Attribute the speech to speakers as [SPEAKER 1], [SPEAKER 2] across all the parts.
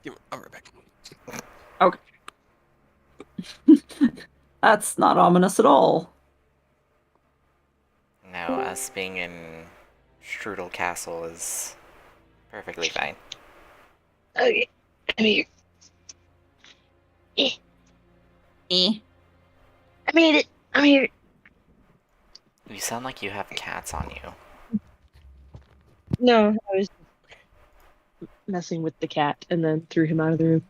[SPEAKER 1] I'll be right back.
[SPEAKER 2] Okay. That's not ominous at all.
[SPEAKER 3] No, us being in Strudel Castle is perfectly fine.
[SPEAKER 4] Okay, I'm here. Eh,
[SPEAKER 2] Eh.
[SPEAKER 4] I made it. I'm here.
[SPEAKER 3] You sound like you have cats on you.
[SPEAKER 4] No, I was messing with the cat and then threw him out of the room.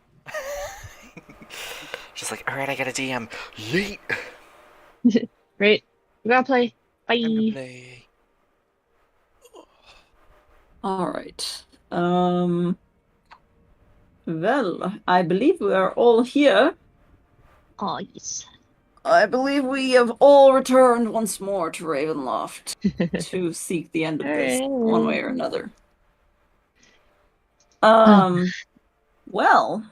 [SPEAKER 3] Just like, alright, I got a DM. Yeet!
[SPEAKER 4] Right? We gotta play.
[SPEAKER 1] Time to
[SPEAKER 4] Bye.
[SPEAKER 1] play.
[SPEAKER 2] All right. Well, I believe we are all here.
[SPEAKER 4] Oh, yes.
[SPEAKER 2] I believe we have all returned once more to Ravenloft to seek the end of this one way or another. Well,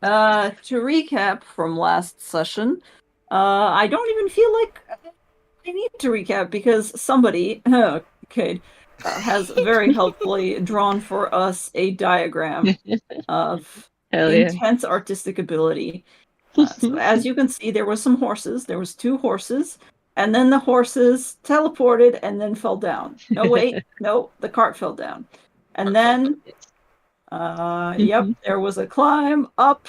[SPEAKER 2] to recap from last session, I don't even feel like I need to recap because somebody, Cade, has very helpfully drawn for us a diagram of
[SPEAKER 4] Hell yeah.
[SPEAKER 2] intense artistic ability. So as you can see, there was some horses. There was 2 horses, and then the horses teleported and then fell down. No, wait, no, the cart fell down. And then, yep, there was a climb up,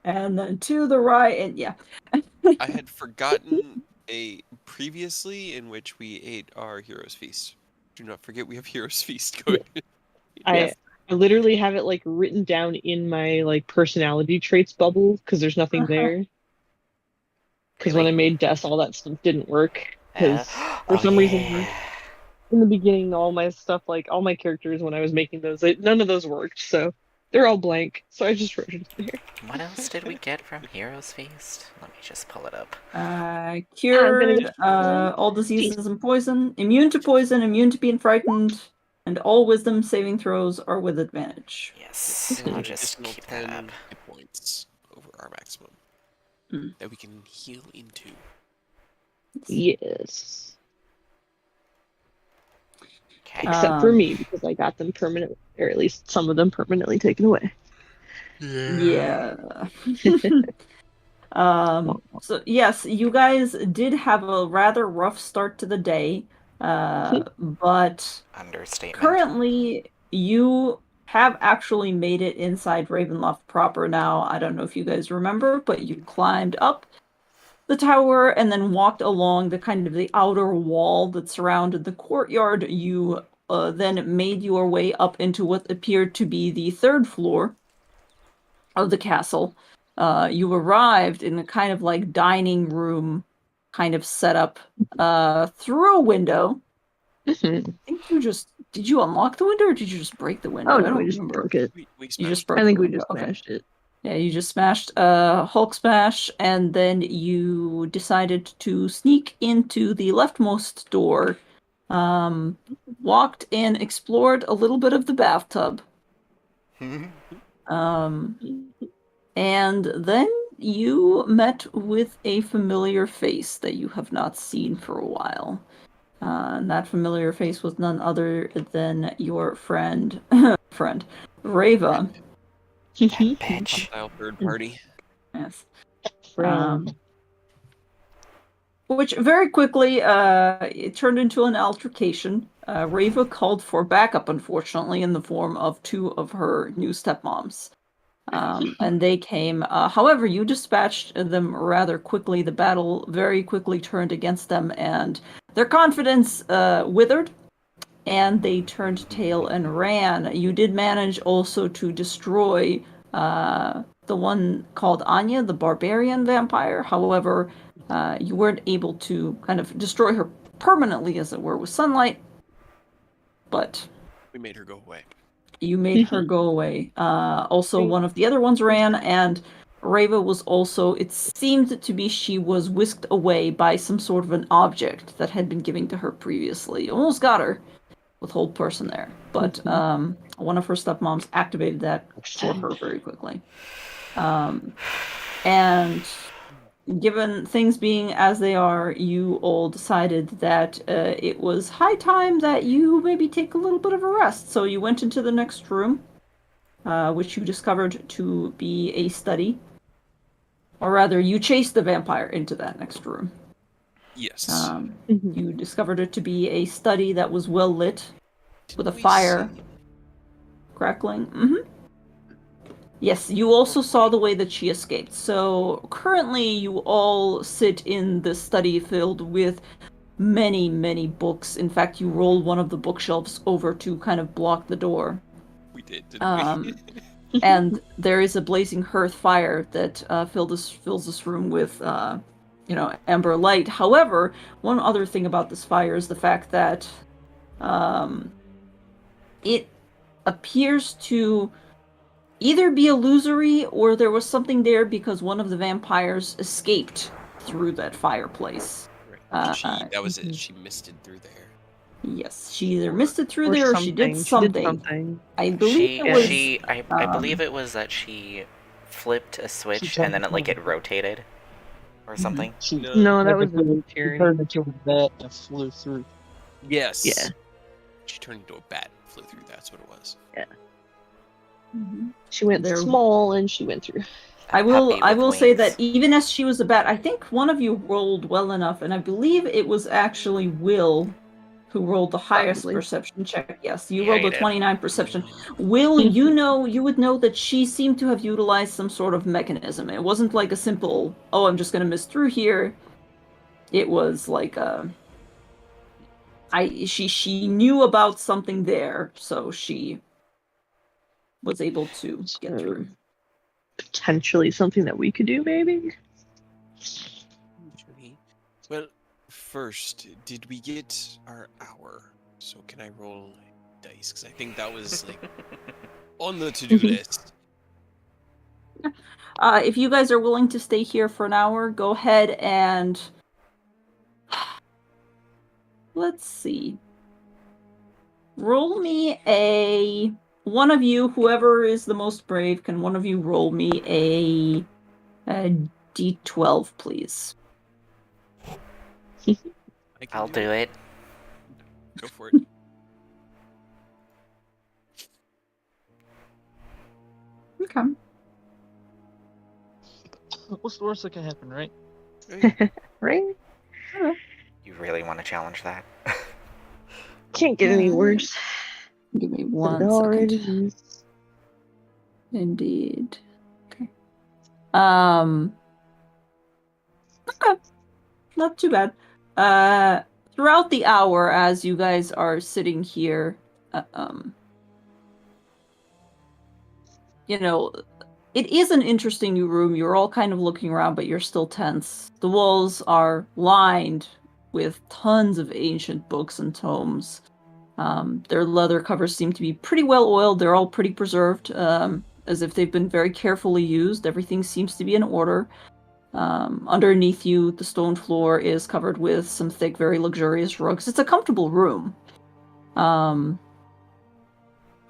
[SPEAKER 2] and then to the right, and yeah.
[SPEAKER 1] I had forgotten a previously in which we ate our Heroes Feast. Do not forget we have Heroes Feast going.
[SPEAKER 4] I literally have it like written down in my like personality traits bubble because there's nothing there. Because when I made Death, all that stuff didn't work. Because for some reason, in the beginning, all my stuff, like all my characters, when I was making those, none of those worked. So they're all blank. So I just wrote it there.
[SPEAKER 3] What else did we get from Heroes Feast? Let me just pull it up.
[SPEAKER 2] Cured all diseases and poison, immune to poison, immune to being frightened, and all wisdom saving throws are with advantage.
[SPEAKER 3] Yes, I'll just
[SPEAKER 1] Additional
[SPEAKER 3] keep that
[SPEAKER 1] 10
[SPEAKER 3] up.
[SPEAKER 1] hit points over our maximum that we can heal into.
[SPEAKER 4] Yes.
[SPEAKER 3] Okay.
[SPEAKER 4] Except for me, because I got them permanently, or at least some of them permanently taken away.
[SPEAKER 2] Yeah. So yes, you guys did have a rather rough start to the day, but
[SPEAKER 3] Understatement.
[SPEAKER 2] currently you have actually made it inside Ravenloft proper now. I don't know if you guys remember, but you climbed up the tower and then walked along the kind of the outer wall that surrounded the courtyard. You then made your way up into what appeared to be the 3rd floor of the castle. You arrived in a kind of like dining room kind of setup through a window. I think did you unlock the window or did you just break the window?
[SPEAKER 4] Oh no,
[SPEAKER 2] I don't
[SPEAKER 4] we just
[SPEAKER 2] remember.
[SPEAKER 4] broke it.
[SPEAKER 2] You just broke
[SPEAKER 4] I think
[SPEAKER 2] the
[SPEAKER 4] we
[SPEAKER 2] window.
[SPEAKER 4] just smashed it.
[SPEAKER 2] Yeah, you just smashed Hulk smash, and then you decided to sneak into the leftmost door. Walked in, explored a little bit of the bathtub. And then you met with a familiar face that you have not seen for a while. And that familiar face was none other than your friend, Rava.
[SPEAKER 3] That bitch.
[SPEAKER 1] Hostile third party.
[SPEAKER 2] Yes.
[SPEAKER 4] Friend.
[SPEAKER 2] Which very quickly it turned into an altercation. Rava called for backup, unfortunately, in the form of 2 of her new stepmoms. And they came. However, you dispatched them rather quickly. The battle very quickly turned against them, and their confidence withered, and they turned tail and ran. You did manage also to destroy the one called Anya, the barbarian vampire. However, you weren't able to kind of destroy her permanently, as it were, with sunlight. But
[SPEAKER 1] we made her go away.
[SPEAKER 2] You made her go away. Also, one of the other ones ran, and Rava was also, it seemed to be she was whisked away by some sort of an object that had been given to her previously. Almost got her with hold person there. But one of her stepmoms activated that for her very quickly. And given things being as they are, you all decided that it was high time that you maybe take a little bit of a rest. So you went into the next room, which you discovered to be a study. Or rather, you chased the vampire into that next room.
[SPEAKER 1] Yes.
[SPEAKER 4] Mhm.
[SPEAKER 2] You discovered it to be a study that was well lit, with a
[SPEAKER 1] Didn't we
[SPEAKER 2] fire
[SPEAKER 1] see-
[SPEAKER 2] crackling. Yes, you also saw the way that she escaped. So currently, you all sit in the study filled with many, many books. In fact, you roll one of the bookshelves over to kind of block the door.
[SPEAKER 1] We did, didn't we?
[SPEAKER 2] And there is a blazing hearth fire that fills this room with, amber light. However, one other thing about this fire is the fact that it appears to either be illusory or there was something there because one of the vampires escaped through that fireplace.
[SPEAKER 1] Right. That was it. She misted through there.
[SPEAKER 2] Yes, she either missed it through
[SPEAKER 4] Or
[SPEAKER 2] there or she did something.
[SPEAKER 4] something.
[SPEAKER 2] I believe
[SPEAKER 3] She
[SPEAKER 2] it was.
[SPEAKER 3] she I believe it was that she flipped a switch and then it rotated or something.
[SPEAKER 4] No, that was
[SPEAKER 5] She
[SPEAKER 4] tyranny.
[SPEAKER 5] turned into a bat and flew through.
[SPEAKER 1] Yes.
[SPEAKER 4] Yeah.
[SPEAKER 1] She turned into a bat and flew through. That's what it was.
[SPEAKER 4] She went
[SPEAKER 2] There-
[SPEAKER 4] small and she went through.
[SPEAKER 2] I
[SPEAKER 3] Puppy
[SPEAKER 2] will
[SPEAKER 3] with
[SPEAKER 2] say
[SPEAKER 3] wings.
[SPEAKER 2] that even as she was a bat, I think one of you rolled well enough, and I believe it was actually Will who rolled the highest
[SPEAKER 4] Probably.
[SPEAKER 2] perception check. Yes, you
[SPEAKER 3] Yeah,
[SPEAKER 2] rolled
[SPEAKER 3] you
[SPEAKER 2] a
[SPEAKER 3] did.
[SPEAKER 2] 29 perception. Will, you would know that she seemed to have utilized some sort of mechanism. It wasn't like a simple, oh, I'm just gonna miss through here. It was like she knew about something there, so she was able to get
[SPEAKER 4] So,
[SPEAKER 2] through.
[SPEAKER 4] potentially something that we could do, maybe?
[SPEAKER 1] Well, first, did we get our hour? So can I roll dice? Because I think that was like on the to-do list.
[SPEAKER 2] If you guys are willing to stay here for an hour, go ahead and let's see. Roll me one of you, whoever is the most brave, can one of you roll me a d12, please?
[SPEAKER 1] I can
[SPEAKER 3] I'll do it.
[SPEAKER 1] Go for it.
[SPEAKER 2] Okay.
[SPEAKER 5] What's the worst that can happen, right?
[SPEAKER 4] Right?
[SPEAKER 3] You really want to challenge that?
[SPEAKER 4] Can't get any worse.
[SPEAKER 2] Give me
[SPEAKER 4] than
[SPEAKER 2] one
[SPEAKER 4] it already
[SPEAKER 2] second.
[SPEAKER 4] is.
[SPEAKER 2] Indeed. Okay. Okay. Not too bad. Throughout the hour, as you guys are sitting here, it is an interesting new room. You're all kind of looking around, but you're still tense. The walls are lined with tons of ancient books and tomes. Their leather covers seem to be pretty well oiled. They're all pretty preserved, as if they've been very carefully used. Everything seems to be in order. Underneath you, the stone floor is covered with some thick, very luxurious rugs. It's a comfortable room.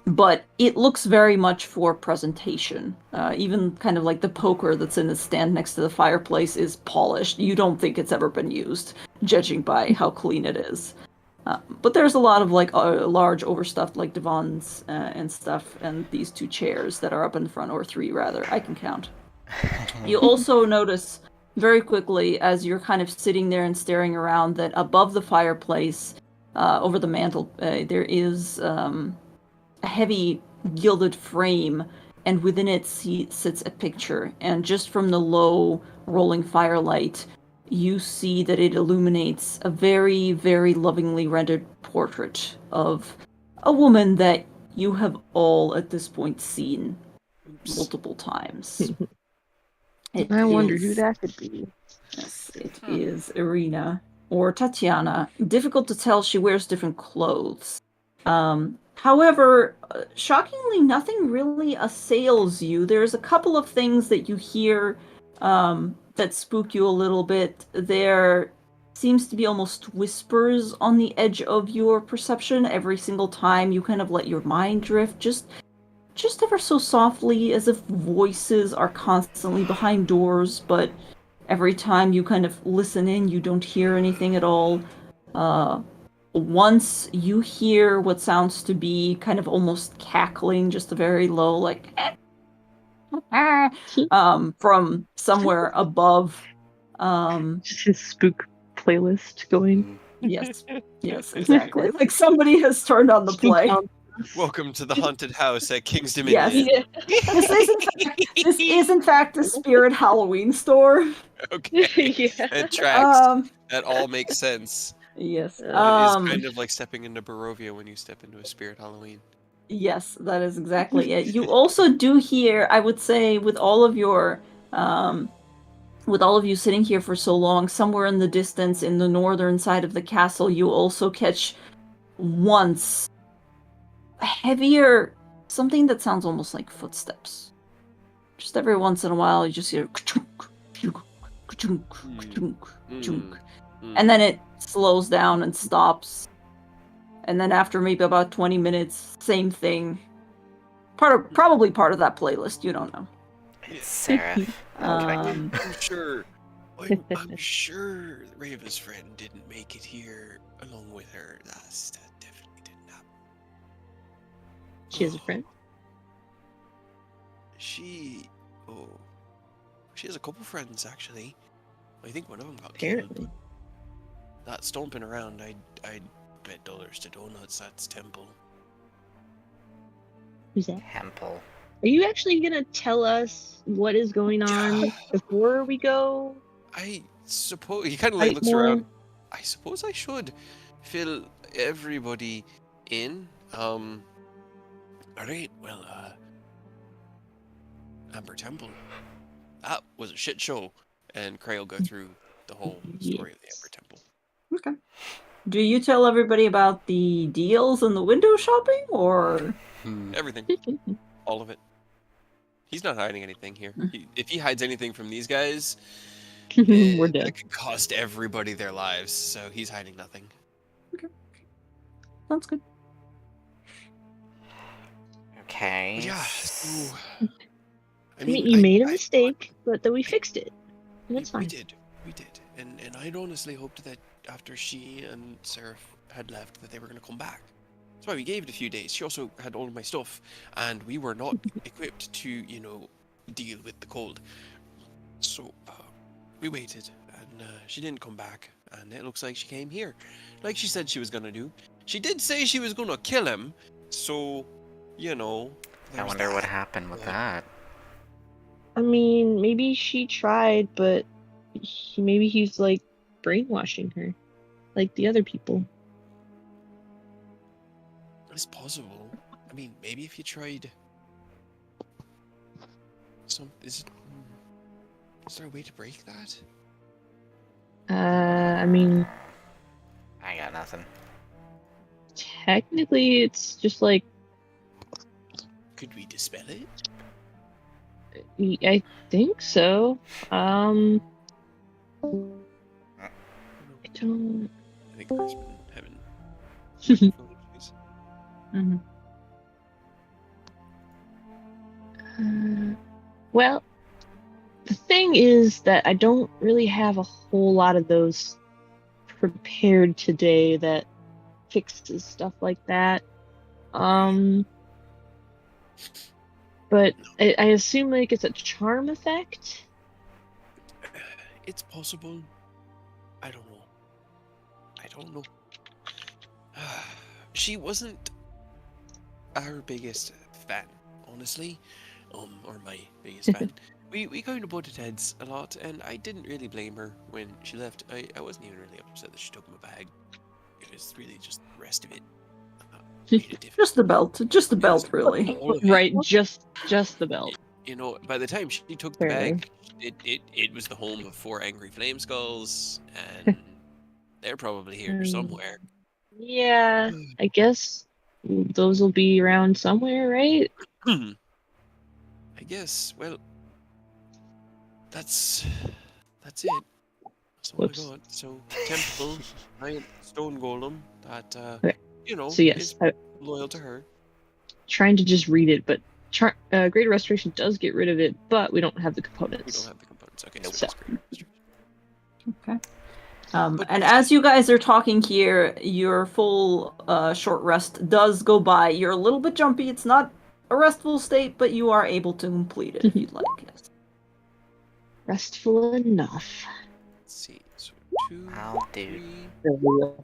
[SPEAKER 2] But it looks very much for presentation. Even kind of like the poker that's in the stand next to the fireplace is polished. You don't think it's ever been used, judging by how clean it is. But there's a lot of like large overstuffed like divans and stuff, and these two chairs that are up in the front, or three rather, I can count. You also notice very quickly as you're kind of sitting there and staring around that above the fireplace, over the mantle, there is a heavy gilded frame, and within it sits a picture. And just from the low rolling firelight, you see that it illuminates a very, very lovingly rendered portrait of a woman that you have all at this point seen multiple times.
[SPEAKER 4] I wonder who that could be.
[SPEAKER 2] Yes, it is Irina or Tatiana. Difficult to tell. She wears different clothes. However, shockingly, nothing really assails you. There's a couple of things that you hear that spook you a little bit. There seems to be almost whispers on the edge of your perception every single time you kind of let your mind drift, just ever so softly, as if voices are constantly behind doors, but every time you kind of listen in, you don't hear anything at all. once you hear what sounds to be kind of almost cackling, just a very low, like, from somewhere above.
[SPEAKER 4] Just his spook playlist going.
[SPEAKER 2] Yes, exactly. Like somebody has turned on the play.
[SPEAKER 1] Welcome to the haunted house at King's
[SPEAKER 2] Yes.
[SPEAKER 1] Dominion.
[SPEAKER 2] This is in fact a spirit Halloween store.
[SPEAKER 1] Okay.
[SPEAKER 4] Yeah.
[SPEAKER 1] It tracks.
[SPEAKER 2] Um,
[SPEAKER 1] That all makes sense.
[SPEAKER 2] yes.
[SPEAKER 1] It is kind of like stepping into Barovia when you step into a Spirit Halloween.
[SPEAKER 2] Yes, that is exactly it. You also do hear, I would say, with all of your, with all of you sitting here for so long, somewhere in the distance, in the northern side of the castle, you also catch once a heavier, something that sounds almost like footsteps. Just every once in a while, you just hear ka-chunk, ka-chunk, ka-chunk, ka-chunk, ka-chunk. And then it slows down and stops. And then after maybe about 20 minutes, same thing. Probably part of that playlist, you don't know.
[SPEAKER 3] It's Seraph.
[SPEAKER 1] I'm sure. I'm sure Rava's friend didn't make it here along with her. That definitely didn't happen.
[SPEAKER 4] She has a friend.
[SPEAKER 1] She has a couple friends actually. I think one of them got
[SPEAKER 4] Apparently.
[SPEAKER 1] killed. That stomping around, I'd bet dollars to donuts. That's Temple.
[SPEAKER 4] Who's that?
[SPEAKER 3] Temple.
[SPEAKER 4] Are you actually gonna tell us what is going on before we go?
[SPEAKER 1] I suppose he kind of like
[SPEAKER 4] Fight
[SPEAKER 1] looks
[SPEAKER 4] more?
[SPEAKER 1] around. I suppose I should fill everybody in. All right. Well, Amber Temple. That was a shit show, and Cray will go through the whole story of the Amber Temple.
[SPEAKER 2] Okay. Do you tell everybody about the deals and the window shopping, or?
[SPEAKER 1] Everything, all of it. He's not hiding anything here. If he hides anything from these guys,
[SPEAKER 4] We're dead.
[SPEAKER 1] that could cost everybody their lives. So he's hiding nothing.
[SPEAKER 2] Sounds good.
[SPEAKER 3] Okay.
[SPEAKER 1] But yeah. So,
[SPEAKER 4] I mean, you made a mistake, but then we fixed it. That's fine.
[SPEAKER 1] We did. And I'd honestly hoped that after she and Seraph had left that they were going to come back. That's why we gave it a few days. She also had all of my stuff, and we were not equipped to, deal with the cold. So, we waited, and she didn't come back, and it looks like she came here. Like she said she was going to do. She did say she was going to kill him, so,
[SPEAKER 3] I wonder what happened with that.
[SPEAKER 4] I mean, maybe she tried, but maybe he's like brainwashing her, like the other people.
[SPEAKER 1] It's possible. I mean, maybe if you tried is there a way to break that?
[SPEAKER 4] I mean,
[SPEAKER 3] I got nothing.
[SPEAKER 4] technically, it's just like
[SPEAKER 1] Could we dispel it?
[SPEAKER 4] I think so. I don't.
[SPEAKER 1] I think Chris been having
[SPEAKER 4] Well, the thing is that I don't really have a whole lot of those prepared today that fixes stuff like that. But I assume like it's a charm effect.
[SPEAKER 1] It's possible. I don't know. She wasn't our biggest fan, honestly. Or my biggest fan. We kind of butted heads a lot, and I didn't really blame her when she left. I wasn't even really upset that she took my bag. It was really just the rest of it.
[SPEAKER 2] Just the belt, really.
[SPEAKER 1] All of it.
[SPEAKER 4] Right, just the belt.
[SPEAKER 1] By the time she took the bag, it was the home of 4 angry flame skulls, and they're probably here somewhere.
[SPEAKER 4] Yeah, I guess those will be around somewhere, right?
[SPEAKER 1] I guess. Well, that's it. That's all I got. So Temple, giant stone golem that
[SPEAKER 4] Okay. So yes,
[SPEAKER 1] is loyal to her.
[SPEAKER 4] trying to just read it, but Greater Restoration does get rid of it, but we don't have the
[SPEAKER 1] We
[SPEAKER 4] components.
[SPEAKER 1] don't have the components. Okay,
[SPEAKER 3] Nope.
[SPEAKER 1] so that's great.
[SPEAKER 2] Okay.
[SPEAKER 1] But
[SPEAKER 2] And as you guys are talking here, your full short rest does go by. You're a little bit jumpy. It's not a restful state, but you are able to complete it if you'd like. Yes.
[SPEAKER 4] Restful enough.
[SPEAKER 1] let's see. So 2,
[SPEAKER 3] I'll do
[SPEAKER 1] 3.
[SPEAKER 5] There we go.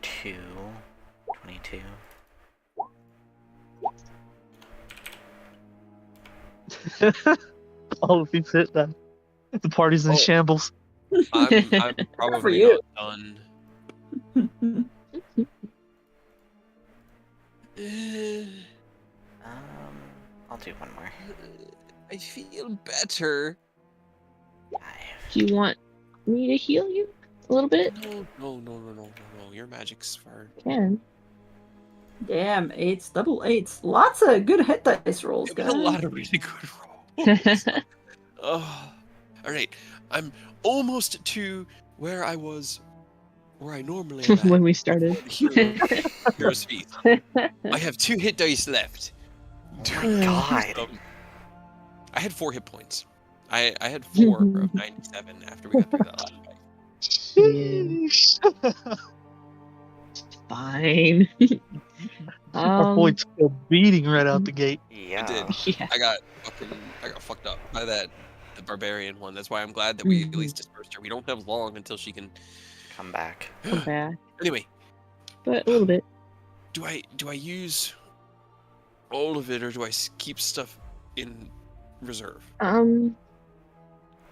[SPEAKER 3] 2, 22.
[SPEAKER 5] All of these hit that. The party's in
[SPEAKER 1] Oh.
[SPEAKER 5] shambles.
[SPEAKER 1] I'm probably
[SPEAKER 2] you.
[SPEAKER 1] not done.
[SPEAKER 3] I'll do one more.
[SPEAKER 1] I feel better.
[SPEAKER 3] 5.
[SPEAKER 4] Do you want me to heal you a little bit?
[SPEAKER 1] No. Your magic's far.
[SPEAKER 4] Can.
[SPEAKER 2] Damn, 8s, double 8s. Lots of good hit dice rolls,
[SPEAKER 1] There's
[SPEAKER 2] guys.
[SPEAKER 1] been a lot of really good rolls. Oh, all right. I'm almost to where I normally am at.
[SPEAKER 4] When we started.
[SPEAKER 1] Hero's Feast. I have 2 hit dice left.
[SPEAKER 3] Oh my god.
[SPEAKER 1] I had 4 hit points. I had 4 of 97 after we got through that last fight.
[SPEAKER 4] Yeah. Fine.
[SPEAKER 5] Our boy's still beating right out the gate.
[SPEAKER 3] Yeah.
[SPEAKER 1] I did.
[SPEAKER 4] Yeah.
[SPEAKER 1] I got fucked up by the barbarian one. That's why I'm glad that we at least dispersed her. We don't have long until she can
[SPEAKER 3] Come back.
[SPEAKER 4] Come back.
[SPEAKER 1] Anyway,
[SPEAKER 4] But a little bit.
[SPEAKER 1] do I use all of it or do I keep stuff in reserve?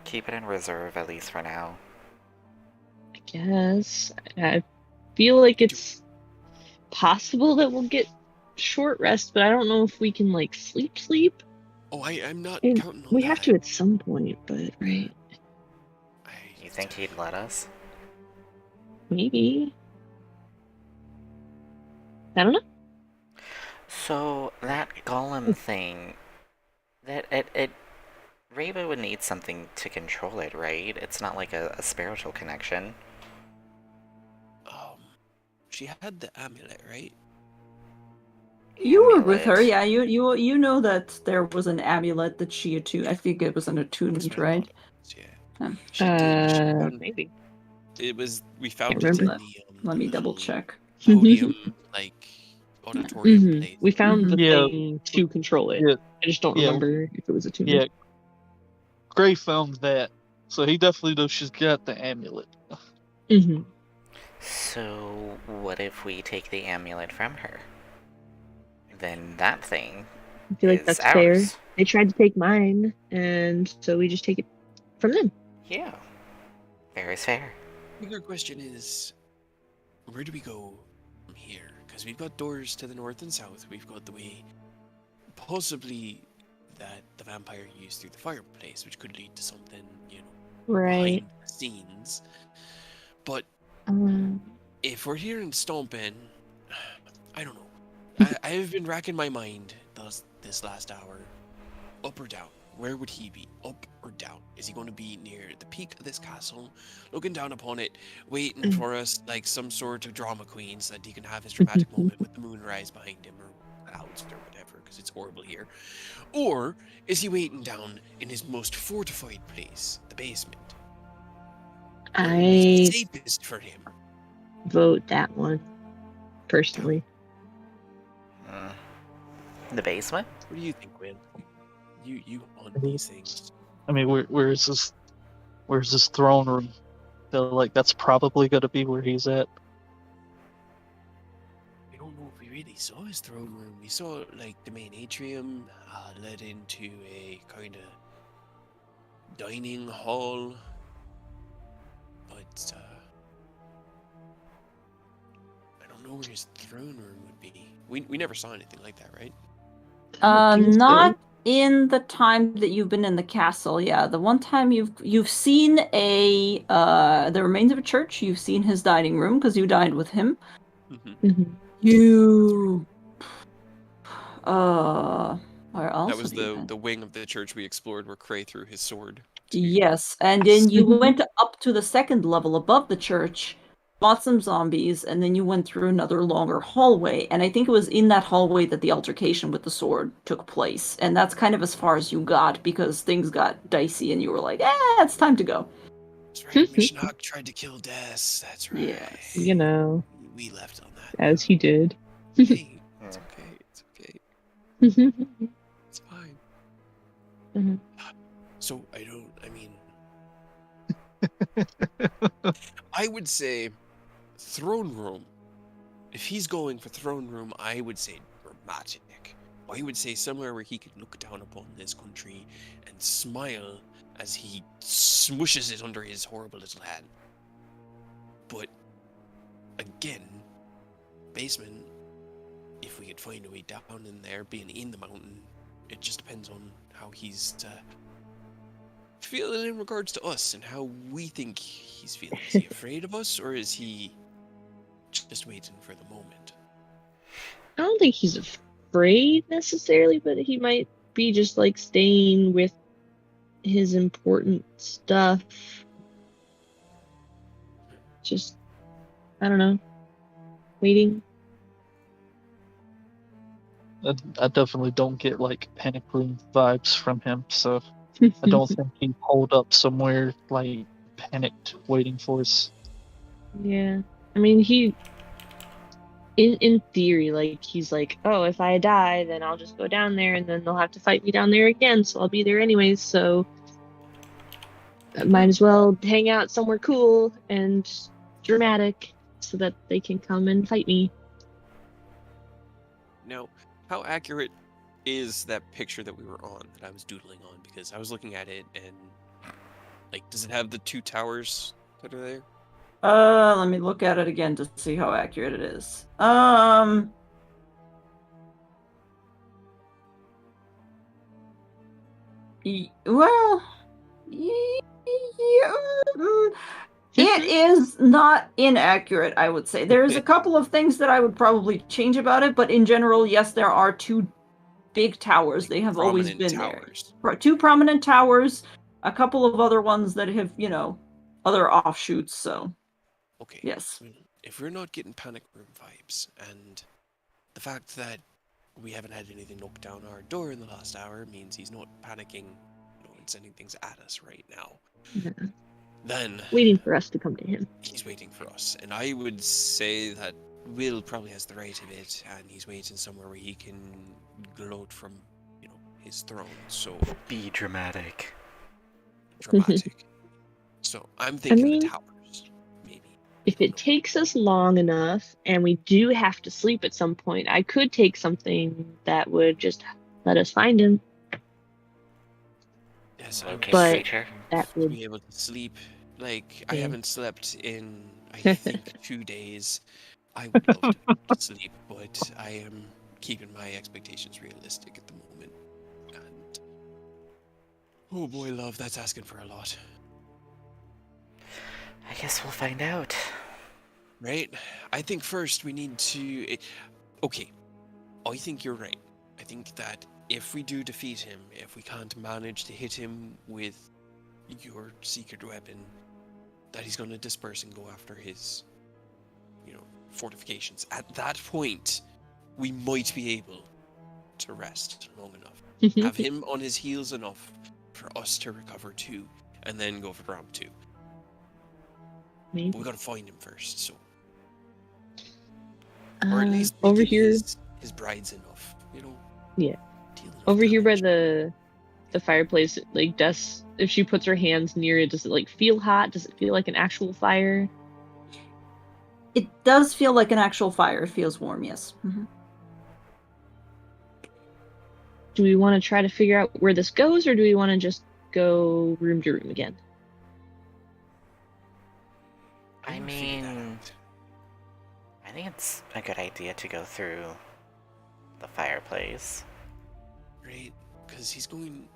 [SPEAKER 3] Keep it in reserve, at least for now.
[SPEAKER 4] I guess. I feel like it's possible that we'll get short rest, but I don't know if we can like sleep.
[SPEAKER 1] Oh, I'm not
[SPEAKER 4] And
[SPEAKER 1] counting on
[SPEAKER 4] we
[SPEAKER 1] that.
[SPEAKER 4] have to at some point, but right.
[SPEAKER 3] You think he'd let us?
[SPEAKER 4] Maybe. I don't know.
[SPEAKER 3] So that golem thing, that it Reba would need something to control it, right? It's not like a spiritual connection.
[SPEAKER 1] She had the amulet, right?
[SPEAKER 2] You were with her,
[SPEAKER 3] Amulet.
[SPEAKER 2] yeah. You know that there was an amulet that she attuned. I think it was an
[SPEAKER 1] That's
[SPEAKER 2] attunement,
[SPEAKER 1] what I
[SPEAKER 2] right?
[SPEAKER 1] thought it was, yeah.
[SPEAKER 2] Yeah.
[SPEAKER 1] She did. She found,
[SPEAKER 4] Maybe.
[SPEAKER 1] we found
[SPEAKER 4] Can't
[SPEAKER 1] it in
[SPEAKER 2] remember.
[SPEAKER 1] the
[SPEAKER 2] Let me double
[SPEAKER 1] little
[SPEAKER 2] check.
[SPEAKER 1] podium, like auditorium
[SPEAKER 4] Mhm.
[SPEAKER 1] place.
[SPEAKER 4] We found the
[SPEAKER 5] Yeah.
[SPEAKER 4] thing to control it.
[SPEAKER 5] Yeah.
[SPEAKER 4] I just don't
[SPEAKER 5] Yeah.
[SPEAKER 4] remember if it was a tune.
[SPEAKER 5] Yeah. Gray found that. So he definitely knows she's got the amulet.
[SPEAKER 4] Mm-hmm.
[SPEAKER 3] So what if we take the amulet from her? Then that thing
[SPEAKER 4] I feel like
[SPEAKER 3] is
[SPEAKER 4] that's
[SPEAKER 3] ours.
[SPEAKER 4] fair. They tried to take mine, and so we just take it from them.
[SPEAKER 3] Yeah. Fair is fair.
[SPEAKER 1] Bigger question is, where do we go from here? Because we've got doors to the north and south. We've got the way, possibly, that the vampire used through the fireplace, which could lead to something,
[SPEAKER 4] Right.
[SPEAKER 1] behind the scenes. But
[SPEAKER 4] Um,
[SPEAKER 1] if we're here in Stompin, I don't know. I have been racking my mind this last hour. Up or down? Where would he be? Up or down? Is he going to be near the peak of this castle, looking down upon it, waiting for us like some sort of drama queen so that he can have his dramatic moment with the moonrise behind him or clouds or whatever, because it's horrible here? Or is he waiting down in his most fortified place, the basement? Where would be
[SPEAKER 4] I
[SPEAKER 1] safest for him?
[SPEAKER 4] vote that one, personally.
[SPEAKER 3] The basement?
[SPEAKER 1] What do you think, Gwen? You on these things?
[SPEAKER 5] I mean, where's this throne room? Feel like that's probably gonna be where he's at.
[SPEAKER 1] I don't know if we really saw his throne room. We saw like the main atrium led into a kind of dining hall, but I don't know where his throne room would be. We never saw anything like that, right?
[SPEAKER 2] Not in the time that you've been in the castle. Yeah, the one time you've seen the remains of a church. You've seen his dining room because you dined with him.
[SPEAKER 4] Mhm.
[SPEAKER 2] You where else?
[SPEAKER 1] That was
[SPEAKER 2] have you been?
[SPEAKER 1] the wing of the church we explored where Cray threw his sword.
[SPEAKER 2] Yes, and then you went up to the second level above the church, fought some zombies, and then you went through another longer hallway. And I think it was in that hallway that the altercation with the sword took place. And that's kind of as far as you got because things got dicey and you were like, it's time to go.
[SPEAKER 1] That's right. Mishnak tried to kill Des. That's right.
[SPEAKER 2] Yes.
[SPEAKER 4] You know,
[SPEAKER 1] We left on that.
[SPEAKER 4] as he did.
[SPEAKER 1] Hey, it's okay. It's okay. It's fine.
[SPEAKER 4] Mhm.
[SPEAKER 1] So I would say throne room. If he's going for throne room, I would say dramatic. I would say somewhere where he could look down upon this country and smile as he smushes it under his horrible little hand. But again, basement, if we could find a way down in there, being in the mountain, it just depends on how he's feeling in regards to us and how we think he's feeling. Is he afraid of us, or is he just waiting for the moment?
[SPEAKER 4] I don't think he's afraid necessarily, but he might be just like staying with his important stuff. Just, I don't know, waiting.
[SPEAKER 5] I definitely don't get like panic room vibes from him, so I don't think he'd hold up somewhere like panicked, waiting for us.
[SPEAKER 4] Yeah. I mean, he, in theory, like, he's like, oh, if I die, then I'll just go down there and then they'll have to fight me down there again, so I'll be there anyways, so I might as well hang out somewhere cool and dramatic so that they can come and fight me.
[SPEAKER 1] Now, how accurate is that picture that we were on, that I was doodling on? Because I was looking at it and, like, does it have the two towers that are there?
[SPEAKER 2] Let me look at it again to see how accurate it is. Well, it is not inaccurate, I would say. There's a couple of things that I would probably change about it, but in general, yes, there are two big towers. They have always been
[SPEAKER 1] towers.
[SPEAKER 2] there. Two prominent towers, a couple of other ones that have, other offshoots, so
[SPEAKER 1] Okay.
[SPEAKER 2] yes.
[SPEAKER 1] If we're not getting panic room vibes, and the fact that we haven't had anything knock down our door in the last hour means he's not panicking, and sending things at us right now, then
[SPEAKER 4] Waiting for us to come to him.
[SPEAKER 1] he's waiting for us. And I would say that Will probably has the right of it, and he's waiting somewhere where he can gloat from, his throne. So
[SPEAKER 3] Be dramatic.
[SPEAKER 1] dramatic. So I'm thinking
[SPEAKER 4] mean,
[SPEAKER 1] the towers, maybe.
[SPEAKER 4] If it takes us long enough and we do have to sleep at some point, I could take something that would just let us find him.
[SPEAKER 1] Yes,
[SPEAKER 3] Locate
[SPEAKER 4] But
[SPEAKER 3] creature.
[SPEAKER 4] that would
[SPEAKER 1] be able to sleep. Like, I
[SPEAKER 4] Yeah.
[SPEAKER 1] haven't slept in, I think, 2 days. I would love to sleep, but I am keeping my expectations realistic at the moment. And oh boy, love, that's asking for a lot,
[SPEAKER 3] I guess we'll find out.
[SPEAKER 1] right? I think first we need to. Okay, I think you're right. I think that if we do defeat him, if we can't manage to hit him with your secret weapon, that he's going to disperse and go after his, fortifications. At that point, we might be able to rest long enough. Have him on his heels enough for us to recover too, and then go for round 2.
[SPEAKER 4] Maybe.
[SPEAKER 1] But we gotta find him first, so. Or at least
[SPEAKER 4] over
[SPEAKER 1] making
[SPEAKER 4] here.
[SPEAKER 1] his brides enough,
[SPEAKER 4] Yeah.
[SPEAKER 1] deal enough
[SPEAKER 4] Over here by
[SPEAKER 1] damage.
[SPEAKER 4] the fireplace, like if she puts her hands near it, does it like feel hot? Does it feel like an actual fire?
[SPEAKER 2] It does feel like an actual fire. It feels warm, yes. Mm-hmm.
[SPEAKER 4] Do we want to try to figure out where this goes, or do we want to just go room to room again?
[SPEAKER 3] I
[SPEAKER 1] wanna figure that
[SPEAKER 3] mean,
[SPEAKER 1] out.
[SPEAKER 3] I think it's a good idea to go through the fireplace.
[SPEAKER 1] Right? Because he's going.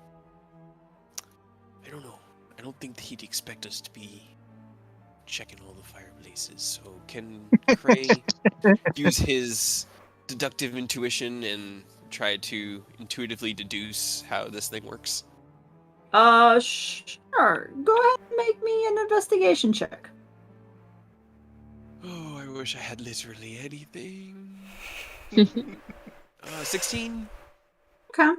[SPEAKER 1] I don't know. I don't think he'd expect us to be checking all the fireplaces. So can Cray use his deductive intuition and try to intuitively deduce how this thing works?
[SPEAKER 2] Sure. Go ahead and make me an investigation check.
[SPEAKER 1] Oh, I wish I had literally anything. 16?
[SPEAKER 2] Okay.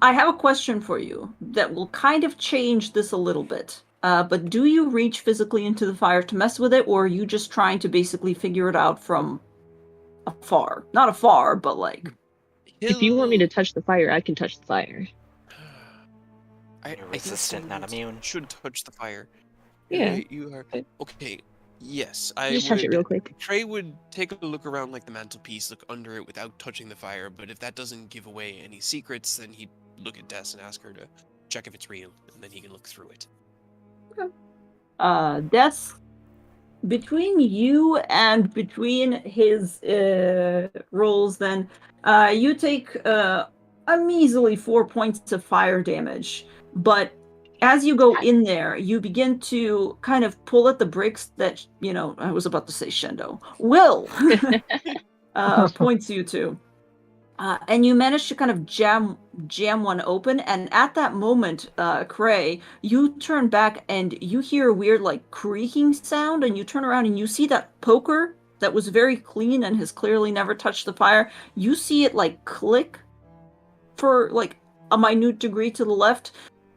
[SPEAKER 2] I have a question for you that will kind of change this a little bit. But do you reach physically into the fire to mess with it, or are you just trying to basically figure it out from afar? Not afar, but like...
[SPEAKER 4] If you want me to touch the fire, I can touch the fire.
[SPEAKER 3] You're
[SPEAKER 1] I think
[SPEAKER 3] resistant, not
[SPEAKER 1] someone
[SPEAKER 3] immune.
[SPEAKER 1] should touch the fire.
[SPEAKER 4] Yeah.
[SPEAKER 1] Right? You are... Okay, yes, I
[SPEAKER 4] Just
[SPEAKER 1] would...
[SPEAKER 4] touch it real quick.
[SPEAKER 1] Trey would take a look around like the mantelpiece, look under it without touching the fire, but if that doesn't give away any secrets, then he'd look at Des and ask her to check if it's real, and then he can look through it.
[SPEAKER 2] Des, between you and between his rolls, then you take a measly 4 points of fire damage. But as you go in there, you begin to kind of pull at the bricks that, I was about to say Shendo, Will points you to. And you manage to kind of jam one open, and at that moment, Cray, you turn back and you hear a weird like creaking sound, and you turn around and you see that poker that was very clean and has clearly never touched the fire. You see it like click for like a minute degree to the left,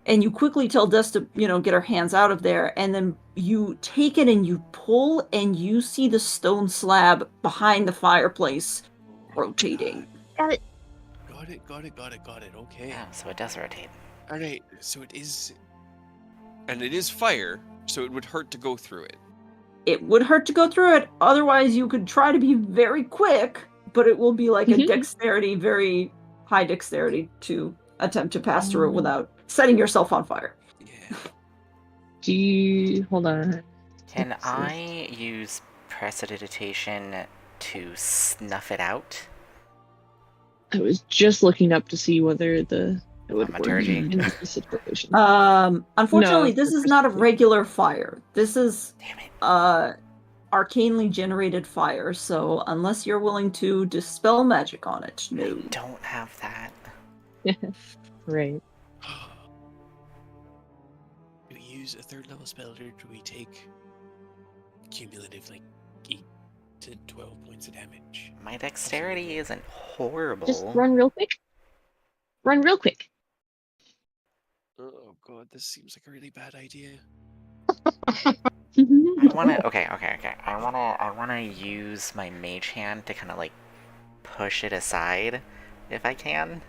[SPEAKER 2] and you quickly tell Des to, get her hands out of there, and then you take it and you pull, and you see the stone slab behind the fireplace rotating.
[SPEAKER 4] Got it.
[SPEAKER 1] Got it. Okay.
[SPEAKER 3] Yeah, so it does rotate.
[SPEAKER 1] Alright, so it is... And it is fire, so it would hurt to go through it.
[SPEAKER 2] It would hurt to go through it, otherwise you could try to be very quick, but it will be like a dexterity, very high dexterity to attempt to pass through it without setting yourself on fire.
[SPEAKER 1] Yeah.
[SPEAKER 4] Hold on.
[SPEAKER 3] Can I use prestidigitation to snuff it out?
[SPEAKER 4] I was just looking up to see whether it would work
[SPEAKER 3] Thaumaturgy.
[SPEAKER 4] in this situation.
[SPEAKER 2] Unfortunately,
[SPEAKER 4] No,
[SPEAKER 2] this
[SPEAKER 4] for
[SPEAKER 2] is not a regular fire. This is
[SPEAKER 3] Damn it.
[SPEAKER 2] arcanely generated fire, so unless you're willing to dispel magic on it, no.
[SPEAKER 3] Don't have that.
[SPEAKER 4] Right.
[SPEAKER 1] Do we use a third level spell, or do we take cumulative, 8 to 12 points of damage?
[SPEAKER 3] My dexterity isn't horrible.
[SPEAKER 4] Just run real quick. Run real quick.
[SPEAKER 1] Oh god, this seems like a really bad idea.
[SPEAKER 3] I wanna okay. I wanna use my mage hand to kinda push it aside if I can.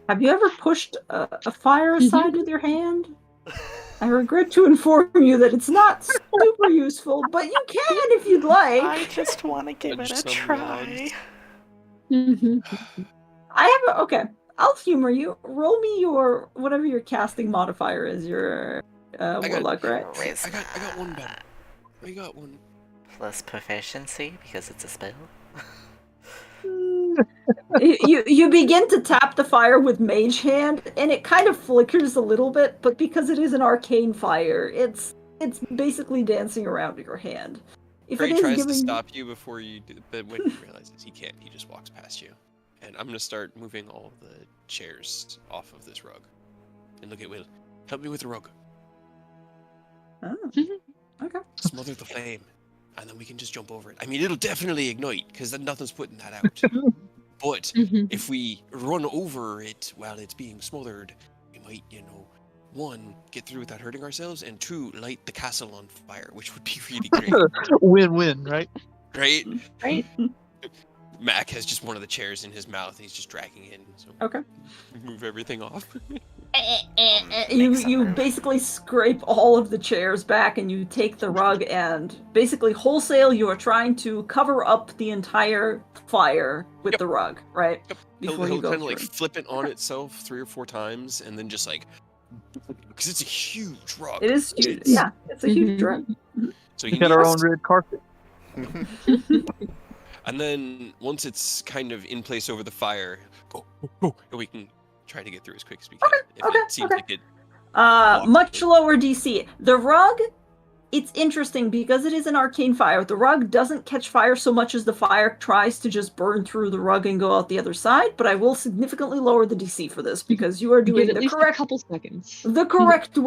[SPEAKER 2] Have you ever pushed a fire aside with your hand? I regret to inform you that it's not super useful, but you can if you'd like.
[SPEAKER 3] I just wanna give it a
[SPEAKER 1] Some
[SPEAKER 3] try.
[SPEAKER 2] Okay, I'll humor you. Roll me your, whatever your casting modifier is, your warlock, right?
[SPEAKER 1] I got one better. I got one.
[SPEAKER 3] Plus proficiency, because it's a spell.
[SPEAKER 2] You begin to tap the fire with mage hand, and it kind of flickers a little bit, but because it is an arcane fire, it's basically dancing around your hand. If
[SPEAKER 1] Trey
[SPEAKER 2] it is
[SPEAKER 1] tries
[SPEAKER 2] giving...
[SPEAKER 1] to stop you before you do, but when he realizes he can't, he just walks past you. And I'm gonna start moving all the chairs off of this rug. And look at Will. Help me with the rug.
[SPEAKER 2] Oh, okay.
[SPEAKER 1] Smother the flame. And then we can just jump over it. I mean, it'll definitely ignite, because then nothing's putting that out. But if we run over it while it's being smothered, we might, one, get through without hurting ourselves, and two, light the castle on fire, which would be really great.
[SPEAKER 5] Win-win, right?
[SPEAKER 1] Right?
[SPEAKER 4] Right.
[SPEAKER 1] Mac has just one of the chairs in his mouth. He's just dragging in. So
[SPEAKER 2] Okay.
[SPEAKER 1] move everything off.
[SPEAKER 2] You basically scrape all of the chairs back, and you take the rug, and basically wholesale you are trying to cover up the entire fire with the rug, right?
[SPEAKER 1] Yep.
[SPEAKER 2] Before
[SPEAKER 1] He'll
[SPEAKER 2] you go
[SPEAKER 1] kind of
[SPEAKER 2] through.
[SPEAKER 1] flip it on itself 3 or 4 times, and then just because it's a huge rug.
[SPEAKER 2] It is huge. Yeah, it's a huge rug.
[SPEAKER 1] So
[SPEAKER 5] We got our own red carpet.
[SPEAKER 1] And then once it's kind of in place over the fire, go, and we can try to get through as quick as we can. It seems like it.
[SPEAKER 2] Much lower DC. The rug, it's interesting because it is an arcane fire. The rug doesn't catch fire so much as the fire tries to just burn through the rug and go out the other side, but I will significantly lower the DC for this because you are doing
[SPEAKER 4] At
[SPEAKER 2] the
[SPEAKER 4] least
[SPEAKER 2] correct
[SPEAKER 4] a couple seconds.
[SPEAKER 2] the correct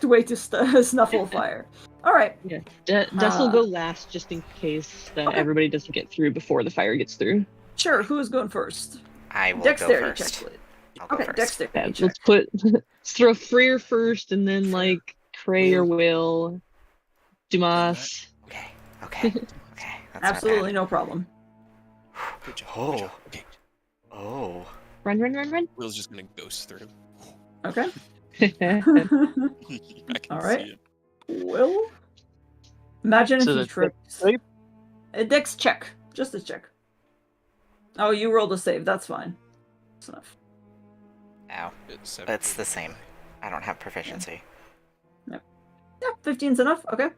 [SPEAKER 2] way to snuffle fire. All right.
[SPEAKER 4] Yeah, Des will go last just in case that everybody doesn't get through before the fire gets through.
[SPEAKER 2] Sure, who is going first?
[SPEAKER 3] I will
[SPEAKER 2] Dexterity
[SPEAKER 3] go
[SPEAKER 2] check,
[SPEAKER 3] first.
[SPEAKER 2] please.
[SPEAKER 3] I'll go
[SPEAKER 2] Okay,
[SPEAKER 3] first.
[SPEAKER 2] dexterity check.
[SPEAKER 4] Let's throw Freer first, and then
[SPEAKER 1] Freyr,
[SPEAKER 4] like Cray or
[SPEAKER 1] Will,
[SPEAKER 4] Will, Dumas.
[SPEAKER 3] Okay. Okay. Okay. That's
[SPEAKER 2] Absolutely
[SPEAKER 3] not
[SPEAKER 2] no problem.
[SPEAKER 1] good job.
[SPEAKER 3] Oh.
[SPEAKER 1] Good job. Okay.
[SPEAKER 3] bad. Oh.
[SPEAKER 4] Run.
[SPEAKER 1] Will's just gonna ghost through.
[SPEAKER 2] Okay.
[SPEAKER 1] I can
[SPEAKER 2] All
[SPEAKER 1] see
[SPEAKER 2] right.
[SPEAKER 1] it.
[SPEAKER 2] Will? Imagine if
[SPEAKER 5] So
[SPEAKER 2] you
[SPEAKER 5] the
[SPEAKER 2] tripped.
[SPEAKER 5] save?
[SPEAKER 2] A dex check. Just a check. Oh, you rolled a save. That's fine. That's enough.
[SPEAKER 3] Ow.
[SPEAKER 1] It's
[SPEAKER 3] That's the same. I don't have proficiency.
[SPEAKER 2] Yeah, 15's enough. Okay.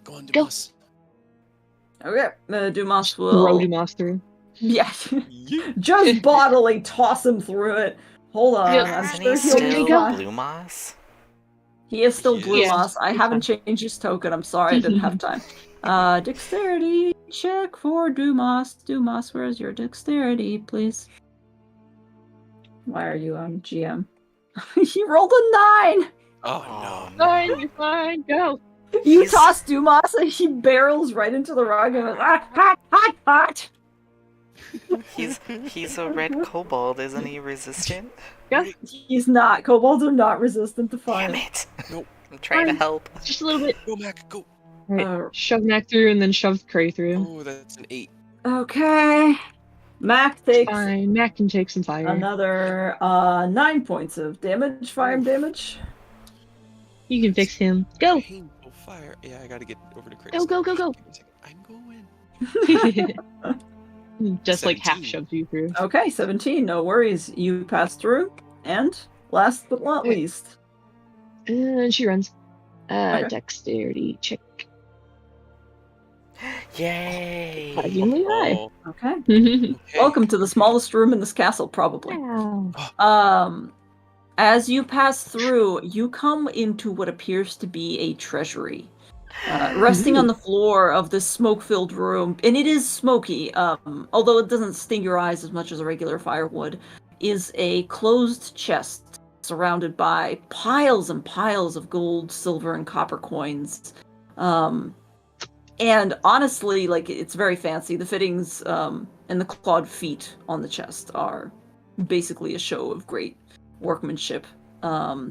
[SPEAKER 1] Go on,
[SPEAKER 4] Go.
[SPEAKER 1] Dumas.
[SPEAKER 2] Okay. Dumas
[SPEAKER 4] Throw
[SPEAKER 2] will.
[SPEAKER 4] Dumas through.
[SPEAKER 2] Yeah.
[SPEAKER 1] Yeah.
[SPEAKER 2] Just bodily toss him through it. Hold on.
[SPEAKER 4] Yeah.
[SPEAKER 2] I'm
[SPEAKER 3] Isn't
[SPEAKER 2] sure
[SPEAKER 3] he
[SPEAKER 2] he'll be
[SPEAKER 3] still
[SPEAKER 2] fine.
[SPEAKER 3] blue moss?
[SPEAKER 2] He is still
[SPEAKER 1] He
[SPEAKER 2] blue
[SPEAKER 1] is.
[SPEAKER 2] moss. I
[SPEAKER 4] He's
[SPEAKER 2] haven't
[SPEAKER 4] fine.
[SPEAKER 2] changed his token. I'm sorry, I didn't have time. Dexterity check for Dumas. Dumas, where's your dexterity, please? Why are you on GM? He rolled a 9!
[SPEAKER 1] Oh, no.
[SPEAKER 4] Fine, you're fine. Go.
[SPEAKER 2] You
[SPEAKER 3] He's-
[SPEAKER 2] toss Dumas and he barrels right into the rug and goes, hot.
[SPEAKER 3] He's a red kobold, isn't he resistant?
[SPEAKER 4] Go.
[SPEAKER 2] He's not. Kobolds are not resistant to fire.
[SPEAKER 3] Damn it!
[SPEAKER 1] Nope.
[SPEAKER 3] I'm trying to
[SPEAKER 4] Fine.
[SPEAKER 3] help.
[SPEAKER 4] Just a little bit.
[SPEAKER 1] Go, Mac. Go.
[SPEAKER 4] Alright. Shove Mac through, and then shove Cray through.
[SPEAKER 1] Oh, that's an 8.
[SPEAKER 2] Okay. Mac takes
[SPEAKER 4] Fine. Mac can take some fire.
[SPEAKER 2] another 9 points of damage, fire damage.
[SPEAKER 4] You can fix him. Go.
[SPEAKER 1] Painful fire. Yeah, I gotta get over to Chris.
[SPEAKER 4] Go, go, go, go.
[SPEAKER 1] Give me a second. I'm going.
[SPEAKER 4] Just like half
[SPEAKER 1] 17.
[SPEAKER 4] shoved you through.
[SPEAKER 2] Okay, 17, no worries. You pass through. And last but not
[SPEAKER 4] Okay.
[SPEAKER 2] least.
[SPEAKER 4] And she runs.
[SPEAKER 2] Okay.
[SPEAKER 4] Dexterity check.
[SPEAKER 3] Yay!
[SPEAKER 4] Surprisingly high.
[SPEAKER 1] Oh,
[SPEAKER 2] Okay.
[SPEAKER 1] okay.
[SPEAKER 2] Welcome to the smallest room in this castle, probably.
[SPEAKER 4] Wow.
[SPEAKER 2] As you pass through, you come into what appears to be a treasury. Resting on the floor of this smoke-filled room, and it is smoky, although it doesn't sting your eyes as much as a regular fire would, is a closed chest surrounded by piles and piles of gold, silver, and copper coins. And honestly, like, it's very fancy. The fittings and the clawed feet on the chest are basically a show of great workmanship.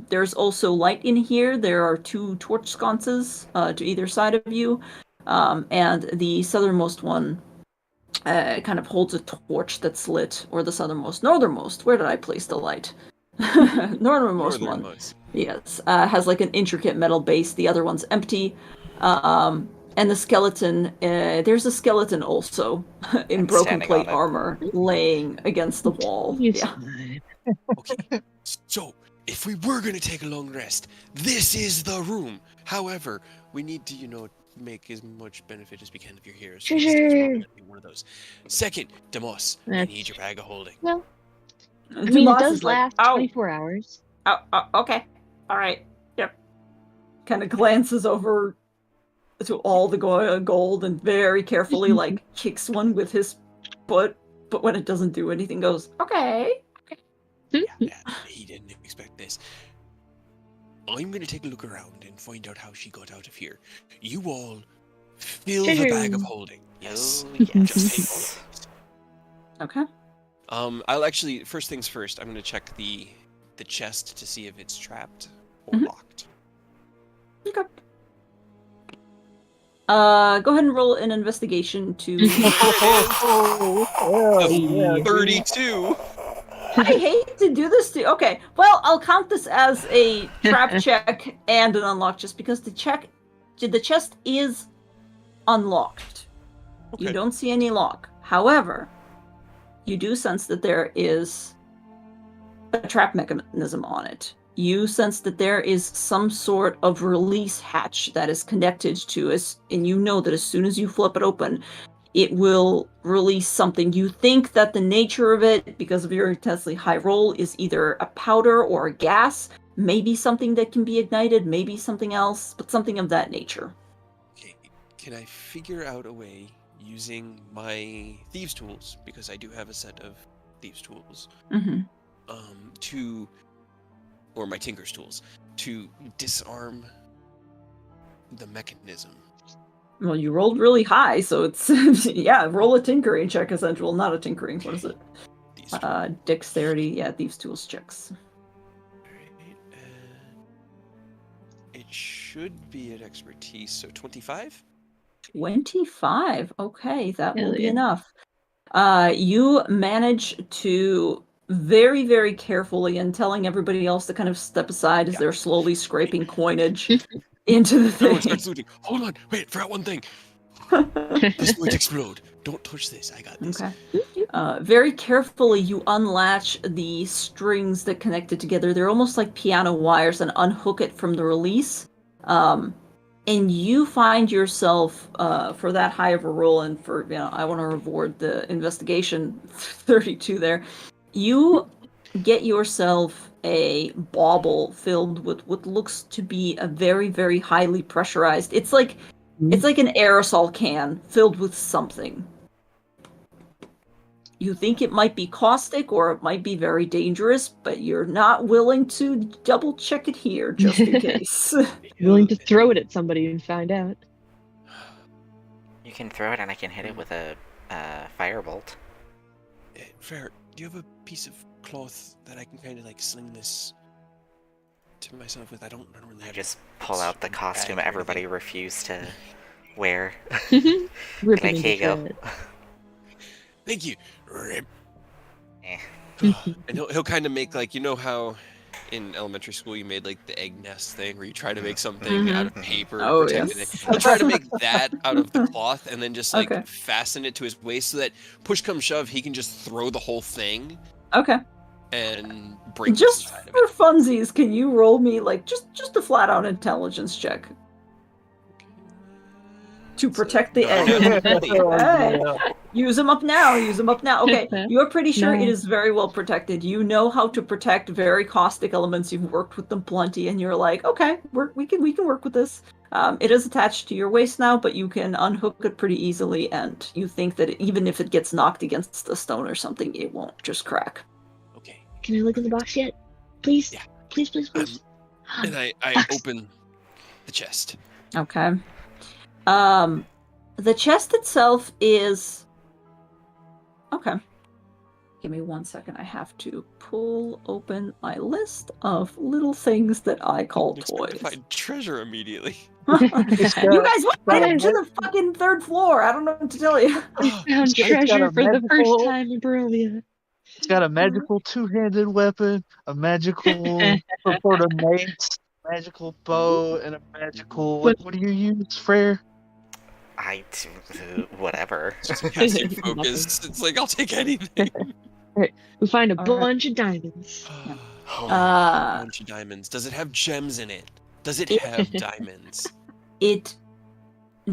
[SPEAKER 2] There's also light in here. There are 2 torch sconces to either side of you, and the southernmost one kind of holds a torch that's lit, or the northernmost. Where did I place the light? Northernmost one.
[SPEAKER 1] Northernmost.
[SPEAKER 2] Yes, has like an intricate metal base. The other one's empty. And the skeleton, there's a skeleton also in
[SPEAKER 3] I'm
[SPEAKER 2] broken
[SPEAKER 3] standing
[SPEAKER 2] plate
[SPEAKER 3] on it.
[SPEAKER 2] armor laying against the wall. Yeah.
[SPEAKER 1] Okay. So, if we were gonna take a long rest, this is the room. However, we need to, make as much benefit as we can of your heroes. So this is probably gonna be one of those. Second, Demos, I
[SPEAKER 4] That's-
[SPEAKER 1] need your bag of holding.
[SPEAKER 4] Well, I
[SPEAKER 2] Dumas
[SPEAKER 4] mean, it does
[SPEAKER 2] is like,
[SPEAKER 4] last
[SPEAKER 2] "Oh,
[SPEAKER 4] 24 hours.
[SPEAKER 2] okay. All right. Yep. Kind of glances over to all the gold and very carefully, like, kicks one with his foot, but when it doesn't do anything, goes, okay.
[SPEAKER 1] Yeah, he didn't expect this. I'm gonna take a look around and find out how she got out of here. You all fill the bag of holding. Yes.
[SPEAKER 3] Oh,
[SPEAKER 1] Just take all
[SPEAKER 3] yes.
[SPEAKER 1] of it.
[SPEAKER 2] Okay.
[SPEAKER 1] I'll actually, first things first, I'm gonna check the chest to see if it's trapped or
[SPEAKER 2] Mhm.
[SPEAKER 1] locked.
[SPEAKER 2] Okay. Go ahead and roll an investigation to.
[SPEAKER 5] yeah,
[SPEAKER 1] 32.
[SPEAKER 2] I hate to do this to you. Okay, well, I'll count this as a trap check and an unlock, just because the chest is unlocked. You
[SPEAKER 1] Okay.
[SPEAKER 2] don't see any lock. However, you do sense that there is a trap mechanism on it. You sense that there is some sort of release hatch that is connected to us, and you know that as soon as you flip it open, it will release something. You think that the nature of it, because of your intensely high roll, is either a powder or a gas, maybe something that can be ignited, maybe something else, but something of that nature.
[SPEAKER 1] Okay, can I figure out a way using my thieves' tools, because I do have a set of thieves' tools,
[SPEAKER 2] Mm-hmm.
[SPEAKER 1] or my tinker's tools, to disarm the mechanism?
[SPEAKER 2] Well, you rolled really high, so it's yeah. Roll a tinkering check, essentially. Well, not a tinkering. What is it?
[SPEAKER 1] These two.
[SPEAKER 2] Dexterity. Yeah, thieves' tools checks.
[SPEAKER 1] Alright, and it should be at expertise, so 25?
[SPEAKER 2] 25. Okay, that will
[SPEAKER 4] Hell
[SPEAKER 2] be
[SPEAKER 4] yeah.
[SPEAKER 2] enough. You manage to very, very carefully, and telling everybody else to kind of step aside as
[SPEAKER 1] Yeah.
[SPEAKER 2] they're slowly scraping coinage into the
[SPEAKER 1] Everyone
[SPEAKER 2] thing.
[SPEAKER 1] starts looting. Hold on, wait, forgot one thing. This might explode. Don't touch this. I got this.
[SPEAKER 2] Okay. Very carefully, you unlatch the strings that connect it together. They're almost like piano wires, and unhook it from the release. And you find yourself, for that high of a roll, and for, I want to reward the investigation 32 there. You get yourself a bauble filled with what looks to be a very, very highly pressurized. It's like an aerosol can filled with something. You think it might be caustic or it might be very dangerous, but you're not willing to double check it here just in case.
[SPEAKER 4] Willing to throw it at somebody and find out.
[SPEAKER 3] You can throw it and I can hit it with a firebolt.
[SPEAKER 1] Fair. Do you have a piece of cloth that I can kind of like sling this to myself with? I don't really
[SPEAKER 3] I
[SPEAKER 1] have.
[SPEAKER 3] just pull out the costume
[SPEAKER 1] bag or
[SPEAKER 3] everybody
[SPEAKER 1] anything.
[SPEAKER 3] refused to wear.
[SPEAKER 4] Rip
[SPEAKER 3] Like,
[SPEAKER 4] it
[SPEAKER 3] here you go.
[SPEAKER 4] into shreds.
[SPEAKER 1] Thank you. Rip.
[SPEAKER 3] Eh.
[SPEAKER 1] And he'll kind of make like, you know how in elementary school you made like the egg nest thing where you try to make something out of paper to
[SPEAKER 2] Oh,
[SPEAKER 1] protect
[SPEAKER 2] yes.
[SPEAKER 1] it. He'll try to make that out of the cloth and then just like
[SPEAKER 2] Okay.
[SPEAKER 1] fasten it to his waist so that push come shove he can just throw the whole thing
[SPEAKER 2] Okay.
[SPEAKER 1] and break
[SPEAKER 2] Just
[SPEAKER 1] inside of
[SPEAKER 2] for
[SPEAKER 1] it.
[SPEAKER 2] funsies, can you roll me like just a flat out intelligence check to protect the egg? Hey, use them up now. Use them up now. Okay, you're pretty sure
[SPEAKER 4] No.
[SPEAKER 2] it is very well protected. You know how to protect very caustic elements. You've worked with them plenty, and you're like, okay, we can work with this. It is attached to your waist now, but you can unhook it pretty easily, and you think that even if it gets knocked against a stone or something, it won't just crack.
[SPEAKER 1] Okay.
[SPEAKER 4] Can I look in the box yet? Please?
[SPEAKER 1] Yeah.
[SPEAKER 4] Please, please, please.
[SPEAKER 1] And I
[SPEAKER 4] Box.
[SPEAKER 1] open the chest.
[SPEAKER 2] Okay. The chest itself is... Okay. Give me 1 second. I have to pull open my list of little things that I call
[SPEAKER 1] Didn't expect to
[SPEAKER 2] toys.
[SPEAKER 1] find treasure immediately.
[SPEAKER 2] You guys went right to the fucking third floor. I don't know what to tell you.
[SPEAKER 4] Found treasure for the first
[SPEAKER 5] magical-
[SPEAKER 4] time in Barovia.
[SPEAKER 5] It's got a magical two-handed weapon, a magical sort of mace, magical bow, and a magical. What do you use, Frere?
[SPEAKER 3] Whatever.
[SPEAKER 1] It's just casting focus. It's like I'll take anything.
[SPEAKER 4] We find a
[SPEAKER 2] All right.
[SPEAKER 4] bunch of diamonds.
[SPEAKER 1] A bunch of diamonds. Does it have gems in it? Does it have diamonds?
[SPEAKER 2] It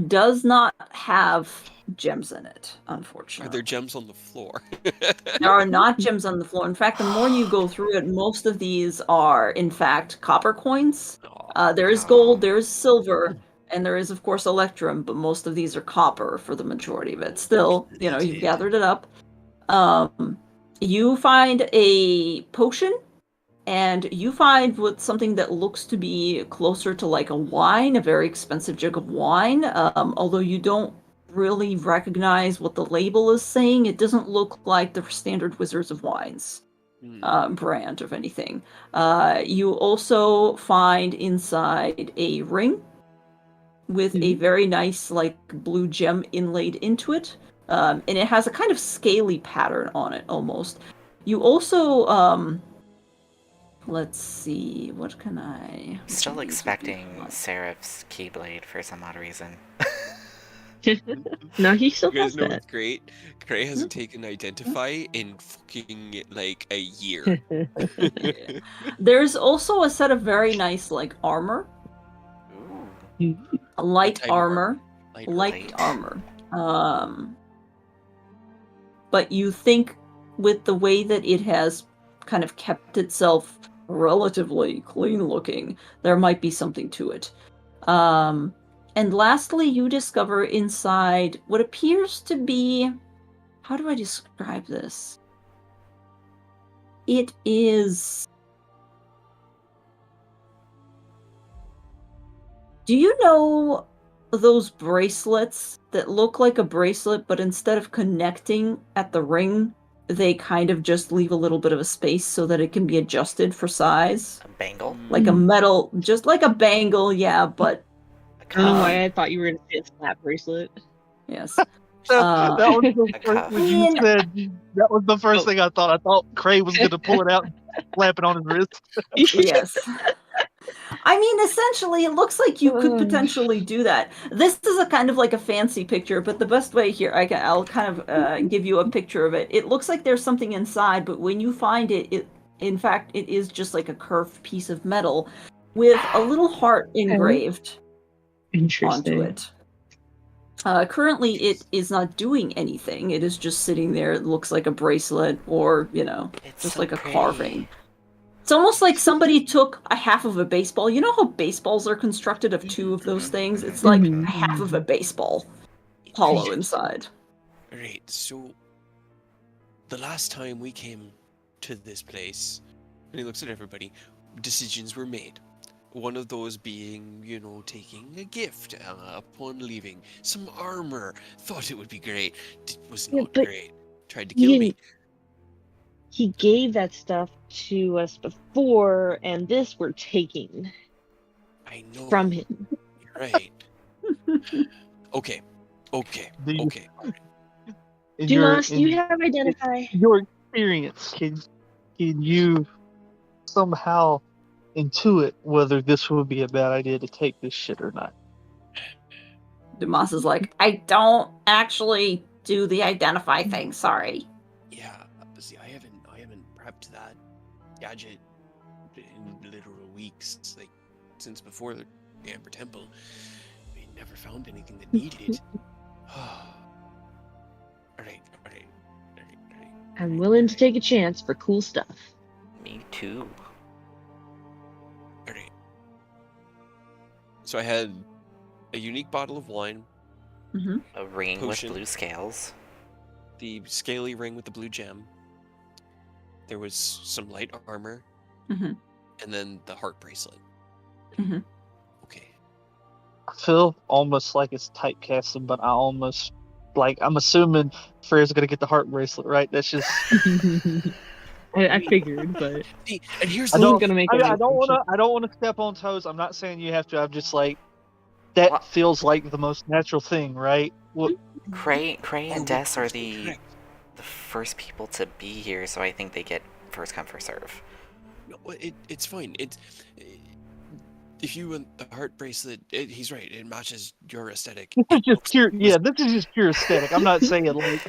[SPEAKER 2] does not have gems in it,
[SPEAKER 1] Are
[SPEAKER 2] unfortunately.
[SPEAKER 1] there gems on the floor?
[SPEAKER 2] There are not gems on the floor. In fact, the more you go through it, most of these are, in fact, copper coins. There is gold, there is silver, and there is, of course, electrum, but most of these are copper for the majority of it. Still, you've gathered it up. You find a potion, and you find something that looks to be closer to like a wine, a very expensive jug of wine, although you don't really recognize what the label is saying. It doesn't look like the standard Wizards of Wines brand of anything. You also find inside a ring with a very nice like blue gem inlaid into it, and it has a kind of scaly pattern on it almost. You also let's see, what can I...
[SPEAKER 3] Still expecting Seraph's Keyblade for some odd reason.
[SPEAKER 4] No, he still
[SPEAKER 1] You guys
[SPEAKER 4] has
[SPEAKER 1] know
[SPEAKER 4] that.
[SPEAKER 1] what's great? Gray hasn't taken Identify in fucking like a year.
[SPEAKER 2] There's also a set of very nice like armor.
[SPEAKER 3] Ooh.
[SPEAKER 2] Light
[SPEAKER 1] type of
[SPEAKER 2] armor.
[SPEAKER 1] Like,
[SPEAKER 2] Light armor. But you think with the way that it has kind of kept itself relatively clean looking, there might be something to it. And lastly, you discover inside what appears to be... How do I describe this? It is... Do you know those bracelets that look like a bracelet, but instead of connecting at the ring, they kind of just leave a little bit of a space so that it can be adjusted for size.
[SPEAKER 3] A bangle?
[SPEAKER 2] Like a metal, just like a bangle, yeah, but
[SPEAKER 3] A
[SPEAKER 4] I don't know
[SPEAKER 3] cuff?
[SPEAKER 4] why I thought you were gonna say a slap bracelet.
[SPEAKER 2] yes.
[SPEAKER 5] That was the
[SPEAKER 3] A
[SPEAKER 5] first
[SPEAKER 3] cuff.
[SPEAKER 5] when you said. That was the first
[SPEAKER 4] Oh.
[SPEAKER 5] thing I thought. I thought Cray was gonna pull it out and slap it on his wrist.
[SPEAKER 2] Yes. I mean, essentially, it looks like you could
[SPEAKER 4] Oh.
[SPEAKER 2] potentially do that. This is a kind of like a fancy picture, but the best way here, I'll kind of give you a picture of it. It looks like there's something inside, but when you find it, in fact, it is just like a curved piece of metal with a little heart engraved onto
[SPEAKER 4] Interesting.
[SPEAKER 2] it. Currently, it is not doing anything. It is just sitting there. It looks like a bracelet or,
[SPEAKER 3] It's
[SPEAKER 2] just
[SPEAKER 3] so
[SPEAKER 2] like a
[SPEAKER 3] pretty.
[SPEAKER 2] carving. It's almost like somebody took a half of a baseball. You know how baseballs are constructed of two of those things? It's like
[SPEAKER 4] Mhm.
[SPEAKER 2] half of a baseball, hollow inside.
[SPEAKER 1] Right, so the last time we came to this place, and he looks at everybody, decisions were made. One of those being, taking a gift upon leaving. Some armor. Thought it would be great. Was
[SPEAKER 4] Yeah,
[SPEAKER 1] not
[SPEAKER 4] but
[SPEAKER 1] great. Tried to
[SPEAKER 4] he
[SPEAKER 1] kill me.
[SPEAKER 4] didn't- He gave that stuff to us before, and this we're taking
[SPEAKER 1] I know.
[SPEAKER 4] from him.
[SPEAKER 1] You're right. Okay.
[SPEAKER 5] Do you-
[SPEAKER 1] Okay.
[SPEAKER 5] In
[SPEAKER 4] Dumas, do
[SPEAKER 5] in
[SPEAKER 4] you have identify?
[SPEAKER 5] your experience, can you somehow intuit whether this would be a bad idea to take this shit or not?
[SPEAKER 2] Dumas is like, I don't actually do the identify thing, sorry.
[SPEAKER 1] Yeah. See, I haven't prepped that gadget in literal weeks, like since before the Amber Temple. We never found anything that needed it. Alright.
[SPEAKER 4] I'm willing to take a chance for cool stuff.
[SPEAKER 3] Me too.
[SPEAKER 1] Alright. So I had a unique bottle of wine,
[SPEAKER 3] A ring
[SPEAKER 1] Potion.
[SPEAKER 3] with blue scales.
[SPEAKER 1] the scaly ring with the blue gem. There was some light armor,
[SPEAKER 2] Mhm.
[SPEAKER 1] and then the heart bracelet.
[SPEAKER 2] Mhm.
[SPEAKER 1] Okay.
[SPEAKER 5] I feel almost like it's typecasted, but I'm assuming Freya's gonna get the heart bracelet, right? That's just
[SPEAKER 4] I figured, but
[SPEAKER 1] See, and here's
[SPEAKER 5] I
[SPEAKER 1] the
[SPEAKER 4] wasn't
[SPEAKER 5] don't
[SPEAKER 4] gonna make
[SPEAKER 5] I,
[SPEAKER 4] any
[SPEAKER 5] I don't
[SPEAKER 4] assumptions.
[SPEAKER 5] wanna step on toes. I'm not saying you have to. I'm just like that
[SPEAKER 3] What?
[SPEAKER 5] feels like the most natural thing, right? Well,
[SPEAKER 3] Cray
[SPEAKER 1] I
[SPEAKER 3] and
[SPEAKER 1] would
[SPEAKER 3] Des are
[SPEAKER 1] be
[SPEAKER 3] the
[SPEAKER 1] correct.
[SPEAKER 3] first people to be here, so I think they get first come first serve.
[SPEAKER 1] No, it's fine. If you want the heart bracelet, he's right. It matches your aesthetic.
[SPEAKER 5] this is
[SPEAKER 1] It
[SPEAKER 5] just
[SPEAKER 1] looks
[SPEAKER 5] pure. Yeah, this is just pure aesthetic. I'm not saying like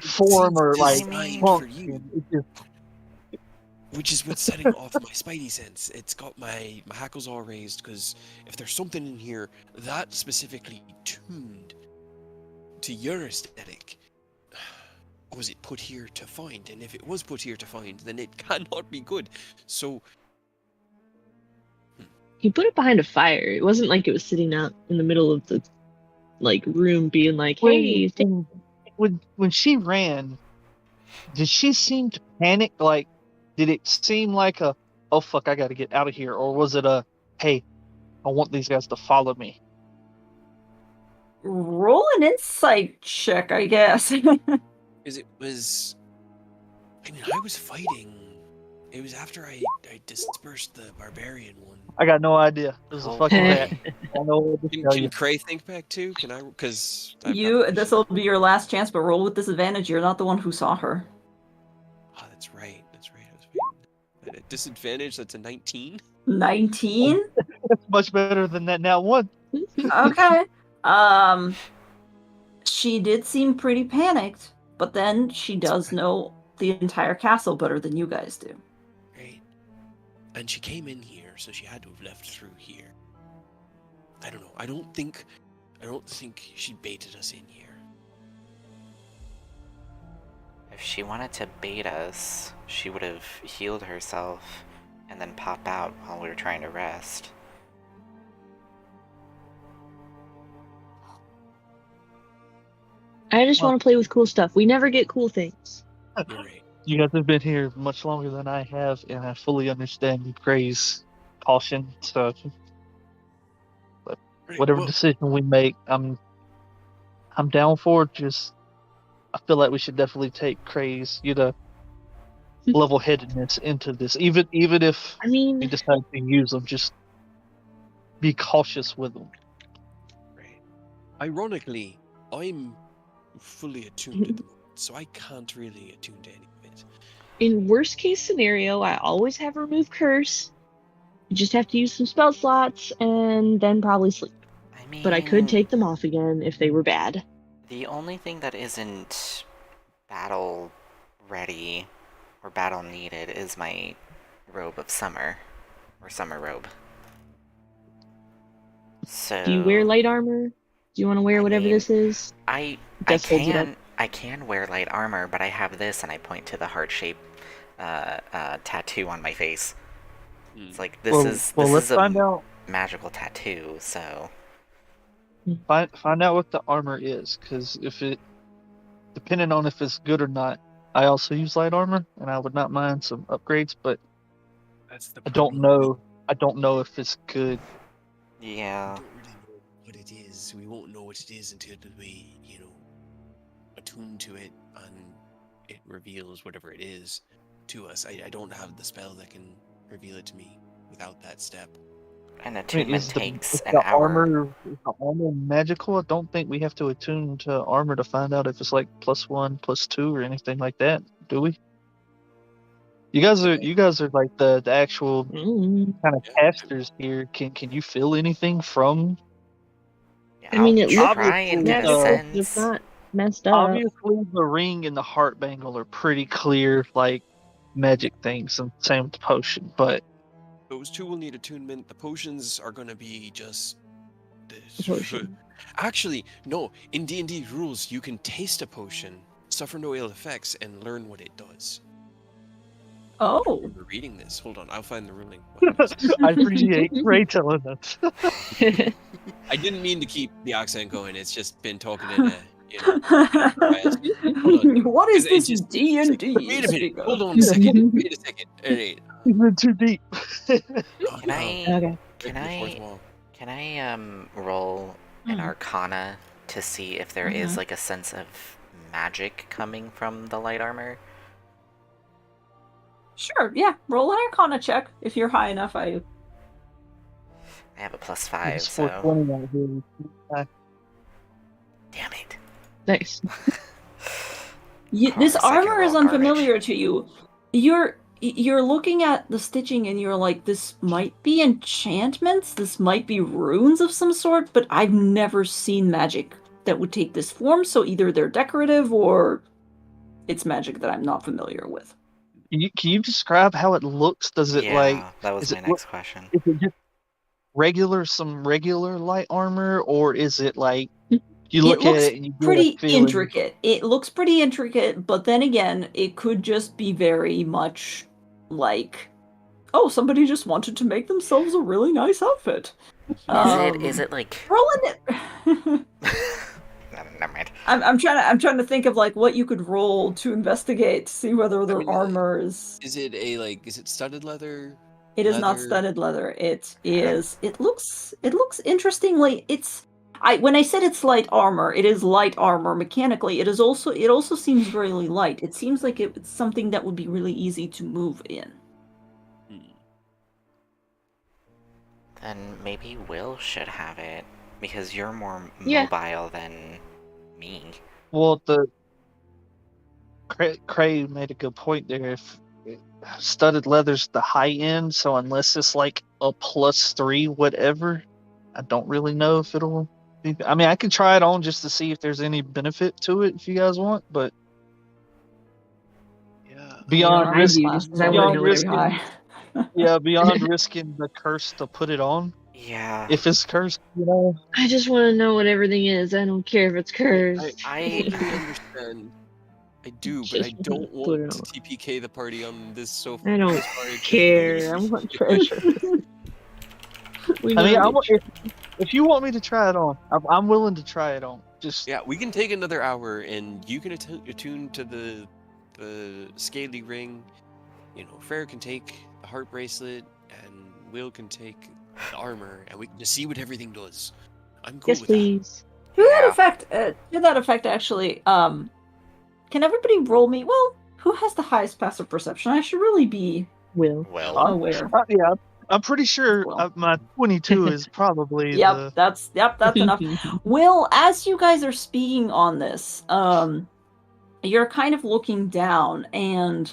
[SPEAKER 5] form
[SPEAKER 1] seems
[SPEAKER 5] or like
[SPEAKER 1] designed
[SPEAKER 3] Well,
[SPEAKER 1] for you,
[SPEAKER 5] function. It's just
[SPEAKER 1] which is what's setting off my spidey sense. It's got my hackles all raised because if there's something in here that specifically tuned to your aesthetic, was it put here to find? And if it was put here to find, then it cannot be good. So
[SPEAKER 4] He put it behind a fire. It wasn't like it was sitting out in the middle of the room being like, hey,
[SPEAKER 5] when she ran, did she seem to panic? Like, did it seem like a oh fuck, I got to get out of here, or was it a hey, I want these guys to follow me?
[SPEAKER 2] Roll an insight check, I guess.
[SPEAKER 1] is it was I mean, I was fighting. It was after I dispersed the barbarian one.
[SPEAKER 5] I got no idea. It was a
[SPEAKER 3] Oh,
[SPEAKER 5] fucking
[SPEAKER 3] boy.
[SPEAKER 5] rat. I know what to tell
[SPEAKER 1] Can
[SPEAKER 5] you.
[SPEAKER 1] Cray think back too? Can I? Because
[SPEAKER 2] This will be your last chance, but roll with disadvantage. You're not the one who saw her.
[SPEAKER 1] Oh, that's right. I was fighting. At disadvantage, that's a 19.
[SPEAKER 2] 19?
[SPEAKER 5] That's much better than that now one.
[SPEAKER 2] Okay. She did seem pretty panicked, but then she does know the entire castle better than you guys do.
[SPEAKER 1] Right. And she came in here, so she had to have left through here. I don't know. I don't think she baited us in here.
[SPEAKER 3] If she wanted to bait us, she would have healed herself and then pop out while we were trying to rest.
[SPEAKER 4] I just want to play with cool stuff. We never get cool things.
[SPEAKER 1] You're right.
[SPEAKER 5] You guys have been here much longer than I have, and I fully understand Gray's caution. So,
[SPEAKER 1] Right,
[SPEAKER 5] whatever
[SPEAKER 1] well,
[SPEAKER 5] decision we make, I'm down for it. Just I feel like we should definitely take Craze, level headedness into this. Even if
[SPEAKER 4] I mean,
[SPEAKER 5] we decide to use them, just be cautious with them.
[SPEAKER 1] right. Ironically, I'm fully attuned at the moment, so I can't really attune to any of it.
[SPEAKER 4] in worst case scenario, I always have remove curse. You just have to use some spell slots and then probably sleep.
[SPEAKER 3] I
[SPEAKER 4] But I could
[SPEAKER 3] mean,
[SPEAKER 4] take them off again if they were bad.
[SPEAKER 3] the only thing that isn't battle ready or battle needed is my robe of summer, or summer robe. So
[SPEAKER 4] Do you wear light armor? Do you want to wear
[SPEAKER 3] I
[SPEAKER 4] whatever
[SPEAKER 3] mean,
[SPEAKER 4] this is?
[SPEAKER 3] I
[SPEAKER 4] Guess holds it up.
[SPEAKER 3] I can wear light armor, but I have this, and I point to the heart shape tattoo on my face. It's like this
[SPEAKER 5] Well,
[SPEAKER 3] is
[SPEAKER 5] let's
[SPEAKER 3] a
[SPEAKER 5] find out.
[SPEAKER 3] magical tattoo, so
[SPEAKER 5] Find out what the armor is, because if it, depending on if it's good or not, I also use light armor, and I would not mind some upgrades. But
[SPEAKER 1] That's the
[SPEAKER 5] I don't
[SPEAKER 1] problem.
[SPEAKER 5] know. I don't know if it's good.
[SPEAKER 1] We
[SPEAKER 3] yeah.
[SPEAKER 1] don't really know what it is. We won't know what it is until we, attune to it and it reveals whatever it is to us. I don't have the spell that can reveal it to me without that step.
[SPEAKER 3] An
[SPEAKER 5] I mean,
[SPEAKER 3] attunement takes
[SPEAKER 5] is
[SPEAKER 3] an
[SPEAKER 5] the
[SPEAKER 3] hour.
[SPEAKER 5] armor magical? I don't think we have to attune to armor to find out if it's like +1, +2, or anything like that, do we? You guys are like the actual
[SPEAKER 4] Mm.
[SPEAKER 5] kind of
[SPEAKER 1] Yeah.
[SPEAKER 5] casters here. Can you feel anything from?
[SPEAKER 3] Yeah,
[SPEAKER 4] I mean,
[SPEAKER 3] I'll
[SPEAKER 4] it looks
[SPEAKER 3] try and
[SPEAKER 5] Obviously,
[SPEAKER 3] get a
[SPEAKER 4] magical, but it's
[SPEAKER 3] sense.
[SPEAKER 4] not messed up.
[SPEAKER 5] the ring and the heart bangle are pretty clear, like magic things, and same with the potion. But
[SPEAKER 1] Those two will need attunement. The potions are going to be just.
[SPEAKER 4] Potion.
[SPEAKER 1] Actually, no. In D&D rules, you can taste a potion, suffer no ill effects, and learn what it does. I
[SPEAKER 2] Oh.
[SPEAKER 1] remember reading this. Hold on, I'll find the ruling.
[SPEAKER 5] I appreciate Ray telling us.
[SPEAKER 1] I didn't mean to keep the accent going. It's just been talking in a, Hold on.
[SPEAKER 2] What is this
[SPEAKER 1] It's
[SPEAKER 2] D&D
[SPEAKER 1] like,
[SPEAKER 2] you
[SPEAKER 1] wait a minute.
[SPEAKER 2] speak
[SPEAKER 1] Hold
[SPEAKER 2] of?
[SPEAKER 1] on a second. Wait a second. Alright.
[SPEAKER 5] You went too deep.
[SPEAKER 1] Oh,
[SPEAKER 3] Can
[SPEAKER 1] no.
[SPEAKER 3] I
[SPEAKER 4] Okay.
[SPEAKER 3] can
[SPEAKER 1] Breaking the fourth
[SPEAKER 3] I
[SPEAKER 1] wall.
[SPEAKER 3] can I roll an
[SPEAKER 2] Hmm.
[SPEAKER 3] Arcana to see if there is
[SPEAKER 2] Mhm.
[SPEAKER 3] like a sense of magic coming from the light armor?
[SPEAKER 2] Sure, yeah. Roll an Arcana check if you're high enough.
[SPEAKER 3] I have a +5,
[SPEAKER 5] It's
[SPEAKER 3] so
[SPEAKER 5] 420 out here.
[SPEAKER 3] damn it.
[SPEAKER 4] Nice.
[SPEAKER 2] This
[SPEAKER 3] Promise I can
[SPEAKER 2] armor is
[SPEAKER 3] roll garbage.
[SPEAKER 2] unfamiliar to you. You're looking at the stitching and you're like, this might be enchantments, this might be runes of some sort, but I've never seen magic that would take this form, so either they're decorative or it's magic that I'm not familiar with.
[SPEAKER 5] Can you describe how it looks? Does it
[SPEAKER 3] Yeah, that was
[SPEAKER 5] is
[SPEAKER 3] my
[SPEAKER 5] it look?
[SPEAKER 3] next question.
[SPEAKER 5] Is it just some regular light armor, or is it like you
[SPEAKER 2] It
[SPEAKER 5] look at
[SPEAKER 2] looks
[SPEAKER 5] it and you get a
[SPEAKER 2] pretty
[SPEAKER 5] feeling?
[SPEAKER 2] intricate. It looks pretty intricate, but then again, it could just be very much like, oh, somebody just wanted to make themselves a really nice outfit.
[SPEAKER 3] Is it like
[SPEAKER 2] Rolling it.
[SPEAKER 3] never mind.
[SPEAKER 2] I'm trying to think of like what you could roll to investigate to see whether their
[SPEAKER 1] mean,
[SPEAKER 2] armor is.
[SPEAKER 1] Is it studded leather?
[SPEAKER 2] It is not studded leather. It is. It looks interestingly. When I said it's light armor, it is light armor mechanically. It also seems really light. It seems like it's something that would be really easy to move in.
[SPEAKER 3] Then maybe Will should have it because you're more
[SPEAKER 4] Yeah.
[SPEAKER 3] mobile than me.
[SPEAKER 5] Well, Cray made a good point there. If studded leather's the high end, so unless it's like a +3 whatever, I don't really know if it'll be. I mean, I can try it on just to see if there's any benefit to it if you guys want, but
[SPEAKER 1] Yeah.
[SPEAKER 5] beyond
[SPEAKER 2] Our
[SPEAKER 5] risk,
[SPEAKER 2] class is
[SPEAKER 5] beyond
[SPEAKER 2] already very
[SPEAKER 5] risking,
[SPEAKER 2] high.
[SPEAKER 5] yeah, beyond risking the curse to put it on.
[SPEAKER 3] Yeah.
[SPEAKER 5] If it's cursed,
[SPEAKER 4] I just want to know what everything is. I don't care if it's cursed.
[SPEAKER 1] I totally understand. I do, but I
[SPEAKER 4] Just
[SPEAKER 1] don't
[SPEAKER 4] put
[SPEAKER 1] want
[SPEAKER 4] it
[SPEAKER 1] to
[SPEAKER 4] on.
[SPEAKER 1] TPK the party on this so
[SPEAKER 4] I don't
[SPEAKER 1] this far into the
[SPEAKER 4] care. I
[SPEAKER 1] game.
[SPEAKER 4] want treasure. We
[SPEAKER 5] I mean,
[SPEAKER 4] know
[SPEAKER 5] if you want me to try it on, I'm willing to try it on. Just
[SPEAKER 1] Yeah, we can take another hour, and you can attune to the scaly ring. Frere can take the heart bracelet, and Will can take the armor, and we can just see what everything does. I'm cool
[SPEAKER 4] Yes,
[SPEAKER 1] with
[SPEAKER 4] please.
[SPEAKER 2] To that
[SPEAKER 3] Yeah.
[SPEAKER 2] effect, actually, can everybody roll me? Well, who has the highest passive perception? I should really be
[SPEAKER 4] Will.
[SPEAKER 3] Well,
[SPEAKER 2] aware.
[SPEAKER 5] Yeah, I'm pretty sure
[SPEAKER 2] Well.
[SPEAKER 5] my 22 is probably
[SPEAKER 2] Yep, that's enough. Will, as you guys are speaking on this, you're kind of looking down, and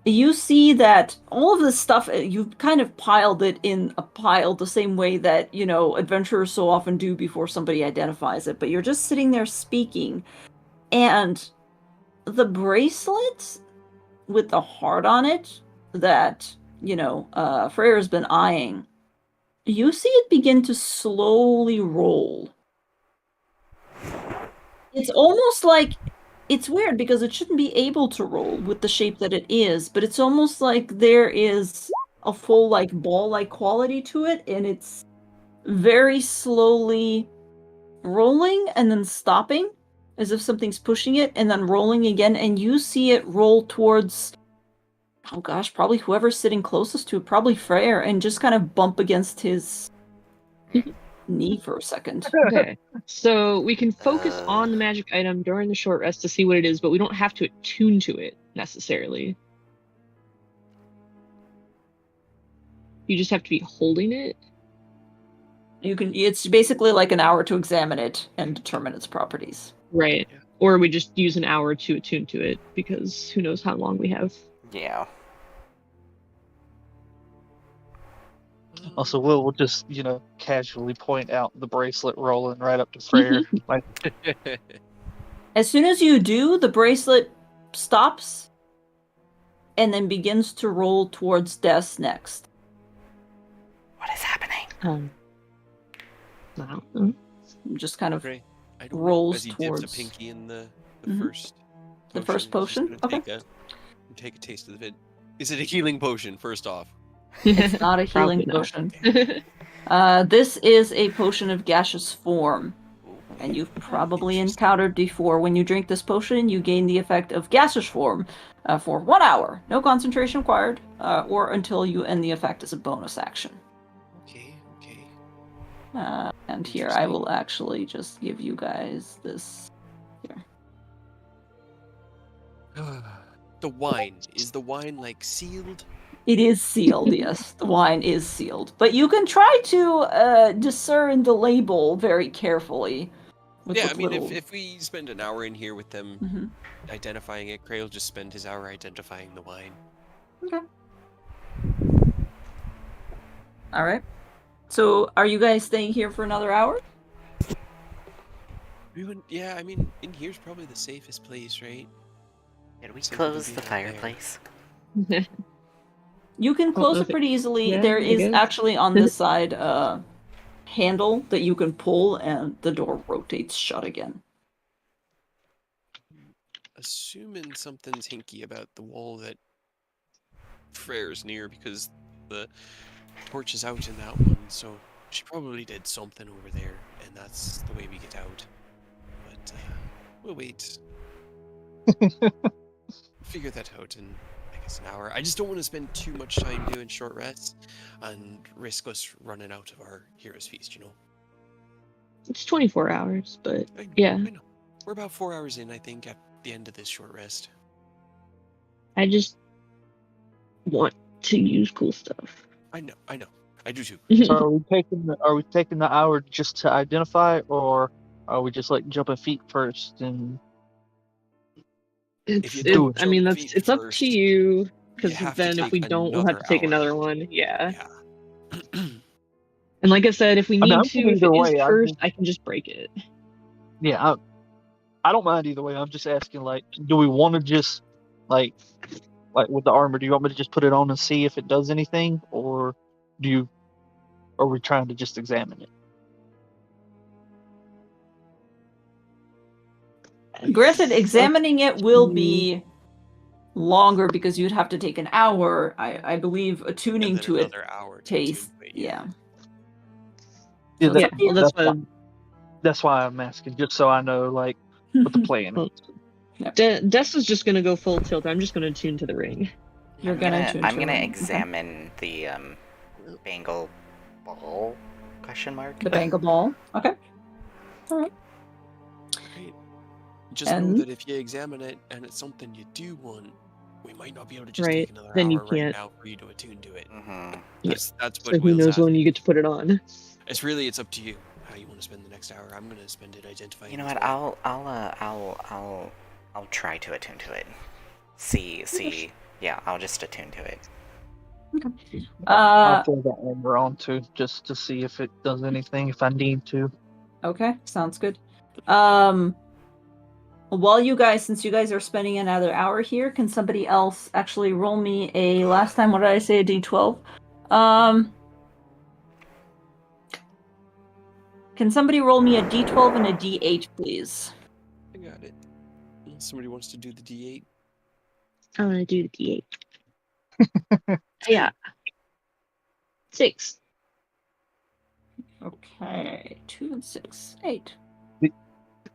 [SPEAKER 2] you see that all of this stuff, you've kind of piled it in a pile the same way that, adventurers so often do before somebody identifies it, but you're just sitting there speaking, and the bracelet with the heart on it that, Freyr's been eyeing, you see it begin to slowly roll. It's almost like, it's weird because it shouldn't be able to roll with the shape that it is, but it's almost like there is a full, like, ball-like quality to it, and it's very slowly rolling and then stopping, as if something's pushing it, and then rolling again, and you see it roll towards, oh gosh, probably whoever's sitting closest to it, probably Freyr, and just kind of bump against his knee for a second.
[SPEAKER 4] Okay. So we can focus
[SPEAKER 3] Uh.
[SPEAKER 4] on the magic item during the short rest to see what it is, but we don't have to attune to it necessarily. You just have to be holding it.
[SPEAKER 2] It's basically like an hour to examine it and determine its properties.
[SPEAKER 4] Right.
[SPEAKER 1] Yeah.
[SPEAKER 4] Or we just use an hour to attune to it, because who knows how long we have.
[SPEAKER 3] yeah.
[SPEAKER 5] Also, we'll just casually point out the bracelet rolling right up to Freyr. Like,
[SPEAKER 2] As soon as you do, the bracelet stops and then begins to roll towards Des next.
[SPEAKER 3] What is happening?
[SPEAKER 4] I don't know.
[SPEAKER 2] Just kind of
[SPEAKER 1] Okay. I don't know.
[SPEAKER 2] rolls
[SPEAKER 1] As he
[SPEAKER 2] towards
[SPEAKER 1] dips a pinky in the
[SPEAKER 2] Mhm.
[SPEAKER 1] first
[SPEAKER 2] the first
[SPEAKER 1] he's just
[SPEAKER 2] potion.
[SPEAKER 1] gonna
[SPEAKER 2] Okay,
[SPEAKER 1] take a taste of it. Is it a healing potion? First off,
[SPEAKER 2] it's not a healing
[SPEAKER 4] Probably not.
[SPEAKER 2] potion. This is a potion of gaseous form, and you've probably
[SPEAKER 1] Interesting.
[SPEAKER 2] encountered before. When you drink this potion, you gain the effect of gaseous form for 1 hour. No concentration required, or until you end the effect as a bonus action.
[SPEAKER 1] Okay.
[SPEAKER 2] And here I will actually just give you guys this. Here.
[SPEAKER 1] The wine, is the wine like sealed?
[SPEAKER 2] It is sealed, yes. The wine is sealed. But you can try to discern the label very carefully.
[SPEAKER 1] Yeah, I mean, if we spend an hour in here with them
[SPEAKER 2] Mhm.
[SPEAKER 1] identifying it, Cray will just spend his hour identifying the wine.
[SPEAKER 2] Okay. Alright. So, are you guys staying here for another hour?
[SPEAKER 1] Yeah, I mean, in here's probably the safest place, right?
[SPEAKER 3] Can we
[SPEAKER 1] So
[SPEAKER 3] close
[SPEAKER 1] maybe
[SPEAKER 3] the
[SPEAKER 1] down there.
[SPEAKER 3] fireplace?
[SPEAKER 2] You can close it
[SPEAKER 4] okay.
[SPEAKER 2] pretty easily.
[SPEAKER 4] Yeah,
[SPEAKER 2] There
[SPEAKER 4] I
[SPEAKER 2] is
[SPEAKER 4] guess.
[SPEAKER 2] actually on this side a handle that you can pull, and the door rotates shut again.
[SPEAKER 1] Assuming something's hinky about the wall that Freyr's near, because the torch is out in that one, so she probably did something over there, and that's the way we get out. But we'll wait. Figure that out in, I guess, an hour. I just don't want to spend too much time doing short rests and risk us running out of our hero's feast,
[SPEAKER 4] It's 24 hours, but
[SPEAKER 1] I know,
[SPEAKER 4] yeah.
[SPEAKER 1] I know. We're about 4 hours in, I think, at the end of this short rest.
[SPEAKER 4] I just want to use cool stuff.
[SPEAKER 1] I know. I do too.
[SPEAKER 5] so are we taking the hour just to identify, or are we just like jumping feet first and
[SPEAKER 1] If you
[SPEAKER 4] It's,
[SPEAKER 1] don't
[SPEAKER 4] I mean,
[SPEAKER 1] jump
[SPEAKER 4] that's
[SPEAKER 1] feet
[SPEAKER 4] it's up
[SPEAKER 1] first,
[SPEAKER 4] to you, because
[SPEAKER 1] have to
[SPEAKER 4] then if
[SPEAKER 1] take
[SPEAKER 4] we don't, we'll have to take
[SPEAKER 1] hour.
[SPEAKER 4] another one. Yeah.
[SPEAKER 1] Yeah.
[SPEAKER 4] And like I said, if we
[SPEAKER 5] I mean,
[SPEAKER 4] need
[SPEAKER 5] I'm
[SPEAKER 4] to,
[SPEAKER 5] good
[SPEAKER 4] if it
[SPEAKER 5] either
[SPEAKER 4] is
[SPEAKER 5] way,
[SPEAKER 4] cursed, I can just break it.
[SPEAKER 5] yeah, I don't mind either way. I'm just asking, like, do we want to just like with the armor? Do you want me to just put it on and see if it does anything, or are we trying to just examine it?
[SPEAKER 2] Granted, examining it will be longer because you'd have to take an hour. I believe attuning
[SPEAKER 1] And then
[SPEAKER 2] to it
[SPEAKER 1] another hour to
[SPEAKER 2] taste.
[SPEAKER 1] attune to it,
[SPEAKER 2] Yeah.
[SPEAKER 5] Yeah,
[SPEAKER 2] So it's
[SPEAKER 4] Yeah,
[SPEAKER 2] up to you.
[SPEAKER 4] well,
[SPEAKER 5] that's why I'm asking, just so I know like what the plan is.
[SPEAKER 4] Des is just gonna go full tilt. I'm just gonna tune to the ring.
[SPEAKER 2] You're gonna attune
[SPEAKER 3] I'm
[SPEAKER 2] to
[SPEAKER 3] gonna
[SPEAKER 2] it. Okay.
[SPEAKER 3] examine the bangle ball? Question mark.
[SPEAKER 2] The bangle ball. Okay. Alright.
[SPEAKER 1] Right. Just know
[SPEAKER 2] And-
[SPEAKER 1] that if you examine it and it's something you do want, we might not be able to just
[SPEAKER 4] Right,
[SPEAKER 1] take another
[SPEAKER 4] then you
[SPEAKER 1] hour right
[SPEAKER 4] can't.
[SPEAKER 1] now for you to attune to it.
[SPEAKER 3] Mm-hmm.
[SPEAKER 1] That's
[SPEAKER 4] So
[SPEAKER 1] what
[SPEAKER 4] who
[SPEAKER 1] Will's
[SPEAKER 4] knows when
[SPEAKER 1] asking.
[SPEAKER 4] you get to put it on?
[SPEAKER 1] It's up to you how you want to spend the next hour. I'm gonna spend it identifying.
[SPEAKER 3] You know
[SPEAKER 1] this
[SPEAKER 3] what?
[SPEAKER 1] way.
[SPEAKER 3] I'll try to attune to it. See. Yeah, I'll just attune to it.
[SPEAKER 5] I'll throw that number on too, just to see if it does anything, if I need to.
[SPEAKER 2] Okay, sounds good. Since you guys are spending another hour here, can somebody else actually roll me a last time? What did I say? A D12. Can somebody roll me a D12 and a D8, please?
[SPEAKER 1] I got it. Somebody wants to do the D8.
[SPEAKER 4] I'm gonna do the D8. Yeah. 6.
[SPEAKER 2] Okay, 2 and 6, 8.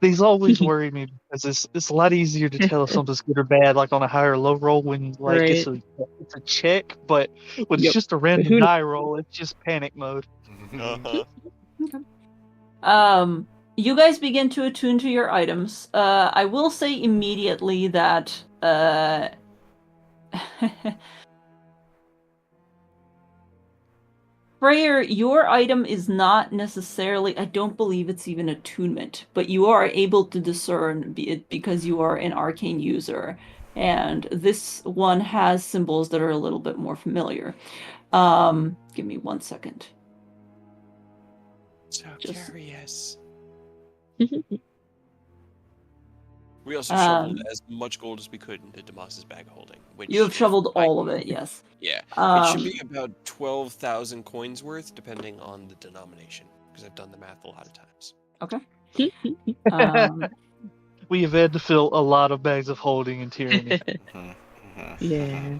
[SPEAKER 5] These always worry me because it's a lot easier to tell if something's good or bad, like on a high or low roll when like it's a check, but when it's
[SPEAKER 4] Yep.
[SPEAKER 5] just a
[SPEAKER 4] who
[SPEAKER 5] random
[SPEAKER 4] knows?
[SPEAKER 5] die roll, it's just panic mode.
[SPEAKER 1] Uh-huh.
[SPEAKER 2] You guys begin to attune to your items. I will say immediately that Freyr, your item is not necessarily, I don't believe it's even attunement, but you are able to discern it because you are an arcane user. And this one has symbols that are a little bit more familiar. Give me 1 second.
[SPEAKER 1] So
[SPEAKER 2] Just-
[SPEAKER 1] curious. We also shoveled as much gold as we could into Damas's bag of holding. Which
[SPEAKER 2] You have
[SPEAKER 1] if
[SPEAKER 2] shoveled
[SPEAKER 1] I-
[SPEAKER 2] all of it, yes.
[SPEAKER 1] Yeah. It should
[SPEAKER 2] Um,
[SPEAKER 1] be about 12,000 coins worth, depending on the denomination, because I've done the math a lot of times.
[SPEAKER 2] Okay. Um,
[SPEAKER 5] We have had to fill a lot of bags of holding in tyranny.
[SPEAKER 4] Yeah.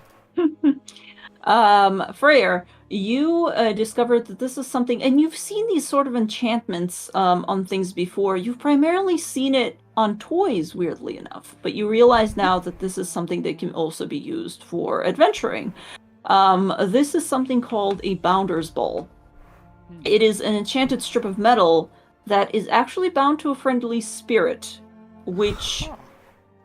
[SPEAKER 2] Freyr, you discovered that this is something, and you've seen these sort of enchantments on things before. You've primarily seen it on toys, weirdly enough, but you realize now that this is something that can also be used for adventuring. This is something called a Bounder's Bowl. It is an enchanted strip of metal that is actually bound to a friendly spirit, which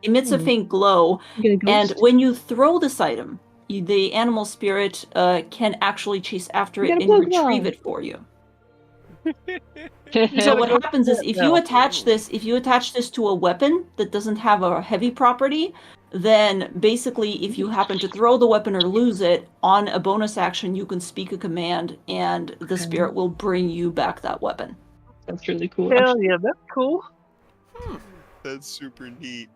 [SPEAKER 2] emits a faint glow.
[SPEAKER 4] You get a
[SPEAKER 2] And
[SPEAKER 4] ghost?
[SPEAKER 2] when you throw this item, the animal spirit can actually chase after
[SPEAKER 4] You
[SPEAKER 2] it
[SPEAKER 4] got a
[SPEAKER 2] and
[SPEAKER 4] blue
[SPEAKER 2] retrieve
[SPEAKER 4] glow.
[SPEAKER 2] it for you.
[SPEAKER 5] You
[SPEAKER 2] So
[SPEAKER 5] gotta
[SPEAKER 2] what
[SPEAKER 5] go
[SPEAKER 2] happens is
[SPEAKER 5] to
[SPEAKER 2] if
[SPEAKER 5] that
[SPEAKER 2] you
[SPEAKER 5] now.
[SPEAKER 2] attach this to a weapon that doesn't have a heavy property, then basically if you happen to throw the weapon or lose it, on a bonus action you can speak a command and the spirit will bring you back that weapon.
[SPEAKER 4] That's really cool.
[SPEAKER 5] Hell yeah, that's cool.
[SPEAKER 1] That's super neat.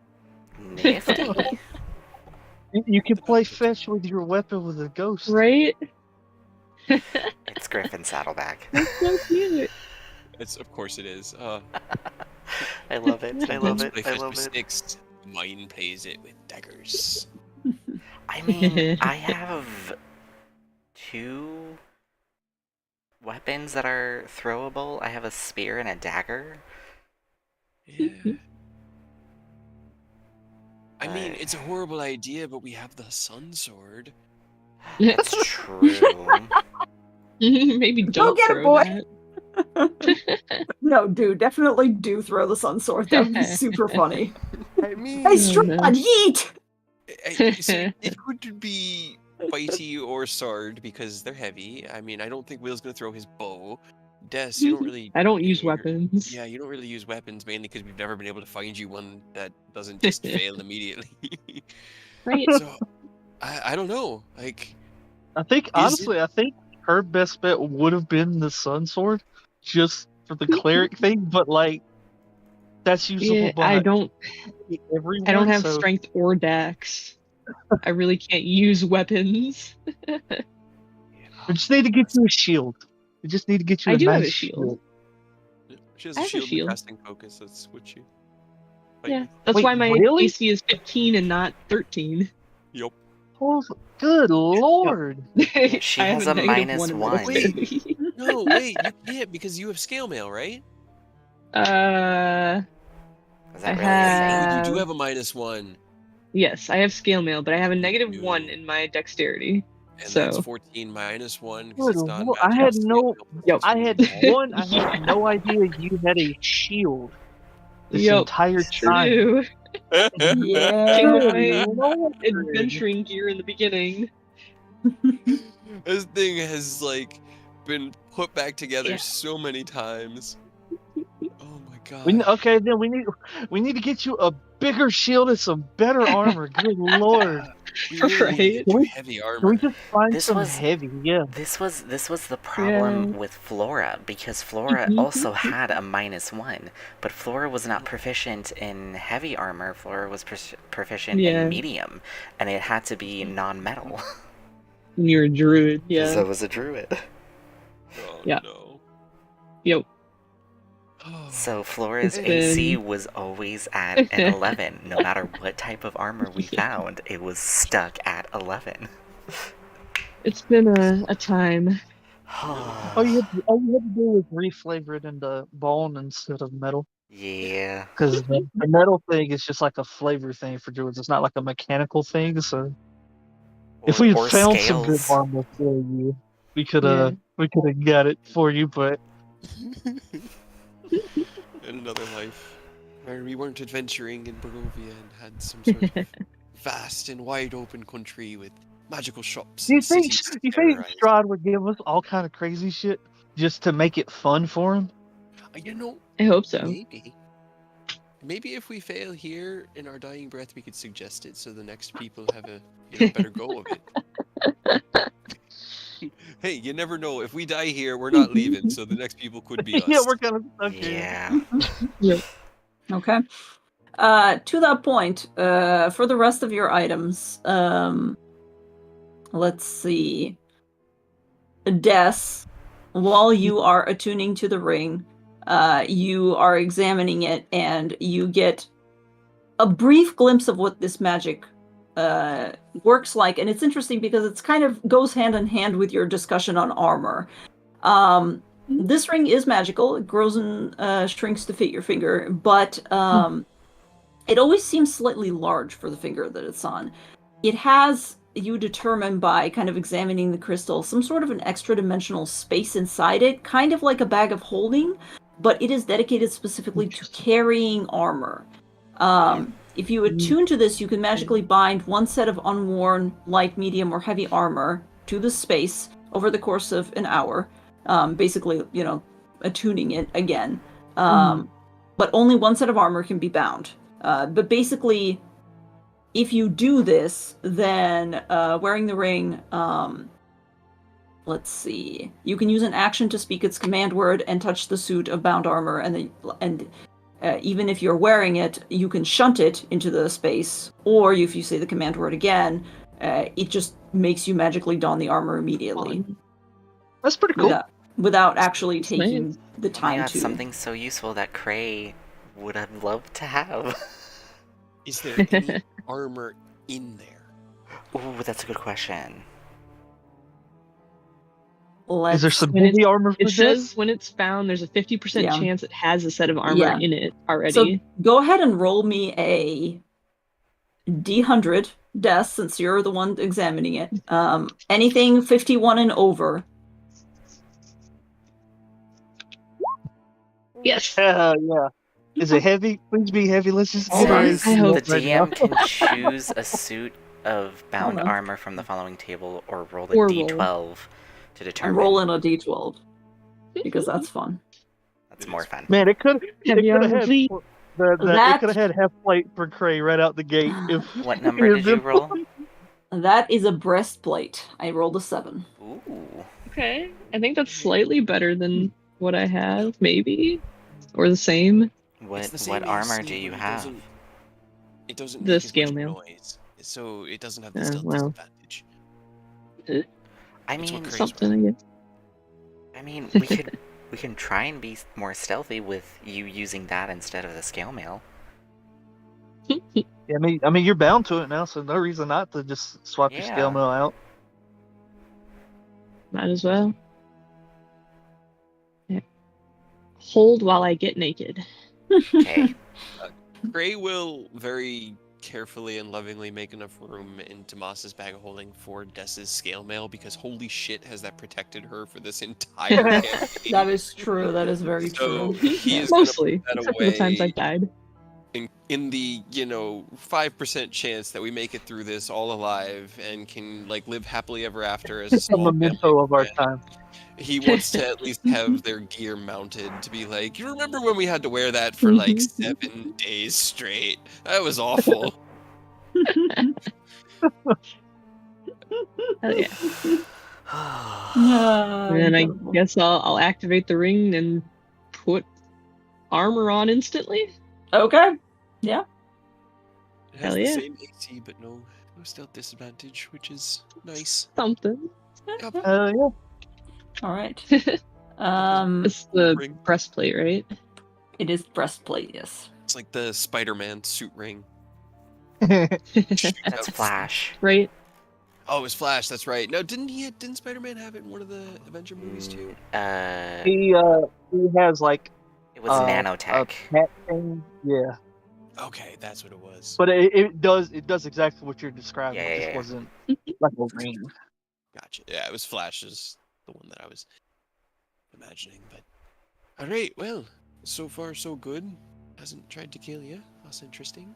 [SPEAKER 3] Nifty.
[SPEAKER 5] You can play fetch with your weapon with a ghost.
[SPEAKER 4] Right?
[SPEAKER 3] It's Griffin Saddleback.
[SPEAKER 4] That's so cute.
[SPEAKER 1] Of course it is.
[SPEAKER 3] I love it. I love
[SPEAKER 1] Let's
[SPEAKER 3] it.
[SPEAKER 1] play
[SPEAKER 3] I
[SPEAKER 1] fetch
[SPEAKER 3] love
[SPEAKER 1] with
[SPEAKER 3] it.
[SPEAKER 1] sticks. Mine plays it with daggers.
[SPEAKER 3] I mean, I have 2 weapons that are throwable. I have a spear and a dagger.
[SPEAKER 1] Yeah. I mean, it's a horrible idea, but we have the sun sword.
[SPEAKER 3] That's true.
[SPEAKER 4] Maybe don't
[SPEAKER 2] get it,
[SPEAKER 4] throw
[SPEAKER 2] boy.
[SPEAKER 4] that.
[SPEAKER 2] No, dude, definitely do throw the sun sword. That would be super funny.
[SPEAKER 1] I mean,
[SPEAKER 2] Hey,
[SPEAKER 4] no.
[SPEAKER 2] Strahd, yeet!
[SPEAKER 1] so it could be fighty or sword because they're heavy. I mean, I don't think Will's gonna throw his bow. Des, you don't really.
[SPEAKER 4] I don't use
[SPEAKER 1] you're-
[SPEAKER 4] weapons.
[SPEAKER 1] Yeah, you don't really use weapons mainly because we've never been able to find you one that doesn't just fail immediately.
[SPEAKER 4] Right?
[SPEAKER 1] So, I don't know. Like,
[SPEAKER 5] I think honestly, I think her best bet would have been the sun sword, just for the cleric thing. But like, that's usable
[SPEAKER 4] Yeah,
[SPEAKER 5] by
[SPEAKER 4] I don't
[SPEAKER 5] everyone.
[SPEAKER 4] I don't have
[SPEAKER 5] so
[SPEAKER 4] strength or dex. I really can't use weapons.
[SPEAKER 5] We just need to get you a shield. We just need to get you
[SPEAKER 4] I
[SPEAKER 5] a
[SPEAKER 4] do have
[SPEAKER 5] nice
[SPEAKER 4] a shield.
[SPEAKER 1] she has
[SPEAKER 4] I
[SPEAKER 1] a
[SPEAKER 4] have a
[SPEAKER 1] shield and
[SPEAKER 4] shield.
[SPEAKER 1] casting focus. That's what you. fight
[SPEAKER 4] Yeah,
[SPEAKER 1] with.
[SPEAKER 4] that's
[SPEAKER 5] Wait,
[SPEAKER 4] why my
[SPEAKER 5] really?
[SPEAKER 4] AC is 15 and not 13.
[SPEAKER 1] Yup.
[SPEAKER 5] Oh, good lord!
[SPEAKER 3] Yeah, she
[SPEAKER 4] I have
[SPEAKER 3] has
[SPEAKER 4] a
[SPEAKER 3] a
[SPEAKER 4] negative
[SPEAKER 3] -1.
[SPEAKER 4] in my dexterity.
[SPEAKER 1] No, wait, you can't because you have scale mail, right?
[SPEAKER 3] Is that
[SPEAKER 4] I
[SPEAKER 3] really
[SPEAKER 4] have-
[SPEAKER 1] Oh, you do have a -1.
[SPEAKER 4] Yes, I have scale mail, but I have a
[SPEAKER 1] You
[SPEAKER 4] -1
[SPEAKER 1] do.
[SPEAKER 4] in my dexterity.
[SPEAKER 1] And
[SPEAKER 4] So
[SPEAKER 1] that's 14 minus 1 because
[SPEAKER 5] Good
[SPEAKER 1] it's
[SPEAKER 5] lord,
[SPEAKER 1] non-magic.
[SPEAKER 5] I had
[SPEAKER 1] so
[SPEAKER 5] no,
[SPEAKER 4] Yep.
[SPEAKER 5] I had no idea you had a shield this
[SPEAKER 4] Yep.
[SPEAKER 5] entire
[SPEAKER 4] sure
[SPEAKER 5] time.
[SPEAKER 4] do.
[SPEAKER 2] Yeah.
[SPEAKER 4] Came with
[SPEAKER 5] Good
[SPEAKER 4] my
[SPEAKER 5] lord.
[SPEAKER 4] adventuring gear in the beginning.
[SPEAKER 1] This thing has like been put back together
[SPEAKER 4] Yeah.
[SPEAKER 1] so many times. Oh my god.
[SPEAKER 5] Okay, then we need to get you a bigger shield and some better armor. Good lord.
[SPEAKER 1] We really need to
[SPEAKER 4] Right.
[SPEAKER 1] get
[SPEAKER 5] Can
[SPEAKER 1] you
[SPEAKER 5] we,
[SPEAKER 1] heavy
[SPEAKER 5] can we
[SPEAKER 1] armor.
[SPEAKER 5] just find
[SPEAKER 3] This
[SPEAKER 5] some
[SPEAKER 3] was-
[SPEAKER 5] heavy? Yeah.
[SPEAKER 3] This was the problem
[SPEAKER 4] Yeah.
[SPEAKER 3] with Flora, because Flora also had a -1, but Flora was not proficient in heavy armor. Flora was proficient
[SPEAKER 4] Yeah.
[SPEAKER 3] in medium, and it had to be non-metal.
[SPEAKER 4] And you're a druid,
[SPEAKER 3] Because
[SPEAKER 4] yeah.
[SPEAKER 3] I was a druid.
[SPEAKER 1] Oh
[SPEAKER 4] Yeah.
[SPEAKER 1] no.
[SPEAKER 4] Yep.
[SPEAKER 1] Oh.
[SPEAKER 3] So Flora's
[SPEAKER 4] It's
[SPEAKER 3] AC
[SPEAKER 4] been-
[SPEAKER 3] was always at an 11. No matter what type of armor we found, it was stuck at 11.
[SPEAKER 4] It's been a time.
[SPEAKER 5] All you had to do was reflavor it into bone instead of metal.
[SPEAKER 3] Yeah.
[SPEAKER 5] Because the metal thing is just like a flavor thing for druids. It's not like a mechanical thing. So if we had
[SPEAKER 3] Or
[SPEAKER 5] found some good
[SPEAKER 3] scales.
[SPEAKER 5] armor for you, we could
[SPEAKER 4] Yeah.
[SPEAKER 5] got it for you. But
[SPEAKER 1] In another life, where we weren't adventuring in Barovia and had some sort of vast and wide open country with magical shops
[SPEAKER 5] do you
[SPEAKER 1] and
[SPEAKER 5] think
[SPEAKER 1] cities to
[SPEAKER 5] you think
[SPEAKER 1] terrorize.
[SPEAKER 5] Strahd would give us all kind of crazy shit just to make it fun for him?
[SPEAKER 1] You know,
[SPEAKER 4] I hope so.
[SPEAKER 1] maybe if we fail here in our dying breath, we could suggest it so the next people have a better go of it. Hey, you never know. If we die here, we're not leaving, so the next people could be us.
[SPEAKER 5] Yeah, we're kind of stuck here.
[SPEAKER 3] Yeah.
[SPEAKER 2] Okay. To that point, for the rest of your items, let's see. Des, while you are attuning to the ring, you are examining it and you get a brief glimpse of what this magic works like. And it's interesting because it's kind of goes hand in hand with your discussion on armor. This ring is magical. It grows and shrinks to fit your finger, but it always seems slightly large for the finger that it's on. It has, you determine by kind of examining the crystal, some sort of an extra dimensional space inside it, kind of like a bag of holding, but it is dedicated specifically to carrying armor. If you attune to this, you can magically bind one set of unworn light, medium, or heavy armor to the space over the course of an hour. Basically, attuning it again. But only one set of armor can be bound. But basically, if you do this, then wearing the ring, let's see, you can use an action to speak its command word and touch the suit of bound armor, and even if you're wearing it, you can shunt it into the space, or if you say the command word again, it just makes you magically don the armor immediately.
[SPEAKER 5] That's pretty cool.
[SPEAKER 2] Without actually
[SPEAKER 4] That's
[SPEAKER 2] taking
[SPEAKER 4] nice.
[SPEAKER 2] the
[SPEAKER 3] Oh my
[SPEAKER 2] time
[SPEAKER 3] god,
[SPEAKER 2] to.
[SPEAKER 3] something so useful that Cray would have loved to have.
[SPEAKER 1] Is there any armor in there?
[SPEAKER 3] Ooh, that's a good question.
[SPEAKER 5] Is there some
[SPEAKER 4] When
[SPEAKER 5] heavy armor for
[SPEAKER 4] It
[SPEAKER 5] this?
[SPEAKER 4] says when it's found, there's a 50%
[SPEAKER 2] Yeah.
[SPEAKER 4] chance it has a set of armor
[SPEAKER 2] Yeah.
[SPEAKER 4] in it already.
[SPEAKER 2] So go ahead and roll me a D100, Des, since you're the one examining it. Anything 51 and over.
[SPEAKER 4] Yes.
[SPEAKER 5] Hell yeah. Is it heavy? Please be heavy. Let's just get our
[SPEAKER 3] Says
[SPEAKER 4] I
[SPEAKER 5] AC
[SPEAKER 4] hope
[SPEAKER 3] the
[SPEAKER 5] up right now.
[SPEAKER 3] DM can choose a suit of bound
[SPEAKER 2] Hold on.
[SPEAKER 3] armor from the following table or roll a
[SPEAKER 4] Or
[SPEAKER 3] d12
[SPEAKER 4] roll.
[SPEAKER 3] to
[SPEAKER 2] I'm
[SPEAKER 3] determine.
[SPEAKER 2] rolling a D12 because that's fun.
[SPEAKER 3] That's more fun.
[SPEAKER 5] Man, it could
[SPEAKER 4] Heavy
[SPEAKER 5] have
[SPEAKER 4] armor,
[SPEAKER 5] had
[SPEAKER 4] please.
[SPEAKER 5] it
[SPEAKER 2] That-
[SPEAKER 5] could have had half plate for Cray right out the gate. If
[SPEAKER 3] What number did you roll?
[SPEAKER 2] That is a breastplate. I rolled a 7.
[SPEAKER 3] Ooh.
[SPEAKER 4] Okay. I think that's slightly better than what I have, maybe? Or the same.
[SPEAKER 1] It's the
[SPEAKER 3] What
[SPEAKER 1] same
[SPEAKER 3] armor
[SPEAKER 1] AC,
[SPEAKER 3] do you
[SPEAKER 1] but
[SPEAKER 3] have?
[SPEAKER 1] It doesn't
[SPEAKER 4] The
[SPEAKER 1] make as
[SPEAKER 4] scale
[SPEAKER 1] much
[SPEAKER 4] mail.
[SPEAKER 1] noise, so it doesn't have the
[SPEAKER 4] Oh,
[SPEAKER 1] stealth
[SPEAKER 4] well.
[SPEAKER 1] disadvantage.
[SPEAKER 3] I
[SPEAKER 1] It's what
[SPEAKER 3] mean,
[SPEAKER 1] Cray's
[SPEAKER 4] Something, I guess.
[SPEAKER 3] I mean, we can try and be more stealthy with you using that instead of the scale mail.
[SPEAKER 5] yeah, I mean, you're bound to it now, so no reason not to just swap your
[SPEAKER 3] Yeah.
[SPEAKER 5] scale mail out.
[SPEAKER 4] Might as well. Yeah. Hold while I get naked.
[SPEAKER 3] Okay.
[SPEAKER 1] Cray will very carefully and lovingly make enough room in Tomas's bag of holding for Dessa's scale mail, because holy shit has that protected her for this entire campaign.
[SPEAKER 2] That is true. That is very
[SPEAKER 1] So
[SPEAKER 2] true.
[SPEAKER 1] he is
[SPEAKER 4] Mostly,
[SPEAKER 1] gonna put that
[SPEAKER 4] except for the times
[SPEAKER 1] away
[SPEAKER 4] I've died.
[SPEAKER 1] in the 5% chance that we make it through this all alive and can like live happily ever after as a
[SPEAKER 5] A
[SPEAKER 1] small family.
[SPEAKER 5] memento of our time.
[SPEAKER 1] He wants to at least have their gear mounted to be like, you remember when we had to wear that for like 7 days straight? That was awful.
[SPEAKER 4] Hell yeah.
[SPEAKER 2] Ah,
[SPEAKER 4] And then I
[SPEAKER 2] incredible.
[SPEAKER 4] guess I'll activate the ring and put armor on instantly.
[SPEAKER 2] Okay. Yeah.
[SPEAKER 1] It has
[SPEAKER 4] Hell
[SPEAKER 1] the
[SPEAKER 4] yeah.
[SPEAKER 1] same AC, but no stealth disadvantage, which is nice.
[SPEAKER 4] Something.
[SPEAKER 1] Yep.
[SPEAKER 5] Yeah.
[SPEAKER 2] All right.
[SPEAKER 4] It's the
[SPEAKER 1] Ring.
[SPEAKER 4] breastplate, right?
[SPEAKER 2] It is breastplate. Yes.
[SPEAKER 1] It's like the Spider-Man suit ring.
[SPEAKER 3] That's Flash.
[SPEAKER 4] Right?
[SPEAKER 1] Oh, it was Flash. That's right. No, didn't Spider-Man have it in one of the Avenger movies too?
[SPEAKER 5] he has like
[SPEAKER 3] It was
[SPEAKER 5] a
[SPEAKER 3] nanotech.
[SPEAKER 5] hat thing. Yeah,
[SPEAKER 1] Okay, that's what it was.
[SPEAKER 5] but it does exactly what you're describing.
[SPEAKER 3] Yeah,
[SPEAKER 5] It
[SPEAKER 3] yeah,
[SPEAKER 5] just
[SPEAKER 3] yeah.
[SPEAKER 5] wasn't like a ring.
[SPEAKER 1] Gotcha. Yeah, it was Flash's the one that I was imagining. But all right, well, so far so good. Hasn't tried to kill you. That's interesting.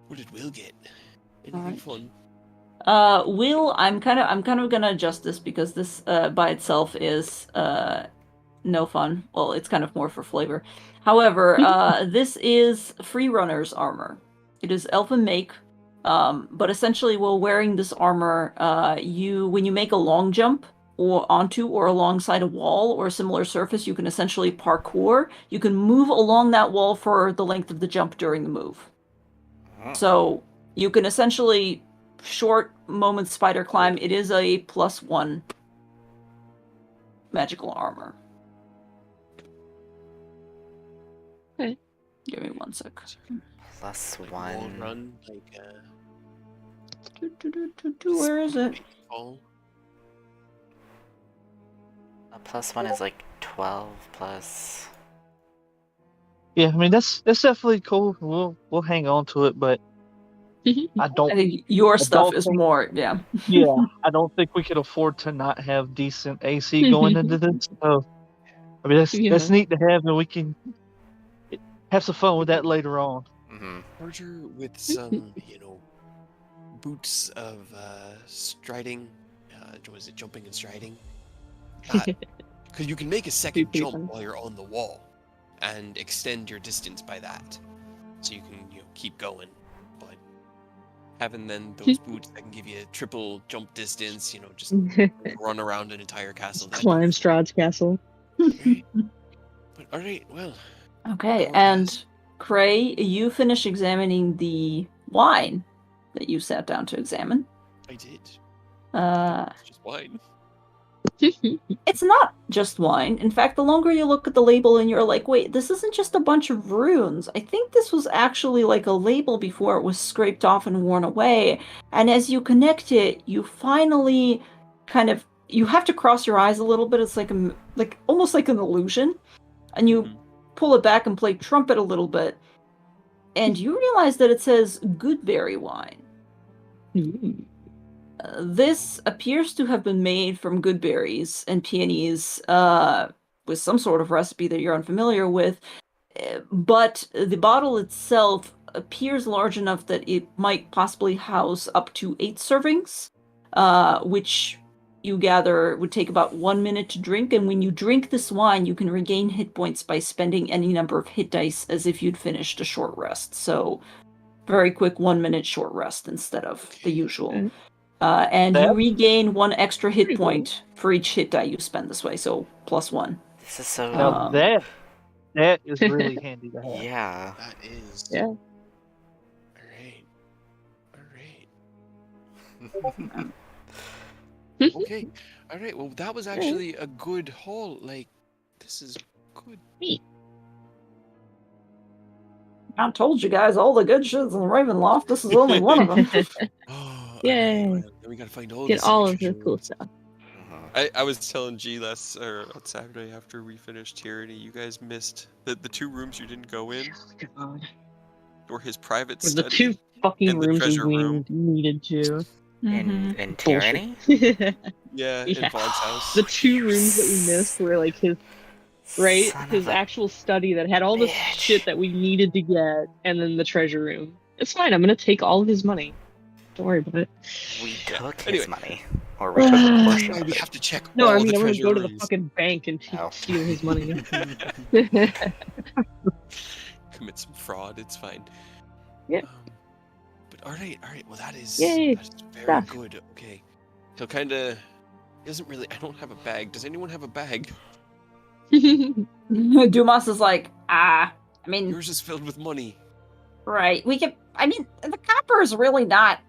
[SPEAKER 1] What did Will get? Anything
[SPEAKER 2] Alright.
[SPEAKER 1] fun?
[SPEAKER 2] Will, I'm kind of gonna adjust this because this by itself is no fun. Well, it's kind of more for flavor. However, this is Freerunner's armor. It is elfin make, but essentially, while wearing this armor, when you make a long jump or onto or alongside a wall or a similar surface, you can essentially parkour. You can move along that wall for the length of the jump during the move. So you can essentially short moment spider climb. It is a +1 magical armor.
[SPEAKER 4] Okay.
[SPEAKER 2] Give me 1 sec.
[SPEAKER 1] Wall
[SPEAKER 3] +1.
[SPEAKER 1] run like
[SPEAKER 2] Where is it?
[SPEAKER 1] ball.
[SPEAKER 3] A +1 is like 12 plus.
[SPEAKER 5] Yeah, I mean that's definitely cool. We'll hang on to it, but I
[SPEAKER 2] I
[SPEAKER 5] don't.
[SPEAKER 2] think your stuff
[SPEAKER 5] don't
[SPEAKER 2] is
[SPEAKER 5] think-
[SPEAKER 2] more, yeah.
[SPEAKER 5] Yeah, I don't think we could afford to not have decent AC going into this. So, I mean that's
[SPEAKER 4] Yeah.
[SPEAKER 5] neat to have, and we can have some fun with that later on.
[SPEAKER 1] Charger with some, boots of striding. Was it jumping and striding? Because you can make a second
[SPEAKER 4] Pretty
[SPEAKER 1] jump
[SPEAKER 4] fun.
[SPEAKER 1] while you're on the wall, and extend your distance by that, so you can keep going. But having then those boots that can give you a triple jump distance, just run around an entire castle. that'd be
[SPEAKER 4] Climb
[SPEAKER 1] great.
[SPEAKER 4] Strahd's castle.
[SPEAKER 1] Right. But all right, well,
[SPEAKER 2] Okay,
[SPEAKER 1] Hour
[SPEAKER 2] and
[SPEAKER 1] pass.
[SPEAKER 2] Cray, you finish examining the wine that you sat down to examine.
[SPEAKER 1] I did.
[SPEAKER 2] Uh,
[SPEAKER 1] It's just wine.
[SPEAKER 2] it's not just wine. In fact, the longer you look at the label and you're like, wait, this isn't just a bunch of runes. I think this was actually like a label before it was scraped off and worn away. And as you connect it, you finally you have to cross your eyes a little bit. It's like almost like an illusion. And you pull it back and play trumpet a little bit. And you realize that it says Goodberry wine. This appears to have been made from good berries and peonies with some sort of recipe that you're unfamiliar with, but the bottle itself appears large enough that it might possibly house up to 8 servings, which you gather would take about 1 minute to drink, and when you drink this wine, you can regain hit points by spending any number of hit dice as if you'd finished a short rest. So, very quick 1 minute short rest instead of the usual. And you regain 1 extra hit point for each hit die you spend this way, so +1.
[SPEAKER 3] This is so.
[SPEAKER 5] Now that is really handy to have.
[SPEAKER 3] Yeah.
[SPEAKER 1] That is.
[SPEAKER 4] Yeah.
[SPEAKER 1] All right. Okay. All right. Well, that was actually a good haul. Like, this is good.
[SPEAKER 2] I told you guys all the good shit's in the Ravenloft. This is only one of them.
[SPEAKER 1] Oh,
[SPEAKER 4] Yay.
[SPEAKER 1] Well, then we gotta find all
[SPEAKER 4] Get
[SPEAKER 1] the
[SPEAKER 4] all of
[SPEAKER 1] secret
[SPEAKER 4] the cool
[SPEAKER 1] treasures.
[SPEAKER 4] stuff.
[SPEAKER 1] I was telling G on Saturday after we finished Tyranny, you guys missed the 2 rooms you didn't go in. or his private
[SPEAKER 4] For the
[SPEAKER 1] study.
[SPEAKER 4] 2 fucking
[SPEAKER 1] in the
[SPEAKER 4] rooms
[SPEAKER 1] treasure
[SPEAKER 4] we
[SPEAKER 1] room.
[SPEAKER 4] needed to.
[SPEAKER 3] In
[SPEAKER 4] Bullshit.
[SPEAKER 3] tyranny?
[SPEAKER 1] Yeah,
[SPEAKER 4] Yeah.
[SPEAKER 1] in Vaughn's house.
[SPEAKER 4] The 2 rooms that we missed were like his
[SPEAKER 3] Son
[SPEAKER 4] his
[SPEAKER 3] of a
[SPEAKER 4] actual study that had all this
[SPEAKER 3] bitch.
[SPEAKER 4] shit that we needed to get, and then the treasure room. It's fine. I'm gonna take all of his money. Don't worry about it.
[SPEAKER 3] We
[SPEAKER 1] Yeah.
[SPEAKER 3] took
[SPEAKER 1] Anyway.
[SPEAKER 3] his money. Or we took a
[SPEAKER 1] That's
[SPEAKER 3] portion
[SPEAKER 1] why
[SPEAKER 3] of
[SPEAKER 1] we
[SPEAKER 3] it.
[SPEAKER 1] have to check
[SPEAKER 4] No,
[SPEAKER 1] all
[SPEAKER 4] I mean
[SPEAKER 1] the
[SPEAKER 4] I'm gonna
[SPEAKER 1] treasure
[SPEAKER 4] go to the
[SPEAKER 1] rooms.
[SPEAKER 4] fucking bank and
[SPEAKER 3] Oh.
[SPEAKER 4] steal his money.
[SPEAKER 1] Commit some fraud. It's fine.
[SPEAKER 4] Yeah.
[SPEAKER 1] But all right. Well, that is
[SPEAKER 4] Yay,
[SPEAKER 1] very
[SPEAKER 4] stuff.
[SPEAKER 1] good. Okay. He'll kind of. He doesn't really. I don't have a bag. Does anyone have a bag?
[SPEAKER 2] Dumas is like, I mean,
[SPEAKER 1] Yours is filled with money.
[SPEAKER 2] right. We can, I mean, the copper is really not.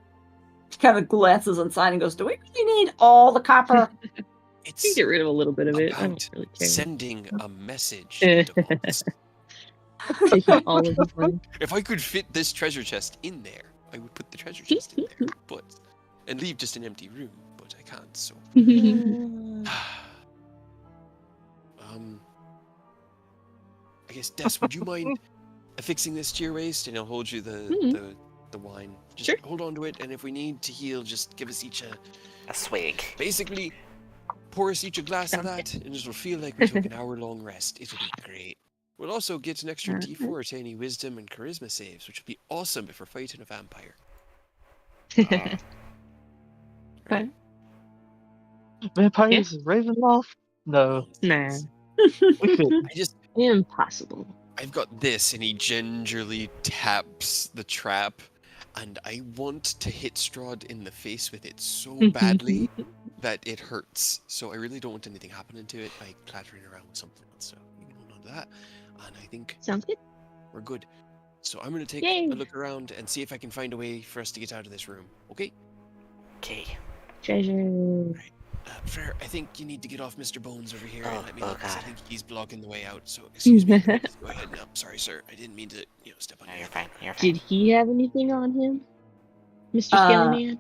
[SPEAKER 2] Kind of glances inside and goes, do we really need all the copper?
[SPEAKER 4] You
[SPEAKER 1] It's
[SPEAKER 4] get rid of a little bit of it. I don't
[SPEAKER 1] about
[SPEAKER 4] really care.
[SPEAKER 1] sending a message.
[SPEAKER 4] Eh.
[SPEAKER 1] Device.
[SPEAKER 4] Taking all of his money.
[SPEAKER 1] If I could fit this treasure chest in there, I would put the treasure chest in there. But and leave just an empty room. But I can't. So. I guess Des, would you mind affixing this to your waist, and I'll hold you the wine. Just
[SPEAKER 4] Sure.
[SPEAKER 1] hold on to it, and if we need to heal, just give us each
[SPEAKER 3] A swig.
[SPEAKER 1] basically pour us each a glass of that, and it'll feel like we took an hour-long rest. It'll be great. We'll also get an extra D4 to any wisdom and charisma saves, which would be awesome if we're fighting a vampire.
[SPEAKER 4] Okay.
[SPEAKER 5] Vampires and Ravenloft? No.
[SPEAKER 4] Nah.
[SPEAKER 5] We could.
[SPEAKER 4] Impossible.
[SPEAKER 1] I've got this, and he gingerly taps the trap, and I want to hit Strahd in the face with it so badly that it hurts. So I really don't want anything happening to it by clattering around with something else. So you can hold on to that, and I think
[SPEAKER 4] Sounds good.
[SPEAKER 1] we're good. So I'm going to take
[SPEAKER 4] Yay.
[SPEAKER 1] a look around and see if I can find a way for us to get out of this room. Okay?
[SPEAKER 3] Okay.
[SPEAKER 4] Treasure.
[SPEAKER 1] Frere, I think you need to get off Mr. Bones over here and let me
[SPEAKER 3] Oh,
[SPEAKER 1] look, 'cause I
[SPEAKER 3] God.
[SPEAKER 1] think he's blocking the way out. So excuse me. Go ahead now. Sorry, sir. I didn't mean to, step on
[SPEAKER 3] No,
[SPEAKER 1] you.
[SPEAKER 3] you're fine. You're fine.
[SPEAKER 4] Did he have anything on him? Mr.
[SPEAKER 2] Uh,
[SPEAKER 4] Skelly Man?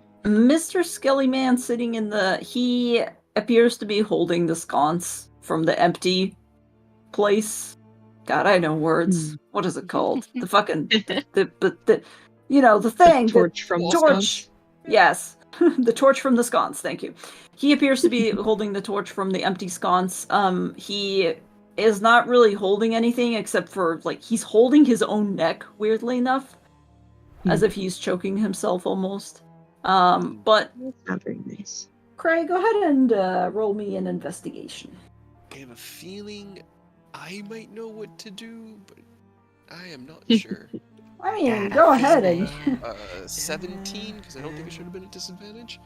[SPEAKER 2] Mr. Skelly Man sitting he appears to be holding the sconce from the empty place. God, I know words. What is it called? The fucking, the thing.
[SPEAKER 4] Torch from the
[SPEAKER 2] torch.
[SPEAKER 4] sconce?
[SPEAKER 2] Yes. The torch from the sconce, thank you. He appears to be holding the torch from the empty sconce. He is not really holding anything except for, he's holding his own neck, weirdly enough. As if he's choking himself almost. But
[SPEAKER 4] That's not very nice.
[SPEAKER 2] Craig, go ahead and roll me an investigation.
[SPEAKER 1] I have a feeling I might know what to do, but I am not sure.
[SPEAKER 2] I mean,
[SPEAKER 3] Got
[SPEAKER 2] go
[SPEAKER 3] a
[SPEAKER 2] ahead and...
[SPEAKER 3] feeling.
[SPEAKER 1] 17, because I don't think it should have been a disadvantage.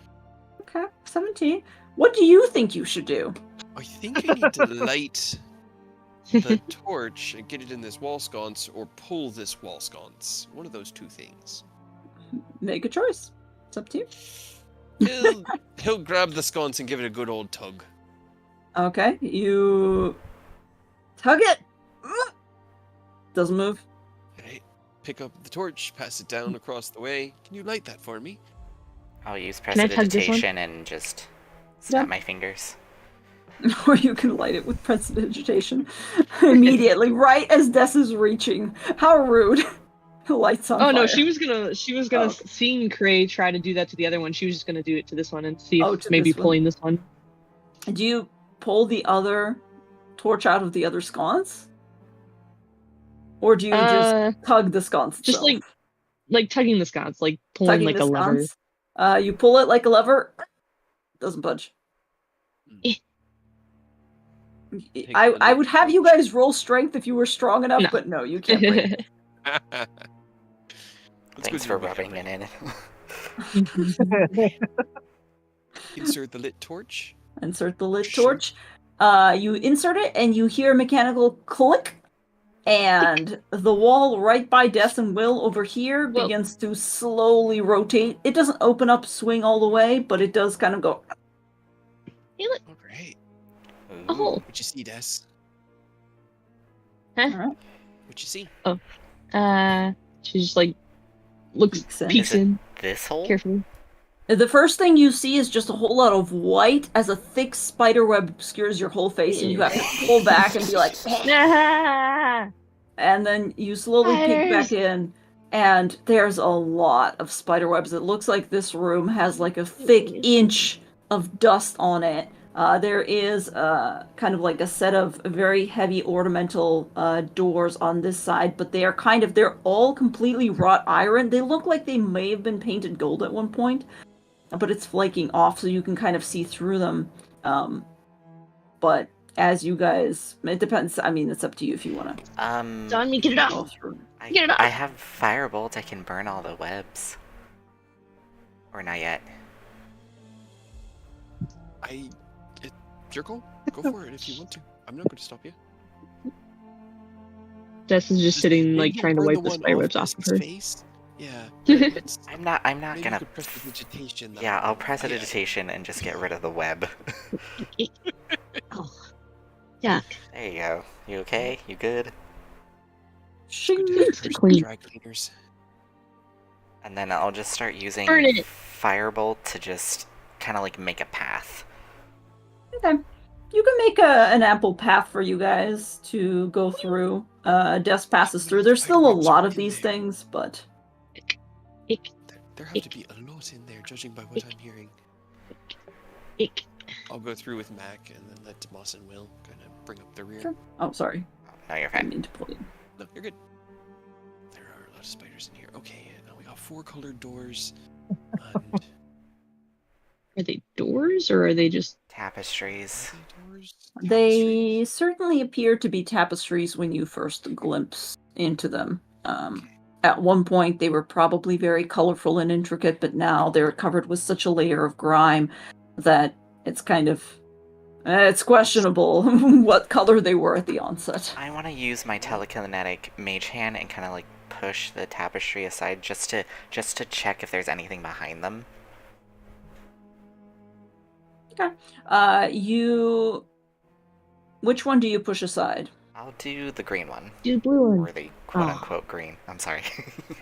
[SPEAKER 2] Okay, 17. What do you think you should do?
[SPEAKER 1] I think I need to light the torch and get it in this wall sconce, or pull this wall sconce. One of those two things.
[SPEAKER 2] Make a choice. It's up to you.
[SPEAKER 1] He'll grab the sconce and give it a good old tug.
[SPEAKER 2] Okay, you... tug it! Doesn't move.
[SPEAKER 1] Right. Pick up the torch, pass it down across the way. Can you light that for me?
[SPEAKER 3] I'll use
[SPEAKER 4] Can I tug this one?
[SPEAKER 3] prestidigitation and just snap
[SPEAKER 2] Yeah.
[SPEAKER 3] my fingers.
[SPEAKER 2] Or you can light it with prestidigitation immediately, right as Des is reaching. How rude. Lights on
[SPEAKER 4] Oh
[SPEAKER 2] fire.
[SPEAKER 4] no, she was gonna
[SPEAKER 2] Oh, okay.
[SPEAKER 4] seeing Cray try to do that to the other one. She was just gonna do it to this one and see
[SPEAKER 2] Oh,
[SPEAKER 4] if
[SPEAKER 2] to
[SPEAKER 4] maybe
[SPEAKER 2] this one.
[SPEAKER 4] pulling this one.
[SPEAKER 2] Do you pull the other torch out of the other sconce? Or do you just tug the sconce
[SPEAKER 4] just
[SPEAKER 2] itself?
[SPEAKER 4] like tugging the sconce, like pulling
[SPEAKER 2] Tugging
[SPEAKER 4] like
[SPEAKER 2] the
[SPEAKER 4] a lever.
[SPEAKER 2] sconce? You pull it like a lever. Doesn't budge.
[SPEAKER 1] Take
[SPEAKER 2] I
[SPEAKER 1] the
[SPEAKER 2] would have you guys roll strength if you were strong enough,
[SPEAKER 4] No.
[SPEAKER 2] but no, you can't break it.
[SPEAKER 1] That's
[SPEAKER 3] Thanks
[SPEAKER 1] good
[SPEAKER 3] for
[SPEAKER 1] you make
[SPEAKER 3] rubbing
[SPEAKER 1] that
[SPEAKER 3] it in.
[SPEAKER 1] Insert the lit torch.
[SPEAKER 2] Insert the lit
[SPEAKER 1] Sure.
[SPEAKER 2] torch. You insert it, and you hear a mechanical click, and the wall right by Des and Will over here
[SPEAKER 4] Whoa.
[SPEAKER 2] begins to slowly rotate. It doesn't open up, swing all the way, but it does kind of go.
[SPEAKER 4] Hey, look.
[SPEAKER 1] Oh, great.
[SPEAKER 4] A hole.
[SPEAKER 1] What you see, Des?
[SPEAKER 4] Huh?
[SPEAKER 2] Alright.
[SPEAKER 1] What you see?
[SPEAKER 4] She just like looks
[SPEAKER 2] Peeks in.
[SPEAKER 4] peeks
[SPEAKER 3] Is it-
[SPEAKER 4] in
[SPEAKER 3] This hole?
[SPEAKER 4] carefully.
[SPEAKER 2] The first thing you see is just a whole lot of white as a thick spider web obscures your whole face, and you have to pull back and be like,
[SPEAKER 4] Ah!
[SPEAKER 2] and then you slowly peek back
[SPEAKER 4] Spiders!
[SPEAKER 2] in, And there's a lot of spider webs. It looks like this room has like a thick inch of dust on it. There is kind of like a set of very heavy ornamental doors on this side, but they're all completely wrought iron. They look like they may have been painted gold at one point, but it's flaking off so you can kind of see through them. But as you guys, it depends. I mean, it's up to you if you want to
[SPEAKER 4] Don, me get it
[SPEAKER 2] go
[SPEAKER 4] off.
[SPEAKER 2] through.
[SPEAKER 3] I, I have firebolt. I can burn all the webs. Or not yet.
[SPEAKER 1] It's your call. Go for it if you want to. I'm not going to stop you.
[SPEAKER 4] Des is just sitting,
[SPEAKER 1] maybe
[SPEAKER 4] like,
[SPEAKER 1] don't
[SPEAKER 4] trying to
[SPEAKER 1] burn
[SPEAKER 4] wipe the
[SPEAKER 1] one
[SPEAKER 4] spider webs off of
[SPEAKER 1] Chris's
[SPEAKER 4] her.
[SPEAKER 1] face. Yeah.
[SPEAKER 3] I'm not
[SPEAKER 1] Maybe
[SPEAKER 3] gonna.
[SPEAKER 1] you could press the digitation. that
[SPEAKER 3] Yeah,
[SPEAKER 1] way.
[SPEAKER 3] I'll press
[SPEAKER 1] Yeah.
[SPEAKER 3] digitation and just get rid of the web.
[SPEAKER 4] Oh, yuck.
[SPEAKER 3] There you go. You okay? You good?
[SPEAKER 1] It's good to
[SPEAKER 2] Shing.
[SPEAKER 1] have
[SPEAKER 4] It's
[SPEAKER 1] person
[SPEAKER 4] clean.
[SPEAKER 1] dry cleaners.
[SPEAKER 3] And then I'll just start using
[SPEAKER 4] Burn it.
[SPEAKER 3] firebolt to just kind of like make a path.
[SPEAKER 2] Okay. You can make an ample path for you guys to go through. Des passes through. There's still a lot of these things, but
[SPEAKER 4] Ick,
[SPEAKER 1] There have to be a lot in there, judging by what I'm hearing.
[SPEAKER 4] ick.
[SPEAKER 1] I'll go through with Mac and then let Moss and Will kind of bring up the rear.
[SPEAKER 2] Sure. Oh, sorry.
[SPEAKER 3] No, you're
[SPEAKER 2] I
[SPEAKER 3] fine.
[SPEAKER 2] didn't mean to pull you.
[SPEAKER 1] No, you're good. There are a lot of spiders in here. Okay, now we got 4 colored doors. And
[SPEAKER 4] Are they doors or are they just...
[SPEAKER 3] Tapestries.
[SPEAKER 1] doors.
[SPEAKER 2] They
[SPEAKER 1] Tapestries.
[SPEAKER 2] certainly appear to be tapestries when you first glimpse into them.
[SPEAKER 1] Okay.
[SPEAKER 2] At one point, they were probably very colorful and intricate, but now they're covered with such a layer of grime that it's kind of... it's questionable what color they were at the onset.
[SPEAKER 3] I want to use my telekinetic mage hand and kind of like push the tapestry aside just to check if there's anything behind them.
[SPEAKER 2] You... Which one do you push aside?
[SPEAKER 3] I'll do the green one.
[SPEAKER 4] Do the blue
[SPEAKER 3] Or
[SPEAKER 4] one.
[SPEAKER 3] the quote-unquote green. I'm sorry.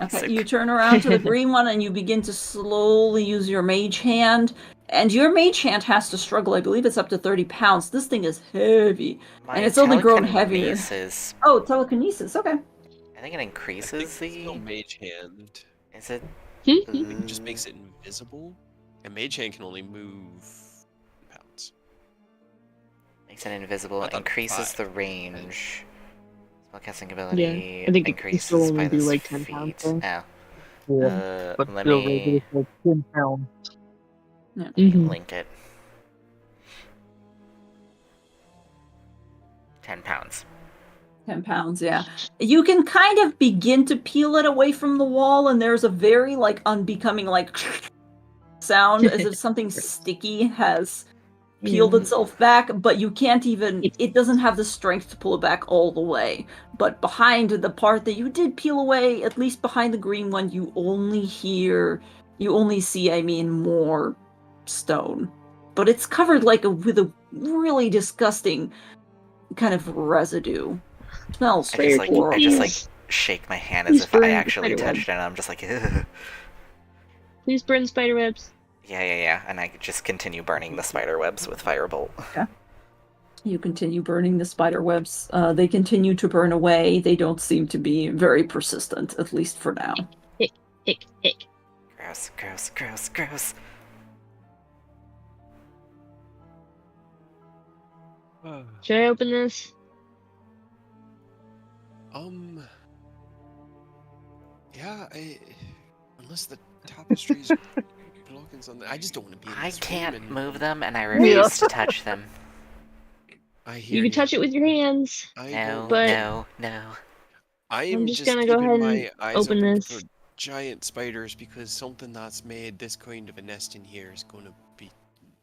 [SPEAKER 2] Okay,
[SPEAKER 3] So-
[SPEAKER 2] you turn around to the green one and you begin to slowly use your mage hand. And your mage hand has to struggle. I believe it's up to 30 pounds. This thing is heavy.
[SPEAKER 3] My
[SPEAKER 2] And it's only grown heavier.
[SPEAKER 3] telekinesis,
[SPEAKER 2] Oh, telekinesis. Okay.
[SPEAKER 3] I think it
[SPEAKER 1] I
[SPEAKER 3] increases
[SPEAKER 1] think it's still
[SPEAKER 3] the...
[SPEAKER 1] mage hand.
[SPEAKER 3] Is it?
[SPEAKER 1] It just makes it invisible. And mage hand can only move pounds.
[SPEAKER 3] Makes it invisible,
[SPEAKER 1] I thought
[SPEAKER 3] increases
[SPEAKER 1] 5.
[SPEAKER 3] the range. Spellcasting ability
[SPEAKER 4] I think it can
[SPEAKER 3] increases
[SPEAKER 4] still only
[SPEAKER 3] by
[SPEAKER 4] do,
[SPEAKER 3] the
[SPEAKER 4] like, 10 pounds,
[SPEAKER 3] feet.
[SPEAKER 4] though.
[SPEAKER 3] Oh.
[SPEAKER 5] But
[SPEAKER 3] Let
[SPEAKER 5] still,
[SPEAKER 3] me
[SPEAKER 5] it's like 10 pounds.
[SPEAKER 4] Mhm.
[SPEAKER 3] link it. 10 pounds.
[SPEAKER 2] 10 pounds, yeah. You can kind of begin to peel it away from the wall, and there's a very, like, unbecoming, like, sound as if something sticky has peeled
[SPEAKER 4] Yeah.
[SPEAKER 2] itself back, but you can't even... It doesn't have the strength to pull it back all the way. But behind the part that you did peel away, at least behind the green one, you only see, I mean, more stone. But it's covered, like, with a really disgusting kind of residue. It smells
[SPEAKER 3] I just
[SPEAKER 2] horrible.
[SPEAKER 3] shake my hand
[SPEAKER 4] Please
[SPEAKER 3] as if I
[SPEAKER 4] burn the
[SPEAKER 3] actually
[SPEAKER 4] spider web.
[SPEAKER 3] touched it, and I'm just like, ugh.
[SPEAKER 4] Please burn spider webs.
[SPEAKER 3] Yeah, and I just continue burning the spider webs with firebolt.
[SPEAKER 2] You continue burning the spider webs. They continue to burn away. They don't seem to be very persistent, at least for now.
[SPEAKER 4] Ick.
[SPEAKER 3] Gross.
[SPEAKER 4] Should I open this?
[SPEAKER 1] Yeah, unless the tapestries blocking something, I just don't want to be in
[SPEAKER 3] I
[SPEAKER 1] this
[SPEAKER 3] can't
[SPEAKER 1] room and
[SPEAKER 3] move them, and I refuse to touch them.
[SPEAKER 1] I hear
[SPEAKER 4] You can touch it with your hands.
[SPEAKER 1] I
[SPEAKER 3] No,
[SPEAKER 1] don't-
[SPEAKER 4] But-
[SPEAKER 3] no.
[SPEAKER 1] I am
[SPEAKER 4] I'm just gonna go
[SPEAKER 1] keeping
[SPEAKER 4] ahead
[SPEAKER 1] my
[SPEAKER 4] and
[SPEAKER 1] eyes
[SPEAKER 4] open
[SPEAKER 1] open
[SPEAKER 4] this.
[SPEAKER 1] for giant spiders because something that's made this kind of a nest in here is going to be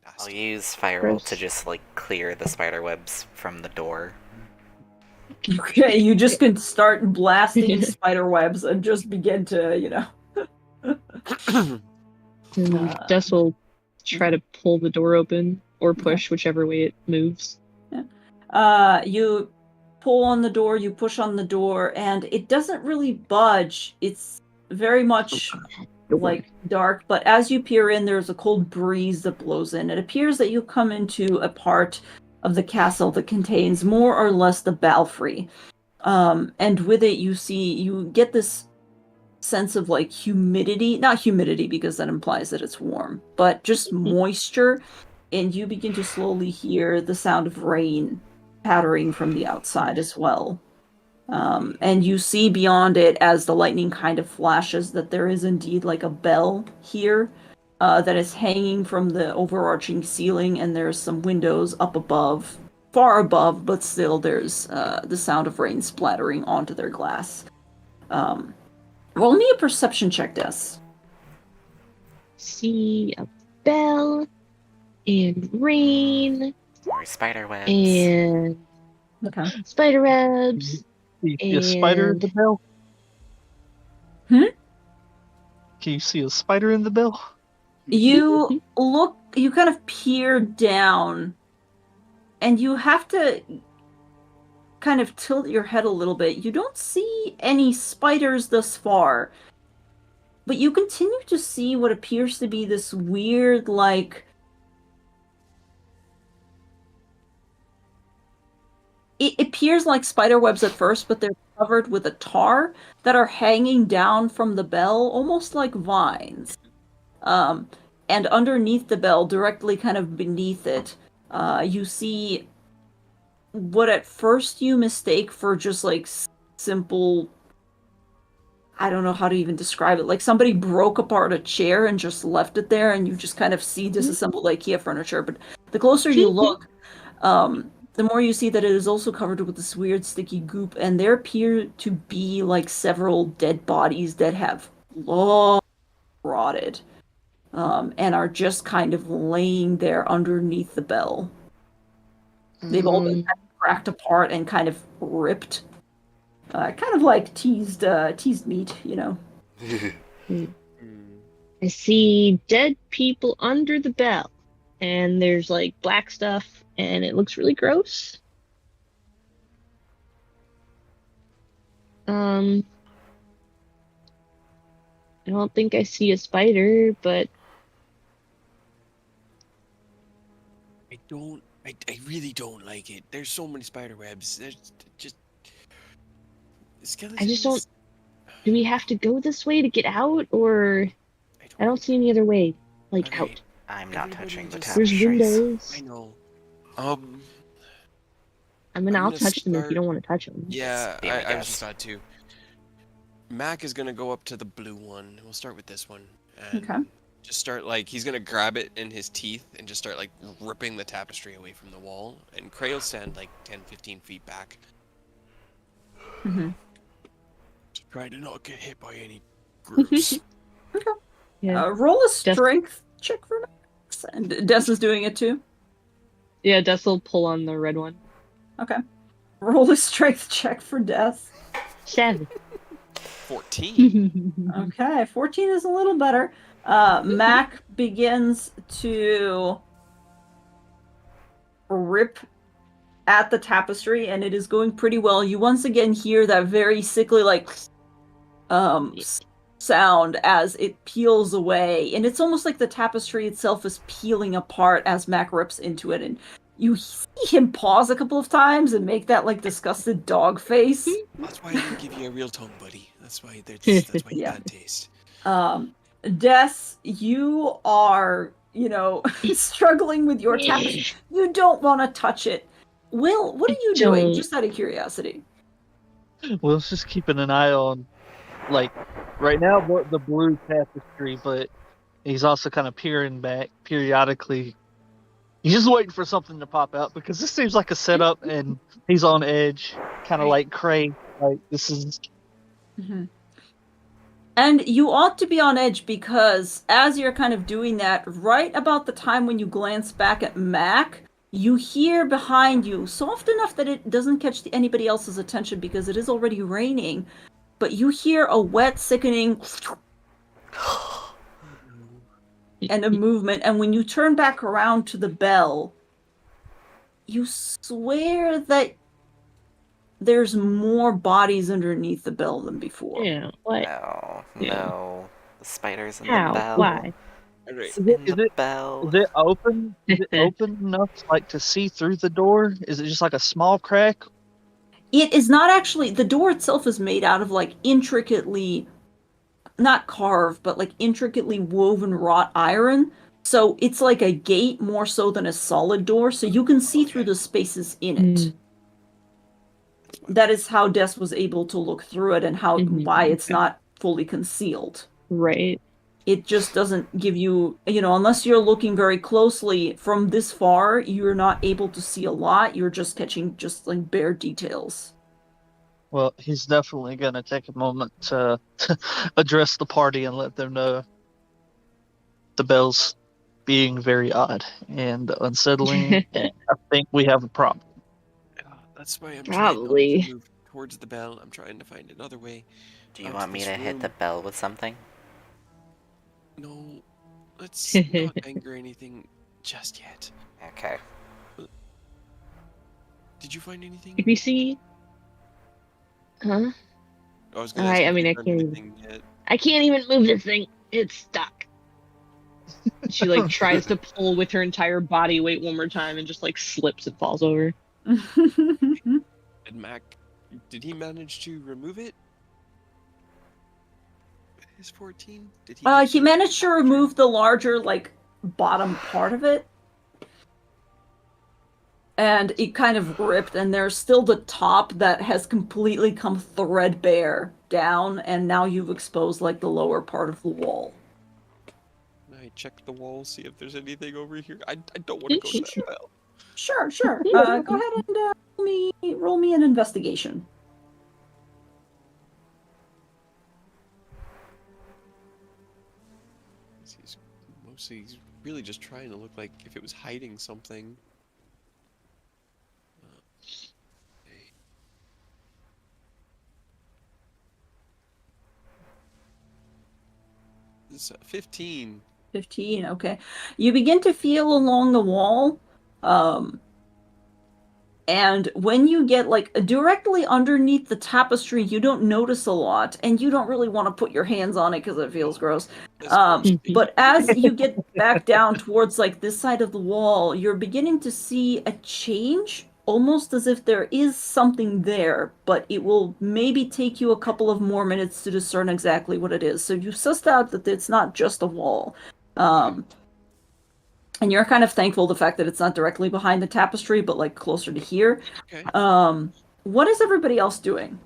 [SPEAKER 3] I'll
[SPEAKER 1] nasty.
[SPEAKER 3] use firebolt to just like clear the spider webs from the door.
[SPEAKER 2] Okay, you just can start blasting spider webs and just begin to,
[SPEAKER 4] And Des will try to pull the door open or push, whichever way it moves.
[SPEAKER 2] You pull on the door, you push on the door, and it doesn't really budge. It's very much like dark, but as you peer in, there's a cold breeze that blows in. It appears that you come into a part of the castle that contains more or less the belfry. And with it, you get this sense of like humidity, not humidity because that implies that it's warm, but just moisture, and you begin to slowly hear the sound of rain pattering from the outside as well. And you see beyond it as the lightning kind of flashes that there is indeed like a bell here that is hanging from the overarching ceiling, and there's some windows up above, far above, but still there's the sound of rain splattering onto their glass. Roll me a perception check, Des.
[SPEAKER 4] See a bell and rain
[SPEAKER 3] More spider webs.
[SPEAKER 4] and
[SPEAKER 2] Okay.
[SPEAKER 4] spider webs.
[SPEAKER 5] You see a spider in
[SPEAKER 4] And-
[SPEAKER 5] the bell?
[SPEAKER 2] Hmm?
[SPEAKER 5] Can you see a spider in the bell?
[SPEAKER 2] You look, you kind of peer down, and you have to kind of tilt your head a little bit. You don't see any spiders thus far, but you continue to see what appears to be this weird, like, it appears like spider webs at first, but they're covered with a tar that are hanging down from the bell, almost like vines. And underneath the bell, directly kind of beneath it, you see what at first you mistake for just like simple, I don't know how to even describe it, like somebody broke apart a chair and just left it there, and you just kind of see disassembled IKEA furniture. But the closer you look, the more you see that it is also covered with this weird sticky goop, and there appear to be like several dead bodies that have long rotted, and are just kind of laying there underneath the bell. They've all been kind of cracked apart and kind of ripped, kind of like teased meat, you know.
[SPEAKER 4] I see dead people under the bell, and there's like black stuff, and it looks really gross. I don't think I see a spider, but
[SPEAKER 1] I really don't like it. There's so many spider webs. There's just skeletons.
[SPEAKER 4] I just don't. Do we have to go this way to get out, or I don't see any other way, like
[SPEAKER 1] Alright,
[SPEAKER 4] out.
[SPEAKER 3] I'm not
[SPEAKER 1] Everybody
[SPEAKER 3] touching the
[SPEAKER 1] just-
[SPEAKER 4] There's
[SPEAKER 3] tapestries.
[SPEAKER 4] windows.
[SPEAKER 1] I know.
[SPEAKER 4] I'll
[SPEAKER 1] I'm
[SPEAKER 4] touch
[SPEAKER 1] gonna
[SPEAKER 4] them if
[SPEAKER 1] start-
[SPEAKER 4] you don't want to touch them.
[SPEAKER 1] Yeah,
[SPEAKER 3] Be my
[SPEAKER 1] I was
[SPEAKER 3] guess.
[SPEAKER 1] just thought too. Mac is gonna go up to the blue one. We'll start with this one. And
[SPEAKER 2] Okay.
[SPEAKER 1] just start like he's gonna grab it in his teeth and just start like ripping the tapestry away from the wall. And Cray will stand like 10-15 feet back.
[SPEAKER 2] Mm-hmm.
[SPEAKER 1] To try to not get hit by any groups.
[SPEAKER 4] Yeah,
[SPEAKER 2] Roll a strength check for Max, and Des is doing it too.
[SPEAKER 4] yeah. Des will pull on the red one.
[SPEAKER 2] Okay. Roll a strength check for Des.
[SPEAKER 4] 7.
[SPEAKER 1] 14.
[SPEAKER 2] Okay, 14 is a little better. Mac begins to rip at the tapestry, and it is going pretty well. You once again hear that very sickly, like, sound as it peels away, and it's almost like the tapestry itself is peeling apart as Mac rips into it, and you see him pause a couple of times and make that, like, disgusted dog face.
[SPEAKER 1] That's why I didn't give you a real tongue, buddy. That's why you
[SPEAKER 2] Yeah.
[SPEAKER 1] can't taste.
[SPEAKER 2] Des, you are, struggling with your tapestry. You don't want to touch it. Will, what are you doing?
[SPEAKER 4] Don't.
[SPEAKER 2] Just out of curiosity.
[SPEAKER 5] Will's just keeping an eye on, like, right now the blue tapestry, but he's also kind of peering back periodically. He's just waiting for something to pop out because this seems like a setup, and he's on edge, kind of like Cray. Like this is.
[SPEAKER 2] Mm-hmm. And you ought to be on edge because as you're kind of doing that, right about the time when you glance back at Mac, you hear behind you, soft enough that it doesn't catch anybody else's attention because it is already raining, but you hear a wet, sickening and a movement, and when you turn back around to the bell, you swear that there's more bodies underneath the bell than before.
[SPEAKER 4] Yeah. What?
[SPEAKER 3] No,
[SPEAKER 4] Yeah.
[SPEAKER 3] no. The spiders in
[SPEAKER 4] How?
[SPEAKER 3] the bell.
[SPEAKER 4] Why?
[SPEAKER 1] Alright.
[SPEAKER 5] Is it,
[SPEAKER 3] In the bell.
[SPEAKER 5] is it open? Is it open enough like to see through the door? Is it just like a small crack?
[SPEAKER 2] It is not actually, the door itself is made out of like intricately not carved, but like intricately woven wrought iron. So it's like a gate more so than a solid door, so you can see through the spaces in it. That is how Des was able to look through it and why it's not fully concealed.
[SPEAKER 4] Right.
[SPEAKER 2] It just doesn't give you, unless you're looking very closely from this far, you're not able to see a lot. You're just catching just like bare details.
[SPEAKER 5] Well, he's definitely going to take a moment to address the party and let them know the bells being very odd and unsettling. And I think we have a problem.
[SPEAKER 1] That's why I'm
[SPEAKER 4] Probably.
[SPEAKER 1] trying not to move towards the bell. I'm trying to find another way.
[SPEAKER 3] Do you want me to hit the bell with something?
[SPEAKER 1] No, let's not anger anything just yet.
[SPEAKER 3] Okay.
[SPEAKER 1] Did you find anything?
[SPEAKER 4] If you see, huh?
[SPEAKER 1] I was gonna ask
[SPEAKER 4] I
[SPEAKER 1] if
[SPEAKER 4] mean,
[SPEAKER 1] you
[SPEAKER 4] I
[SPEAKER 1] found
[SPEAKER 4] can't.
[SPEAKER 1] anything yet.
[SPEAKER 4] I can't even move this thing. It's stuck. She like tries to pull with her entire body weight one more time and just like slips and falls over.
[SPEAKER 1] And Mac, did he manage to remove it? His 14? Did he?
[SPEAKER 2] He managed to remove the larger, like, bottom part of it. And it kind of ripped, and there's still the top that has completely come threadbare down, and now you've exposed, like, the lower part of the wall.
[SPEAKER 1] Can I check the wall, see if there's anything over here? I don't want to go to that bell.
[SPEAKER 2] Sure. Go ahead and roll me an investigation.
[SPEAKER 1] He's really just trying to look like if it was hiding something. Okay. This is 15.
[SPEAKER 2] 15, okay. You begin to feel along the wall, and when you get, like, directly underneath the tapestry, you don't notice a lot, and you don't really want to put your hands on it because it feels gross. But as you get back down towards, like, this side of the wall, you're beginning to see a change, almost as if there is something there, but it will maybe take you a couple of more minutes to discern exactly what it is. So you sussed out that it's not just a wall. And you're kind of thankful the fact that it's not directly behind the tapestry, but like closer to here.
[SPEAKER 1] Okay.
[SPEAKER 2] What is everybody else doing?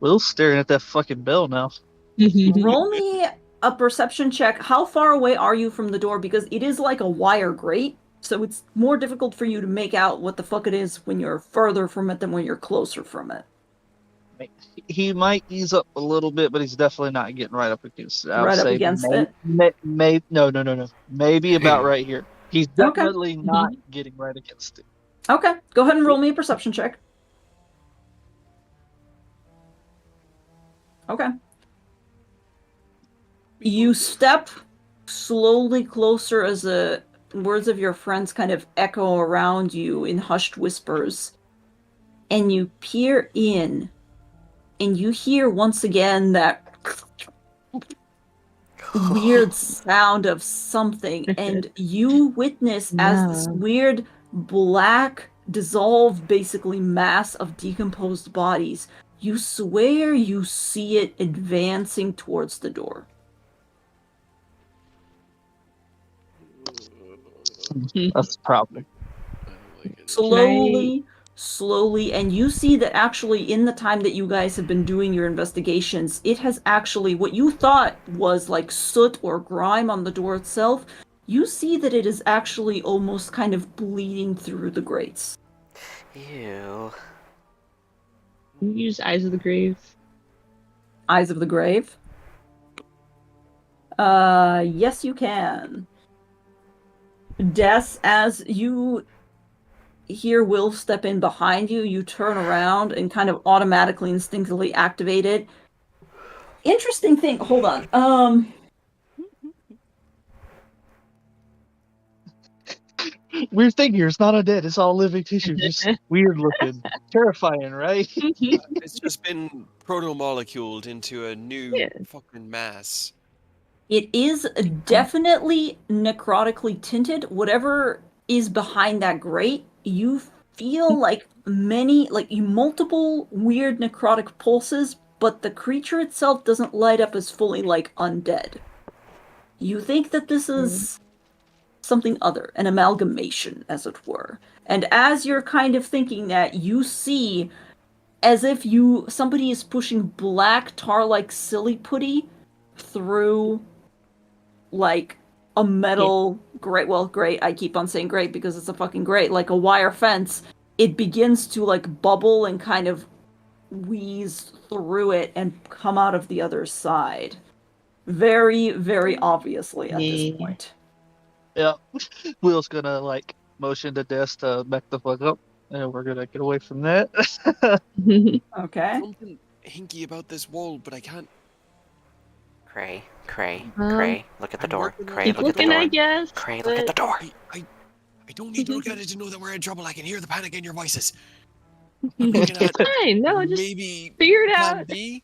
[SPEAKER 5] Will's staring at that fucking bell now.
[SPEAKER 2] Roll me a perception check. How far away are you from the door? Because it is like a wire grate, so it's more difficult for you to make out what the fuck it is when you're further from it than when you're closer from it.
[SPEAKER 5] He might ease up a little bit, but he's definitely not getting right up against it.
[SPEAKER 2] Right up against it?
[SPEAKER 5] No. Maybe about right here. He's definitely not getting right against it.
[SPEAKER 2] Okay, go ahead and roll me a perception check. Okay. You step slowly closer as the words of your friends kind of echo around you in hushed whispers, and you peer in. And you hear once again that weird sound of something, and you witness as this weird black dissolved basically mass of decomposed bodies. You swear you see it advancing towards the door.
[SPEAKER 5] That's the problem.
[SPEAKER 2] Slowly, and you see that actually in the time that you guys have been doing your investigations, it has actually, what you thought was like soot or grime on the door itself, you see that it is actually almost kind of bleeding through the grates.
[SPEAKER 3] Ew.
[SPEAKER 4] Can you use Eyes of the Grave?
[SPEAKER 2] Eyes of the Grave? Yes you can. Des, as you hear Will step in behind you, you turn around and kind of automatically, instinctively activate it. Interesting thing, hold on.
[SPEAKER 5] Weird thing here, it's not undead, it's all living tissue, just weird looking. Terrifying, right?
[SPEAKER 1] It's just been proto-moleculed into a new fucking mass.
[SPEAKER 2] It is definitely necrotically tinted. Whatever is behind that grate, you feel like multiple weird necrotic pulses but the creature itself doesn't light up as fully like undead. You think that this is something other, an amalgamation, as it were. And as you're kind of thinking that, you see as if somebody is pushing black tar-like silly putty through like a metal grate. I keep on saying grate because it's a fucking grate, like a wire fence. It begins to like bubble and kind of wheeze through it and come out of the other side. Very, very obviously at this point.
[SPEAKER 5] Yeah. Will's gonna like motion to Des to back the fuck up, and we're gonna get away from that.
[SPEAKER 2] Okay.
[SPEAKER 1] Something hinky about this wall, but I can't.
[SPEAKER 3] Cray, look at the
[SPEAKER 1] I'm
[SPEAKER 3] door.
[SPEAKER 1] working on
[SPEAKER 3] Cray,
[SPEAKER 1] it.
[SPEAKER 4] Keep
[SPEAKER 3] look at the
[SPEAKER 4] looking,
[SPEAKER 3] door.
[SPEAKER 4] I guess.
[SPEAKER 3] Cray, look at the door.
[SPEAKER 1] I don't need to look at it to know that we're in trouble. I can hear the panic in your voices. I'm
[SPEAKER 4] It's
[SPEAKER 1] looking at
[SPEAKER 4] fine. No, just
[SPEAKER 1] maybe
[SPEAKER 4] figure it
[SPEAKER 1] plan
[SPEAKER 4] out.
[SPEAKER 1] B.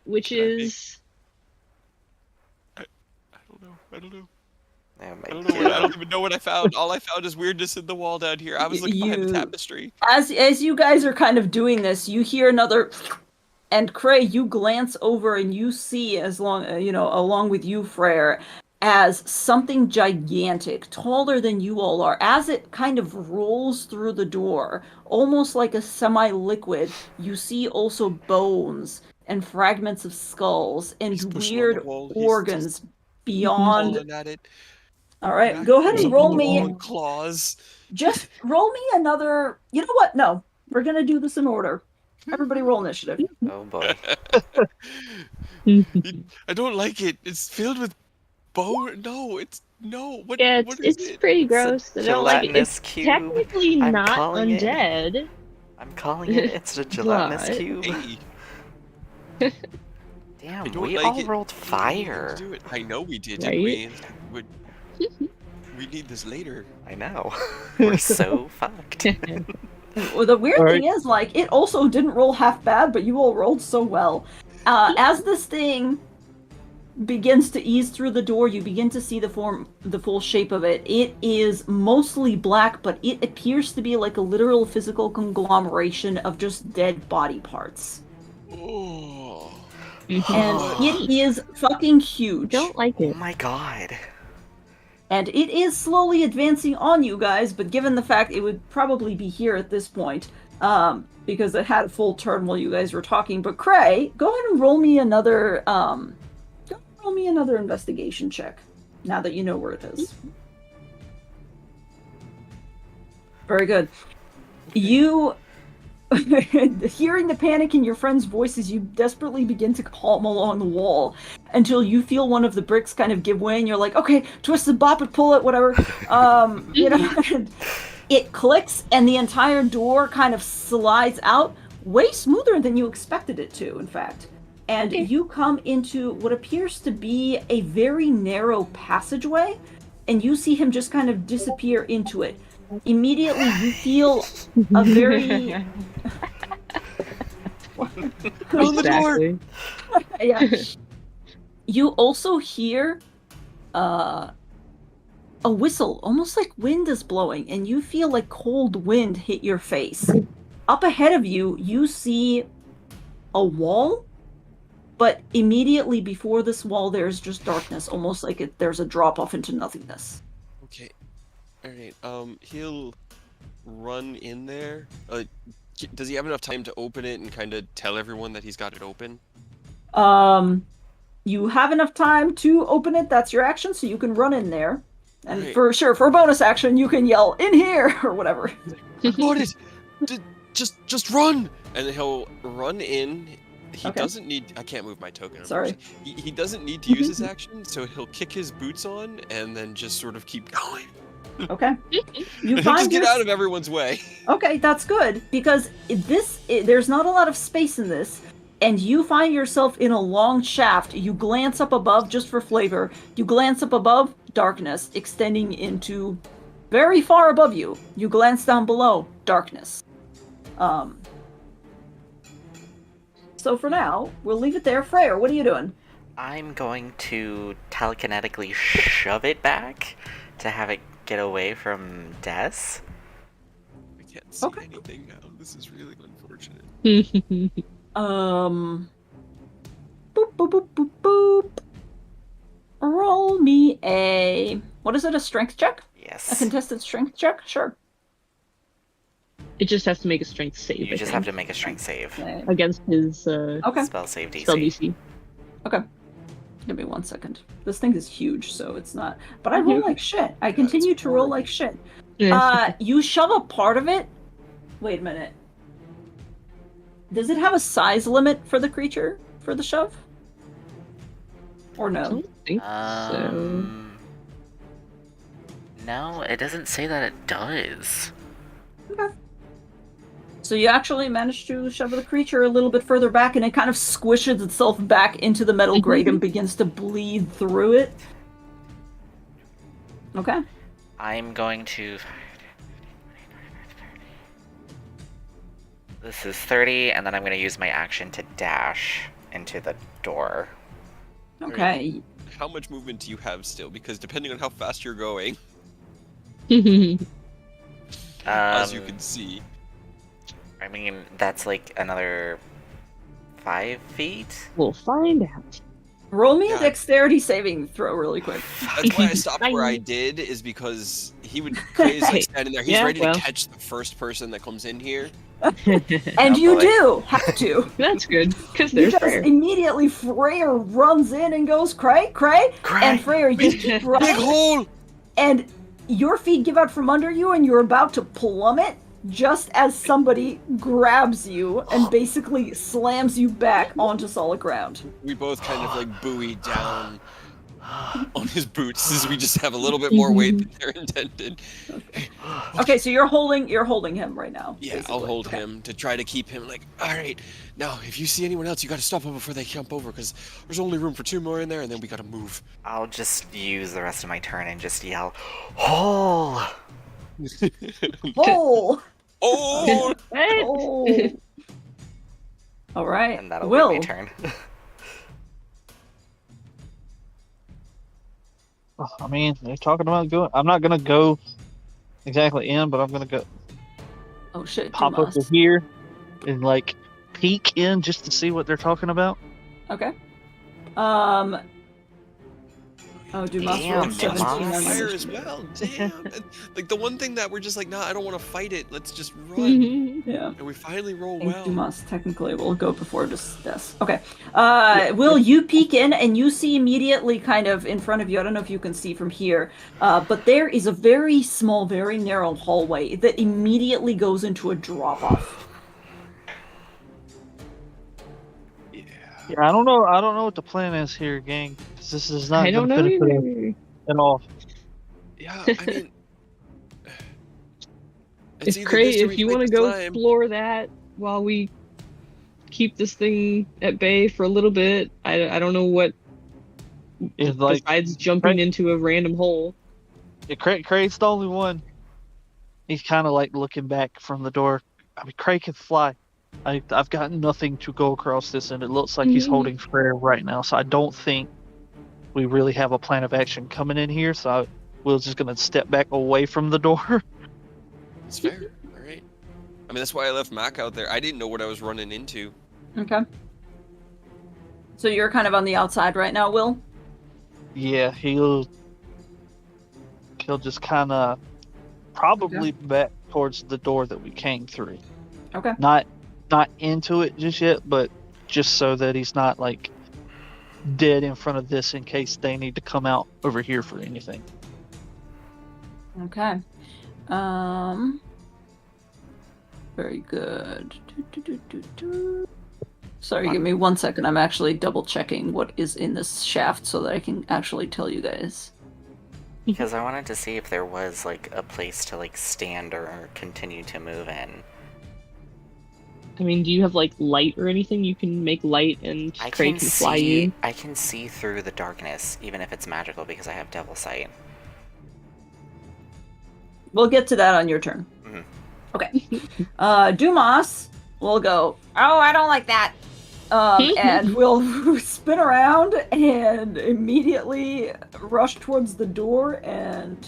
[SPEAKER 4] Which
[SPEAKER 1] Plan B.
[SPEAKER 4] is
[SPEAKER 1] I don't know.
[SPEAKER 3] Oh my
[SPEAKER 1] I don't know. I
[SPEAKER 3] god.
[SPEAKER 1] don't even know what I found. All I found is weirdness in the wall down here. I was looking behind the tapestry.
[SPEAKER 2] As you guys are kind of doing this, you hear another, and Cray, you glance over and you see, along with you, Freyr, as something gigantic, taller than you all are, as it kind of rolls through the door, almost like a semi-liquid. You see also bones and fragments of skulls and
[SPEAKER 1] He's pushing on
[SPEAKER 2] weird
[SPEAKER 1] the wall. He's
[SPEAKER 2] organs beyond.
[SPEAKER 1] pulling at it.
[SPEAKER 2] All right, go ahead and
[SPEAKER 1] Something
[SPEAKER 2] roll
[SPEAKER 1] with
[SPEAKER 2] me.
[SPEAKER 1] long claws.
[SPEAKER 2] Just roll me another. You know what? No, we're gonna do this in order. Everybody, roll initiative.
[SPEAKER 3] Oh boy.
[SPEAKER 1] I don't like it. It's filled with bone. No, it's no. What?
[SPEAKER 4] yeah,
[SPEAKER 1] What is
[SPEAKER 4] it's
[SPEAKER 1] it?
[SPEAKER 4] pretty gross. I don't like it.
[SPEAKER 3] Gelatinous
[SPEAKER 4] It's
[SPEAKER 3] cube.
[SPEAKER 4] technically
[SPEAKER 3] I'm
[SPEAKER 4] not
[SPEAKER 3] calling it.
[SPEAKER 4] undead.
[SPEAKER 3] I'm calling it. It's a gelatinous
[SPEAKER 4] But-
[SPEAKER 3] cube.
[SPEAKER 1] Hey,
[SPEAKER 3] Damn,
[SPEAKER 1] I don't
[SPEAKER 3] we
[SPEAKER 1] like
[SPEAKER 3] all
[SPEAKER 1] it.
[SPEAKER 3] rolled fire.
[SPEAKER 1] Do it. I know we did,
[SPEAKER 4] Right?
[SPEAKER 1] didn't we? We need this later.
[SPEAKER 3] I know. We're so fucked.
[SPEAKER 2] Well, the weird
[SPEAKER 5] All
[SPEAKER 2] thing is, like, it also didn't roll half bad, but you all rolled so well. As this thing begins to ease through the door, you begin to see the full shape of it. It is mostly black, but it appears to be like a literal physical conglomeration of just dead body parts.
[SPEAKER 1] Oh.
[SPEAKER 2] And it is fucking huge.
[SPEAKER 4] Don't like
[SPEAKER 3] Oh
[SPEAKER 4] it.
[SPEAKER 3] my god.
[SPEAKER 2] And it is slowly advancing on you guys, but given the fact it would probably be here at this point, because it had a full turn while you guys were talking. But Cray, go ahead and roll me another investigation check. Now that you know where it is. Very good. You, hearing the panic in your friend's voices, you desperately begin to calm along the wall until you feel one of the bricks kind of give way, and you're like, okay, twist it, bop it, pull it, whatever. It clicks, and the entire door kind of slides out, way smoother than you expected it to, in fact. And you come into what appears to be a very narrow passageway, and you see him just kind of disappear into it. Immediately, you feel a very...
[SPEAKER 1] On the door.
[SPEAKER 2] Yeah. You also hear a whistle, almost like wind is blowing, and you feel like cold wind hit your face. Up ahead of you, you see a wall, but immediately before this wall, there's just darkness, almost like there's a drop off into nothingness.
[SPEAKER 1] Okay. All right. He'll run in there. Does he have enough time to open it and kind of tell everyone that he's got it open?
[SPEAKER 2] You have enough time to open it. That's your action, so you can run in there. And
[SPEAKER 1] Right.
[SPEAKER 2] for a bonus action, you can yell "in here" or whatever.
[SPEAKER 1] Got it. Just run. And then he'll run in. He
[SPEAKER 2] Okay.
[SPEAKER 1] doesn't need. I can't move my token.
[SPEAKER 2] Sorry.
[SPEAKER 1] unfortunately. He doesn't need to use his action, so he'll kick his boots on and then just sort of keep going.
[SPEAKER 2] Okay. You
[SPEAKER 1] He'll just
[SPEAKER 2] find
[SPEAKER 1] get
[SPEAKER 2] your...
[SPEAKER 1] out of everyone's way.
[SPEAKER 2] Okay, that's good, because there's not a lot of space in this, and you find yourself in a long shaft. You glance up above, just for flavor. You glance up above, darkness, extending into very far above you. You glance down below, darkness. So for now, we'll leave it there. Freyr, what are you doing?
[SPEAKER 3] I'm going to telekinetically shove it back to have it get away from Des.
[SPEAKER 1] I can't see
[SPEAKER 2] Okay.
[SPEAKER 1] anything now. This is really unfortunate.
[SPEAKER 2] Boop, boop, boop, boop, boop. Roll me a... What is it, a strength check? A
[SPEAKER 3] Yes.
[SPEAKER 2] contested strength check? Sure.
[SPEAKER 4] It just has to make a strength save.
[SPEAKER 3] You just have to make a strength save.
[SPEAKER 2] Okay.
[SPEAKER 4] against his
[SPEAKER 2] Okay.
[SPEAKER 3] Spell save DC.
[SPEAKER 4] spell DC.
[SPEAKER 2] Okay. Give me 1 second. This thing is huge, so it's not... But I roll like shit. I continue to roll like shit. You shove a part of it... Wait a minute. Does it have a size limit for the creature? For the shove? Or
[SPEAKER 4] I
[SPEAKER 2] no?
[SPEAKER 4] don't think so.
[SPEAKER 3] No, it doesn't say that it does.
[SPEAKER 2] Okay. So you actually manage to shove the creature a little bit further back, and it kind of squishes itself back into the metal grate and begins to bleed through it. Okay.
[SPEAKER 3] I'm going to... This is 30, and then I'm going to use my action to dash into the door.
[SPEAKER 2] Okay.
[SPEAKER 1] How much movement do you have still? Because depending on how fast you're going, as you can see.
[SPEAKER 3] I mean, that's like another 5 feet?
[SPEAKER 4] We'll find out.
[SPEAKER 2] Roll me a
[SPEAKER 1] Yeah.
[SPEAKER 2] dexterity saving throw really quick.
[SPEAKER 1] That's why I stopped where I did, is because he would crazy like standing there. He's
[SPEAKER 4] Yeah,
[SPEAKER 1] ready
[SPEAKER 4] well.
[SPEAKER 1] to catch the first person that comes in here.
[SPEAKER 2] And you
[SPEAKER 3] boy.
[SPEAKER 2] do have to.
[SPEAKER 4] That's good, because
[SPEAKER 2] You
[SPEAKER 4] there's
[SPEAKER 2] just
[SPEAKER 4] Freyr.
[SPEAKER 2] immediately Freyr runs in and goes, Cray, Cray, and Freyr, you keep
[SPEAKER 1] Big
[SPEAKER 2] running,
[SPEAKER 1] hole!
[SPEAKER 2] and your feet give out from under you, and you're about to plummet just as somebody grabs you and basically slams you back onto solid ground.
[SPEAKER 1] We both kind of like buoy down on his boots as we just have a little bit more weight than they're intended.
[SPEAKER 2] Okay, so you're holding him right now.
[SPEAKER 1] Yeah, I'll
[SPEAKER 2] basically.
[SPEAKER 1] hold
[SPEAKER 2] Okay.
[SPEAKER 1] him to try to keep him like, alright, now if you see anyone else, you gotta stop them before they jump over, because there's only room for 2 more in there, and then we gotta move.
[SPEAKER 3] I'll just use the rest of my turn and just yell, "Hole!"
[SPEAKER 2] Hole!
[SPEAKER 1] Oh!
[SPEAKER 2] Oh! All right.
[SPEAKER 3] And that'll
[SPEAKER 2] Will.
[SPEAKER 3] be my turn.
[SPEAKER 5] I mean, they're talking about going. I'm not gonna go exactly in, but I'm gonna go
[SPEAKER 2] Oh shit,
[SPEAKER 5] pop
[SPEAKER 2] Dumas.
[SPEAKER 5] over here and like peek in just to see what they're talking about.
[SPEAKER 2] Okay. Oh, Dumas
[SPEAKER 3] Damn,
[SPEAKER 2] rolled 17 on
[SPEAKER 3] Dumas.
[SPEAKER 1] Fire
[SPEAKER 2] the
[SPEAKER 1] as well, damn. And, like the one thing that we're just like, nah, I don't want to fight it. Let's just run.
[SPEAKER 2] Yeah.
[SPEAKER 1] And we finally roll
[SPEAKER 2] I think
[SPEAKER 1] well.
[SPEAKER 2] Dumas technically will go before this. Okay. Will, you peek in and you see immediately kind of in front of you, I don't know if you can see from here, but there is a very small, very narrow hallway that immediately goes into a drop-off.
[SPEAKER 5] Yeah, I don't know. I don't know what the plan is here, gang. 'Cause this is not
[SPEAKER 4] I don't
[SPEAKER 5] gonna
[SPEAKER 4] know
[SPEAKER 5] benefit us
[SPEAKER 4] either.
[SPEAKER 5] at all.
[SPEAKER 1] Yeah, I mean,
[SPEAKER 4] It's
[SPEAKER 1] either
[SPEAKER 4] great
[SPEAKER 1] this or we
[SPEAKER 4] if you
[SPEAKER 1] fight
[SPEAKER 4] want to
[SPEAKER 1] the
[SPEAKER 4] go
[SPEAKER 1] slime.
[SPEAKER 4] explore that while we keep this thing at bay for a little bit. I don't know what
[SPEAKER 5] It's like
[SPEAKER 4] besides jumping
[SPEAKER 5] Cray-
[SPEAKER 4] into a random hole.
[SPEAKER 5] Craig's the only one. He's kind of like looking back from the door. I mean, Craig can fly. I've got nothing to go across this, and it looks like he's
[SPEAKER 4] Mhm.
[SPEAKER 5] holding Freyr right now. So I don't think we really have a plan of action coming in here. So we're just gonna step back away from the door.
[SPEAKER 1] It's fair. All right. I mean, that's why I left Mac out there. I didn't know what I was running into.
[SPEAKER 2] Okay. So you're kind of on the outside right now, Will?
[SPEAKER 5] Yeah, he'll just kind of probably back towards the door that we came through.
[SPEAKER 2] Okay.
[SPEAKER 5] Not into it just yet, but just so that he's not like dead in front of this in case they need to come out over here for anything.
[SPEAKER 2] Okay. Very good. Sorry, give me 1 second. I'm actually double checking what is in this shaft so that I can actually tell you guys.
[SPEAKER 3] Because I wanted to see if there was like a place to like stand or continue to move in.
[SPEAKER 4] I mean, do you have like light or anything? You can make light and
[SPEAKER 3] I
[SPEAKER 4] Craig
[SPEAKER 3] can
[SPEAKER 4] can fly
[SPEAKER 3] see.
[SPEAKER 4] you.
[SPEAKER 3] I can see through the darkness, even if it's magical, because I have devil sight.
[SPEAKER 2] We'll get to that on your turn.
[SPEAKER 3] Mhm.
[SPEAKER 2] Okay. Dumas will go, oh, I don't like that. And we'll spin around and immediately rush towards the door and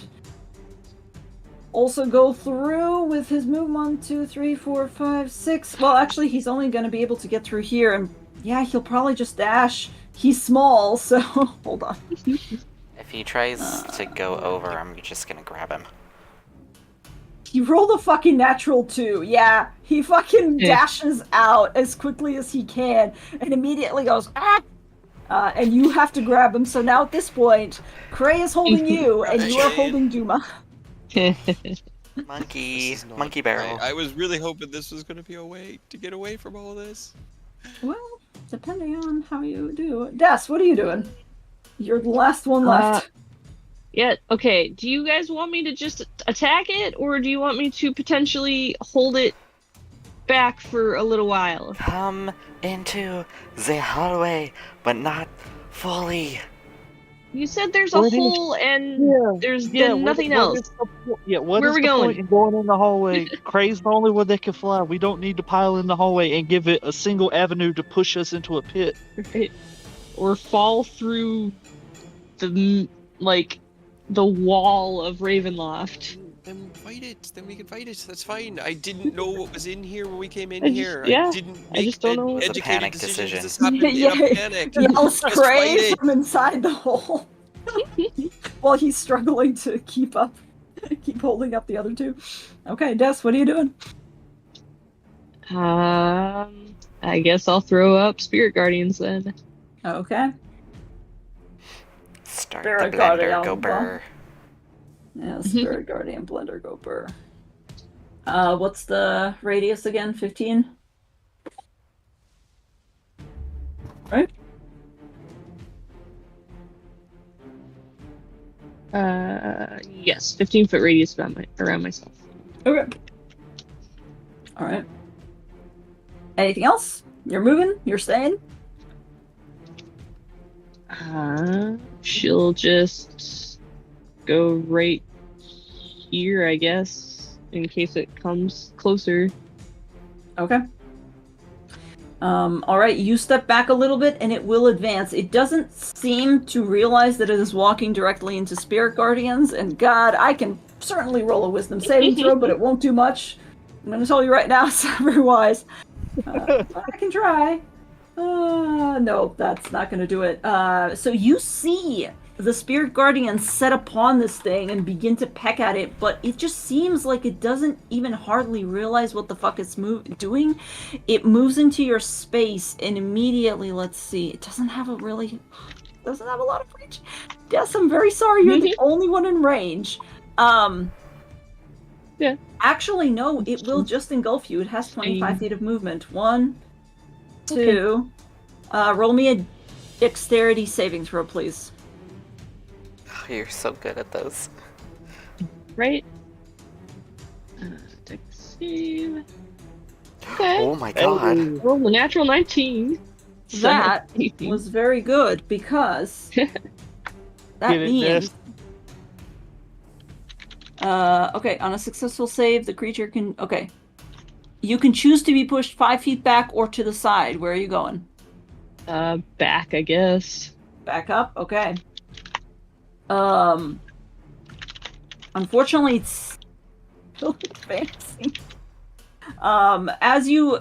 [SPEAKER 2] also go through with his move. 1, 2, 3, 4, 5, 6. Well, actually, he's only going to be able to get through here, and yeah, he'll probably just dash. He's small, so hold on.
[SPEAKER 3] If he tries to go over, I'm just gonna grab him.
[SPEAKER 2] He rolled a fucking natural 2. Yeah, he fucking dashes out as quickly as he can, and immediately goes, ah! And you have to grab him. So now at this point, Cray is holding you, and you are holding Duma.
[SPEAKER 3] Monkey,
[SPEAKER 1] This is not
[SPEAKER 3] monkey barrel.
[SPEAKER 1] I was really hoping this was going to be a way to get away from all this.
[SPEAKER 2] Well, depending on how you do. Des, what are you doing? You're the last one left.
[SPEAKER 4] Yeah, okay. Do you guys want me to just attack it, or do you want me to potentially hold it back for a little while?
[SPEAKER 3] Come into the hallway, but not fully.
[SPEAKER 4] You said there's a
[SPEAKER 5] What is-
[SPEAKER 4] hole and there's been nothing
[SPEAKER 5] what
[SPEAKER 4] else.
[SPEAKER 5] is the what
[SPEAKER 4] Where
[SPEAKER 5] is
[SPEAKER 4] we
[SPEAKER 5] the
[SPEAKER 4] going?
[SPEAKER 5] point in going in the hallway? Cray's the only one that can fly. We don't need to pile in the hallway and give it a single avenue to push us into a pit.
[SPEAKER 4] Right. Or fall through the wall of Ravenloft.
[SPEAKER 1] Then fight it. Then we can fight it. That's fine. I didn't know what was in here when we came in
[SPEAKER 4] I just-
[SPEAKER 1] here.
[SPEAKER 4] yeah,
[SPEAKER 1] I didn't
[SPEAKER 4] I
[SPEAKER 1] make
[SPEAKER 4] just don't
[SPEAKER 1] an
[SPEAKER 4] know. It's
[SPEAKER 3] a
[SPEAKER 1] educated
[SPEAKER 3] panic
[SPEAKER 1] decision.
[SPEAKER 3] decision.
[SPEAKER 1] This happened in a panic.
[SPEAKER 2] Yells
[SPEAKER 1] Just
[SPEAKER 2] Cray
[SPEAKER 1] fight it.
[SPEAKER 2] from inside the hole. While he's struggling to keep holding up the other two. Okay, Des, what are you doing?
[SPEAKER 4] I guess I'll throw up Spirit Guardians then.
[SPEAKER 2] Okay.
[SPEAKER 3] Start
[SPEAKER 2] Spirit
[SPEAKER 3] the
[SPEAKER 2] Guardian,
[SPEAKER 3] blender, go burr.
[SPEAKER 2] Yeah, Spirit Guardian, Blender, go burr. What's the radius again? 15? Right?
[SPEAKER 4] Yes, 15-foot radius around myself.
[SPEAKER 2] Okay. Alright. Anything else? You're moving? You're staying?
[SPEAKER 4] She'll just go right here, I guess, in case it comes closer.
[SPEAKER 2] Okay. Alright, you step back a little bit and it will advance. It doesn't seem to realize that it is walking directly into Spirit Guardians, and God, I can certainly roll a wisdom saving throw, but it won't do much. I'm gonna tell you right now, it's not very wise. I can try. No, that's not gonna do it. So you see the Spirit Guardians set upon this thing and begin to peck at it, but it just seems like it doesn't even hardly realize what the fuck it's doing. It moves into your space and immediately, let's see, it doesn't have a lot of reach. Yes, I'm very sorry, you're the only one in range.
[SPEAKER 4] Yeah.
[SPEAKER 2] Actually, no, it will just engulf you. It has 25 feet of movement. 1, 2. Roll me a dexterity saving throw, please.
[SPEAKER 3] Oh, you're so good at those.
[SPEAKER 4] Right? Dex save. Okay.
[SPEAKER 3] Oh my god.
[SPEAKER 4] Roll a natural 19.
[SPEAKER 2] That
[SPEAKER 4] 18.
[SPEAKER 2] was very good because that
[SPEAKER 5] Get it,
[SPEAKER 2] means.
[SPEAKER 5] Ness.
[SPEAKER 2] Okay, on a successful save, the creature can. Okay. You can choose to be pushed 5 feet back or to the side. Where are you going?
[SPEAKER 4] Back, I guess.
[SPEAKER 2] Back up? Okay. Unfortunately, it's still advancing. As you.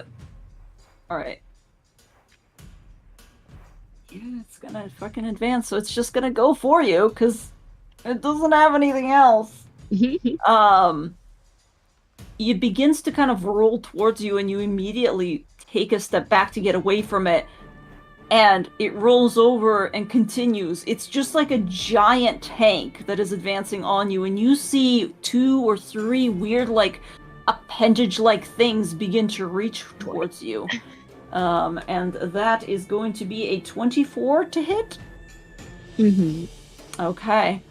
[SPEAKER 2] Alright. Yeah, it's gonna fucking advance, so it's just gonna go for you, because it doesn't have anything else. It begins to kind of roll towards you, and you immediately take a step back to get away from it, and it rolls over and continues. It's just like a giant tank that is advancing on you, and you see 2 or 3 weird, like, appendage-like things begin to reach towards you. And that is going to be a 24 to hit? Okay.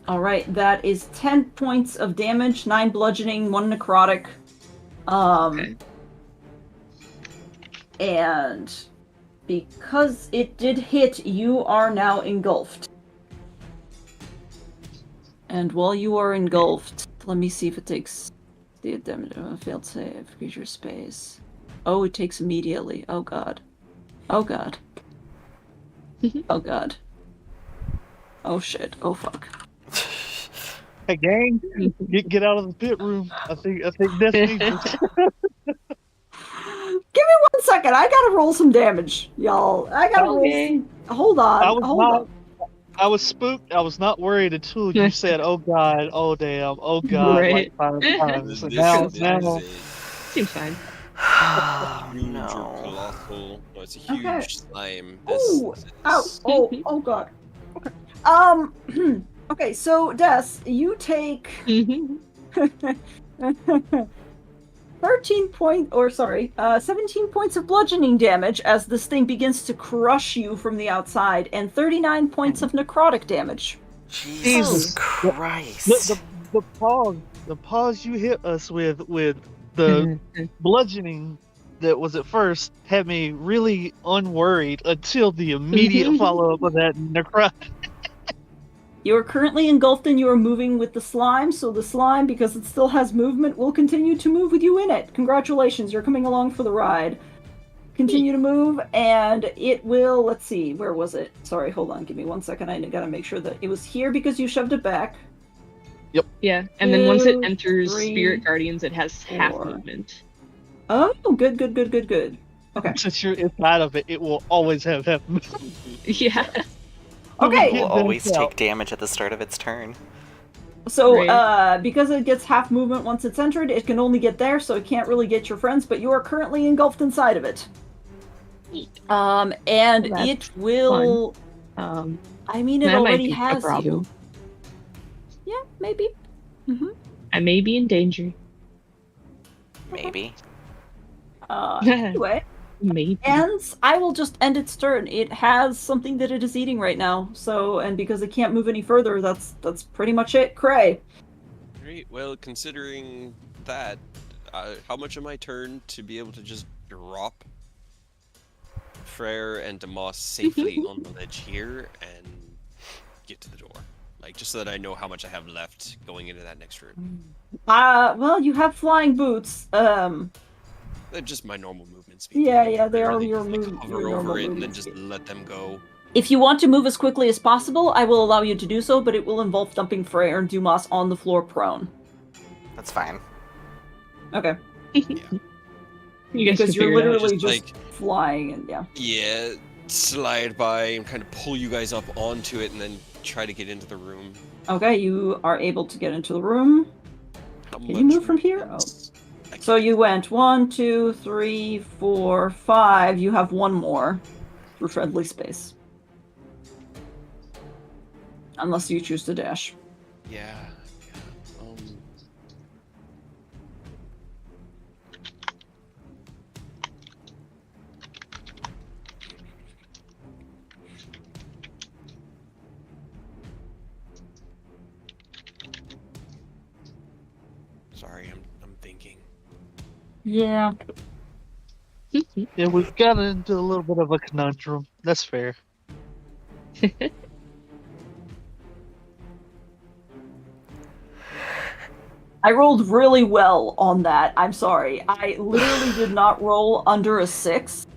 [SPEAKER 2] Alright, that is 10 points of damage, 9 bludgeoning, 1 necrotic.
[SPEAKER 4] Okay.
[SPEAKER 2] And because it did hit, you are now engulfed. And while you are engulfed, let me see if it takes the damage of a failed save, creature space. Oh, it takes immediately. Oh god. Oh god. Oh god. Oh shit. Oh fuck.
[SPEAKER 5] Hey, gang, get out of the pit room. I think Death needs us.
[SPEAKER 2] Give me 1 second. I gotta roll some damage, y'all. I gotta roll
[SPEAKER 4] Okay.
[SPEAKER 2] some. Hold on. Hold on.
[SPEAKER 5] I was spooked. I was not worried until you said, "Oh God, oh damn, oh God," like
[SPEAKER 4] Right.
[SPEAKER 5] 5 times. So
[SPEAKER 1] This
[SPEAKER 5] now,
[SPEAKER 1] is
[SPEAKER 5] now,
[SPEAKER 1] a
[SPEAKER 4] Seems fine.
[SPEAKER 3] Oh
[SPEAKER 1] huge or
[SPEAKER 3] no.
[SPEAKER 1] colossal. No, it's a
[SPEAKER 2] Okay.
[SPEAKER 1] huge slime.
[SPEAKER 2] Ooh.
[SPEAKER 1] This
[SPEAKER 2] Ow.
[SPEAKER 1] is
[SPEAKER 2] Oh God. Okay. Okay. So Des, you take 17 points of bludgeoning damage as this thing begins to crush you from the outside, and 39 points of necrotic damage.
[SPEAKER 3] Jesus
[SPEAKER 5] the,
[SPEAKER 3] Christ.
[SPEAKER 5] the pause you hit us with the bludgeoning that was at first had me really unworried until the immediate follow up of that necrotic.
[SPEAKER 2] You are currently engulfed and you are moving with the slime, so the slime, because it still has movement, will continue to move with you in it. Congratulations, you're coming along for the ride. Continue to move, and it will, let's see, where was it? Sorry, hold on, give me 1 second. I gotta make sure that it was here because you shoved it back.
[SPEAKER 4] Yeah, and then once it
[SPEAKER 2] 2,
[SPEAKER 4] enters
[SPEAKER 2] 3,
[SPEAKER 4] Spirit Guardians, it has half
[SPEAKER 2] 4.
[SPEAKER 4] movement.
[SPEAKER 2] Oh, good. Okay.
[SPEAKER 5] Since you're inside of it, it will always have happened.
[SPEAKER 4] Yeah.
[SPEAKER 2] Okay.
[SPEAKER 3] It will always take damage at the start of its turn.
[SPEAKER 2] So,
[SPEAKER 4] Right.
[SPEAKER 2] because it gets half movement once it's entered, it can only get there, so it can't really get your friends, but you are currently engulfed inside of it. And
[SPEAKER 4] Well,
[SPEAKER 2] it will... I mean, it
[SPEAKER 4] that might
[SPEAKER 2] already
[SPEAKER 4] be a
[SPEAKER 2] has
[SPEAKER 4] problem.
[SPEAKER 2] you. Yeah, maybe.
[SPEAKER 4] I may be in danger.
[SPEAKER 3] Maybe.
[SPEAKER 2] Anyway,
[SPEAKER 4] Maybe.
[SPEAKER 2] and I will just end its turn. It has something that it is eating right now, so, and because it can't move any further, that's pretty much it. Cray.
[SPEAKER 1] great. Well, considering that, how much of my turn to be able to just drop Freyr and Demoss safely on the ledge here and get to the door? Like, just so that I know how much I have left going into that next room.
[SPEAKER 2] Well, you have flying boots.
[SPEAKER 1] They're just my normal movement speed.
[SPEAKER 2] Yeah, they are
[SPEAKER 1] Really
[SPEAKER 2] your
[SPEAKER 1] just, like,
[SPEAKER 2] move.
[SPEAKER 1] hover
[SPEAKER 2] Your normal
[SPEAKER 1] over it and then
[SPEAKER 2] movement
[SPEAKER 1] just
[SPEAKER 2] speed.
[SPEAKER 1] let them go.
[SPEAKER 2] If you want to move as quickly as possible, I will allow you to do so, but it will involve dumping Freyr and Dumas on the floor prone.
[SPEAKER 3] That's fine.
[SPEAKER 2] Okay.
[SPEAKER 4] You guys
[SPEAKER 2] Because
[SPEAKER 4] can
[SPEAKER 2] you're
[SPEAKER 4] figure it out.
[SPEAKER 2] literally
[SPEAKER 1] Just,
[SPEAKER 2] just flying, and yeah.
[SPEAKER 1] Yeah, slide by and kind of pull you guys up onto it and then try to get into the room.
[SPEAKER 2] Okay, you are able to get into the room.
[SPEAKER 1] How
[SPEAKER 2] Can you move from here?
[SPEAKER 1] movement? I
[SPEAKER 2] So
[SPEAKER 1] can-
[SPEAKER 2] you went 1, 2, 3, 4, 5. You have one more for friendly space. Unless you choose to dash.
[SPEAKER 1] Yeah. Sorry, I'm thinking.
[SPEAKER 2] Yeah.
[SPEAKER 5] Yeah, we've gotten into a little bit of a conundrum. That's fair.
[SPEAKER 2] I rolled really well on that. I'm sorry. I literally did not roll under a 6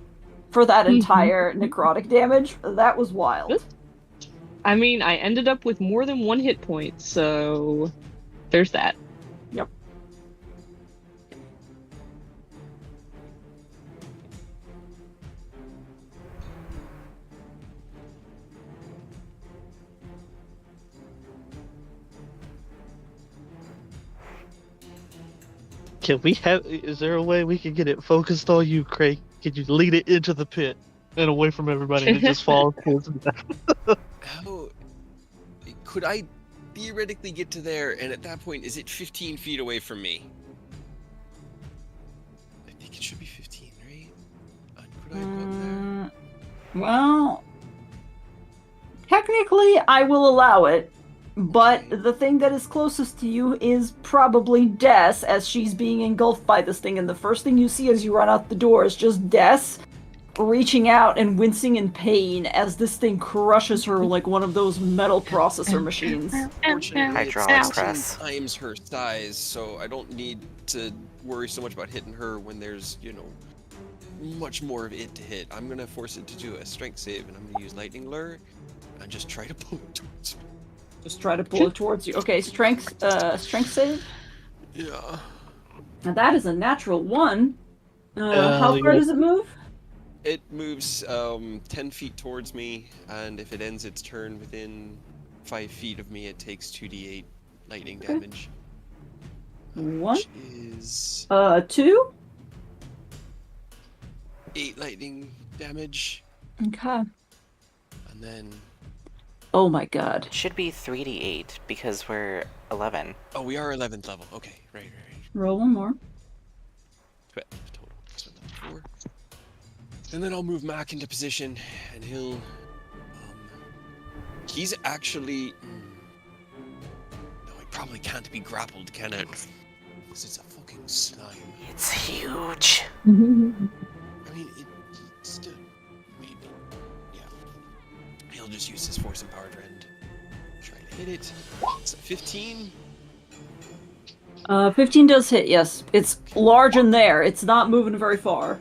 [SPEAKER 2] for that entire necrotic damage. That was wild.
[SPEAKER 4] I mean, I ended up with more than 1 hit point, so there's that.
[SPEAKER 2] Yep.
[SPEAKER 5] Is there a way we can get it focused on you, Craig? Could you lead it into the pit and away from everybody and it just falls towards the
[SPEAKER 1] How could I theoretically get to there? And at that point, is it 15 feet away from me? I think it should be 15, right? Could I go up there?
[SPEAKER 2] Well, technically, I will allow it. But the thing that is closest to you is probably Des, as she's being engulfed by this thing, and the first thing you see as you run out the door is just Des reaching out and wincing in pain as this thing crushes her like one of those metal processor machines.
[SPEAKER 1] Fortunately,
[SPEAKER 3] Hydraulic
[SPEAKER 1] it's
[SPEAKER 3] press.
[SPEAKER 1] 16 times her size, so I don't need to worry so much about hitting her when there's, much more of it to hit. I'm gonna force it to do a strength save, and I'm gonna use lightning lure and just try to pull it towards me.
[SPEAKER 2] Just try to pull it towards you. Okay, strength save.
[SPEAKER 1] Yeah.
[SPEAKER 2] Now that is a natural 1. How far
[SPEAKER 5] yeah.
[SPEAKER 2] does it move?
[SPEAKER 1] It moves 10 feet towards me, and if it ends its turn within 5 feet of me, it takes 2d8 lightning
[SPEAKER 2] Okay.
[SPEAKER 1] damage.
[SPEAKER 2] 1.
[SPEAKER 1] Which is
[SPEAKER 2] 2.
[SPEAKER 1] 8 lightning damage,
[SPEAKER 2] Okay.
[SPEAKER 1] and then...
[SPEAKER 2] Oh my god.
[SPEAKER 3] It should be 3d8 because we're 11.
[SPEAKER 1] Oh, we are 11th level. Okay, right.
[SPEAKER 2] Roll one more.
[SPEAKER 1] 12 total. So that's 4. And then I'll move Mac into position, and he'll... he's actually... No, he probably can't be grappled, can it? Because it's a fucking slime.
[SPEAKER 3] It's huge.
[SPEAKER 1] I mean, it's still... Maybe. Yeah. He'll just use his force empowered rend. Try to hit it. It's a 15.
[SPEAKER 2] 15 does hit, yes. It's large in there. It's not moving very far.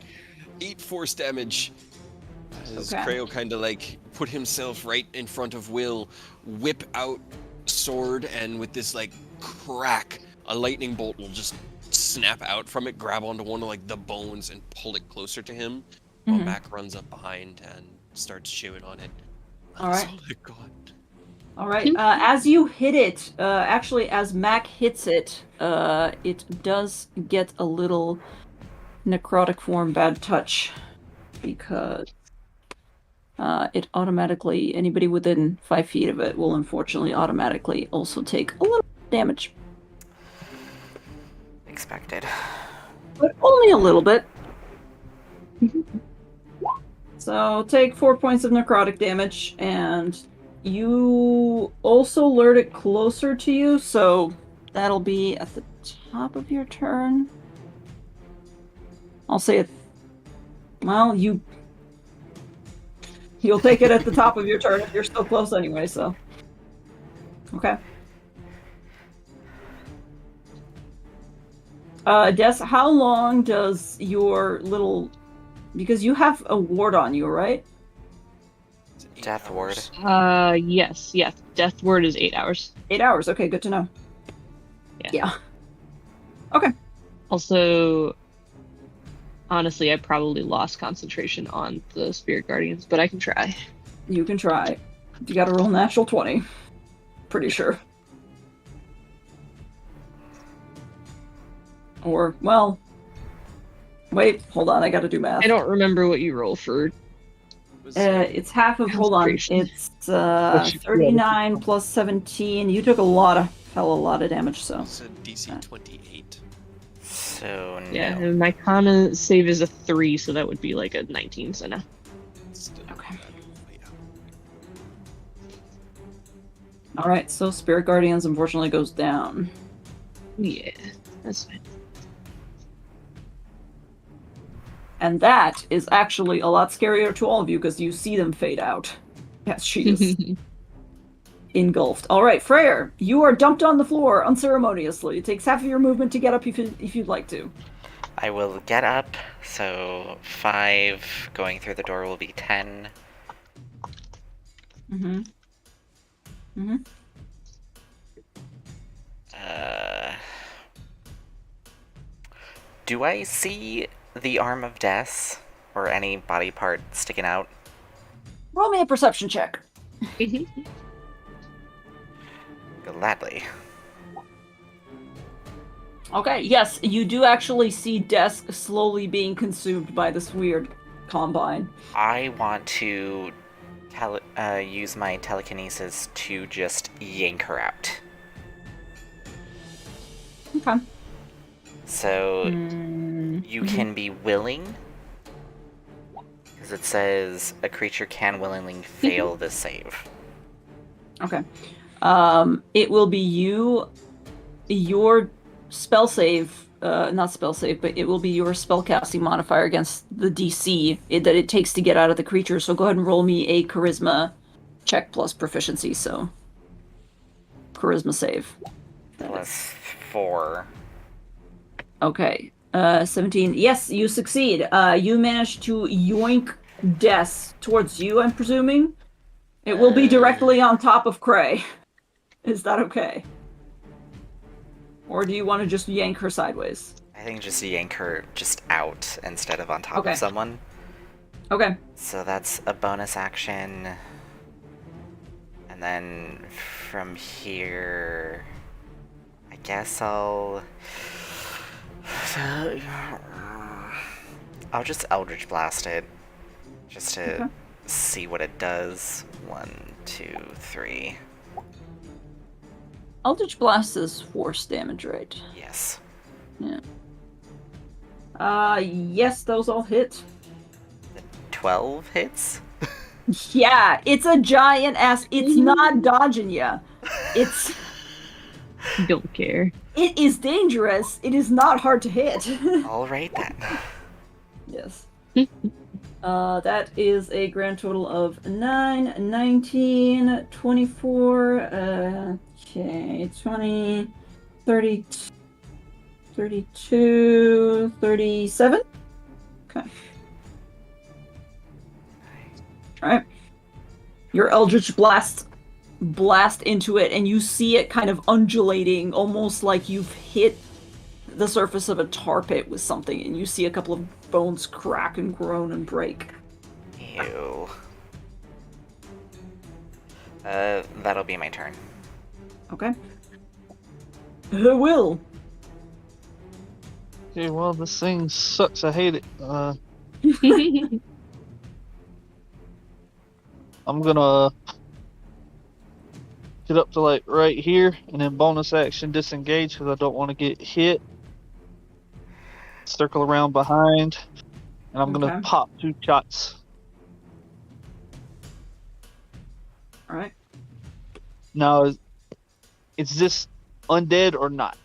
[SPEAKER 1] 8 force damage. As
[SPEAKER 2] Okay.
[SPEAKER 1] Creo kind of like put himself right in front of Will, whip out sword, and with this like crack, a lightning bolt will just snap out from it, grab onto one of like the bones, and pull it closer to him. While Mac runs up behind and starts chewing on it.
[SPEAKER 2] All
[SPEAKER 1] That's
[SPEAKER 2] right.
[SPEAKER 1] all I got.
[SPEAKER 2] All right. As you hit it, actually, as Mac hits it, it does get a little necrotic form bad touch because it automatically, anybody within 5 feet of it will unfortunately automatically also take a little damage,
[SPEAKER 3] Expected.
[SPEAKER 2] but only a little bit. So take 4 points of necrotic damage, and you also lured it closer to you, so that'll be at the top of your turn. I'll say it. Well, you'll take it at the top of your turn if you're still close anyway, so. Okay. Des, how long does your little... Because you have a ward on you, right?
[SPEAKER 1] It's 8
[SPEAKER 3] Death ward.
[SPEAKER 1] hours.
[SPEAKER 4] Yes. Death word is 8 hours.
[SPEAKER 2] 8 hours. Okay, good to know. Yeah. Okay.
[SPEAKER 4] Also, honestly, I probably lost concentration on the Spirit Guardians, but I can try.
[SPEAKER 2] You can try. You gotta roll natural 20. Pretty sure. Or, well... Wait, hold on, I gotta do math.
[SPEAKER 4] I don't remember what you roll for.
[SPEAKER 2] It's half of... Hold on.
[SPEAKER 4] Concentration.
[SPEAKER 2] It's 39 plus 17. You took a lot of damage, so...
[SPEAKER 1] It's a DC 28.
[SPEAKER 3] So, no.
[SPEAKER 4] Yeah, and my Kana save is a 3, so that would be like a 19, so no.
[SPEAKER 1] It's still
[SPEAKER 2] Okay.
[SPEAKER 1] bad. Yeah.
[SPEAKER 2] Alright, so Spirit Guardians unfortunately goes down.
[SPEAKER 4] Yeah, that's fine.
[SPEAKER 2] And that is actually a lot scarier to all of you because you see them fade out. Yes, she is engulfed. All right, Freyr, you are dumped on the floor unceremoniously. It takes half of your movement to get up if you'd like to.
[SPEAKER 3] I will get up, so 5 going through the door will be 10.
[SPEAKER 2] Mm-hmm. Mm-hmm.
[SPEAKER 3] Do I see the arm of death or any body part sticking out?
[SPEAKER 2] Roll me a perception check.
[SPEAKER 3] Gladly.
[SPEAKER 2] Okay, yes, you do actually see Desk slowly being consumed by this weird combine.
[SPEAKER 3] I want to use my telekinesis to just yank her out.
[SPEAKER 2] Okay.
[SPEAKER 3] So you can be willing, because it says a creature can willingly fail this save.
[SPEAKER 2] Okay. It will be your spell save, not spell save, but it will be your spellcasting modifier against the DC that it takes to get out of the creature. So go ahead and roll me a charisma check plus proficiency. So charisma save.
[SPEAKER 3] Plus 4.
[SPEAKER 2] Okay. 17. Yes, you succeed. You manage to yoink Des towards you, I'm presuming. It will be directly on top of Cray. Is that okay? Or do you want to just yank her sideways?
[SPEAKER 3] I think just yank her just out instead of on top
[SPEAKER 2] Okay.
[SPEAKER 3] of someone.
[SPEAKER 2] Okay.
[SPEAKER 3] So that's a bonus action. And then from here, I guess I'll just Eldritch Blast it. Just to see what it does. 1, 2, 3.
[SPEAKER 2] Eldritch Blast is force damage, right?
[SPEAKER 3] Yes.
[SPEAKER 2] Yeah. Yes, those all hit.
[SPEAKER 3] 12 hits?
[SPEAKER 2] Yeah, it's a giant ass. It's not dodging ya. It's.
[SPEAKER 4] Don't care.
[SPEAKER 2] It is dangerous. It is not hard to hit.
[SPEAKER 3] Alright then.
[SPEAKER 2] Yes. That is a grand total of 9, 19, 24, okay, 20, 30, 32, 37? Okay. Alright. Your Eldritch Blast into it, and you see it kind of undulating, almost like you've hit the surface of a tar pit with something, and you see a couple of bones crack and groan and break.
[SPEAKER 3] Ew. That'll be my turn.
[SPEAKER 2] Okay. Will.
[SPEAKER 5] Okay, well, this thing sucks. I hate it. I'm gonna get up to like right here, and then bonus action disengage because I don't want to get hit. Circle around behind, and I'm gonna
[SPEAKER 2] Okay.
[SPEAKER 5] pop 2 shots.
[SPEAKER 2] All right.
[SPEAKER 5] Now, is this undead or not?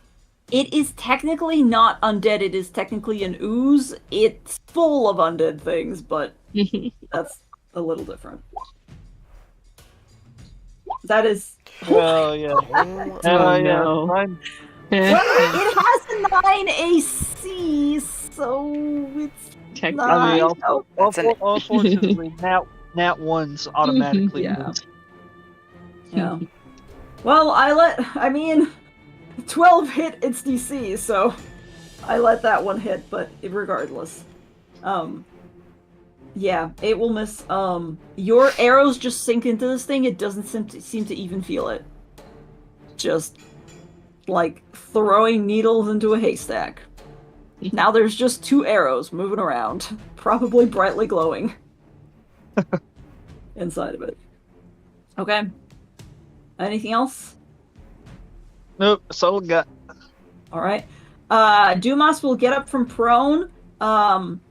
[SPEAKER 2] It is technically not undead. It is technically an ooze. It's full of undead things, but that's a little different. That is.
[SPEAKER 5] Oh yeah.
[SPEAKER 4] Oh, no.
[SPEAKER 5] Fine.
[SPEAKER 2] It has a 9 AC, so it's
[SPEAKER 4] Technically.
[SPEAKER 5] I mean,
[SPEAKER 2] not.
[SPEAKER 5] unfortunately, nat ones automatically.
[SPEAKER 2] Yeah. Yeah. Well, 12 hit its DC, so I let that one hit, but regardless. Yeah, it will miss. Your arrows just sink into this thing, it doesn't seem to even feel it. Just like throwing needles into a haystack. Now there's just 2 arrows moving around, probably brightly glowing inside of it. Okay. Anything else?
[SPEAKER 5] Nope, that's all I got.
[SPEAKER 2] All right. Dumas will get up from prone.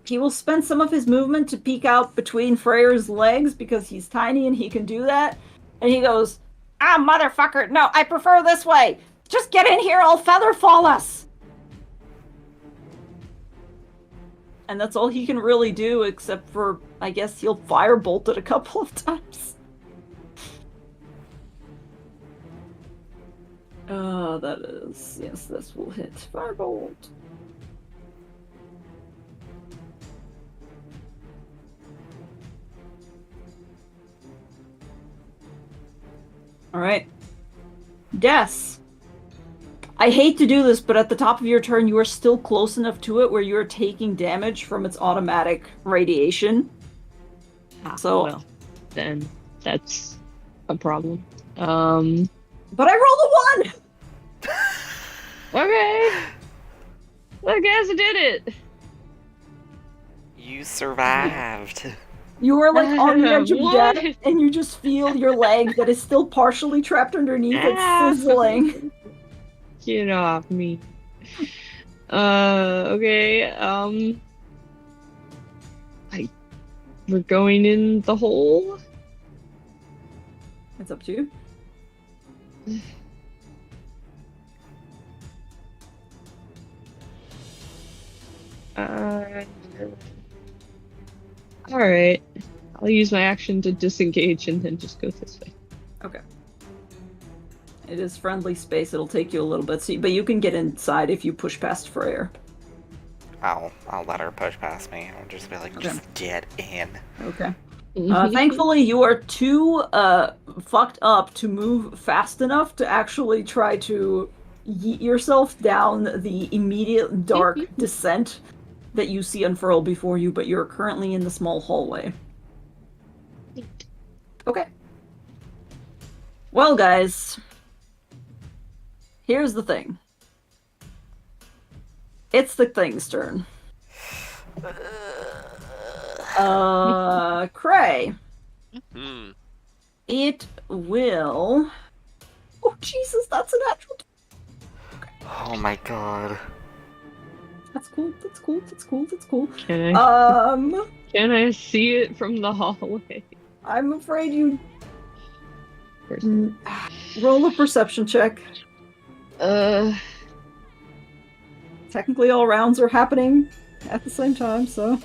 [SPEAKER 2] He will spend some of his movement to peek out between Freyr's legs because he's tiny and he can do that. And he goes, "Ah, motherfucker! No, I prefer this way. Just get in here. I'll feather fall us." And that's all he can really do, except for, I guess, he'll firebolt it a couple of times. That is... Yes, this will hit. Firebolt. Alright. Des. I hate to do this, but at the top of your turn, you are still close enough to it where you are taking damage from its automatic radiation. So...
[SPEAKER 4] Well, then that's a problem.
[SPEAKER 2] But I rolled a 1!
[SPEAKER 4] Okay. I guess I did it.
[SPEAKER 3] You survived.
[SPEAKER 2] You are like on the edge of
[SPEAKER 4] What?
[SPEAKER 2] death, and you just feel your leg that is still partially trapped underneath it sizzling.
[SPEAKER 4] Get off me. Okay, we're going in the hole?
[SPEAKER 2] It's up to you.
[SPEAKER 4] Alright. I'll use my action to disengage and then just go this way.
[SPEAKER 2] Okay. It is friendly space. It'll take you a little bit, but you can get inside if you push past Freyr.
[SPEAKER 3] I'll let her push past me. I'll just be like,
[SPEAKER 2] Okay.
[SPEAKER 3] just get in.
[SPEAKER 2] Okay. Thankfully, you are too fucked up to move fast enough to actually try to yeet yourself down the immediate dark descent that you see unfurl before you, but you're currently in the small hallway. Okay. Well, guys, here's the thing. It's the thing's turn. Cray.
[SPEAKER 1] Hmm.
[SPEAKER 2] It will... Oh, Jesus, that's a natural...
[SPEAKER 3] Oh my god.
[SPEAKER 2] That's cool, that's cool, that's cool, that's cool.
[SPEAKER 4] Can I see it from the hallway?
[SPEAKER 2] I'm afraid you...
[SPEAKER 4] Where's
[SPEAKER 2] Roll a perception check. Technically all rounds are happening at the same time, so...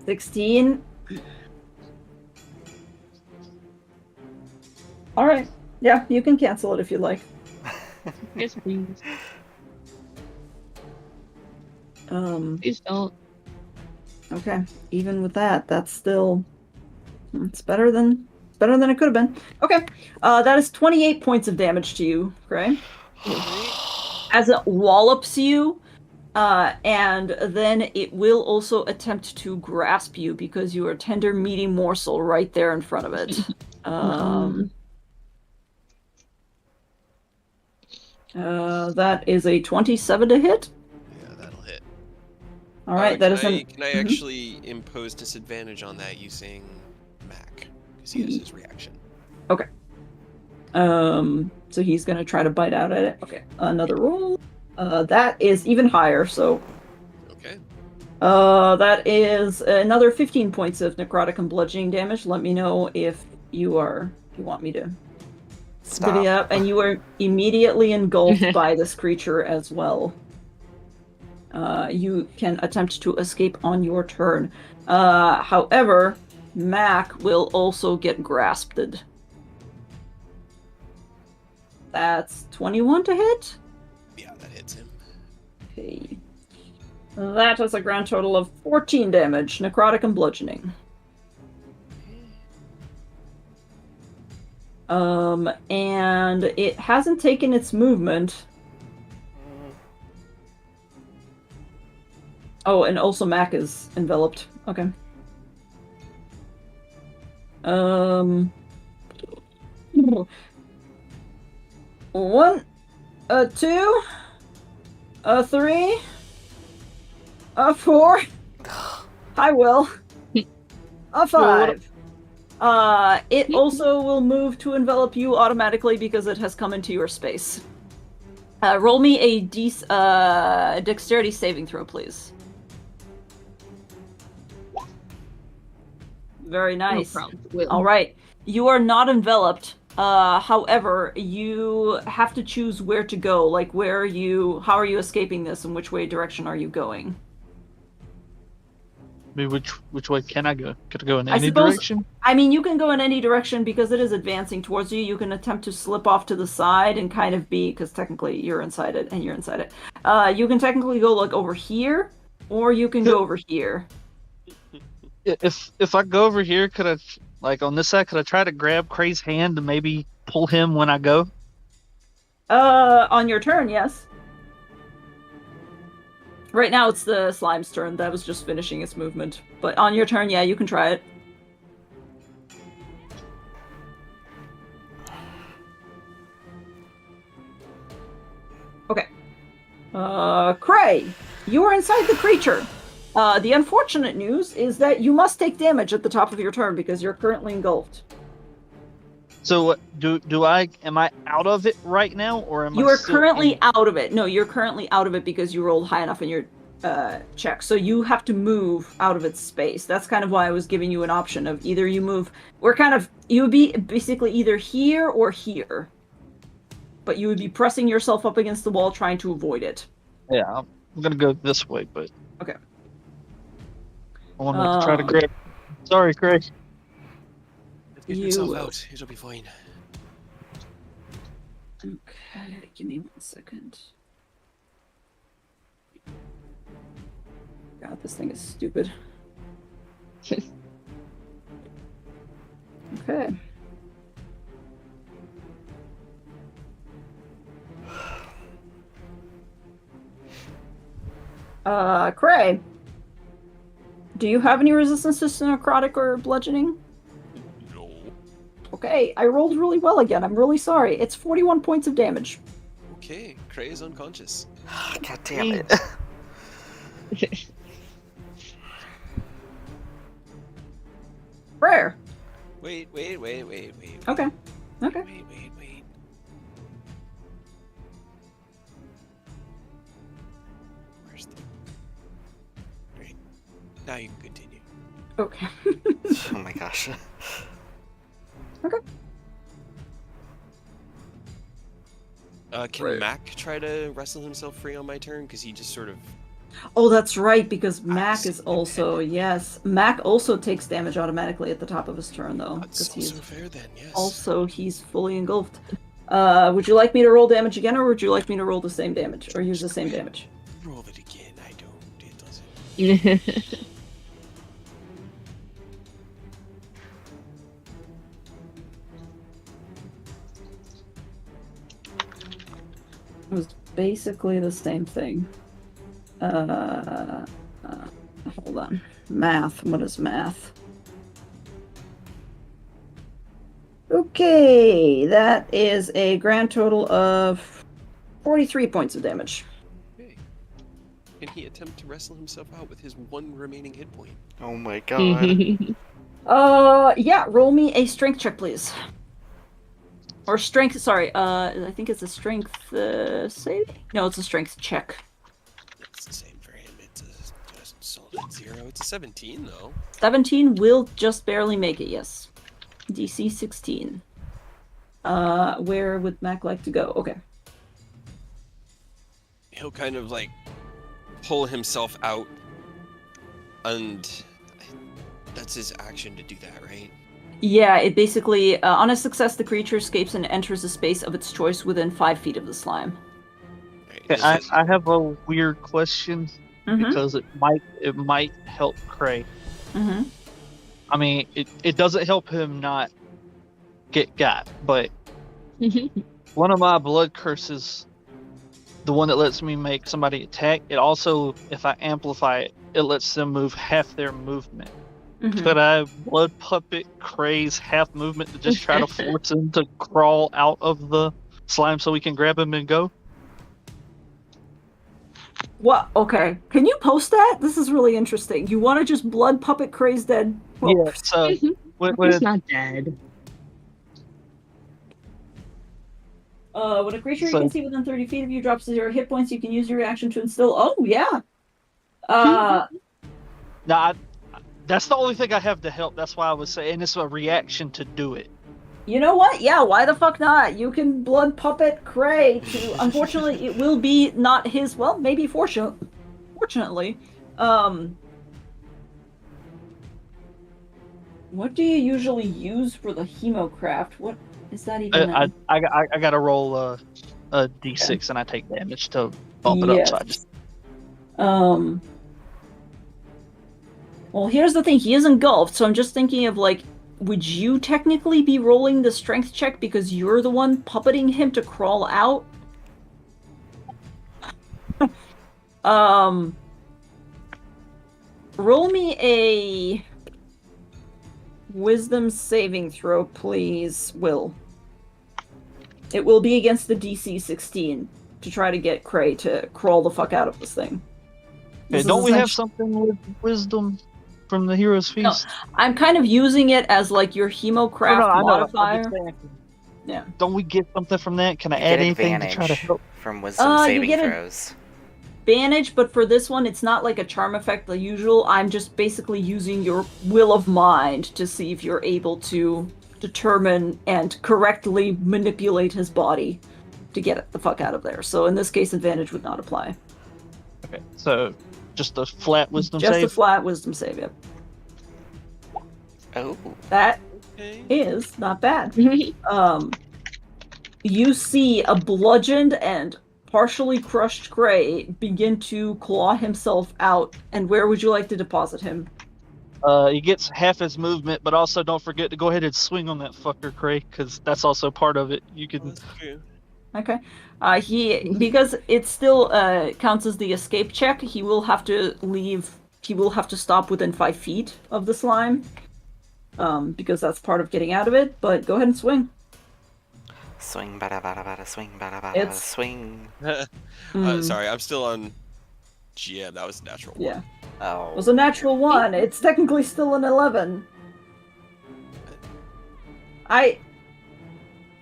[SPEAKER 2] 16. Alright. Yeah, you can cancel it if you'd like.
[SPEAKER 4] Yes, please.
[SPEAKER 2] Um,
[SPEAKER 4] Please don't.
[SPEAKER 2] okay. Even with that, that's still... It's better than it could have been. Okay. That is 28 points of damage to you, Gray. As it wallops you, and then it will also attempt to grasp you because you are a tender, meaty morsel right there in front of it. That is a 27 to hit.
[SPEAKER 1] Yeah, that'll hit.
[SPEAKER 2] All right, that is
[SPEAKER 1] Can I actually impose disadvantage on that using Mac? Because he has his reaction.
[SPEAKER 2] Okay. So he's gonna try to bite out at it. Okay, another roll. That is even higher, so...
[SPEAKER 1] Okay.
[SPEAKER 2] That is another 15 points of necrotic and bludgeoning damage. Let me know if you want me to divvy up. And you are immediately engulfed by this creature as well. You can attempt to escape on your turn. However, Mac will also get grasped. That's 21 to hit?
[SPEAKER 1] Yeah, that hits him.
[SPEAKER 2] Okay. That is a grand total of 14 damage, necrotic and bludgeoning. And it hasn't taken its movement. Oh, and also Mac is enveloped. Okay. 1, 2, 3, 4. Hi, Will. 5. It also will move to envelop you automatically because it has come into your space. Roll me a dexterity saving throw, please. Very nice.
[SPEAKER 4] No problem, Will.
[SPEAKER 2] All right. You are not enveloped. However, you have to choose where to go. Like, how are you escaping this, and which direction are you going?
[SPEAKER 5] I mean, which way can I go? Could I go in
[SPEAKER 2] I
[SPEAKER 5] any
[SPEAKER 2] suppose-
[SPEAKER 5] direction?
[SPEAKER 2] I mean, you can go in any direction because it is advancing towards you. You can attempt to slip off to the side and kind of because technically you're inside it and you're inside it. You can technically go like over here, or you can go over here.
[SPEAKER 5] If I go over here, could I, like on this side, could I try to grab Cray's hand and maybe pull him when I go?
[SPEAKER 2] On your turn, yes. Right now it's the slime's turn. That was just finishing its movement. But on your turn, yeah, you can try it. Okay. Cray, you are inside the creature. The unfortunate news is that you must take damage at the top of your turn because you're currently engulfed.
[SPEAKER 5] So am I out of it right now, or am
[SPEAKER 2] You
[SPEAKER 5] I
[SPEAKER 2] are
[SPEAKER 5] still
[SPEAKER 2] currently
[SPEAKER 5] in?
[SPEAKER 2] out of it. No, you're currently out of it because you rolled high enough in your check. So you have to move out of its space. That's kind of why I was giving you an option of either you move. You would be basically either here or here. But you would be pressing yourself up against the wall trying to avoid it.
[SPEAKER 5] Yeah, I'm gonna go this way, but
[SPEAKER 2] Okay.
[SPEAKER 5] I want to try to grab. Sorry, Cray.
[SPEAKER 1] Get yourself out. It'll be fine.
[SPEAKER 2] Okay, give me 1 second. God, this thing is stupid. Okay. Cray. Do you have any resistance to necrotic or bludgeoning?
[SPEAKER 1] No.
[SPEAKER 2] Okay, I rolled really well again. I'm really sorry. It's 41 points of damage.
[SPEAKER 1] Okay, Cray is unconscious.
[SPEAKER 3] God damn it.
[SPEAKER 2] Rare.
[SPEAKER 1] Wait.
[SPEAKER 2] Okay. Okay.
[SPEAKER 1] Wait. Where's the... Great. Now you can continue.
[SPEAKER 2] Okay.
[SPEAKER 3] Oh my gosh.
[SPEAKER 2] Okay.
[SPEAKER 1] Can
[SPEAKER 2] Right.
[SPEAKER 1] Mac try to wrestle himself free on my turn? Because he just sort of...
[SPEAKER 2] Oh, that's right, because Mac
[SPEAKER 1] see
[SPEAKER 2] is
[SPEAKER 1] the
[SPEAKER 2] also,
[SPEAKER 1] pen.
[SPEAKER 2] yes. Mac also takes damage automatically at the top of his turn, though.
[SPEAKER 1] That's
[SPEAKER 2] Because
[SPEAKER 1] also fair then, yes.
[SPEAKER 2] he's fully engulfed. Would you like me to roll damage again, or would you like me to roll the same damage, or use the same damage?
[SPEAKER 1] Roll it again. I don't. It doesn't.
[SPEAKER 2] It was basically the same thing. Hold on. Math. What is math? Okay, that is a grand total of 43 points of damage.
[SPEAKER 1] Okay. Can he attempt to wrestle himself out with his one remaining hit point?
[SPEAKER 3] Oh my god.
[SPEAKER 2] Yeah, roll me a strength check, please. Or strength, sorry, I think it's a strength, save? No, it's a strength check.
[SPEAKER 1] It's the same for him. It's a solid 0. It's a 17, though.
[SPEAKER 2] 17 will just barely make it, yes. DC 16. Where would Mac like to go? Okay.
[SPEAKER 1] He'll kind of, like, pull himself out, and that's his action to do that, right?
[SPEAKER 2] Yeah, it basically, on a success, the creature escapes and enters a space of its choice within 5 feet of the slime.
[SPEAKER 1] Right.
[SPEAKER 5] Okay,
[SPEAKER 1] Does it-
[SPEAKER 5] I have a weird question
[SPEAKER 2] Mm-hmm.
[SPEAKER 5] because it might help Cray.
[SPEAKER 2] Mm-hmm.
[SPEAKER 5] I mean, it doesn't help him not get got, but one of my blood curses, the one that lets me make somebody attack, it also, if I amplify it, it lets them move half their movement.
[SPEAKER 2] Mm-hmm.
[SPEAKER 5] Could I blood puppet Cray's half movement to just try to force him to crawl out of the slime so we can grab him and go?
[SPEAKER 2] What? Okay. Can you post that? This is really interesting. You want to just blood puppet Cray's dead?
[SPEAKER 5] Yeah, so
[SPEAKER 4] He's
[SPEAKER 5] with,
[SPEAKER 4] not dead.
[SPEAKER 2] When a creature you
[SPEAKER 5] So-
[SPEAKER 2] can see within 30 feet of you drops to 0 hit points, you can use your reaction to instill. Oh, yeah.
[SPEAKER 5] nah, that's the only thing I have to help. That's why I was saying it's a reaction to do it.
[SPEAKER 2] You know what? Yeah, why the fuck not? You can blood puppet Cray to. Unfortunately, it will be not his. Well, maybe fortunately. What do you usually use for the hemocraft? What is that even?
[SPEAKER 5] I gotta roll a d6 and I take damage to bump it up. So I just
[SPEAKER 2] Well, here's the thing. He is engulfed, so I'm just thinking of, like, would you technically be rolling the strength check because you're the one puppeting him to crawl out? Roll me a wisdom saving throw, please, Will. It will be against the DC 16 to try to get Cray to crawl the fuck out of this thing.
[SPEAKER 5] okay,
[SPEAKER 2] This
[SPEAKER 5] don't
[SPEAKER 2] is
[SPEAKER 5] we have
[SPEAKER 2] essentially-
[SPEAKER 5] something with wisdom from the Hero's Feast?
[SPEAKER 2] I'm kind of using it as, like, your hemocraft
[SPEAKER 5] I know. I'm just
[SPEAKER 2] modifier.
[SPEAKER 5] saying,
[SPEAKER 2] Yeah.
[SPEAKER 5] Don't we get something from that? Can I
[SPEAKER 3] You
[SPEAKER 5] add
[SPEAKER 3] get
[SPEAKER 5] anything to try to
[SPEAKER 3] advantage
[SPEAKER 5] help?
[SPEAKER 3] from wisdom
[SPEAKER 2] You
[SPEAKER 3] saving
[SPEAKER 2] get
[SPEAKER 3] throws.
[SPEAKER 2] advantage, but for this one, it's not like a charm effect like usual. I'm just basically using your will of mind to see if you're able to determine and correctly manipulate his body to get it the fuck out of there. So in this case, advantage would not apply.
[SPEAKER 5] Okay, so just a flat wisdom
[SPEAKER 2] Just
[SPEAKER 5] save.
[SPEAKER 2] a flat wisdom save, yep.
[SPEAKER 3] Oh.
[SPEAKER 2] That
[SPEAKER 1] Okay.
[SPEAKER 2] is not bad. You see a bludgeoned and partially crushed Gray begin to claw himself out, and where would you like to deposit him?
[SPEAKER 5] He gets half his movement, but also don't forget to go ahead and swing on that fucker, Cray, because that's also part of it. You
[SPEAKER 1] Oh,
[SPEAKER 5] can.
[SPEAKER 1] that's true.
[SPEAKER 2] Okay. Because it still counts as the escape check, he will have to leave. He will have to stop within 5 feet of the slime. Because that's part of getting out of it. But go ahead and swing.
[SPEAKER 3] Swing, bada bada bada, swing, bada bada,
[SPEAKER 2] It's-
[SPEAKER 3] swing.
[SPEAKER 1] Sorry, I'm still on GM. That was a natural
[SPEAKER 2] Yeah.
[SPEAKER 1] one.
[SPEAKER 3] Oh.
[SPEAKER 2] It was a natural 1. It's technically still an 11.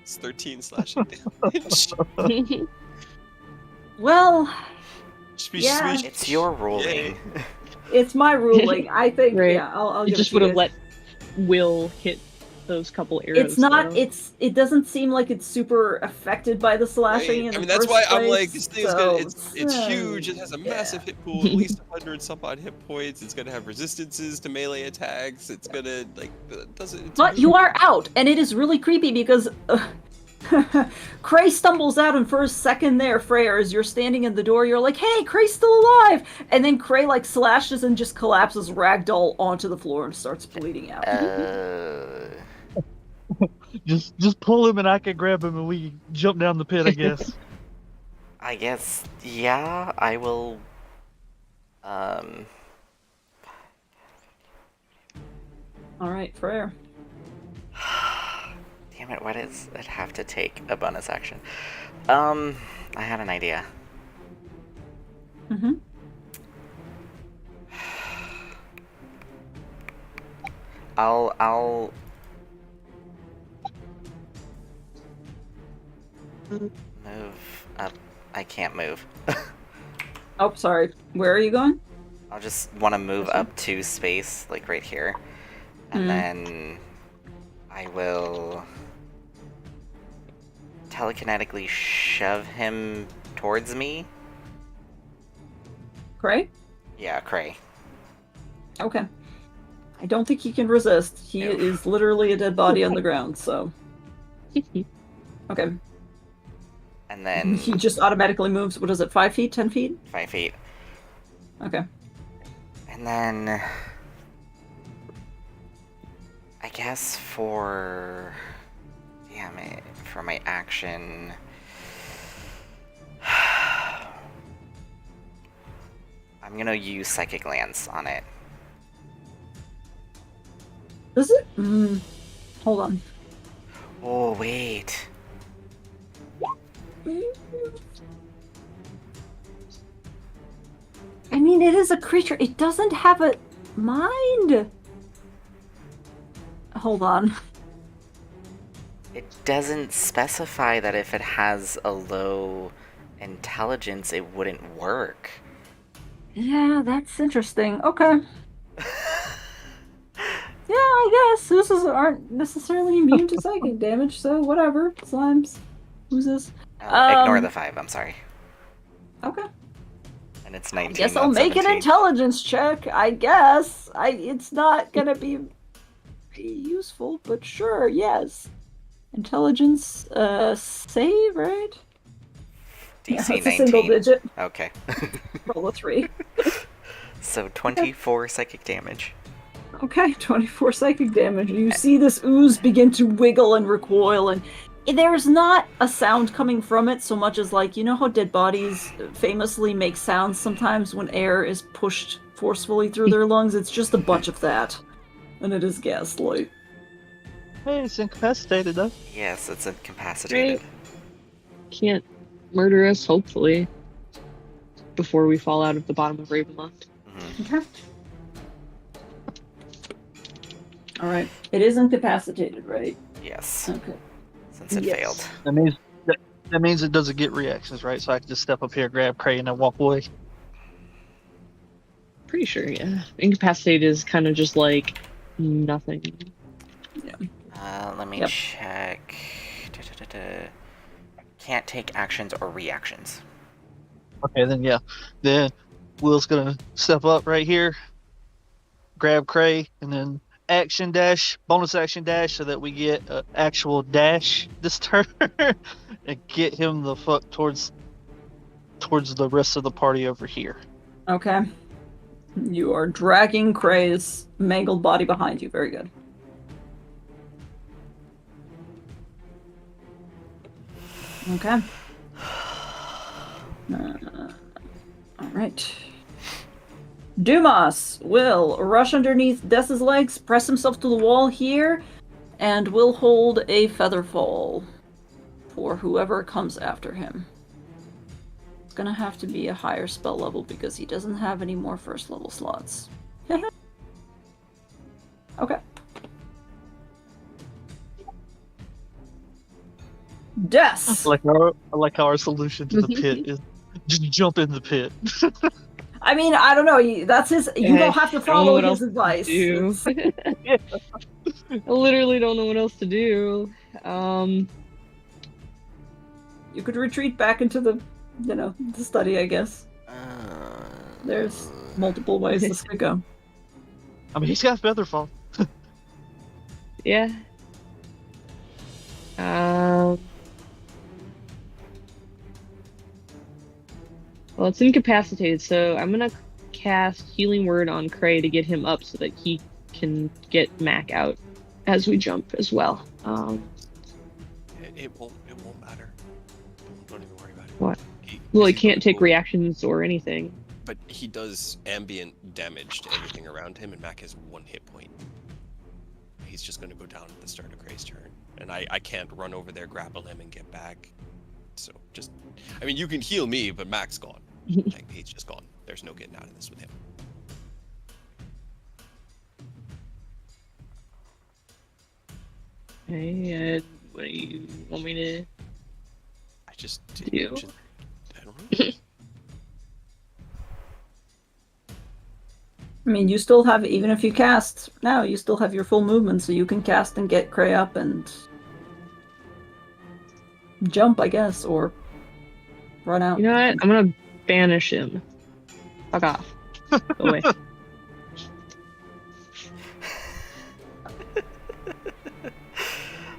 [SPEAKER 1] It's 13 slashing damage.
[SPEAKER 2] Well,
[SPEAKER 1] Speech,
[SPEAKER 2] Yeah.
[SPEAKER 1] speech.
[SPEAKER 3] It's your
[SPEAKER 1] Yay.
[SPEAKER 3] ruling.
[SPEAKER 2] it's my ruling. I think,
[SPEAKER 4] Right.
[SPEAKER 2] yeah, I'll
[SPEAKER 4] It
[SPEAKER 2] give
[SPEAKER 4] just
[SPEAKER 2] it
[SPEAKER 4] would
[SPEAKER 2] to
[SPEAKER 4] have
[SPEAKER 2] you.
[SPEAKER 4] let Will hit those couple arrows.
[SPEAKER 2] It's not.
[SPEAKER 4] though.
[SPEAKER 2] It doesn't seem like it's super affected by the slashing
[SPEAKER 1] Right.
[SPEAKER 2] in
[SPEAKER 1] I mean,
[SPEAKER 2] the
[SPEAKER 1] that's
[SPEAKER 2] first
[SPEAKER 1] why
[SPEAKER 2] place.
[SPEAKER 1] I'm like, this thing is gonna. It's
[SPEAKER 2] so,
[SPEAKER 1] huge. It has a massive hit pool, at least 100 some odd hit points. It's gonna have resistances to melee attacks. It's gonna like does it. It's
[SPEAKER 2] But you are out, and it is really creepy because Cray stumbles out, and for a second there, Freya, as you're standing in the door, you're like, "Hey, Cray's still alive!" And then Cray like slashes and just collapses ragdoll onto the floor and starts bleeding out.
[SPEAKER 5] Just pull him and I can grab him and we jump down the pit, I guess.
[SPEAKER 3] I guess, yeah, I will.
[SPEAKER 2] All right, Freya.
[SPEAKER 3] Damn it, why does it have to take a bonus action? I had an idea.
[SPEAKER 2] Mm-hmm.
[SPEAKER 3] I'll move up. I can't move.
[SPEAKER 2] Oh, sorry. Where are you going?
[SPEAKER 3] I'll just want to move up to space, like right here. And then I will telekinetically shove him towards me.
[SPEAKER 2] Cray?
[SPEAKER 3] Yeah, Cray.
[SPEAKER 2] Okay. I don't think he can resist. He
[SPEAKER 3] Oof.
[SPEAKER 2] is literally a dead body on the ground, so. Okay.
[SPEAKER 3] And then
[SPEAKER 2] He just automatically moves, what is it, 5 feet, 10 feet?
[SPEAKER 3] 5 feet.
[SPEAKER 2] Okay.
[SPEAKER 3] And then I guess for damn it, for my action I'm gonna use Psychic Lance on it.
[SPEAKER 2] Does it? Hold on.
[SPEAKER 3] Oh wait.
[SPEAKER 2] I mean, it is a creature. It doesn't have a mind. Hold on.
[SPEAKER 3] It doesn't specify that if it has a low intelligence it wouldn't work.
[SPEAKER 2] Yeah, that's interesting. Okay. Yeah, I guess oozes aren't necessarily immune to psychic damage, so whatever. Slimes. Oozes.
[SPEAKER 3] Ignore the 5, I'm sorry.
[SPEAKER 2] Okay.
[SPEAKER 3] And it's 19.
[SPEAKER 2] I guess I'll
[SPEAKER 3] not
[SPEAKER 2] make an
[SPEAKER 3] 17.
[SPEAKER 2] intelligence check. I guess. It's not gonna be useful, but sure, yes. Intelligence, save, right?
[SPEAKER 3] DC
[SPEAKER 2] it's
[SPEAKER 3] 19.
[SPEAKER 2] a single digit.
[SPEAKER 3] Okay.
[SPEAKER 2] Roll a 3.
[SPEAKER 3] So 24 psychic damage.
[SPEAKER 2] Okay, 24 psychic damage. You see this ooze begin to wiggle and recoil, and there's not a sound coming from it so much as, like, you know how dead bodies famously make sounds sometimes when air is pushed forcefully through their lungs? It's just a bunch of that. And it is gaslight.
[SPEAKER 5] Hey, it's incapacitated though.
[SPEAKER 3] Yes, it's incapacitated.
[SPEAKER 4] Can't murder us, hopefully, before we fall out of the bottom of Ravenloft.
[SPEAKER 3] Mhm.
[SPEAKER 2] Okay. Alright. It is incapacitated, right?
[SPEAKER 3] Yes,
[SPEAKER 2] Okay.
[SPEAKER 3] since it
[SPEAKER 2] Yes.
[SPEAKER 3] failed.
[SPEAKER 5] That means it doesn't get reactions, right? So I can just step up here, grab Cray, and then walk away.
[SPEAKER 4] Pretty sure, yeah. Incapacitated is kind of just like nothing.
[SPEAKER 3] Let me
[SPEAKER 2] Yep.
[SPEAKER 3] check. Da-da-da-da. Can't take actions or reactions.
[SPEAKER 5] Okay, then yeah. Then Will's gonna step up right here, grab Cray, and then action dash, bonus action dash, so that we get an actual dash this turn, and get him the fuck towards the rest of the party over here.
[SPEAKER 2] Okay. You are dragging Kray's mangled body behind you. Very good. Okay. All right. Dumas will rush underneath Dessa's legs, press himself to the wall here, and will hold a feather fall for whoever comes after him. It's gonna have to be a higher spell level because he doesn't have any more first level slots. Okay. Des!
[SPEAKER 5] I like our solution to the pit is just jump in the pit.
[SPEAKER 2] I mean, I don't know. That's his. You don't have to follow his advice.
[SPEAKER 4] I literally don't know what else to do.
[SPEAKER 2] You could retreat back into the, the study, I guess. There's multiple ways this could go.
[SPEAKER 5] I mean, he's got Featherfall.
[SPEAKER 4] Yeah. Well, it's incapacitated, so I'm gonna cast Healing Word on Cray to get him up so that he can get Mac out as we jump as well.
[SPEAKER 1] It won't matter. Don't even worry about it.
[SPEAKER 4] What? Well, he can't take reactions or anything.
[SPEAKER 1] But he does ambient damage to everything around him, and Mac has 1 hit point. He's just going to go down at the start of Gray's turn. And I can't run over there, grapple him, and get back. So just... I mean, you can heal me, but Mac's gone. Like, he's just gone. There's no getting out of this with him.
[SPEAKER 4] Okay, what do you want me to...
[SPEAKER 1] I
[SPEAKER 4] do?
[SPEAKER 1] I don't know.
[SPEAKER 2] I mean, you still have, even if you cast now, you still have your full movement, so you can cast and get Cray up and jump, I guess, or run out.
[SPEAKER 4] You know what? I'm gonna banish him. Fuck off. Go away.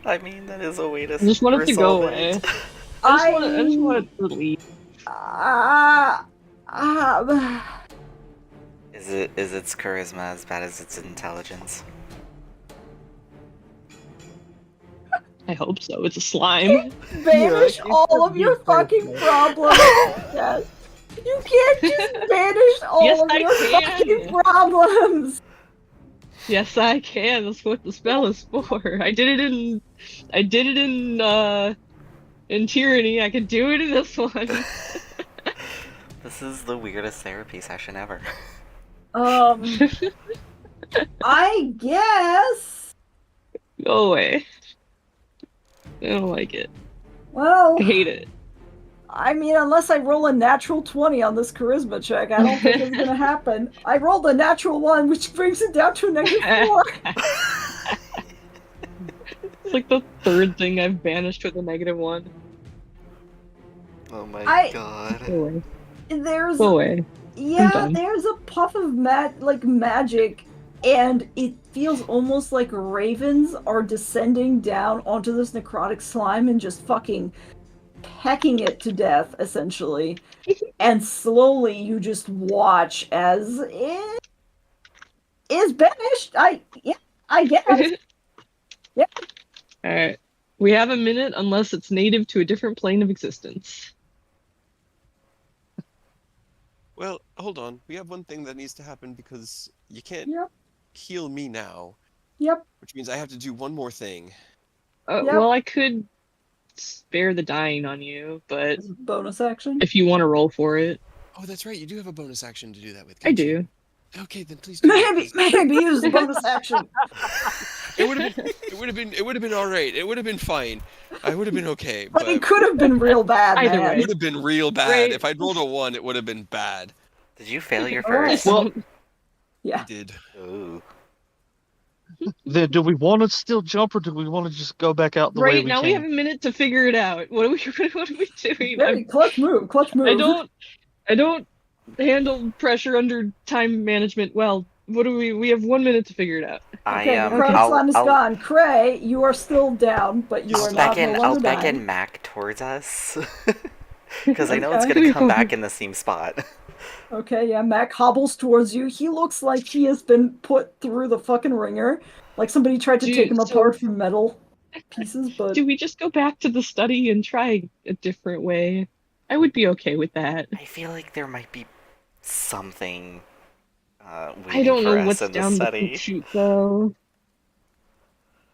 [SPEAKER 3] I mean, that is a way to.
[SPEAKER 4] I just want it to go
[SPEAKER 3] resolve
[SPEAKER 4] away.
[SPEAKER 3] it.
[SPEAKER 4] I just want it to leave.
[SPEAKER 3] Is its charisma as bad as its intelligence?
[SPEAKER 4] I hope so. It's a slime.
[SPEAKER 2] Banish all of your fucking problems. Yes. You can't just banish all of your fucking problems.
[SPEAKER 4] Yes, I can. That's what the spell is for. I did it in Tyranny. I can do it in this one.
[SPEAKER 3] This is the weirdest therapy session ever.
[SPEAKER 2] I guess.
[SPEAKER 4] Go away. I don't like it.
[SPEAKER 2] Well,
[SPEAKER 4] I hate it.
[SPEAKER 2] I mean, unless I roll a natural 20 on this charisma check, I don't think it's gonna happen. I rolled a natural 1, which brings it down to a -4.
[SPEAKER 4] It's like the third thing I've banished with a -1.
[SPEAKER 3] Oh my god.
[SPEAKER 4] Go away.
[SPEAKER 2] There's
[SPEAKER 4] Go away.
[SPEAKER 2] Yeah, there's a puff of magic, and it feels almost like ravens are descending down onto this necrotic slime and just fucking pecking it to death, essentially. And slowly you just watch as it is banished. I guess. Yeah.
[SPEAKER 4] Alright. We have a minute unless it's native to a different plane of existence.
[SPEAKER 1] Well, hold on. We have one thing that needs to happen because you can't heal me now.
[SPEAKER 2] Yep.
[SPEAKER 1] Which means I have to do one more thing.
[SPEAKER 4] Well, I could spare the dying on you, but
[SPEAKER 2] bonus action.
[SPEAKER 4] If you want to roll for it.
[SPEAKER 1] Oh, that's right. You do have a bonus action to do that with.
[SPEAKER 4] I do.
[SPEAKER 1] Okay, then please do
[SPEAKER 2] maybe use the bonus action.
[SPEAKER 1] It would have been all right. It would have been fine. I would have been okay.
[SPEAKER 2] But it could have been real bad,
[SPEAKER 4] Either
[SPEAKER 2] man.
[SPEAKER 1] It would have been real bad. Right. If I'd rolled a 1, it would have been bad.
[SPEAKER 3] Did you fail your first?
[SPEAKER 5] Well,
[SPEAKER 2] yeah.
[SPEAKER 1] I did.
[SPEAKER 3] Ooh.
[SPEAKER 5] Then do we want to still jump or do we want to just go back out the way we
[SPEAKER 4] Right now
[SPEAKER 5] came?
[SPEAKER 4] we have a minute to figure it out. What are we doing?
[SPEAKER 2] Very clutch move.
[SPEAKER 4] I don't handle pressure under time management well. What do we have 1 minute to figure it out.
[SPEAKER 2] Okay, the necrotic slime is gone. Cray, you are still down, but you are not no longer
[SPEAKER 3] I'll
[SPEAKER 2] dying.
[SPEAKER 3] beckon Mac towards us. Because I know it's going to come back in the same spot.
[SPEAKER 2] Okay, yeah, Mac hobbles towards you. He looks like he has been put through the fucking ringer. Like somebody tried to take him apart from metal pieces, but
[SPEAKER 4] Do we just go back to the study and try a different way? I would be okay with that.
[SPEAKER 3] I feel like there might be something
[SPEAKER 4] I
[SPEAKER 3] waiting
[SPEAKER 4] don't know
[SPEAKER 3] for us
[SPEAKER 4] what's
[SPEAKER 3] in the
[SPEAKER 4] down the
[SPEAKER 3] study.
[SPEAKER 4] poop chute, though.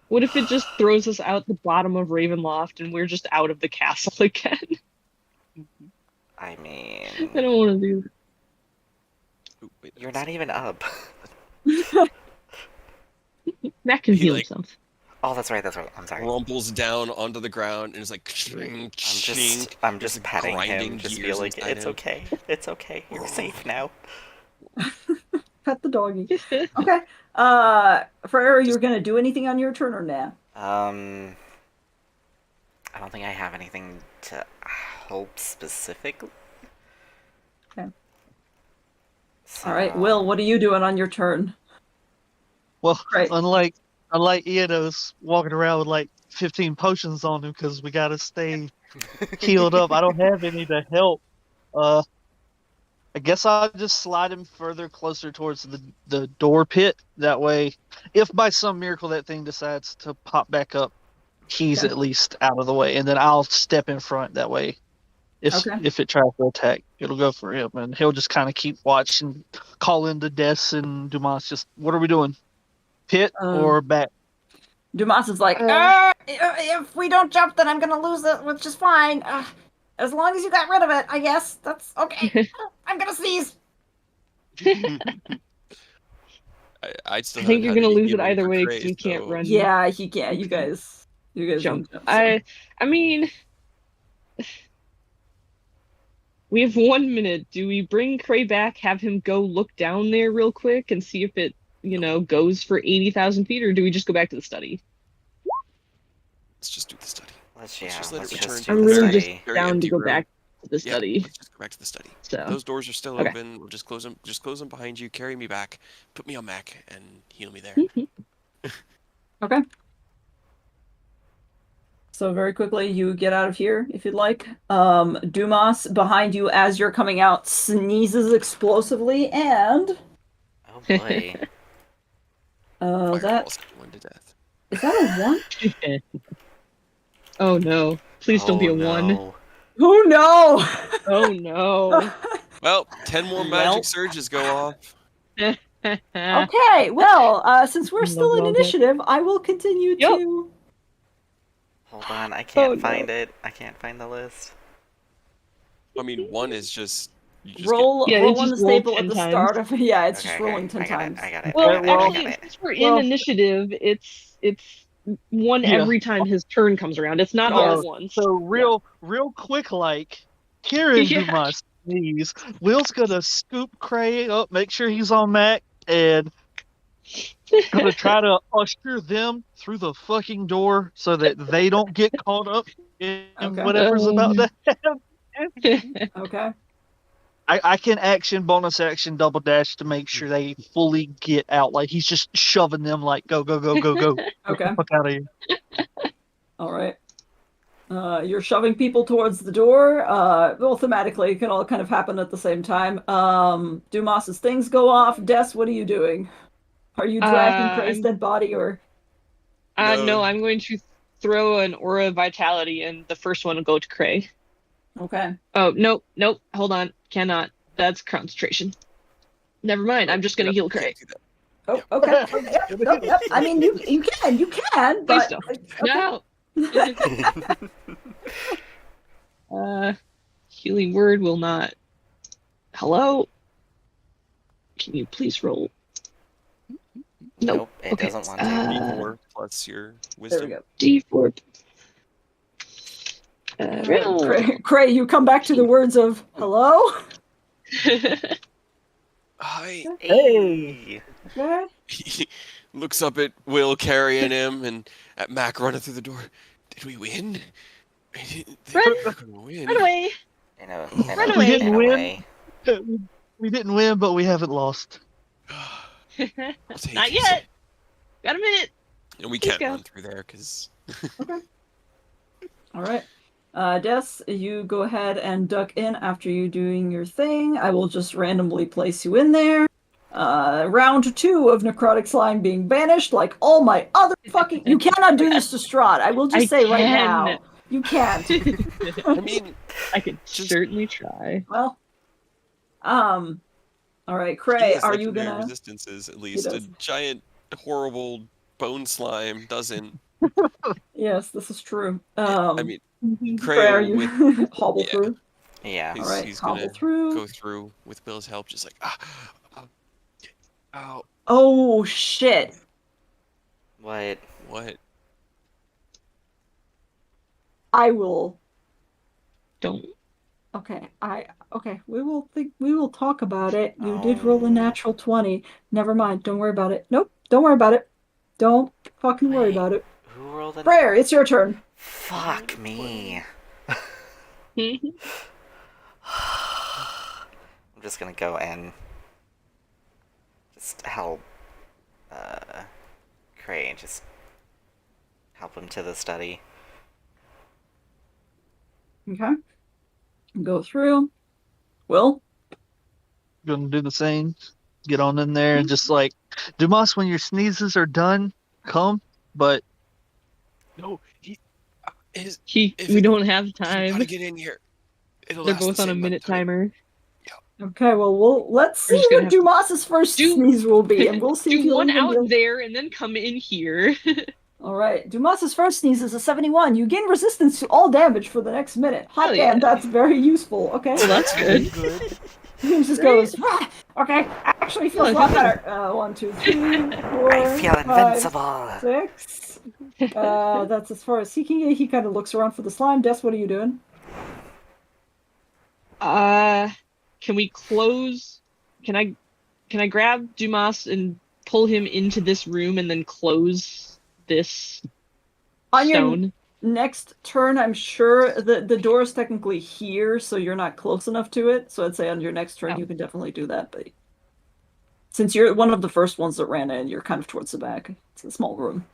[SPEAKER 4] What if it just throws us out the bottom of Ravenloft and we're just out of the castle again?
[SPEAKER 3] I mean,
[SPEAKER 4] I don't want to do that.
[SPEAKER 1] Ooh, wait,
[SPEAKER 3] you're
[SPEAKER 1] that's-
[SPEAKER 3] not even up.
[SPEAKER 4] Matt can
[SPEAKER 1] He,
[SPEAKER 4] heal
[SPEAKER 1] like,
[SPEAKER 4] himself.
[SPEAKER 3] Oh, that's right. I'm sorry.
[SPEAKER 1] Rumbles down onto the ground and is like chink, chink.
[SPEAKER 3] I'm
[SPEAKER 1] There's,
[SPEAKER 3] just
[SPEAKER 1] like,
[SPEAKER 3] petting
[SPEAKER 1] grinding
[SPEAKER 3] him, just
[SPEAKER 1] gears
[SPEAKER 3] be like,
[SPEAKER 1] inside
[SPEAKER 3] it's
[SPEAKER 1] him.
[SPEAKER 3] okay. It's okay. You're safe now.
[SPEAKER 2] pet the doggy. Okay. Ferrer, you're gonna do anything on your turn or nah?
[SPEAKER 3] I don't think I have anything to help specifically.
[SPEAKER 2] Okay.
[SPEAKER 3] So,
[SPEAKER 2] All right, Will, what are you doing on your turn?
[SPEAKER 5] Well,
[SPEAKER 2] Right.
[SPEAKER 5] unlike Iedo's walking around with like 15 potions on him because we gotta stay healed up. I don't have any to help. I guess I'll just slide him further closer towards the door pit. That way, if by some miracle that thing decides to pop back up, he's
[SPEAKER 2] Okay.
[SPEAKER 5] at least out of the way, and then I'll step in front. That way, if it tries to attack, it'll go for him, and he'll just kind of keep watch and call in to Des and Dumas. Just what are we doing? Pit or back?
[SPEAKER 2] Dumas is like, if we don't jump, then I'm gonna lose it, which is fine. As long as you got rid of it, I guess that's okay. I'm gonna sneeze.
[SPEAKER 1] I still
[SPEAKER 4] I think
[SPEAKER 1] haven't
[SPEAKER 4] you're
[SPEAKER 1] had
[SPEAKER 4] gonna
[SPEAKER 1] any
[SPEAKER 4] lose it
[SPEAKER 1] healing
[SPEAKER 4] either
[SPEAKER 1] for
[SPEAKER 4] way
[SPEAKER 1] Cray,
[SPEAKER 4] because we can't
[SPEAKER 1] so-
[SPEAKER 4] run.
[SPEAKER 2] Yeah, he can't. You guys
[SPEAKER 4] Jump.
[SPEAKER 2] don't jump. So.
[SPEAKER 4] I mean, we have 1 minute. Do we bring Cray back, have him go look down there real quick and see if it, goes for 80,000 feet, or do we just go back to the study?
[SPEAKER 1] Let's just do the study.
[SPEAKER 3] let's
[SPEAKER 1] just let it
[SPEAKER 3] just
[SPEAKER 1] return
[SPEAKER 3] do
[SPEAKER 1] to
[SPEAKER 4] I'm
[SPEAKER 3] the
[SPEAKER 4] really
[SPEAKER 3] study.
[SPEAKER 4] just
[SPEAKER 1] Very
[SPEAKER 4] down to
[SPEAKER 1] empty
[SPEAKER 4] go
[SPEAKER 1] room.
[SPEAKER 4] back to the
[SPEAKER 1] Yeah,
[SPEAKER 4] study.
[SPEAKER 1] let's just go back to the study.
[SPEAKER 4] So
[SPEAKER 1] Those doors are still
[SPEAKER 4] Okay.
[SPEAKER 1] open. We'll just close them. Just close them behind you. Carry me back. Put me on Mac and heal me there.
[SPEAKER 2] Okay. So very quickly, you get out of here if you'd like. Dumas, behind you as you're coming out, sneezes explosively, and
[SPEAKER 3] Oh boy.
[SPEAKER 2] that
[SPEAKER 1] Fireballs one to death.
[SPEAKER 2] is that a 1?
[SPEAKER 4] Oh no! Please don't be a 1.
[SPEAKER 3] No.
[SPEAKER 2] Oh no!
[SPEAKER 4] Oh no!
[SPEAKER 1] Well, 10 more
[SPEAKER 2] Well.
[SPEAKER 1] magic surges go off.
[SPEAKER 2] Okay, well, since we're still in
[SPEAKER 4] Well,
[SPEAKER 2] initiative, I will continue
[SPEAKER 4] Yep.
[SPEAKER 2] to.
[SPEAKER 3] Hold on, I can't
[SPEAKER 4] no.
[SPEAKER 3] find it. I can't find the list.
[SPEAKER 1] I mean, 1 is just you just
[SPEAKER 2] Roll
[SPEAKER 4] Yeah,
[SPEAKER 2] roll
[SPEAKER 4] you
[SPEAKER 2] on the
[SPEAKER 4] just roll
[SPEAKER 2] staple at
[SPEAKER 4] 10
[SPEAKER 2] the
[SPEAKER 4] times.
[SPEAKER 2] start of it's
[SPEAKER 3] Okay,
[SPEAKER 2] just rolling 10
[SPEAKER 3] I got
[SPEAKER 2] times.
[SPEAKER 3] it. I got it.
[SPEAKER 4] Well,
[SPEAKER 3] I got it. I
[SPEAKER 4] actually,
[SPEAKER 3] got it.
[SPEAKER 4] since we're in
[SPEAKER 5] Well-
[SPEAKER 4] initiative, it's 1
[SPEAKER 5] Yeah.
[SPEAKER 4] every time his turn comes around. It's not all
[SPEAKER 2] Yes.
[SPEAKER 4] at once.
[SPEAKER 5] So real quick, like hearing
[SPEAKER 4] Yeah.
[SPEAKER 5] Dumas sneeze, Will's gonna scoop Cray up, make sure he's on Mac, and gonna try to usher them through the fucking door so that they don't get caught up in
[SPEAKER 2] Okay.
[SPEAKER 5] whatever's about to happen.
[SPEAKER 2] Okay.
[SPEAKER 5] I can bonus action, double dash to make sure they fully get out. Like he's just shoving them, like go, go, go, go, go. Get
[SPEAKER 2] Okay.
[SPEAKER 5] the fuck out of here.
[SPEAKER 2] All right. You're shoving people towards the door. Well, thematically, it can all kind of happen at the same time. Dumas's things go off. Des, what are you doing? Are you dragging Cray's
[SPEAKER 4] I'm-
[SPEAKER 2] dead body, or?
[SPEAKER 1] No.
[SPEAKER 4] No, I'm going to throw an aura of vitality, and the first one will go to Cray.
[SPEAKER 2] Okay.
[SPEAKER 4] Oh, nope. Hold on. Cannot. That's concentration. Never mind. I'm just going to heal Cray.
[SPEAKER 1] Can't do that.
[SPEAKER 2] Oh, okay. Yep. I mean, you can,
[SPEAKER 4] Please
[SPEAKER 2] but
[SPEAKER 4] don't.
[SPEAKER 2] okay.
[SPEAKER 4] No! Healing word will not. Hello? Can you please roll? Nope.
[SPEAKER 3] It
[SPEAKER 4] Okay.
[SPEAKER 3] doesn't want to.
[SPEAKER 1] D4 plus your
[SPEAKER 2] There we
[SPEAKER 1] wisdom.
[SPEAKER 2] go.
[SPEAKER 4] D4. Roll.
[SPEAKER 2] Cray, you come back to the words of hello.
[SPEAKER 1] Hi.
[SPEAKER 3] Hey.
[SPEAKER 2] Okay.
[SPEAKER 1] He looks up at Will carrying him and at Mac running through the door. Did we win? I didn't think
[SPEAKER 4] Run.
[SPEAKER 1] we were gonna win.
[SPEAKER 4] Run away!
[SPEAKER 3] In
[SPEAKER 4] away.
[SPEAKER 3] a way.
[SPEAKER 5] We didn't win, but we haven't lost.
[SPEAKER 1] I'll take
[SPEAKER 4] Not
[SPEAKER 1] it.
[SPEAKER 4] yet! Got a minute!
[SPEAKER 1] And we
[SPEAKER 4] Please
[SPEAKER 1] can't
[SPEAKER 4] go.
[SPEAKER 1] run through there because
[SPEAKER 2] All right. Des, you go ahead and duck in after you doing your thing. I will just randomly place you in there. Round 2 of necrotic slime being banished, like all my other fucking. You cannot do this to Strahd. I will just say right now, you can't.
[SPEAKER 1] I mean,
[SPEAKER 4] I could
[SPEAKER 1] just-
[SPEAKER 4] certainly try.
[SPEAKER 2] Well, all right,
[SPEAKER 1] he
[SPEAKER 2] Cray,
[SPEAKER 1] has
[SPEAKER 2] are you
[SPEAKER 1] legendary
[SPEAKER 2] gonna?
[SPEAKER 1] resistances at least. A
[SPEAKER 2] does.
[SPEAKER 1] giant, horrible bone slime doesn't.
[SPEAKER 2] Yes, this is true.
[SPEAKER 1] I mean,
[SPEAKER 2] Cray, are
[SPEAKER 1] Crail
[SPEAKER 2] you
[SPEAKER 1] with
[SPEAKER 2] hobble
[SPEAKER 1] yeah.
[SPEAKER 2] through?
[SPEAKER 3] Yeah.
[SPEAKER 2] All right,
[SPEAKER 1] he's
[SPEAKER 2] hobble
[SPEAKER 1] gonna
[SPEAKER 2] through.
[SPEAKER 1] go through with Bill's help, just like ow.
[SPEAKER 2] Oh shit!
[SPEAKER 3] What?
[SPEAKER 1] What?
[SPEAKER 2] I will.
[SPEAKER 4] Don't.
[SPEAKER 2] Okay, okay. We will talk about it. You did roll a natural 20. Never mind. Don't worry about it. Nope. Don't worry about it. Don't fucking worry
[SPEAKER 3] Wait.
[SPEAKER 2] about it.
[SPEAKER 3] Who rolled a...
[SPEAKER 2] Prayer, it's your turn.
[SPEAKER 3] Fuck me. I'm just gonna go and just help Cray, just help him to the study.
[SPEAKER 2] Okay. Go through. Will?
[SPEAKER 5] Gonna do the same. Get on in there and just like, Dumas, when your sneezes are done, come. But
[SPEAKER 1] No, he. If
[SPEAKER 4] we
[SPEAKER 1] it-
[SPEAKER 4] don't have
[SPEAKER 1] You
[SPEAKER 4] time.
[SPEAKER 1] gotta get in here. It'll
[SPEAKER 4] They're
[SPEAKER 1] last
[SPEAKER 4] both
[SPEAKER 1] the
[SPEAKER 4] on a
[SPEAKER 1] same amount of
[SPEAKER 4] minute
[SPEAKER 1] time.
[SPEAKER 4] timer.
[SPEAKER 2] Okay, well, let's
[SPEAKER 4] We're
[SPEAKER 2] see
[SPEAKER 4] just gonna
[SPEAKER 2] what
[SPEAKER 4] have to
[SPEAKER 2] Dumas's first
[SPEAKER 4] do-
[SPEAKER 2] sneeze will be, and we'll see if
[SPEAKER 4] Do
[SPEAKER 2] he'll
[SPEAKER 4] one
[SPEAKER 2] even
[SPEAKER 4] out
[SPEAKER 2] be able-
[SPEAKER 4] there and then come in here.
[SPEAKER 2] All right, Dumas's first sneeze is a 71. You gain resistance to all damage for the next minute. Hot
[SPEAKER 4] Hell
[SPEAKER 2] damn,
[SPEAKER 4] yeah.
[SPEAKER 2] that's very useful. Okay.
[SPEAKER 4] Well, that's good.
[SPEAKER 2] He just goes, "Ah, okay, actually feels a lot better. 1, 2, 3, 4,
[SPEAKER 3] I feel
[SPEAKER 2] 5,
[SPEAKER 3] invincible.
[SPEAKER 2] 6. That's as far as seeking it. He kind of looks around for the slime. Des, what are you doing?
[SPEAKER 4] Can we close? Can I grab Dumas and pull him into this room and then close this
[SPEAKER 2] On your
[SPEAKER 4] stone?
[SPEAKER 2] next turn, I'm sure the door is technically here, so you're not close enough to it. So I'd say on your next turn,
[SPEAKER 4] Oh.
[SPEAKER 2] you can definitely do that. But since you're one of the first ones that ran in, you're kind of towards the back. It's a small room.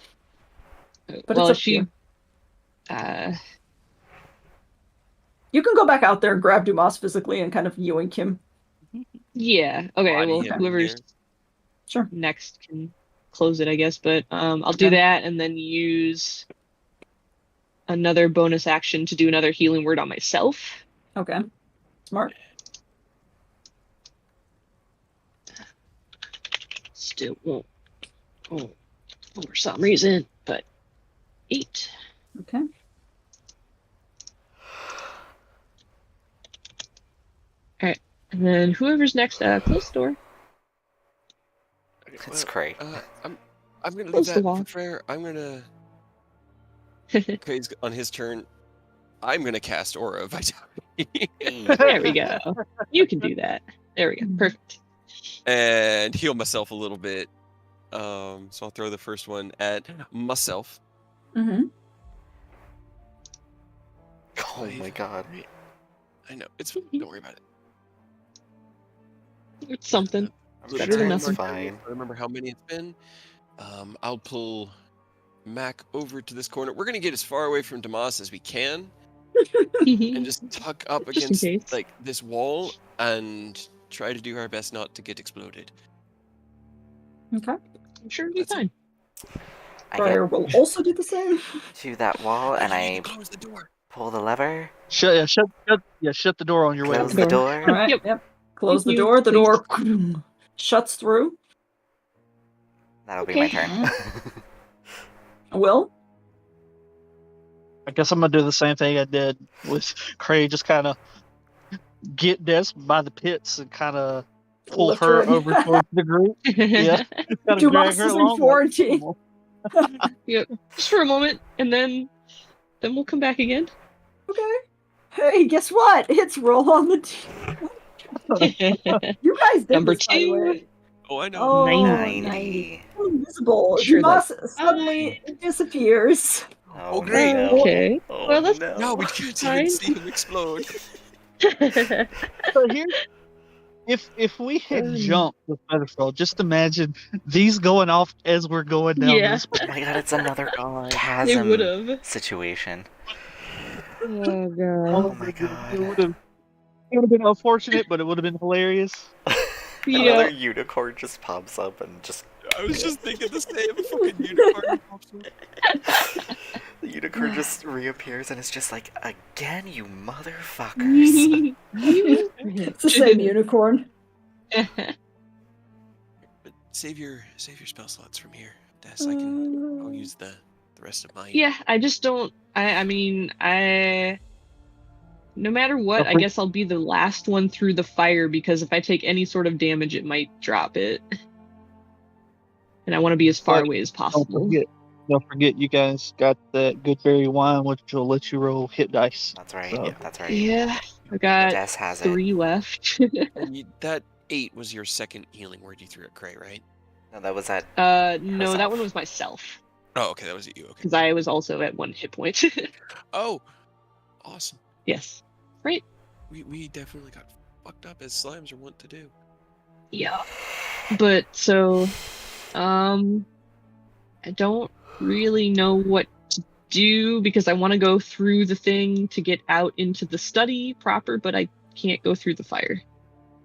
[SPEAKER 2] But
[SPEAKER 4] Well,
[SPEAKER 2] it's up to you.
[SPEAKER 4] uh,
[SPEAKER 2] You can go back out there and grab Dumas physically and kind of yoink him.
[SPEAKER 4] yeah. Okay.
[SPEAKER 1] Body
[SPEAKER 4] Well,
[SPEAKER 1] him in
[SPEAKER 4] whoever's
[SPEAKER 1] here.
[SPEAKER 2] Sure.
[SPEAKER 4] next can close it, I guess. But I'll do
[SPEAKER 2] Okay.
[SPEAKER 4] that and then use another bonus action to do another healing word on myself.
[SPEAKER 2] Okay. Smart.
[SPEAKER 4] Still won't. Oh, for some reason, but 8.
[SPEAKER 2] Okay.
[SPEAKER 4] And then whoever's next, close the door.
[SPEAKER 1] Okay,
[SPEAKER 3] It's Cray.
[SPEAKER 1] I'm gonna leave
[SPEAKER 4] Close the
[SPEAKER 1] that
[SPEAKER 4] wall.
[SPEAKER 1] for prayer. I'm gonna. Cray's on his turn. I'm gonna cast Aura of Vitality
[SPEAKER 4] There we go. You can do that. There we go. Perfect.
[SPEAKER 1] and heal myself a little bit. So I'll throw the first one at myself.
[SPEAKER 2] Mm-hmm.
[SPEAKER 3] Oh my god.
[SPEAKER 1] I know it's fine. Don't worry about it.
[SPEAKER 4] It's something.
[SPEAKER 1] I'm
[SPEAKER 4] better than
[SPEAKER 1] trying
[SPEAKER 4] nothing.
[SPEAKER 1] to remember how many it's been. I'll pull Mac over to this corner. We're gonna get as far away from Damas as we can, and just tuck up
[SPEAKER 4] Just in
[SPEAKER 1] against
[SPEAKER 4] case.
[SPEAKER 1] like this wall and try to do our best not to get exploded.
[SPEAKER 2] Okay.
[SPEAKER 4] I'm sure it'll be
[SPEAKER 1] That's it.
[SPEAKER 4] fine.
[SPEAKER 3] I
[SPEAKER 2] Briar will also do the same.
[SPEAKER 3] get to that wall and
[SPEAKER 1] You
[SPEAKER 3] I
[SPEAKER 1] need to close the door.
[SPEAKER 3] pull the lever,
[SPEAKER 5] shut the door on your way.
[SPEAKER 3] close
[SPEAKER 5] over
[SPEAKER 3] the
[SPEAKER 5] there.
[SPEAKER 3] door.
[SPEAKER 2] All right.
[SPEAKER 4] Yep.
[SPEAKER 2] Yep. Close the
[SPEAKER 4] Thank you,
[SPEAKER 2] door. The
[SPEAKER 4] please.
[SPEAKER 2] door shuts through.
[SPEAKER 3] That'll be my
[SPEAKER 4] Okay.
[SPEAKER 3] turn.
[SPEAKER 2] Will?
[SPEAKER 5] I guess I'm gonna do the same thing I did with Cray. Just kind of get Des by the pits and kind of pull
[SPEAKER 2] Lift
[SPEAKER 5] her
[SPEAKER 2] in.
[SPEAKER 5] over towards the group. Yeah, kind of
[SPEAKER 2] Dumas
[SPEAKER 5] drag her
[SPEAKER 2] is in
[SPEAKER 5] along.
[SPEAKER 2] quarantine.
[SPEAKER 4] Yep. Just for a moment, and then we'll come back again.
[SPEAKER 2] Okay. Hey, guess what? It's roll on the. You guys did
[SPEAKER 4] Number
[SPEAKER 2] this, by the
[SPEAKER 4] 2.
[SPEAKER 2] way.
[SPEAKER 1] Oh, I know.
[SPEAKER 2] Oh,
[SPEAKER 4] 90.
[SPEAKER 3] 90.
[SPEAKER 2] Invisible.
[SPEAKER 4] Sure
[SPEAKER 2] Dumas suddenly disappears.
[SPEAKER 1] Oh, great.
[SPEAKER 3] no.
[SPEAKER 4] Okay.
[SPEAKER 3] Oh,
[SPEAKER 4] Well, that's
[SPEAKER 3] no.
[SPEAKER 1] Now we can't
[SPEAKER 4] Fine.
[SPEAKER 1] even see him explode.
[SPEAKER 5] So here, if we had
[SPEAKER 4] Um.
[SPEAKER 5] jumped with Featherfell, just imagine these going off as we're going down
[SPEAKER 4] Yeah.
[SPEAKER 5] this.
[SPEAKER 3] Oh my god, it's another
[SPEAKER 4] They would
[SPEAKER 3] chasm
[SPEAKER 4] have.
[SPEAKER 3] situation.
[SPEAKER 4] Oh god.
[SPEAKER 3] Oh my god.
[SPEAKER 5] It would have been unfortunate, but it would have been hilarious.
[SPEAKER 3] Another unicorn just pops up and just.
[SPEAKER 1] I was just thinking the same. A fucking unicorn pops up.
[SPEAKER 3] The unicorn just reappears and it's just like, again, you motherfuckers.
[SPEAKER 2] It's the same unicorn.
[SPEAKER 1] But save your spell slots from here, Des. I'll use the rest of mine.
[SPEAKER 4] Yeah, I just don't. I mean, no matter what, I guess I'll be the last one through the fire because if I take any sort of damage, it might drop it. And I want to be as far away as possible.
[SPEAKER 5] Don't forget, you guys got that good berry wine, which will let you roll hit dice.
[SPEAKER 3] That's right.
[SPEAKER 5] So-
[SPEAKER 3] That's right.
[SPEAKER 4] Yeah, I got
[SPEAKER 3] Des has
[SPEAKER 4] 3 left.
[SPEAKER 1] And that 8 was your second healing word you threw at Cray, right?
[SPEAKER 3] No, that was at.
[SPEAKER 4] No, that one was myself
[SPEAKER 1] Oh, okay, that was you. Okay.
[SPEAKER 4] because I was also at 1 hit point.
[SPEAKER 1] Oh, awesome.
[SPEAKER 4] Yes. Right.
[SPEAKER 1] We definitely got fucked up as slimes are wont to do.
[SPEAKER 4] Yeah. But so, I don't really know what to do because I want to go through the thing to get out into the study proper, but I can't go through the fire.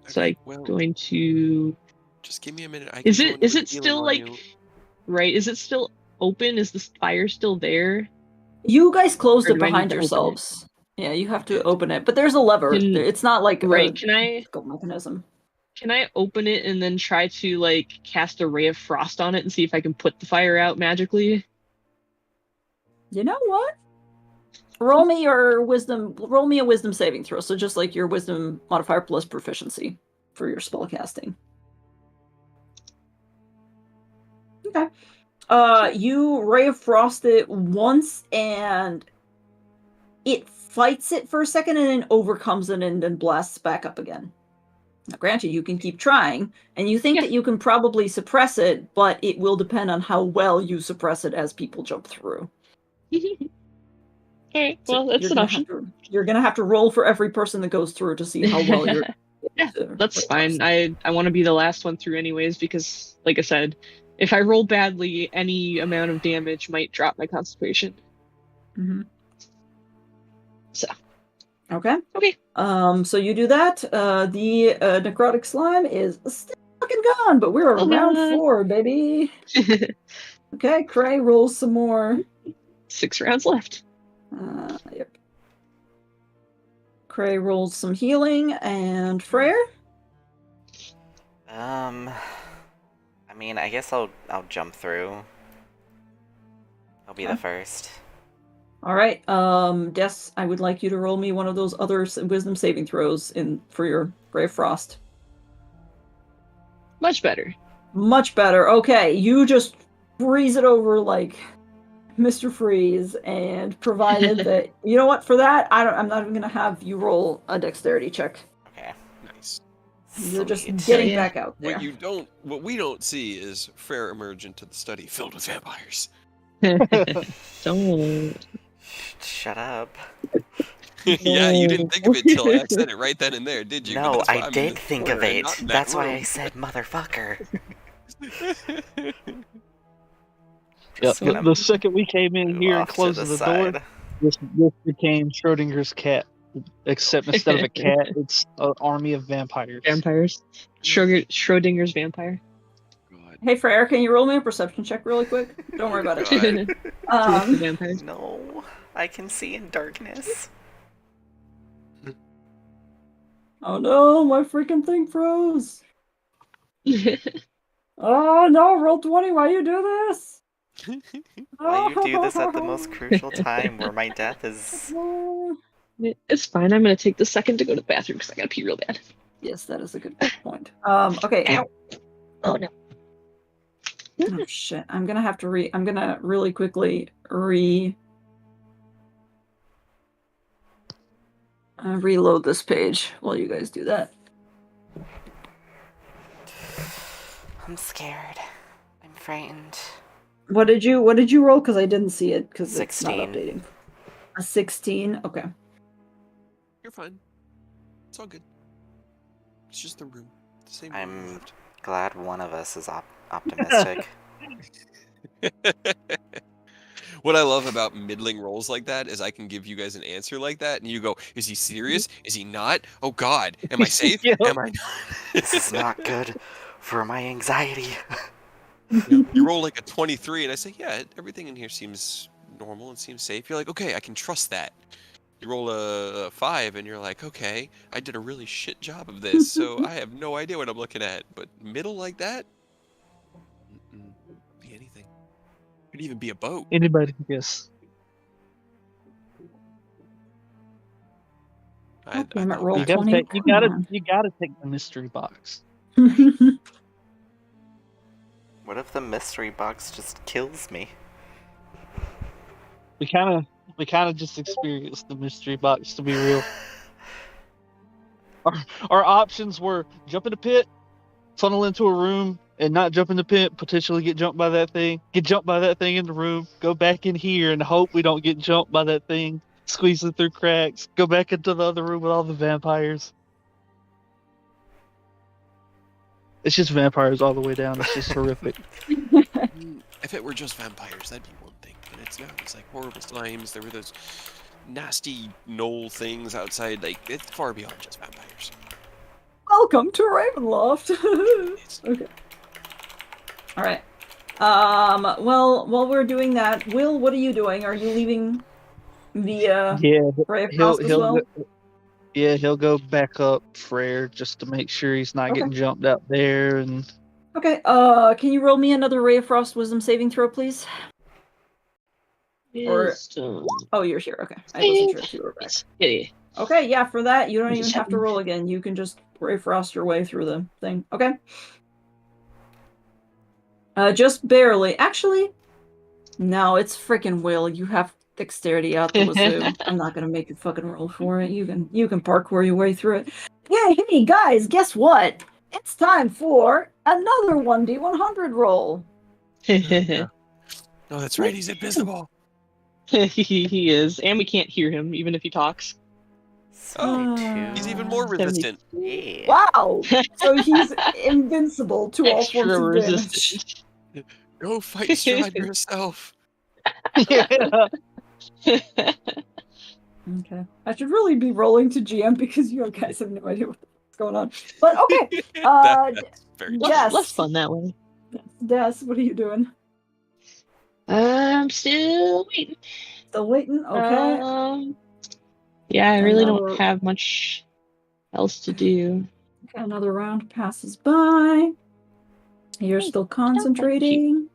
[SPEAKER 4] So
[SPEAKER 1] Okay,
[SPEAKER 4] I'm going to.
[SPEAKER 1] just give me a minute.
[SPEAKER 4] Is it still like? Right? Is it still open? Is the fire still there?
[SPEAKER 2] You guys closed
[SPEAKER 4] Or
[SPEAKER 2] it
[SPEAKER 4] do I need
[SPEAKER 2] behind
[SPEAKER 4] to open it?
[SPEAKER 2] yourselves. Yeah, you have to open it, but there's a lever. It's not like
[SPEAKER 4] Right?
[SPEAKER 2] a
[SPEAKER 4] Can I
[SPEAKER 2] difficult mechanism.
[SPEAKER 4] open it and then try to like cast a ray of frost on it and see if I can put the fire out magically?
[SPEAKER 2] You know what? Roll me a wisdom saving throw. So just like your wisdom modifier plus proficiency for your spell casting. Okay. You ray of frost it once and it fights it for a second and then overcomes it and then blasts back up again. Now, granted, you can keep trying, and you think that you can probably suppress it, but it will depend on how well you suppress it as people jump through.
[SPEAKER 4] Okay,
[SPEAKER 2] So
[SPEAKER 4] well, that's an option.
[SPEAKER 2] You're gonna have to roll for every person that goes through to see how well you're.
[SPEAKER 4] Yeah, that's fine. I want to be the last one through anyways because, like I said, if I roll badly, any amount of damage might drop my concentration.
[SPEAKER 2] Mm-hmm.
[SPEAKER 4] So.
[SPEAKER 2] Okay.
[SPEAKER 4] Okay.
[SPEAKER 2] So you do that. The necrotic slime is still fucking gone, but we're around 4, baby. Okay, Cray rolls some more.
[SPEAKER 4] 6 rounds left.
[SPEAKER 2] Yep. Cray rolls some healing, and Freyr?
[SPEAKER 3] I mean, I guess I'll jump through. I'll be the first.
[SPEAKER 2] All right. Des, I would like you to roll me one of those other wisdom saving throws for your Brave Frost.
[SPEAKER 4] Much better.
[SPEAKER 2] Much better. Okay, you just freeze it over like Mr. Freeze, and provided that you know what, for that, I'm not even gonna have you roll a dexterity check.
[SPEAKER 3] Okay.
[SPEAKER 1] Nice.
[SPEAKER 2] You're just
[SPEAKER 3] Sweet.
[SPEAKER 2] getting back out there.
[SPEAKER 1] What we don't see is Freyr emerge into the study filled with vampires.
[SPEAKER 4] Don't.
[SPEAKER 3] Shut up.
[SPEAKER 1] Yeah, you didn't think of it till I said it right then and there, did you?
[SPEAKER 3] No,
[SPEAKER 1] But that's why
[SPEAKER 3] I
[SPEAKER 1] I'm
[SPEAKER 3] did
[SPEAKER 1] in
[SPEAKER 3] think
[SPEAKER 1] corner
[SPEAKER 3] of
[SPEAKER 1] and
[SPEAKER 3] it.
[SPEAKER 1] not in that
[SPEAKER 3] That's why I
[SPEAKER 1] room.
[SPEAKER 3] said motherfucker.
[SPEAKER 5] Yep.
[SPEAKER 3] Just gonna
[SPEAKER 5] The second we came in
[SPEAKER 3] move
[SPEAKER 5] here and
[SPEAKER 3] off to
[SPEAKER 5] closed the door,
[SPEAKER 3] side.
[SPEAKER 5] this became Schrodinger's cat. Except instead of a cat, it's an army of vampires.
[SPEAKER 4] Vampires. Schrodinger's vampire.
[SPEAKER 1] God.
[SPEAKER 2] Hey Freyr, can you roll me a perception check really quick? Don't worry about it.
[SPEAKER 1] God.
[SPEAKER 4] The vampires.
[SPEAKER 3] No, I can see in darkness.
[SPEAKER 2] Oh no, my freaking thing froze. Oh no, roll 20, why you do this?
[SPEAKER 3] Why you do this at the most crucial time where my death is...
[SPEAKER 4] It's fine. I'm gonna take the second to go to the bathroom because I gotta pee real bad.
[SPEAKER 2] Yes, that is a good point. Okay.
[SPEAKER 4] Ow. Oh no.
[SPEAKER 2] Oh shit. I'm gonna have to I'm gonna really quickly reload this page while you guys do that.
[SPEAKER 3] I'm scared. I'm frightened.
[SPEAKER 2] What did you roll? Because I didn't see it because it's not
[SPEAKER 3] 16.
[SPEAKER 2] updating. A 16? Okay.
[SPEAKER 1] You're fine. It's all good. It's just the room. The same room we
[SPEAKER 3] I'm
[SPEAKER 1] left.
[SPEAKER 3] glad one of us is optimistic.
[SPEAKER 1] What I love about middling rolls like that is I can give you guys an answer like that, and you go, "Is he serious? Is he not? Oh God, am I safe?
[SPEAKER 5] Yep.
[SPEAKER 1] Am I not?"
[SPEAKER 3] This is not good for my anxiety.
[SPEAKER 1] You roll like a 23, and I say, "Yeah, everything in here seems normal and seems safe." You're like, "Okay, I can trust that." You roll a 5, and you're like, "Okay, I did a really shit job of this, so I have no idea what I'm looking at." But middle like that, be anything. Could even be a boat.
[SPEAKER 5] Anybody can guess.
[SPEAKER 2] Oh, damn it,
[SPEAKER 1] thought
[SPEAKER 2] roll
[SPEAKER 5] You
[SPEAKER 1] back-
[SPEAKER 5] gotta
[SPEAKER 2] 20.
[SPEAKER 5] take. You
[SPEAKER 2] Come
[SPEAKER 5] gotta.
[SPEAKER 2] on.
[SPEAKER 5] You gotta take the mystery box.
[SPEAKER 3] What if the mystery box just kills me?
[SPEAKER 5] We kind of just experienced the mystery box. To be real, our options were jump in the pit, funnel into a room, and not jump in the pit. Potentially get jumped by that thing. Get jumped by that thing in the room. Go back in here and hope we don't get jumped by that thing. Squeezing through cracks. Go back into the other room with all the vampires. It's just vampires all the way down. It's just horrific.
[SPEAKER 1] If it were just vampires, that'd be one thing. But it's not. It's like horrible slimes. There were those nasty knoll things outside. Like, it's far beyond just vampires.
[SPEAKER 2] Welcome to Ravenloft. Okay. All right. Well, while we're doing that, Will, what are you doing? Are you leaving the
[SPEAKER 5] Yeah,
[SPEAKER 2] Ray of Frost as well?
[SPEAKER 5] he'll go back up Frere just to make sure he's not
[SPEAKER 2] Okay.
[SPEAKER 5] getting jumped out there. And
[SPEAKER 2] Okay. Can you roll me another Ray of Frost Wisdom saving throw, please? Or- Oh, you're here. Okay. I wasn't sure if you were back.
[SPEAKER 4] Yeah.
[SPEAKER 2] Okay, yeah, for that, you don't even
[SPEAKER 4] Just
[SPEAKER 2] have to
[SPEAKER 4] happen-
[SPEAKER 2] roll again. You can just Ray Frost your way through the thing. Okay. Just barely. Actually, no, it's freaking Will. You have dexterity out the wazoo. I'm not gonna make you fucking roll for it. You can parkour your way through it. Hey, guys, guess what? It's time for another 1d100 roll.
[SPEAKER 1] Oh, that's right. He's invisible.
[SPEAKER 4] He is, and we can't hear him even if he talks.
[SPEAKER 3] 72.
[SPEAKER 1] He's even more
[SPEAKER 4] 70.
[SPEAKER 1] resistant.
[SPEAKER 3] Yeah.
[SPEAKER 2] Wow! So he's invincible to all
[SPEAKER 4] Extra
[SPEAKER 2] forms of damage.
[SPEAKER 4] resistant.
[SPEAKER 1] Go fight Strahd yourself.
[SPEAKER 5] yeah,
[SPEAKER 2] Okay. I should really be rolling to GM because you guys have no idea what's going on. But okay.
[SPEAKER 1] That's very
[SPEAKER 2] yeah. Yes.
[SPEAKER 4] Less fun that way.
[SPEAKER 2] Des, what are you doing?
[SPEAKER 4] I'm still waiting.
[SPEAKER 2] Still waiting? Okay.
[SPEAKER 4] Yeah, I really
[SPEAKER 2] Another-
[SPEAKER 4] don't have much else to do.
[SPEAKER 2] Okay, another round passes by. You're still concentrating.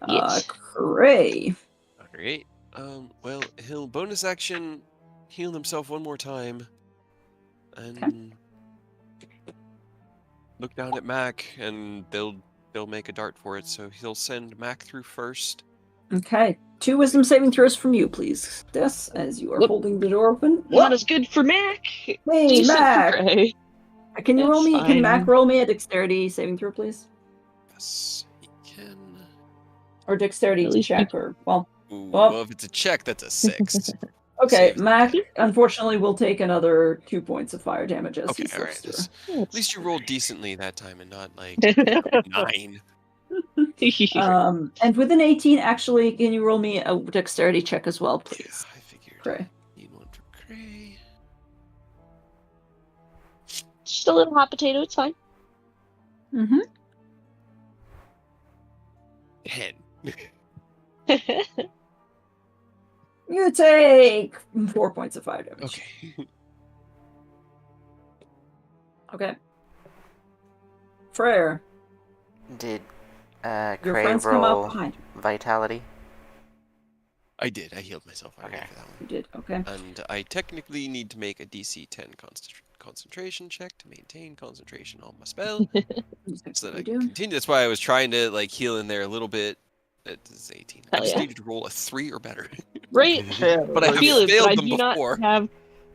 [SPEAKER 4] Yes.
[SPEAKER 2] Cray.
[SPEAKER 1] Alright. Well, he'll bonus action heal himself one more time. And look down at Mac, and they'll make a dart for it, so he'll send Mac through first.
[SPEAKER 2] Okay. 2 wisdom saving throws from you, please. Des, as you are
[SPEAKER 4] Whoop.
[SPEAKER 2] holding the door open.
[SPEAKER 4] Not as good for Mac.
[SPEAKER 2] Hey,
[SPEAKER 4] Decent for
[SPEAKER 2] Mac!
[SPEAKER 4] Gray.
[SPEAKER 2] Can you roll
[SPEAKER 4] That's
[SPEAKER 2] me? Can Mac
[SPEAKER 4] fine.
[SPEAKER 2] roll me a dexterity saving throw, please?
[SPEAKER 1] Yes, he can.
[SPEAKER 2] Or dexterity
[SPEAKER 4] At least
[SPEAKER 2] check, or well.
[SPEAKER 1] Ooh,
[SPEAKER 2] Well-
[SPEAKER 1] well, if it's a check, that's a 6.
[SPEAKER 2] Okay,
[SPEAKER 1] Save.
[SPEAKER 2] Mac unfortunately will take another 2 points of fire damage as
[SPEAKER 1] Okay,
[SPEAKER 2] he slips
[SPEAKER 1] alright.
[SPEAKER 2] through.
[SPEAKER 1] At least you rolled decently that time and not like 9.
[SPEAKER 2] And with an 18, actually, can you roll me a dexterity check as well,
[SPEAKER 1] Yeah,
[SPEAKER 2] please?
[SPEAKER 1] I figured.
[SPEAKER 2] Cray.
[SPEAKER 1] Need one for Cray.
[SPEAKER 4] Just a little hot potato, it's fine.
[SPEAKER 2] Mm-hmm.
[SPEAKER 1] 10.
[SPEAKER 2] You take 4 points of fire damage.
[SPEAKER 1] Okay.
[SPEAKER 2] Okay. Frere,
[SPEAKER 3] Did
[SPEAKER 2] your
[SPEAKER 3] Cray
[SPEAKER 2] friends come up
[SPEAKER 3] roll
[SPEAKER 2] behind you.
[SPEAKER 3] vitality?
[SPEAKER 1] I did. I healed myself. I
[SPEAKER 3] Okay.
[SPEAKER 1] for that one.
[SPEAKER 2] You did, okay.
[SPEAKER 1] And I technically need to make a DC 10 concentration check to maintain concentration on my spell, so that I
[SPEAKER 2] You
[SPEAKER 1] can
[SPEAKER 2] do.
[SPEAKER 1] continue. That's why I was trying to like heal in there a little bit. It's 18. I
[SPEAKER 4] Hell
[SPEAKER 1] just
[SPEAKER 4] yeah.
[SPEAKER 1] needed to roll a 3 or better.
[SPEAKER 4] Right?
[SPEAKER 1] But I
[SPEAKER 4] I
[SPEAKER 1] have
[SPEAKER 4] feel it,
[SPEAKER 1] failed
[SPEAKER 4] but I
[SPEAKER 1] them
[SPEAKER 4] do
[SPEAKER 1] before.
[SPEAKER 4] not have.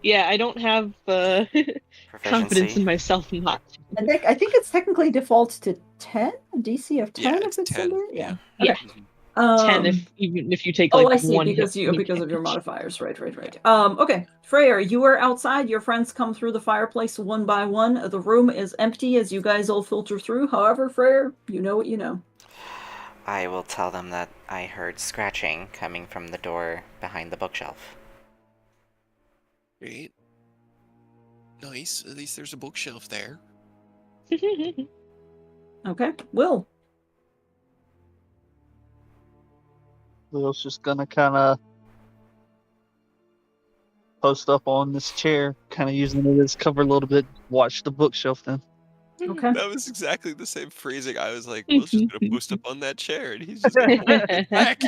[SPEAKER 4] Yeah, I don't have confidence
[SPEAKER 3] Proficiency?
[SPEAKER 4] in myself not.
[SPEAKER 2] I think it's technically defaults to 10? A DC of 10
[SPEAKER 1] Yeah,
[SPEAKER 2] if
[SPEAKER 1] it's
[SPEAKER 2] it's
[SPEAKER 1] 10.
[SPEAKER 2] under?
[SPEAKER 1] Yeah.
[SPEAKER 4] Yeah.
[SPEAKER 1] Mhm.
[SPEAKER 4] 10 even if you take like
[SPEAKER 2] Oh, I see,
[SPEAKER 4] one
[SPEAKER 2] because
[SPEAKER 4] hit.
[SPEAKER 2] because of your modifiers. Right. Okay. Freyr, you are outside. Your friends come through the fireplace one by one. The room is empty as you guys all filter through. However, Freyr, you know what you know.
[SPEAKER 3] I will tell them that I heard scratching coming from the door behind the bookshelf.
[SPEAKER 1] Great. Nice. At least there's a bookshelf there.
[SPEAKER 2] Okay, Will.
[SPEAKER 5] Will's just gonna kind of post up on this chair, kind of using it as cover a little bit. Watch the bookshelf then.
[SPEAKER 2] Okay.
[SPEAKER 1] That was exactly the same phrasing. I was like, Will's just gonna post up on that chair, and he's just gonna hold it back.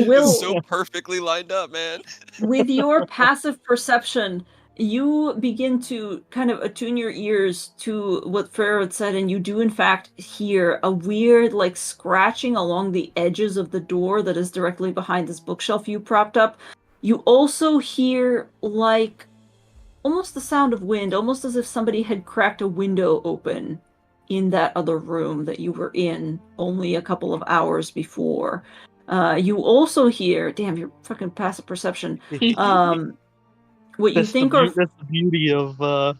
[SPEAKER 2] Will,
[SPEAKER 1] It's so perfectly lined up, man.
[SPEAKER 2] with your passive perception, you begin to kind of attune your ears to what Farrah had said, and you do in fact hear a weird, like, scratching along the edges of the door that is directly behind this bookshelf you propped up. You also hear, like, almost the sound of wind, almost as if somebody had cracked a window open in that other room that you were in only a couple of hours before. You also hear, damn, your fucking passive perception. What you think are
[SPEAKER 5] That's the beauty of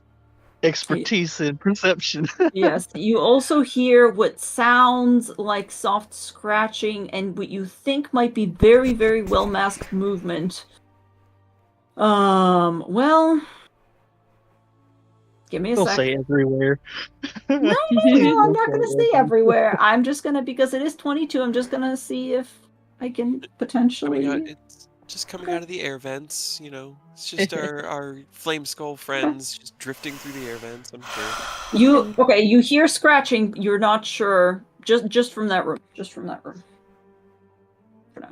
[SPEAKER 5] expertise in perception.
[SPEAKER 2] yes, you also hear what sounds like soft scratching and what you think might be very, very well masked movement. Well, give me a
[SPEAKER 5] They'll
[SPEAKER 2] sec.
[SPEAKER 5] say everywhere.
[SPEAKER 2] No, I'm not gonna say everywhere. I'm just gonna, because it is 22, I'm just gonna see if I can potentially.
[SPEAKER 1] It's just coming out of the air vents, you know. It's just our flame skull friends just drifting through the air vents, I'm sure.
[SPEAKER 2] You hear scratching, you're not sure. Just from that room. Just from that room. For now.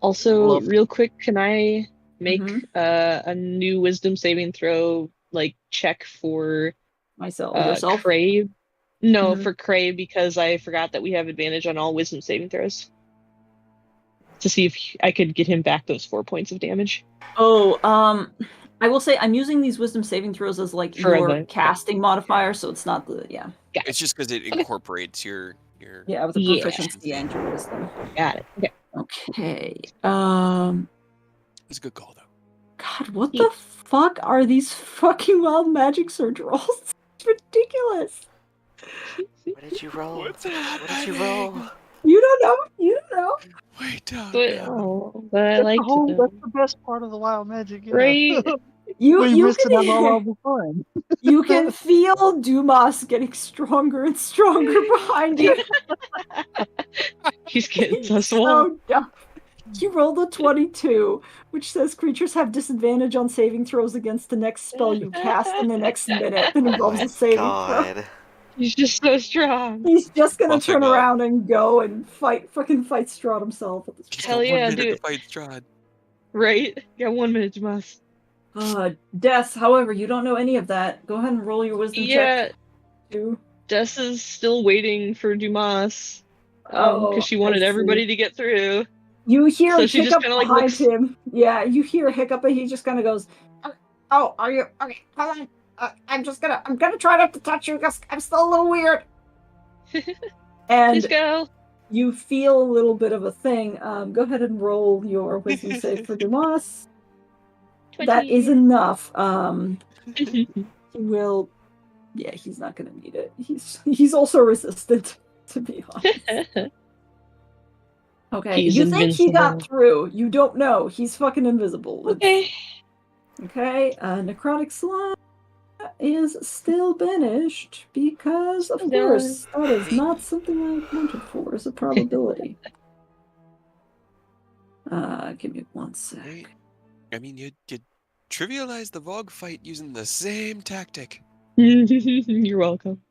[SPEAKER 4] Also, real quick, can I make
[SPEAKER 2] Mhm.
[SPEAKER 4] a new wisdom saving throw, like, check for
[SPEAKER 2] Yourself?
[SPEAKER 4] Crave? No,
[SPEAKER 2] Mhm.
[SPEAKER 4] for Crave, because I forgot that we have advantage on all wisdom saving throws. To see if I could get him back those 4 points of damage.
[SPEAKER 2] Oh, I will say I'm using these wisdom saving throws as like
[SPEAKER 4] For
[SPEAKER 2] your
[SPEAKER 4] the-
[SPEAKER 2] casting modifier, so it's not the
[SPEAKER 1] It's just because it incorporates your
[SPEAKER 2] with the
[SPEAKER 4] Yeah.
[SPEAKER 2] proficiency and your wisdom.
[SPEAKER 4] Got it. Okay.
[SPEAKER 2] Okay.
[SPEAKER 1] It's a good call though.
[SPEAKER 2] God, what the fuck are these fucking wild magic surge rolls? It's ridiculous.
[SPEAKER 3] What did you roll?
[SPEAKER 1] What's
[SPEAKER 3] What did you roll?
[SPEAKER 2] You don't know. You don't know.
[SPEAKER 1] Wait down.
[SPEAKER 4] But I like to know.
[SPEAKER 5] That's the best part of the wild magic,
[SPEAKER 4] Right?
[SPEAKER 5] We're
[SPEAKER 2] You
[SPEAKER 5] missing out on all
[SPEAKER 2] can
[SPEAKER 5] the fun.
[SPEAKER 2] you can feel Dumas getting stronger and stronger behind you.
[SPEAKER 4] He's getting so
[SPEAKER 2] It's
[SPEAKER 4] swole.
[SPEAKER 2] so dumb. You rolled a 22, which says creatures have disadvantage on saving throws against the next spell you cast in the next minute that involves a saving throw.
[SPEAKER 3] God.
[SPEAKER 4] He's just so strong.
[SPEAKER 2] He's just gonna
[SPEAKER 1] Plus I
[SPEAKER 2] turn
[SPEAKER 1] got-
[SPEAKER 2] around and go and fight Strahd himself at this
[SPEAKER 1] Just
[SPEAKER 4] Hell
[SPEAKER 1] got
[SPEAKER 4] yeah,
[SPEAKER 1] 1 minute
[SPEAKER 4] do
[SPEAKER 1] to
[SPEAKER 4] it.
[SPEAKER 1] fight Strahd.
[SPEAKER 4] Right? Got 1 minute, Dumas.
[SPEAKER 2] Death, however, you don't know any of that. Go ahead and roll your wisdom
[SPEAKER 4] Yeah,
[SPEAKER 2] check. Too.
[SPEAKER 4] Des is still waiting for Dumas. Because she wanted
[SPEAKER 2] I see.
[SPEAKER 4] everybody to get through.
[SPEAKER 2] You hear
[SPEAKER 4] So
[SPEAKER 2] a
[SPEAKER 4] she just
[SPEAKER 2] hiccup
[SPEAKER 4] kinda, like,
[SPEAKER 2] behind
[SPEAKER 4] looks-
[SPEAKER 2] him. Yeah, you hear a hiccup, and he just kind of goes, "Oh, are you okay? Hold on. I'm gonna try not to touch you because I'm still a little weird."
[SPEAKER 4] Please
[SPEAKER 2] And
[SPEAKER 4] go.
[SPEAKER 2] you feel a little bit of a thing. Go ahead and roll your wisdom save for Dumas.
[SPEAKER 4] 20.
[SPEAKER 2] That is enough. He will. Yeah, he's not gonna need it. He's also resistant, to be honest. Okay,
[SPEAKER 4] He's
[SPEAKER 2] you think he got
[SPEAKER 4] invincible.
[SPEAKER 2] through. You don't know. He's fucking invisible.
[SPEAKER 4] Okay.
[SPEAKER 2] Okay, necrotic slime is still banished because, of
[SPEAKER 4] Still
[SPEAKER 2] course, that is not something I accounted for as a probability. Give me 1 sec.
[SPEAKER 1] Right. I mean, you trivialize the Vogue fight using the same tactic.
[SPEAKER 4] You're welcome.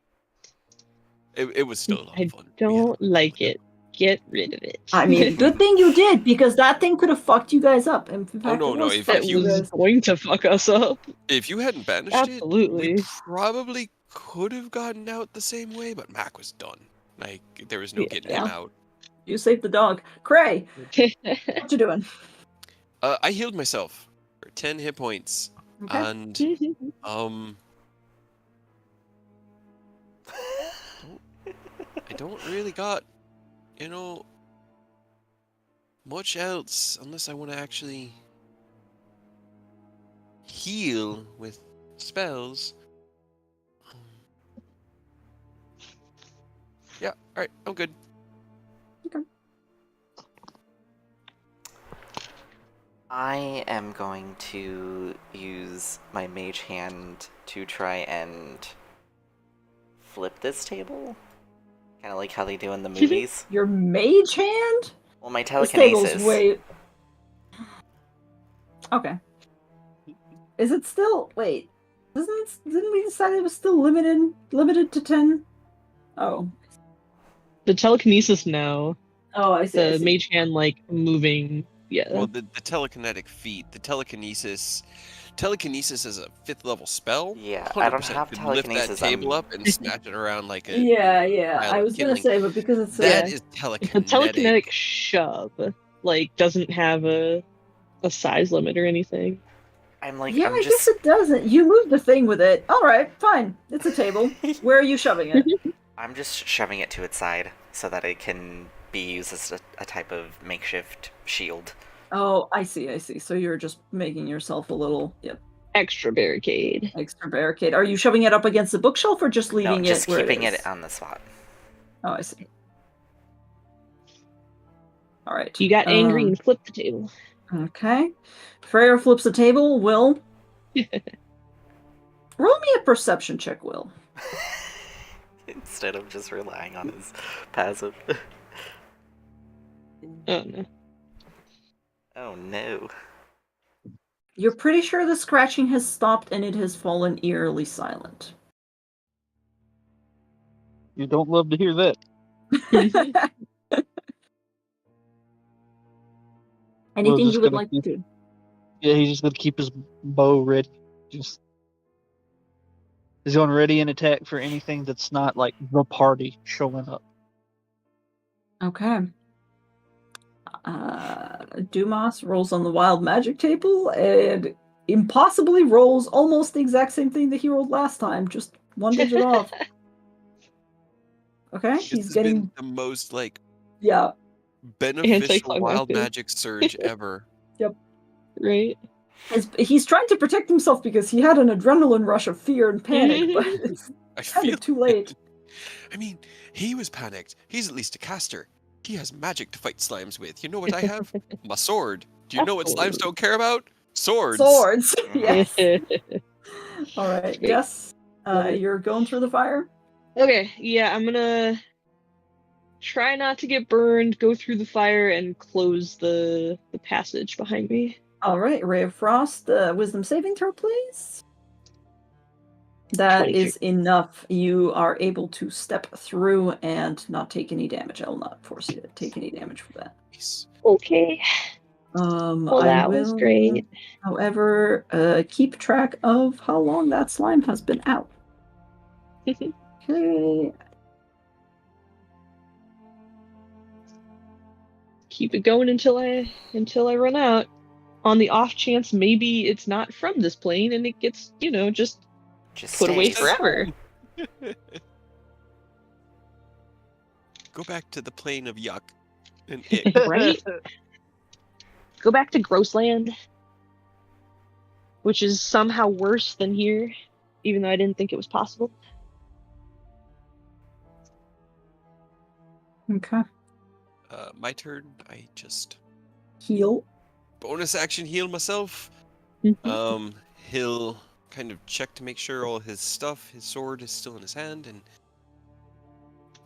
[SPEAKER 1] It was still a lot
[SPEAKER 4] I
[SPEAKER 1] of fun.
[SPEAKER 4] don't like it. Get rid of it.
[SPEAKER 2] I mean, good thing you did, because that thing could have fucked you guys up. In fact,
[SPEAKER 1] no,
[SPEAKER 2] it
[SPEAKER 1] no,
[SPEAKER 2] was
[SPEAKER 1] if
[SPEAKER 2] fucked
[SPEAKER 4] That
[SPEAKER 1] you-
[SPEAKER 2] you
[SPEAKER 4] was
[SPEAKER 2] guys.
[SPEAKER 4] going to fuck us up.
[SPEAKER 1] If you hadn't banished
[SPEAKER 4] Absolutely.
[SPEAKER 1] it, we probably could have gotten out the same way, but Mac was done. Like, there was no
[SPEAKER 4] Yeah.
[SPEAKER 1] getting him out.
[SPEAKER 2] You saved the dog. Cray, what you doing?
[SPEAKER 1] I healed myself for 10 hit points.
[SPEAKER 2] Okay.
[SPEAKER 1] And, I don't really got, much else unless I want to actually heal with spells. Yeah, alright, I'm good.
[SPEAKER 3] I am going to use my mage hand to try and flip this table. Kind of like how they do in the movies.
[SPEAKER 2] Your mage hand?
[SPEAKER 3] Well, my
[SPEAKER 2] This table's
[SPEAKER 3] telekinesis.
[SPEAKER 2] way... Okay. Is it still... Wait. Didn't we decide it was still limited to 10? Oh.
[SPEAKER 4] The telekinesis now.
[SPEAKER 2] Oh, I see.
[SPEAKER 4] The mage hand like moving. Yeah.
[SPEAKER 1] Well, the telekinetic feat, the telekinesis is a 5th level spell.
[SPEAKER 3] Yeah, I don't
[SPEAKER 1] 100%
[SPEAKER 3] have
[SPEAKER 1] could lift that
[SPEAKER 3] telekinesis.
[SPEAKER 1] table up and snatch it around like a
[SPEAKER 2] Yeah.
[SPEAKER 1] pile
[SPEAKER 2] I
[SPEAKER 1] of
[SPEAKER 2] was gonna
[SPEAKER 1] kindling.
[SPEAKER 2] say, but because it's
[SPEAKER 1] That
[SPEAKER 2] a...
[SPEAKER 1] is
[SPEAKER 4] The
[SPEAKER 1] telekinetic.
[SPEAKER 4] telekinetic shove like doesn't have a size limit or anything.
[SPEAKER 2] Yeah,
[SPEAKER 3] I'm
[SPEAKER 2] I
[SPEAKER 3] just.
[SPEAKER 2] guess it doesn't. You moved the thing with it. Alright, fine. It's a table. Where are you shoving it?
[SPEAKER 3] I'm just shoving it to its side so that it can be used as a type of makeshift shield.
[SPEAKER 2] Oh, I see. So you're just making yourself a little... Yep.
[SPEAKER 4] Extra barricade.
[SPEAKER 2] Extra barricade. Are you shoving it up against the bookshelf or just leaving
[SPEAKER 3] No, just
[SPEAKER 2] it where
[SPEAKER 3] keeping
[SPEAKER 2] it is?
[SPEAKER 3] it on the spot.
[SPEAKER 2] Oh, I see. All right.
[SPEAKER 4] You got angry and flipped the table.
[SPEAKER 2] Okay. Freyr flips the table. Will. Roll me a perception check, Will.
[SPEAKER 3] Instead of just relying on his passive.
[SPEAKER 4] Oh no.
[SPEAKER 3] Oh no.
[SPEAKER 2] You're pretty sure the scratching has stopped and it has fallen eerily silent.
[SPEAKER 5] You don't love to hear that.
[SPEAKER 2] Anything you would
[SPEAKER 5] gonna
[SPEAKER 2] like to do?
[SPEAKER 5] Yeah, he's just gonna keep his bow ready. He's going ready and attack for anything that's not like the party showing up.
[SPEAKER 2] Okay. Dumas rolls on the wild magic table and impossibly rolls almost the exact same thing that he rolled last time, just one digit off. Okay,
[SPEAKER 1] This
[SPEAKER 2] he's
[SPEAKER 1] has
[SPEAKER 2] getting...
[SPEAKER 1] been the most
[SPEAKER 2] Yeah.
[SPEAKER 1] beneficial wild
[SPEAKER 4] Anticlimactic.
[SPEAKER 1] magic surge ever.
[SPEAKER 4] Right.
[SPEAKER 2] He's trying to protect himself because he had an adrenaline rush of fear and panic, but it's
[SPEAKER 1] I
[SPEAKER 2] kind
[SPEAKER 1] feel
[SPEAKER 2] of too late.
[SPEAKER 1] I mean, he was panicked. He's at least a caster. He has magic to fight slimes with. You know what I have? My sword. Do you know what slimes don't care about? Swords.
[SPEAKER 2] Swords. Yes.
[SPEAKER 4] Okay,
[SPEAKER 2] All right.
[SPEAKER 4] Great.
[SPEAKER 2] Yes.
[SPEAKER 4] Love it.
[SPEAKER 2] You're going through the fire.
[SPEAKER 4] Yeah, I'm gonna try not to get burned, go through the fire, and close the passage behind me.
[SPEAKER 2] All right. Ray of Frost. Wisdom saving throw, please. That
[SPEAKER 4] 23.
[SPEAKER 2] is enough. You are able to step through and not take any damage. I will not force you to take any damage for that.
[SPEAKER 1] Nice.
[SPEAKER 4] Okay. Well,
[SPEAKER 2] I
[SPEAKER 4] that
[SPEAKER 2] will,
[SPEAKER 4] was great.
[SPEAKER 2] however, keep track of how long that slime has been out. Okay.
[SPEAKER 4] Keep it going until I run out. On the off chance maybe it's not from this plane and it gets, just put away
[SPEAKER 3] stays.
[SPEAKER 4] forever.
[SPEAKER 1] Go back to the plane of yuck and ick.
[SPEAKER 4] Right? Go back to Grossland, which is somehow worse than here, even though I didn't think it was possible.
[SPEAKER 2] Okay.
[SPEAKER 1] My turn. I just
[SPEAKER 2] Heal.
[SPEAKER 1] bonus action heal myself. He'll kind of check to make sure all his stuff, his sword is still in his hand, and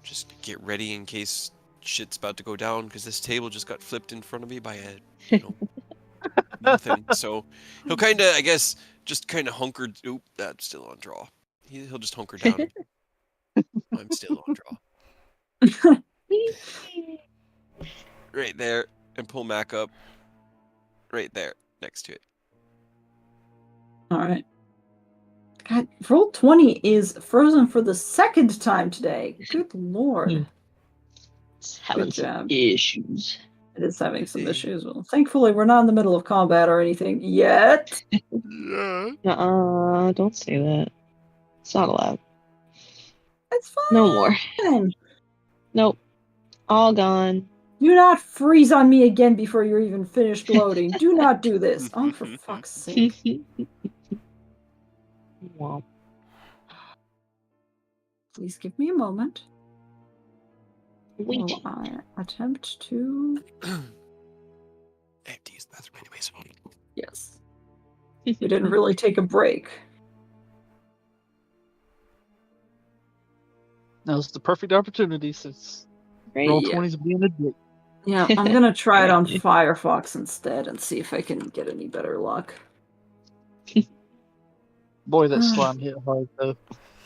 [SPEAKER 1] just get ready in case shit's about to go down, because this table just got flipped in front of me by nothing. So he'll kind of, I guess, just kind of hunker. Oop, that's still on draw. He'll just hunker down. I'm still on draw. Right there, and pull Mac up. Right there, next to it.
[SPEAKER 2] All right. God, roll 20 is frozen for the second time today. Good lord.
[SPEAKER 4] It's having
[SPEAKER 2] Good
[SPEAKER 4] some
[SPEAKER 2] job.
[SPEAKER 4] issues.
[SPEAKER 2] It is having some issues. Well, thankfully, we're not in the middle of combat or anything yet.
[SPEAKER 1] Yeah.
[SPEAKER 4] Don't say that. It's not allowed.
[SPEAKER 2] It's fine.
[SPEAKER 4] No more. Nope. All gone.
[SPEAKER 2] Do not freeze on me again before you're even finished loading. Do not do this. Oh, for fuck's sake.
[SPEAKER 4] Womp.
[SPEAKER 2] Please give me a moment.
[SPEAKER 4] Wait.
[SPEAKER 2] Will I attempt to?
[SPEAKER 1] I have to use the bathroom anyway, so.
[SPEAKER 2] Yes. We didn't really take a break.
[SPEAKER 5] That was the perfect opportunity since
[SPEAKER 4] Right.
[SPEAKER 5] roll
[SPEAKER 2] Yeah.
[SPEAKER 5] 20's being a dick.
[SPEAKER 2] Yeah, I'm gonna try it on
[SPEAKER 4] Right.
[SPEAKER 2] Firefox instead and see if I can get any better luck.
[SPEAKER 5] Boy, that slime hit hard though.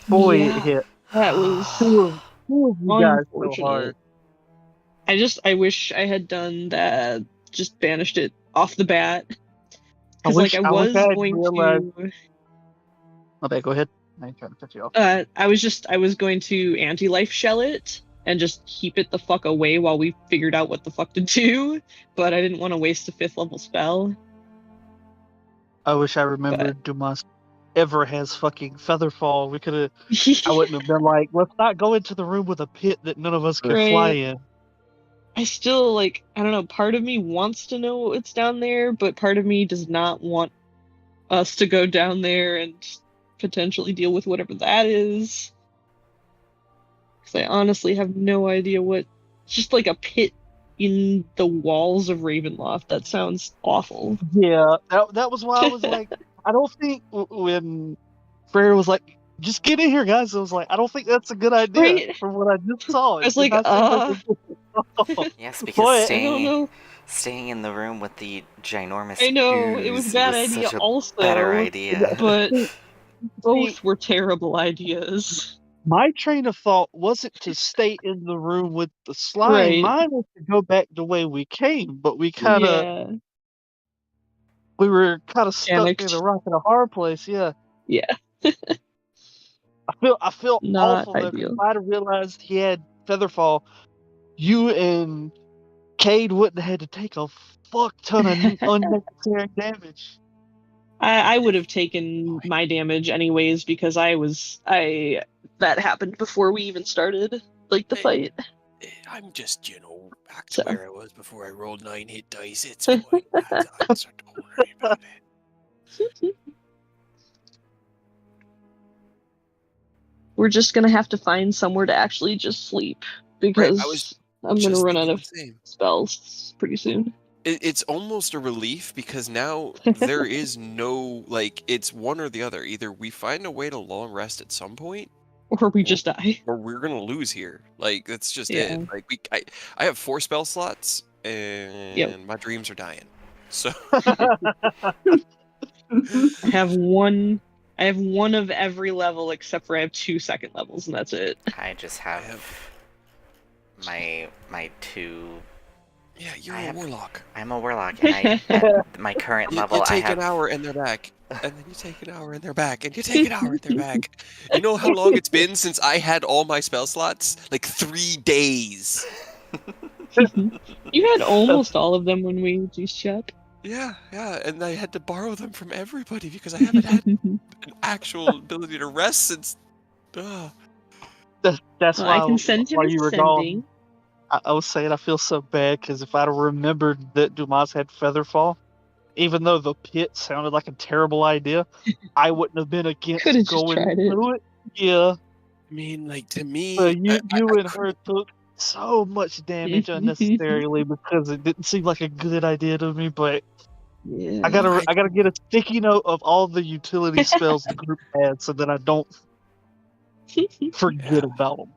[SPEAKER 5] Boy,
[SPEAKER 4] Yeah.
[SPEAKER 5] it hit
[SPEAKER 4] That was
[SPEAKER 5] two of you guys so
[SPEAKER 4] unfortunate.
[SPEAKER 5] hard.
[SPEAKER 4] I wish I had done that. Just banished it off the bat.
[SPEAKER 5] I
[SPEAKER 4] Because
[SPEAKER 5] wish
[SPEAKER 4] I
[SPEAKER 5] I
[SPEAKER 4] was
[SPEAKER 5] had
[SPEAKER 4] going
[SPEAKER 5] realized.
[SPEAKER 4] to.
[SPEAKER 5] My bad. Go ahead. I ain't trying to cut you off.
[SPEAKER 4] I was going to anti-life shell it and just keep it the fuck away while we figured out what the fuck to do. But I didn't want to waste a 5th level spell.
[SPEAKER 5] I wish I remembered Dumas ever has fucking Featherfall. We could have. I wouldn't have been like, let's not go into the room with a pit that none of us could fly
[SPEAKER 4] Right.
[SPEAKER 5] in.
[SPEAKER 4] I still I don't know, part of me wants to know what's down there, but part of me does not want us to go down there and potentially deal with whatever that is. Because I honestly have no idea what. It's just like a pit in the walls of Ravenloft. That sounds awful.
[SPEAKER 5] Yeah, that was why I was like, I don't think when Frere was like, just get in here, guys. I was like, I don't think that's a good idea
[SPEAKER 4] Right?
[SPEAKER 5] from what I just saw.
[SPEAKER 4] I was like,
[SPEAKER 3] Yes, because
[SPEAKER 5] But
[SPEAKER 4] I don't know.
[SPEAKER 3] staying in the room with the ginormous
[SPEAKER 4] I know, it was a
[SPEAKER 3] ooze
[SPEAKER 4] bad
[SPEAKER 3] was
[SPEAKER 4] idea
[SPEAKER 3] such a
[SPEAKER 4] also,
[SPEAKER 3] better idea.
[SPEAKER 4] but both were terrible ideas.
[SPEAKER 5] my train of thought wasn't to stay in the room with the slime.
[SPEAKER 4] Right.
[SPEAKER 5] Mine was to go back the way we came, but we were kind of stuck
[SPEAKER 4] Panicked.
[SPEAKER 5] in a rock and a hard place. Yeah.
[SPEAKER 4] Yeah.
[SPEAKER 5] I feel
[SPEAKER 4] Not
[SPEAKER 5] awful though, 'cause
[SPEAKER 4] ideal.
[SPEAKER 5] if I'd have realized he had Featherfall, you and Cade wouldn't have had to take a fuck ton of unnecessary damage.
[SPEAKER 4] I would have taken my damage anyways because that happened before we even started the fight.
[SPEAKER 1] I'm just, back to
[SPEAKER 4] So.
[SPEAKER 1] where I was before I rolled 9 hit dice. It's fine. So don't worry about it.
[SPEAKER 4] We're just gonna have to find somewhere to actually just sleep because
[SPEAKER 1] I was
[SPEAKER 4] I'm gonna
[SPEAKER 1] just
[SPEAKER 4] run out
[SPEAKER 1] thinking
[SPEAKER 4] of
[SPEAKER 1] the same.
[SPEAKER 4] spells pretty soon.
[SPEAKER 1] It's almost a relief because now there is no, it's one or the other. Either we find a way to long rest at some point,
[SPEAKER 4] Or we just die.
[SPEAKER 1] or we're gonna lose here. That's just
[SPEAKER 4] Yeah.
[SPEAKER 1] it. I have 4 spell slots, and my dreams are dying. So
[SPEAKER 4] I have one of every level except for I have 2 second levels and that's it.
[SPEAKER 3] I just have my 2.
[SPEAKER 1] Yeah, you're a warlock.
[SPEAKER 3] I'm a warlock, and at my current level,
[SPEAKER 1] you take
[SPEAKER 3] I have
[SPEAKER 1] an hour and they're back, and then you take an hour and they're back, and you take an hour and they're back. You know how long it's been since I had all my spell slots? 3 days.
[SPEAKER 4] You had almost all of them when we juice shop.
[SPEAKER 1] Yeah, and I had to borrow them from everybody because I haven't had an actual ability to rest since.
[SPEAKER 5] That's why
[SPEAKER 4] I can send him
[SPEAKER 5] while you were
[SPEAKER 4] ascending.
[SPEAKER 5] gone, I was saying I feel so bad because if I'd have remembered that Dumas had Featherfall, even though the pit sounded like a terrible idea, I wouldn't have been against
[SPEAKER 4] Could've just
[SPEAKER 5] going
[SPEAKER 4] tried it.
[SPEAKER 5] through it. Yeah.
[SPEAKER 1] I mean, to me,
[SPEAKER 5] But you
[SPEAKER 1] I
[SPEAKER 5] and her took so much damage unnecessarily because it didn't seem like a good idea to me. But
[SPEAKER 4] Yeah.
[SPEAKER 5] I gotta get a sticky note of all the utility spells the group had so that I don't forget about them.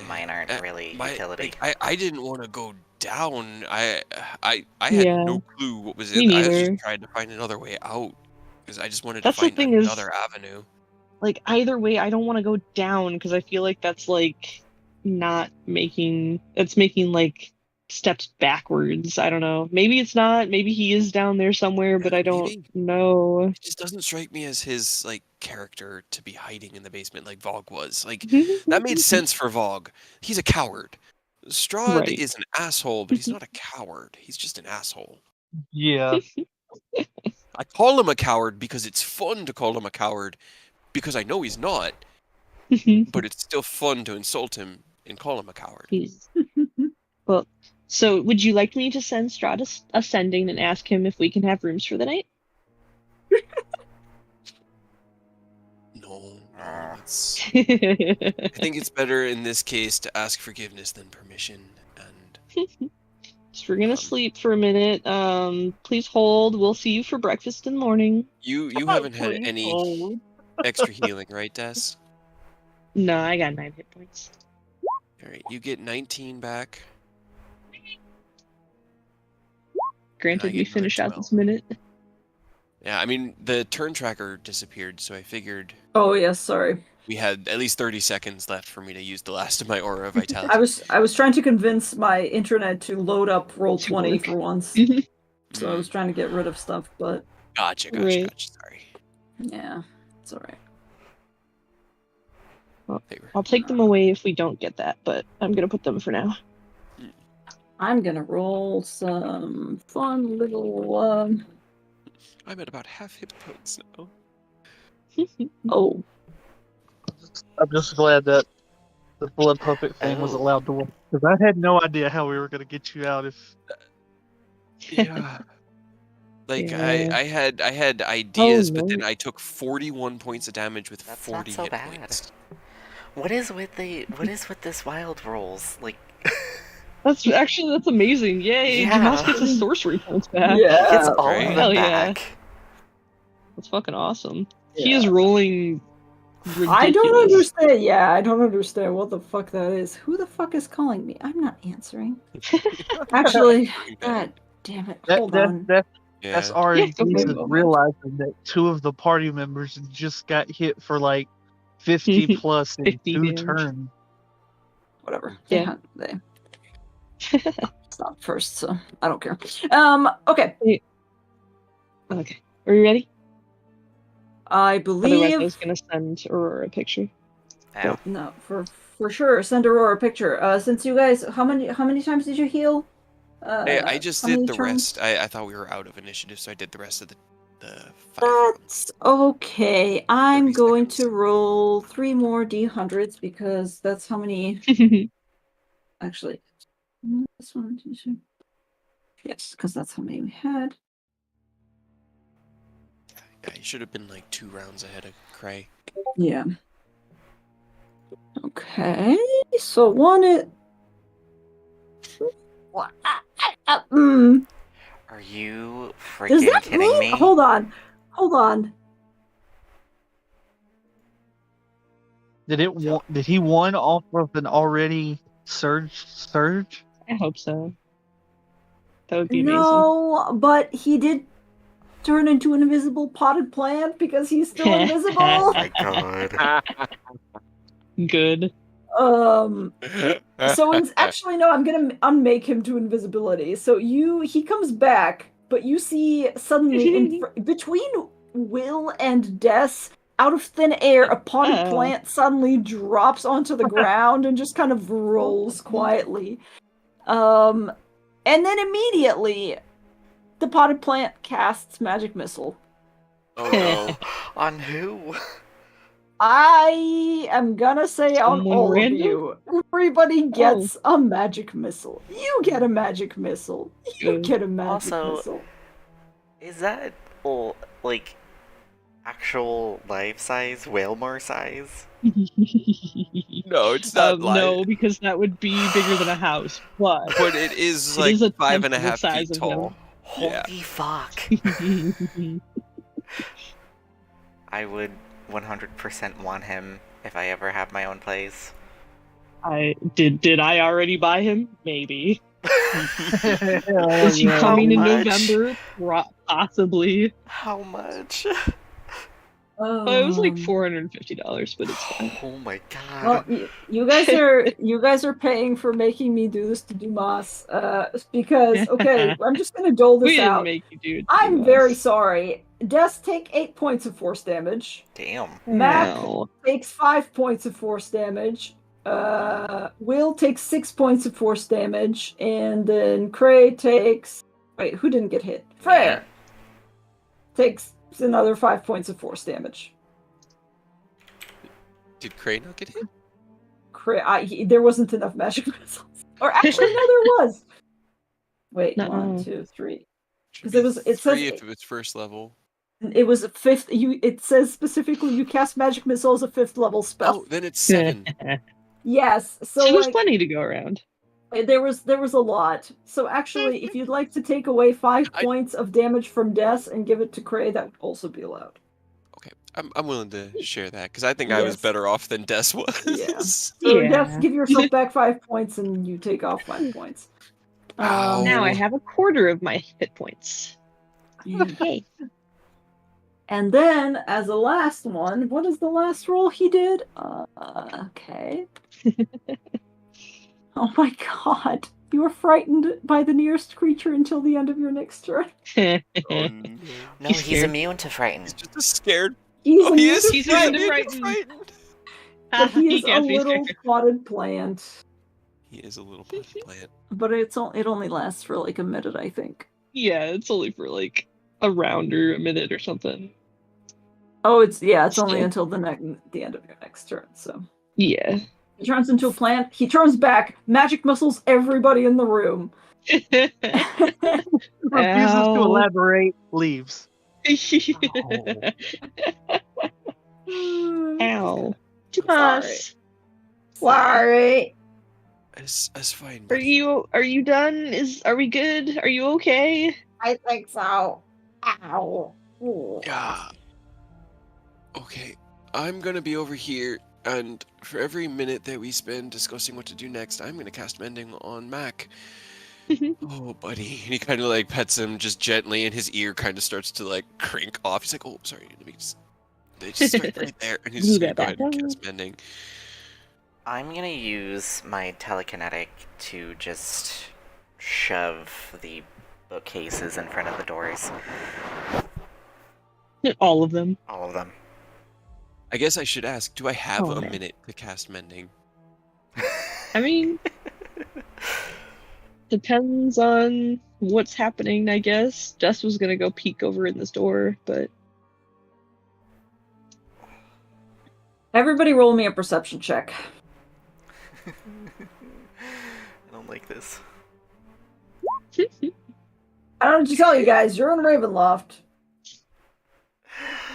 [SPEAKER 3] mine aren't really utility.
[SPEAKER 1] I didn't want to go down. I had
[SPEAKER 4] Yeah.
[SPEAKER 1] no clue what was
[SPEAKER 4] Me
[SPEAKER 1] in. I was
[SPEAKER 4] neither.
[SPEAKER 1] just trying to find another way out because I just wanted
[SPEAKER 4] That's
[SPEAKER 1] to
[SPEAKER 4] the
[SPEAKER 1] find
[SPEAKER 4] thing is-
[SPEAKER 1] another avenue.
[SPEAKER 4] Either way, I don't want to go down because I feel like that's not making. It's making steps backwards. I don't know. Maybe it's not. Maybe he is down there somewhere, but I don't
[SPEAKER 1] Maybe.
[SPEAKER 4] know.
[SPEAKER 1] It just doesn't strike me as his character to be hiding in the basement like Vogue was. That made sense for Vogue. He's a coward. Strahd
[SPEAKER 4] Right.
[SPEAKER 1] is an asshole, but he's not a coward. He's just an asshole.
[SPEAKER 5] Yeah.
[SPEAKER 1] I call him a coward because it's fun to call him a coward because I know he's not, but it's still fun to insult him and call him a coward.
[SPEAKER 4] Well, so would you like me to send Strahd ascending and ask him if we can have rooms for the night?
[SPEAKER 1] No, I think it's better in this case to ask forgiveness than permission. And
[SPEAKER 4] So we're gonna sleep for a minute. Please hold. We'll see you for breakfast in the morning.
[SPEAKER 1] you
[SPEAKER 5] Oh,
[SPEAKER 1] haven't had
[SPEAKER 5] please
[SPEAKER 1] any
[SPEAKER 5] hold.
[SPEAKER 1] extra healing, right, Des?
[SPEAKER 4] No, I got 9 hit points.
[SPEAKER 1] All right, you get 19 back.
[SPEAKER 4] Granted,
[SPEAKER 1] I
[SPEAKER 4] we
[SPEAKER 1] get another
[SPEAKER 4] finish out
[SPEAKER 1] 12.
[SPEAKER 4] this minute.
[SPEAKER 1] Yeah, I mean the turn tracker disappeared, so I figured
[SPEAKER 2] Oh yes, sorry.
[SPEAKER 1] we had at least 30 seconds left for me to use the last of my aura of vitality.
[SPEAKER 2] I was trying to convince my internet to load up Roll20
[SPEAKER 4] work.
[SPEAKER 2] for once. So I was trying to get rid of stuff, but
[SPEAKER 1] Gotcha.
[SPEAKER 4] Right.
[SPEAKER 1] Sorry.
[SPEAKER 2] yeah, it's alright.
[SPEAKER 4] I'll take them away if we don't get that, but I'm gonna put them for now.
[SPEAKER 2] I'm gonna roll some fun little
[SPEAKER 1] I'm at about half hit points now.
[SPEAKER 2] oh.
[SPEAKER 5] I'm just glad that the blood puppet thing was
[SPEAKER 3] Oh.
[SPEAKER 5] allowed to work, because I had no idea how we were going to get you out if.
[SPEAKER 1] Yeah. Like
[SPEAKER 4] Yeah.
[SPEAKER 1] I had ideas, but then
[SPEAKER 4] no.
[SPEAKER 1] I took 41 points of damage with
[SPEAKER 3] That's
[SPEAKER 1] 40
[SPEAKER 3] not so
[SPEAKER 1] hit
[SPEAKER 3] bad.
[SPEAKER 1] points.
[SPEAKER 3] What is with this wild rolls? Like
[SPEAKER 4] That's amazing. Yay!
[SPEAKER 3] Yeah.
[SPEAKER 4] Dumas gets his sorcery points back.
[SPEAKER 2] Yeah.
[SPEAKER 3] he gets all
[SPEAKER 1] right?
[SPEAKER 3] of
[SPEAKER 4] Hell
[SPEAKER 3] them
[SPEAKER 4] yeah.
[SPEAKER 3] back.
[SPEAKER 4] That's fucking awesome. He is rolling ridiculous.
[SPEAKER 2] I don't understand. Yeah, I don't understand what the fuck that is. Who the fuck is calling me? I'm not answering. Actually, god damn it. Hold on.
[SPEAKER 5] That's
[SPEAKER 1] Yeah.
[SPEAKER 5] RNG
[SPEAKER 4] go for it.
[SPEAKER 5] is realizing that 2 of the party members just got hit for like 50 plus in
[SPEAKER 4] 50
[SPEAKER 5] 2
[SPEAKER 4] damage.
[SPEAKER 5] turns.
[SPEAKER 2] Whatever.
[SPEAKER 4] Yeah.
[SPEAKER 2] They stopped first, so I don't care. Okay.
[SPEAKER 4] Okay. Are you ready?
[SPEAKER 2] I
[SPEAKER 4] Otherwise,
[SPEAKER 2] believe
[SPEAKER 4] I was gonna send Aurora a picture.
[SPEAKER 3] Ow.
[SPEAKER 2] no, for sure. Send Aurora a picture. Since you guys, how many times did you heal?
[SPEAKER 1] I just
[SPEAKER 2] how many
[SPEAKER 1] did the
[SPEAKER 2] turns?
[SPEAKER 1] rest. I thought we were out of initiative, so I did the rest of the 5 rounds.
[SPEAKER 2] That's okay. I'm
[SPEAKER 1] 30
[SPEAKER 2] going
[SPEAKER 1] seconds.
[SPEAKER 2] to roll 3 more D100s because that's how many. Actually, this one, 2, 3. Yes, because that's how many we had.
[SPEAKER 1] Yeah, you should have been like 2 rounds ahead of Cray.
[SPEAKER 2] Yeah. Okay, so one it.
[SPEAKER 3] Are you
[SPEAKER 2] Does
[SPEAKER 3] freaking
[SPEAKER 2] that
[SPEAKER 3] kidding
[SPEAKER 2] mean?
[SPEAKER 3] me?
[SPEAKER 2] Hold on.
[SPEAKER 5] Did he won off of an already surge?
[SPEAKER 4] I hope so. That would be amazing.
[SPEAKER 2] No, but he did turn into an invisible potted plant because he's still invisible.
[SPEAKER 3] Oh my god.
[SPEAKER 4] Good.
[SPEAKER 2] So actually no, I'm gonna unmake him to invisibility. So he comes back, but you see suddenly between Will and Des, out of thin air, a potted
[SPEAKER 4] Uh-oh.
[SPEAKER 2] plant suddenly drops onto the ground and just kind of rolls quietly. And then immediately, the potted plant casts magic missile.
[SPEAKER 1] Oh no.
[SPEAKER 3] On who?
[SPEAKER 2] I am gonna say on
[SPEAKER 4] Someone
[SPEAKER 2] all
[SPEAKER 4] random?
[SPEAKER 2] of you, everybody gets a magic missile. You get a magic missile. You
[SPEAKER 4] Good.
[SPEAKER 2] get a magic
[SPEAKER 3] Also,
[SPEAKER 2] missile.
[SPEAKER 3] Is that like actual life-size, Whalemore size?
[SPEAKER 1] No, it's not
[SPEAKER 4] No, because that would be bigger than a house. But
[SPEAKER 1] But it is
[SPEAKER 4] It
[SPEAKER 1] like
[SPEAKER 4] is a
[SPEAKER 1] 5.5
[SPEAKER 4] tenth of the
[SPEAKER 1] feet
[SPEAKER 4] size of
[SPEAKER 1] tall.
[SPEAKER 4] him.
[SPEAKER 3] Holy
[SPEAKER 1] Yeah.
[SPEAKER 3] fuck. I would 100% want him if I ever have my own place.
[SPEAKER 4] I did I already buy him? Maybe.
[SPEAKER 5] Hell
[SPEAKER 4] Is he
[SPEAKER 5] yeah.
[SPEAKER 4] coming in
[SPEAKER 3] much?
[SPEAKER 4] November? Possibly.
[SPEAKER 3] How much?
[SPEAKER 4] But it was like $450, but it's fine.
[SPEAKER 3] Oh my god.
[SPEAKER 2] Well, you guys are paying for making me do this to Dumas. Because okay, I'm just gonna dole
[SPEAKER 4] We
[SPEAKER 2] this
[SPEAKER 4] didn't
[SPEAKER 2] out.
[SPEAKER 4] make you do it.
[SPEAKER 2] I'm very sorry. Des, take 8 points of force damage.
[SPEAKER 3] Damn.
[SPEAKER 2] Mac
[SPEAKER 4] No.
[SPEAKER 2] takes 5 points of force damage. Will takes 6 points of force damage, and then Cray takes. Wait, who didn't get hit? Freyr takes another 5 points of force damage.
[SPEAKER 1] Did Cray not get hit?
[SPEAKER 2] There wasn't enough magic missiles. Or actually, no, there was. Wait,
[SPEAKER 4] No.
[SPEAKER 2] 1, 2, 3.
[SPEAKER 1] Should
[SPEAKER 2] 'Cause it
[SPEAKER 1] be
[SPEAKER 2] says
[SPEAKER 1] 3 if it was first level.
[SPEAKER 2] It was a 5th. It says specifically you cast magic missile as a 5th level spell.
[SPEAKER 1] Oh, then it's 7.
[SPEAKER 2] Yes. So
[SPEAKER 4] So there's
[SPEAKER 2] like,
[SPEAKER 4] plenty to go around.
[SPEAKER 2] there was a lot. So actually, if you'd like to take away 5 points of damage from Des and give it to Cray, that would also be allowed.
[SPEAKER 1] Okay, I'm willing to share that because I think I was
[SPEAKER 2] Yes.
[SPEAKER 1] better off than Des was.
[SPEAKER 2] Yeah. So
[SPEAKER 4] Yeah.
[SPEAKER 2] Des, give yourself back 5 points, and you take off 5 points.
[SPEAKER 1] Ow.
[SPEAKER 4] Now I have a quarter of my hit points.
[SPEAKER 2] Yeah.
[SPEAKER 4] Yay.
[SPEAKER 2] And then, as a last one, what is the last roll he did? Okay. Oh my god. You are frightened by the nearest creature until the end of your next turn.
[SPEAKER 1] Oh, no.
[SPEAKER 3] No,
[SPEAKER 4] He's
[SPEAKER 3] he's
[SPEAKER 4] scared.
[SPEAKER 3] immune to frighten.
[SPEAKER 1] He's just a scared.
[SPEAKER 2] He's
[SPEAKER 1] Oh, he
[SPEAKER 2] immune
[SPEAKER 1] is.
[SPEAKER 2] to
[SPEAKER 4] He's
[SPEAKER 2] fright,
[SPEAKER 4] immune to frightened.
[SPEAKER 1] frightened.
[SPEAKER 2] but he is a
[SPEAKER 4] can't be
[SPEAKER 2] little
[SPEAKER 4] scared.
[SPEAKER 2] potted plant.
[SPEAKER 1] He is a little potted plant.
[SPEAKER 2] But it only lasts for like a minute, I think.
[SPEAKER 4] Yeah, it's only for like a round or a minute or something.
[SPEAKER 2] Oh, it's only
[SPEAKER 4] Still.
[SPEAKER 2] until the end of your next turn. So
[SPEAKER 4] Yeah.
[SPEAKER 2] he turns into a plant. He turns back. Magic missiles everybody in the room.
[SPEAKER 5] Refuses
[SPEAKER 4] Ow.
[SPEAKER 5] to elaborate. Leaves.
[SPEAKER 4] Ow.
[SPEAKER 2] Sorry.
[SPEAKER 4] Sorry.
[SPEAKER 1] That's fine.
[SPEAKER 4] Are
[SPEAKER 1] Buddy.
[SPEAKER 4] you done? Are we good? Are you okay?
[SPEAKER 2] I think so. Ow. Ooh.
[SPEAKER 1] Yeah. Okay, I'm gonna be over here, and for every minute that we spend discussing what to do next, I'm gonna cast Mending on Mac. Oh, buddy. And he kind of like pets him just gently, and his ear kind of starts to like crink off. He's like, oh, sorry, let me just. They just start right there, and he's just gonna go ahead and cast Mending.
[SPEAKER 3] I'm gonna use my telekinetic to just shove the bookcases in front of the doors.
[SPEAKER 4] All of them.
[SPEAKER 3] All of them.
[SPEAKER 1] I guess I should ask, do I have
[SPEAKER 4] Oh,
[SPEAKER 1] a
[SPEAKER 4] man.
[SPEAKER 1] minute to cast Mending?
[SPEAKER 4] I mean, depends on what's happening, I guess. Jess was gonna go peek over in this door, but
[SPEAKER 2] Everybody roll me a perception check.
[SPEAKER 3] I don't like this.
[SPEAKER 2] I don't know what to tell you guys. You're in Ravenloft.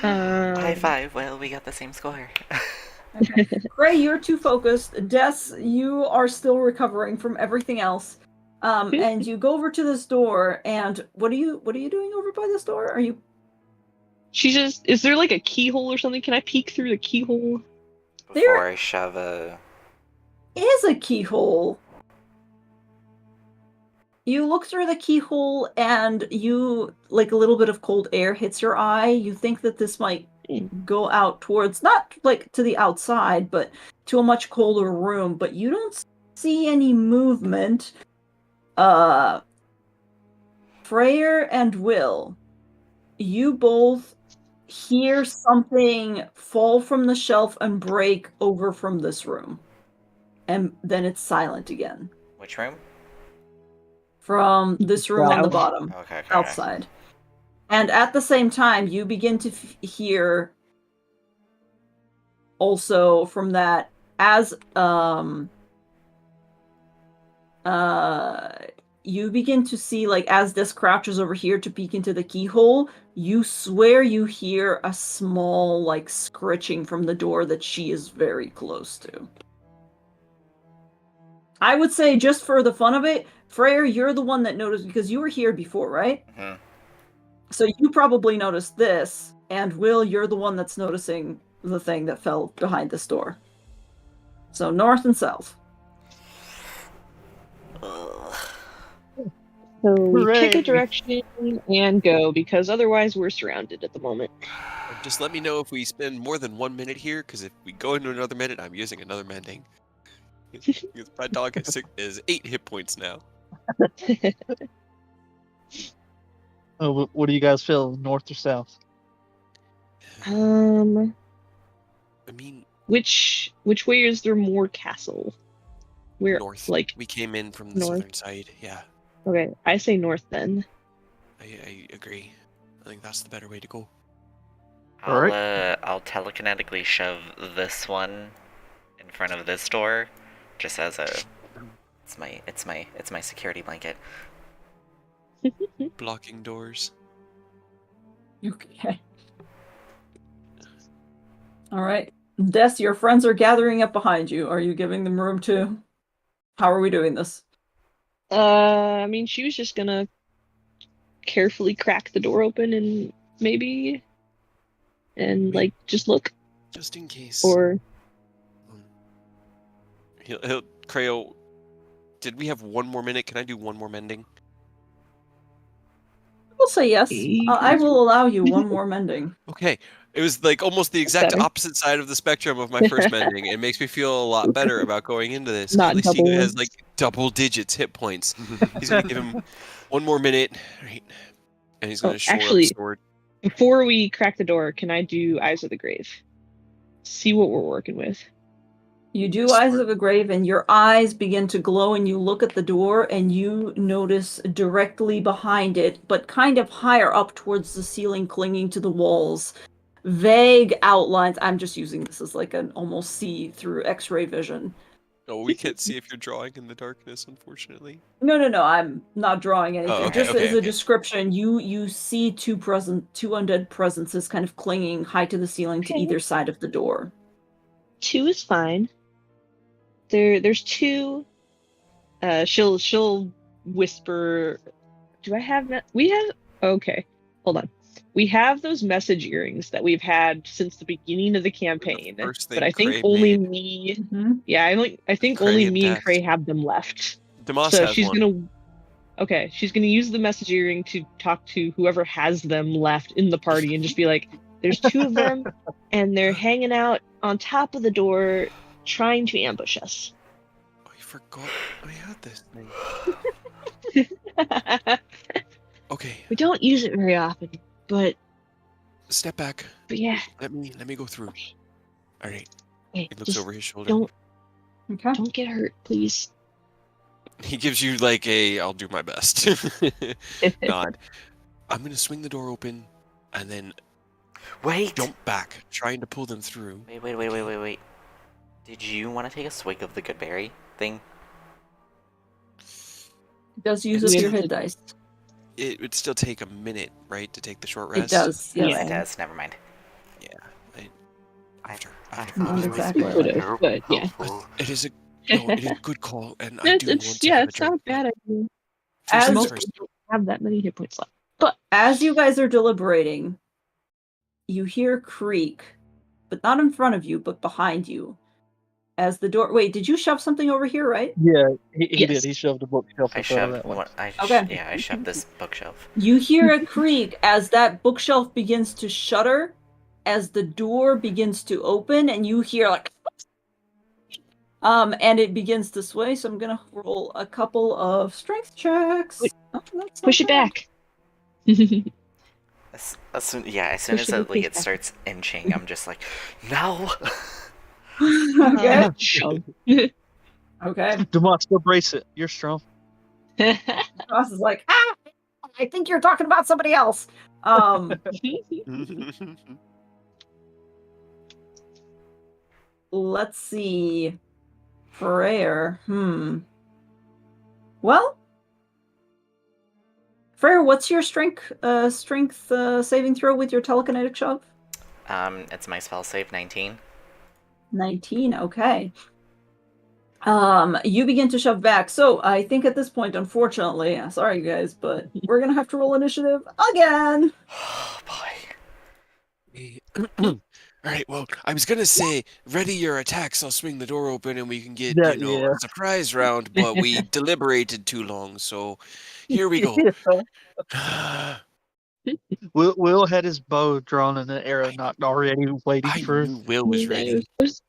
[SPEAKER 3] High five. Well, we got the same score.
[SPEAKER 2] Gray, you're too focused. Des, you are still recovering from everything else. And you go over to this door, and what are you doing over by this door? Are you?
[SPEAKER 4] is there like a keyhole or something? Can I peek through the keyhole?
[SPEAKER 3] Before I shove a...
[SPEAKER 2] Is a keyhole. You look through the keyhole, and you like a little bit of cold air hits your eye. You think that this might go out towards, not like to the outside, but to a much colder room. But you don't see any movement. Freyr and Will, you both hear something fall from the shelf and break over from this room. And then it's silent again.
[SPEAKER 3] Which room?
[SPEAKER 2] From this room on the
[SPEAKER 4] Ouch.
[SPEAKER 2] bottom,
[SPEAKER 3] Okay.
[SPEAKER 2] outside. And at the same time, you begin to hear also from that, as you begin to see, like, as this crouches over here to peek into the keyhole, you swear you hear a small, like, scritching from the door that she is very close to. I would say, just for the fun of it, Freyr, you're the one that noticed, because you were here before, right?
[SPEAKER 3] Mm-hmm.
[SPEAKER 2] So you probably noticed this, and Will, you're the one that's noticing the thing that fell behind this door. So north and south.
[SPEAKER 3] Ugh.
[SPEAKER 4] So we pick a
[SPEAKER 5] Hooray.
[SPEAKER 4] direction and go, because otherwise we're surrounded at the moment.
[SPEAKER 1] Just let me know if we spend more than 1 minute here, because if we go into another minute, I'm using another Mending. Because my dog is 8 hit points now.
[SPEAKER 5] Oh, what do you guys feel? North or south?
[SPEAKER 1] I mean,
[SPEAKER 4] Which way is there more castle? Where
[SPEAKER 1] north.
[SPEAKER 4] like
[SPEAKER 1] We came in from the
[SPEAKER 4] north?
[SPEAKER 1] southern side. Yeah,
[SPEAKER 4] okay, I say north then.
[SPEAKER 1] I agree. I think that's the better way to go.
[SPEAKER 3] I'll telekinetically shove this one in front of this door, just as a... It's my security blanket.
[SPEAKER 1] Blocking doors.
[SPEAKER 2] Okay. All right. Des, your friends are gathering up behind you. Are you giving them room too? How are we doing this?
[SPEAKER 4] I mean, she was just gonna carefully crack the door open and maybe, and like just look,
[SPEAKER 1] Just in case.
[SPEAKER 4] or
[SPEAKER 1] Creo, did we have 1 more minute? Can I do 1 more mending?
[SPEAKER 2] We'll say yes. I will allow you one more mending.
[SPEAKER 1] Okay. It was like almost the exact
[SPEAKER 4] better.
[SPEAKER 1] opposite side of the spectrum of my first mending. It makes me feel a lot better about going into this.
[SPEAKER 4] Not
[SPEAKER 1] At least he
[SPEAKER 4] double
[SPEAKER 1] has
[SPEAKER 4] ones.
[SPEAKER 1] like double digits hit points. He's gonna give him 1 more minute, right? And he's gonna shore up
[SPEAKER 4] actually,
[SPEAKER 1] the sword.
[SPEAKER 4] before we crack the door, can I do Eyes of the Grave? See what we're working with.
[SPEAKER 2] You do
[SPEAKER 1] Yes,
[SPEAKER 2] Eyes
[SPEAKER 1] sir.
[SPEAKER 2] of the Grave, and your eyes begin to glow, and you look at the door, and you notice directly behind it, but kind of higher up towards the ceiling, clinging to the walls, vague outlines. I'm just using this as like an almost see-through X-ray vision.
[SPEAKER 1] Oh, we can't see if you're drawing in the darkness, unfortunately.
[SPEAKER 2] No, I'm not drawing anything.
[SPEAKER 1] okay,
[SPEAKER 2] Just
[SPEAKER 1] okay,
[SPEAKER 2] as a
[SPEAKER 1] okay.
[SPEAKER 2] description, you see two undead presences kind of clinging high to the ceiling to
[SPEAKER 4] Okay.
[SPEAKER 2] either side of the door.
[SPEAKER 4] 2 is fine. There's 2. She'll whisper. Do I have that? We have. Okay, hold on. We have those message earrings that we've had since the beginning of the campaign.
[SPEAKER 1] First
[SPEAKER 4] But
[SPEAKER 1] thing
[SPEAKER 4] I think
[SPEAKER 1] Cray
[SPEAKER 4] only
[SPEAKER 1] made.
[SPEAKER 4] me.
[SPEAKER 2] Mm-hmm.
[SPEAKER 4] Yeah, I think
[SPEAKER 1] Cray
[SPEAKER 4] only
[SPEAKER 1] and
[SPEAKER 4] me and
[SPEAKER 1] Des.
[SPEAKER 4] Cray have them left.
[SPEAKER 1] Demas
[SPEAKER 4] So
[SPEAKER 1] has
[SPEAKER 4] she's
[SPEAKER 1] one.
[SPEAKER 4] gonna. Okay, she's gonna use the message earring to talk to whoever has them left in the party and just be like, "There's 2 of them, and they're hanging out on top of the door, trying to ambush us."
[SPEAKER 1] Oh, I forgot I had this thing. Okay,
[SPEAKER 4] We don't use it very often, but
[SPEAKER 1] step back.
[SPEAKER 4] yeah.
[SPEAKER 1] Let me go through. All right.
[SPEAKER 4] Hey,
[SPEAKER 1] He looks
[SPEAKER 4] just
[SPEAKER 1] over his shoulder.
[SPEAKER 2] Okay.
[SPEAKER 4] don't get hurt, please.
[SPEAKER 1] He gives you like a "I'll do my best" nod. I'm gonna swing the door open, and then
[SPEAKER 3] Wait!
[SPEAKER 1] jump back, trying to pull them through.
[SPEAKER 3] Wait. Did you want to take a swig of the good berry thing?
[SPEAKER 2] It does use
[SPEAKER 1] It's
[SPEAKER 2] up your
[SPEAKER 4] still-
[SPEAKER 2] hit dice.
[SPEAKER 1] It would still take a minute, right, to take the short
[SPEAKER 2] It
[SPEAKER 1] rest?
[SPEAKER 2] does, yes.
[SPEAKER 3] Oh, it does. Never mind.
[SPEAKER 1] Yeah. After.
[SPEAKER 2] Not
[SPEAKER 3] it was
[SPEAKER 2] exactly
[SPEAKER 3] being
[SPEAKER 2] like-
[SPEAKER 4] Would've, but yeah.
[SPEAKER 3] helpful.
[SPEAKER 1] It is a good call, and I do want
[SPEAKER 4] It's
[SPEAKER 1] to have a
[SPEAKER 4] it's not
[SPEAKER 1] drink.
[SPEAKER 4] bad.
[SPEAKER 1] First
[SPEAKER 2] As-
[SPEAKER 1] things
[SPEAKER 4] Most
[SPEAKER 1] first.
[SPEAKER 4] people don't have that many hit points left. But
[SPEAKER 2] As you guys are deliberating, you hear a creak, but not in front of you, but behind you. As the door. Wait, did you shove something over here, right?
[SPEAKER 5] Yeah, he
[SPEAKER 4] Yes.
[SPEAKER 5] did. He shoved a bookshelf
[SPEAKER 3] I
[SPEAKER 5] in front of
[SPEAKER 3] shoved
[SPEAKER 5] that one.
[SPEAKER 3] what?
[SPEAKER 2] Okay.
[SPEAKER 3] Yeah, I shoved this bookshelf.
[SPEAKER 2] You hear a creak as that bookshelf begins to shudder, as the door begins to open, and you hear like and it begins to sway, so I'm gonna roll a couple of strength checks.
[SPEAKER 4] Wait,
[SPEAKER 2] that's not
[SPEAKER 4] push it
[SPEAKER 2] bad.
[SPEAKER 4] back.
[SPEAKER 3] As soon as
[SPEAKER 4] Push
[SPEAKER 3] it,
[SPEAKER 4] it
[SPEAKER 3] like it
[SPEAKER 4] back.
[SPEAKER 3] starts inching, I'm just like, no.
[SPEAKER 2] Okay.
[SPEAKER 4] Shove.
[SPEAKER 2] Okay.
[SPEAKER 5] Demas, go brace it. You're strong.
[SPEAKER 2] Ross is like, I think you're talking about somebody else. Let's see. Freyr. Well, Freyr, what's your strength saving throw with your telekinetic shove?
[SPEAKER 3] It's my spell save 19.
[SPEAKER 2] 19, okay. You begin to shove back. So I think at this point, unfortunately, sorry you guys, but we're gonna have to roll initiative again.
[SPEAKER 3] Oh boy.
[SPEAKER 1] All right, well, I was gonna say, ready your attacks. I'll swing the door open and we can get,
[SPEAKER 5] Yeah,
[SPEAKER 1] a surprise round. But we deliberated too long, so here we go.
[SPEAKER 5] Will had his bow drawn and an arrow knocked already, waiting
[SPEAKER 1] I
[SPEAKER 5] for.
[SPEAKER 1] knew Will was
[SPEAKER 4] I
[SPEAKER 1] ready.
[SPEAKER 4] was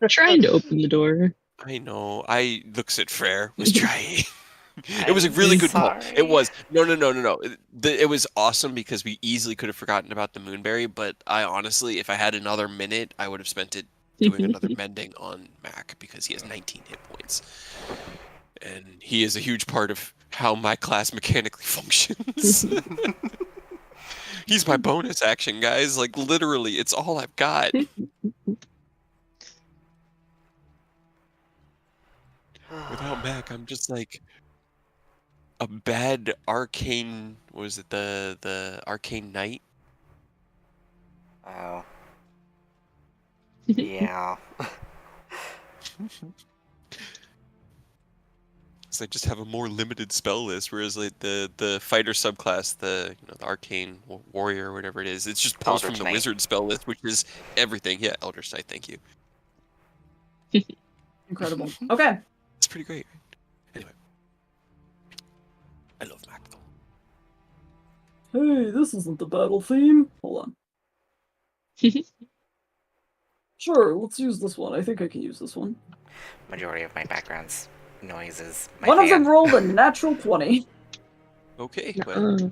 [SPEAKER 4] trying to open the door.
[SPEAKER 1] I know. I looks at Freyr. Was trying. It was a really
[SPEAKER 3] I'm
[SPEAKER 1] good call.
[SPEAKER 3] sorry.
[SPEAKER 1] It was. No. It was awesome because we easily could have forgotten about the moonberry. But I honestly, if I had another minute, I would have spent it doing another mending on Mac because he has 19 hit points, and he is a huge part of how my class mechanically functions. He's my bonus action, guys. Like literally, it's all I've got. Without Mac, I'm just like a bad arcane. What was it, the arcane knight?
[SPEAKER 3] Oh. Yeah.
[SPEAKER 1] So I just have a more limited spell list, whereas like the fighter subclass, the the arcane warrior or whatever it is, it's just pulls from
[SPEAKER 3] Eldritch
[SPEAKER 1] the
[SPEAKER 3] Knight.
[SPEAKER 1] wizard spell list, which is everything. Yeah, Eldritch Knight, thank you.
[SPEAKER 2] Incredible. Okay.
[SPEAKER 1] It's pretty great. Anyway, I love Mac though.
[SPEAKER 2] Hey, this isn't the battle theme. Hold on. Sure, let's use this one. I think I can use this one.
[SPEAKER 3] Majority of my background's noises. My
[SPEAKER 2] One of them
[SPEAKER 3] fan.
[SPEAKER 2] rolled a natural 20.
[SPEAKER 1] Okay, well,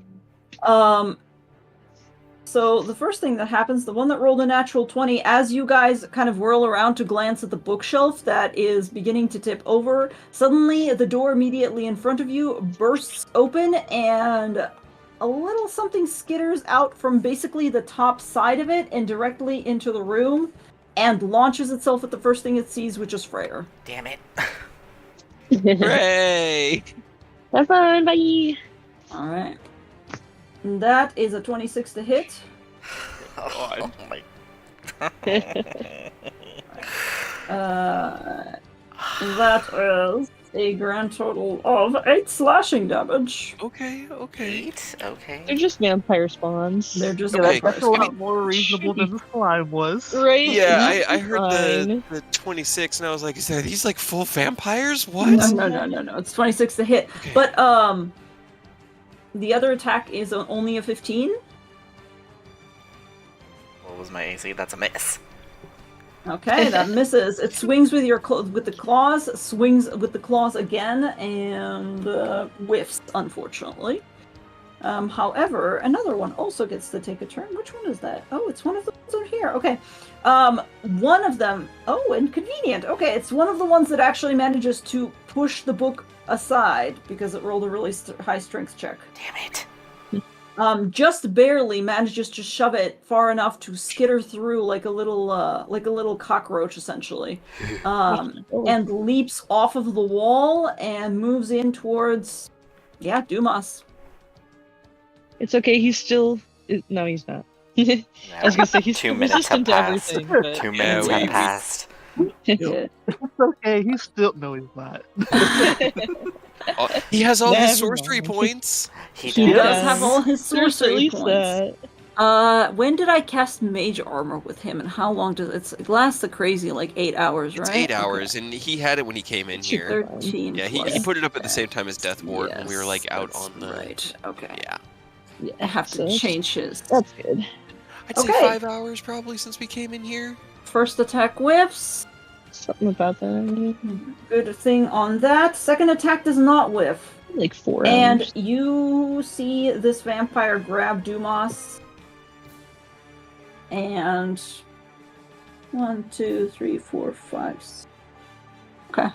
[SPEAKER 2] So the first thing that happens, the one that rolled a natural 20, as you guys kind of whirl around to glance at the bookshelf that is beginning to tip over, suddenly the door immediately in front of you bursts open and a little something skitters out from basically the top side of it and directly into the room and launches itself at the first thing it sees, which is Freyr.
[SPEAKER 3] Damn it.
[SPEAKER 1] hooray!
[SPEAKER 4] Have fun, bye.
[SPEAKER 2] Alright. And that is a 26 to hit.
[SPEAKER 3] Oh my.
[SPEAKER 2] That is a grand total of 8 slashing damage.
[SPEAKER 1] Okay, okay.
[SPEAKER 3] 8? Okay.
[SPEAKER 4] They're just vampire spawns.
[SPEAKER 2] They're just
[SPEAKER 1] Okay.
[SPEAKER 5] That's a lot more reasonable than the slime was.
[SPEAKER 4] right.
[SPEAKER 1] Yeah,
[SPEAKER 4] It's
[SPEAKER 1] I heard
[SPEAKER 4] fine.
[SPEAKER 1] the 26 and I was like, are these like full vampires? What?
[SPEAKER 2] No. It's 26 to hit.
[SPEAKER 1] Okay.
[SPEAKER 2] But the other attack is only a 15.
[SPEAKER 3] What was my AC? That's a miss.
[SPEAKER 2] Okay, that misses. It swings with with the claws, swings with the claws again, and whiffs, unfortunately. However, another one also gets to take a turn. Which one is that? Oh, it's one of the ones over here. Okay. One of them. Oh, inconvenient. Okay, it's one of the ones that actually manages to push the book aside because it rolled a really high strength check.
[SPEAKER 3] Damn it.
[SPEAKER 2] Just barely manages to shove it far enough to skitter through like a little cockroach, essentially, and leaps off of the wall and moves in towards, Dumas.
[SPEAKER 4] It's okay. He's still. No, he's not. I was gonna say he's
[SPEAKER 3] 2
[SPEAKER 4] still
[SPEAKER 3] minutes have
[SPEAKER 4] resistant to
[SPEAKER 3] passed.
[SPEAKER 4] everything. But...
[SPEAKER 3] 2 minutes
[SPEAKER 1] we-
[SPEAKER 3] have
[SPEAKER 1] we-
[SPEAKER 3] passed.
[SPEAKER 5] It's okay. He's still no, he's not.
[SPEAKER 1] He has all his
[SPEAKER 4] Never
[SPEAKER 1] sorcery
[SPEAKER 4] mind.
[SPEAKER 1] points.
[SPEAKER 3] He
[SPEAKER 2] He
[SPEAKER 3] does.
[SPEAKER 2] does have all his
[SPEAKER 4] There's at
[SPEAKER 2] sorcery
[SPEAKER 4] least
[SPEAKER 2] points.
[SPEAKER 4] that.
[SPEAKER 2] When did I cast mage armor with him, and how long does it lasts? A crazy 8 hours, right?
[SPEAKER 1] It's 8 hours, and he had it when he came in here.
[SPEAKER 2] 13.
[SPEAKER 1] Yeah, he
[SPEAKER 2] plus
[SPEAKER 1] put it up at the
[SPEAKER 2] that.
[SPEAKER 1] same time as Death Ward when we were like out
[SPEAKER 2] Yes,
[SPEAKER 1] on the.
[SPEAKER 2] right. Okay.
[SPEAKER 1] Yeah,
[SPEAKER 4] Yeah,
[SPEAKER 2] I have to
[SPEAKER 4] so
[SPEAKER 2] change his.
[SPEAKER 4] That's good.
[SPEAKER 1] I'd say
[SPEAKER 2] Okay.
[SPEAKER 1] 5 hours probably since we came in here.
[SPEAKER 2] First attack whiffs.
[SPEAKER 4] Something about that.
[SPEAKER 2] Good thing on that. Second attack does not whiff.
[SPEAKER 4] Like 4
[SPEAKER 2] And
[SPEAKER 4] hours.
[SPEAKER 2] you see this vampire grab Dumas. And 1, 2, 3, 4, 5. Okay.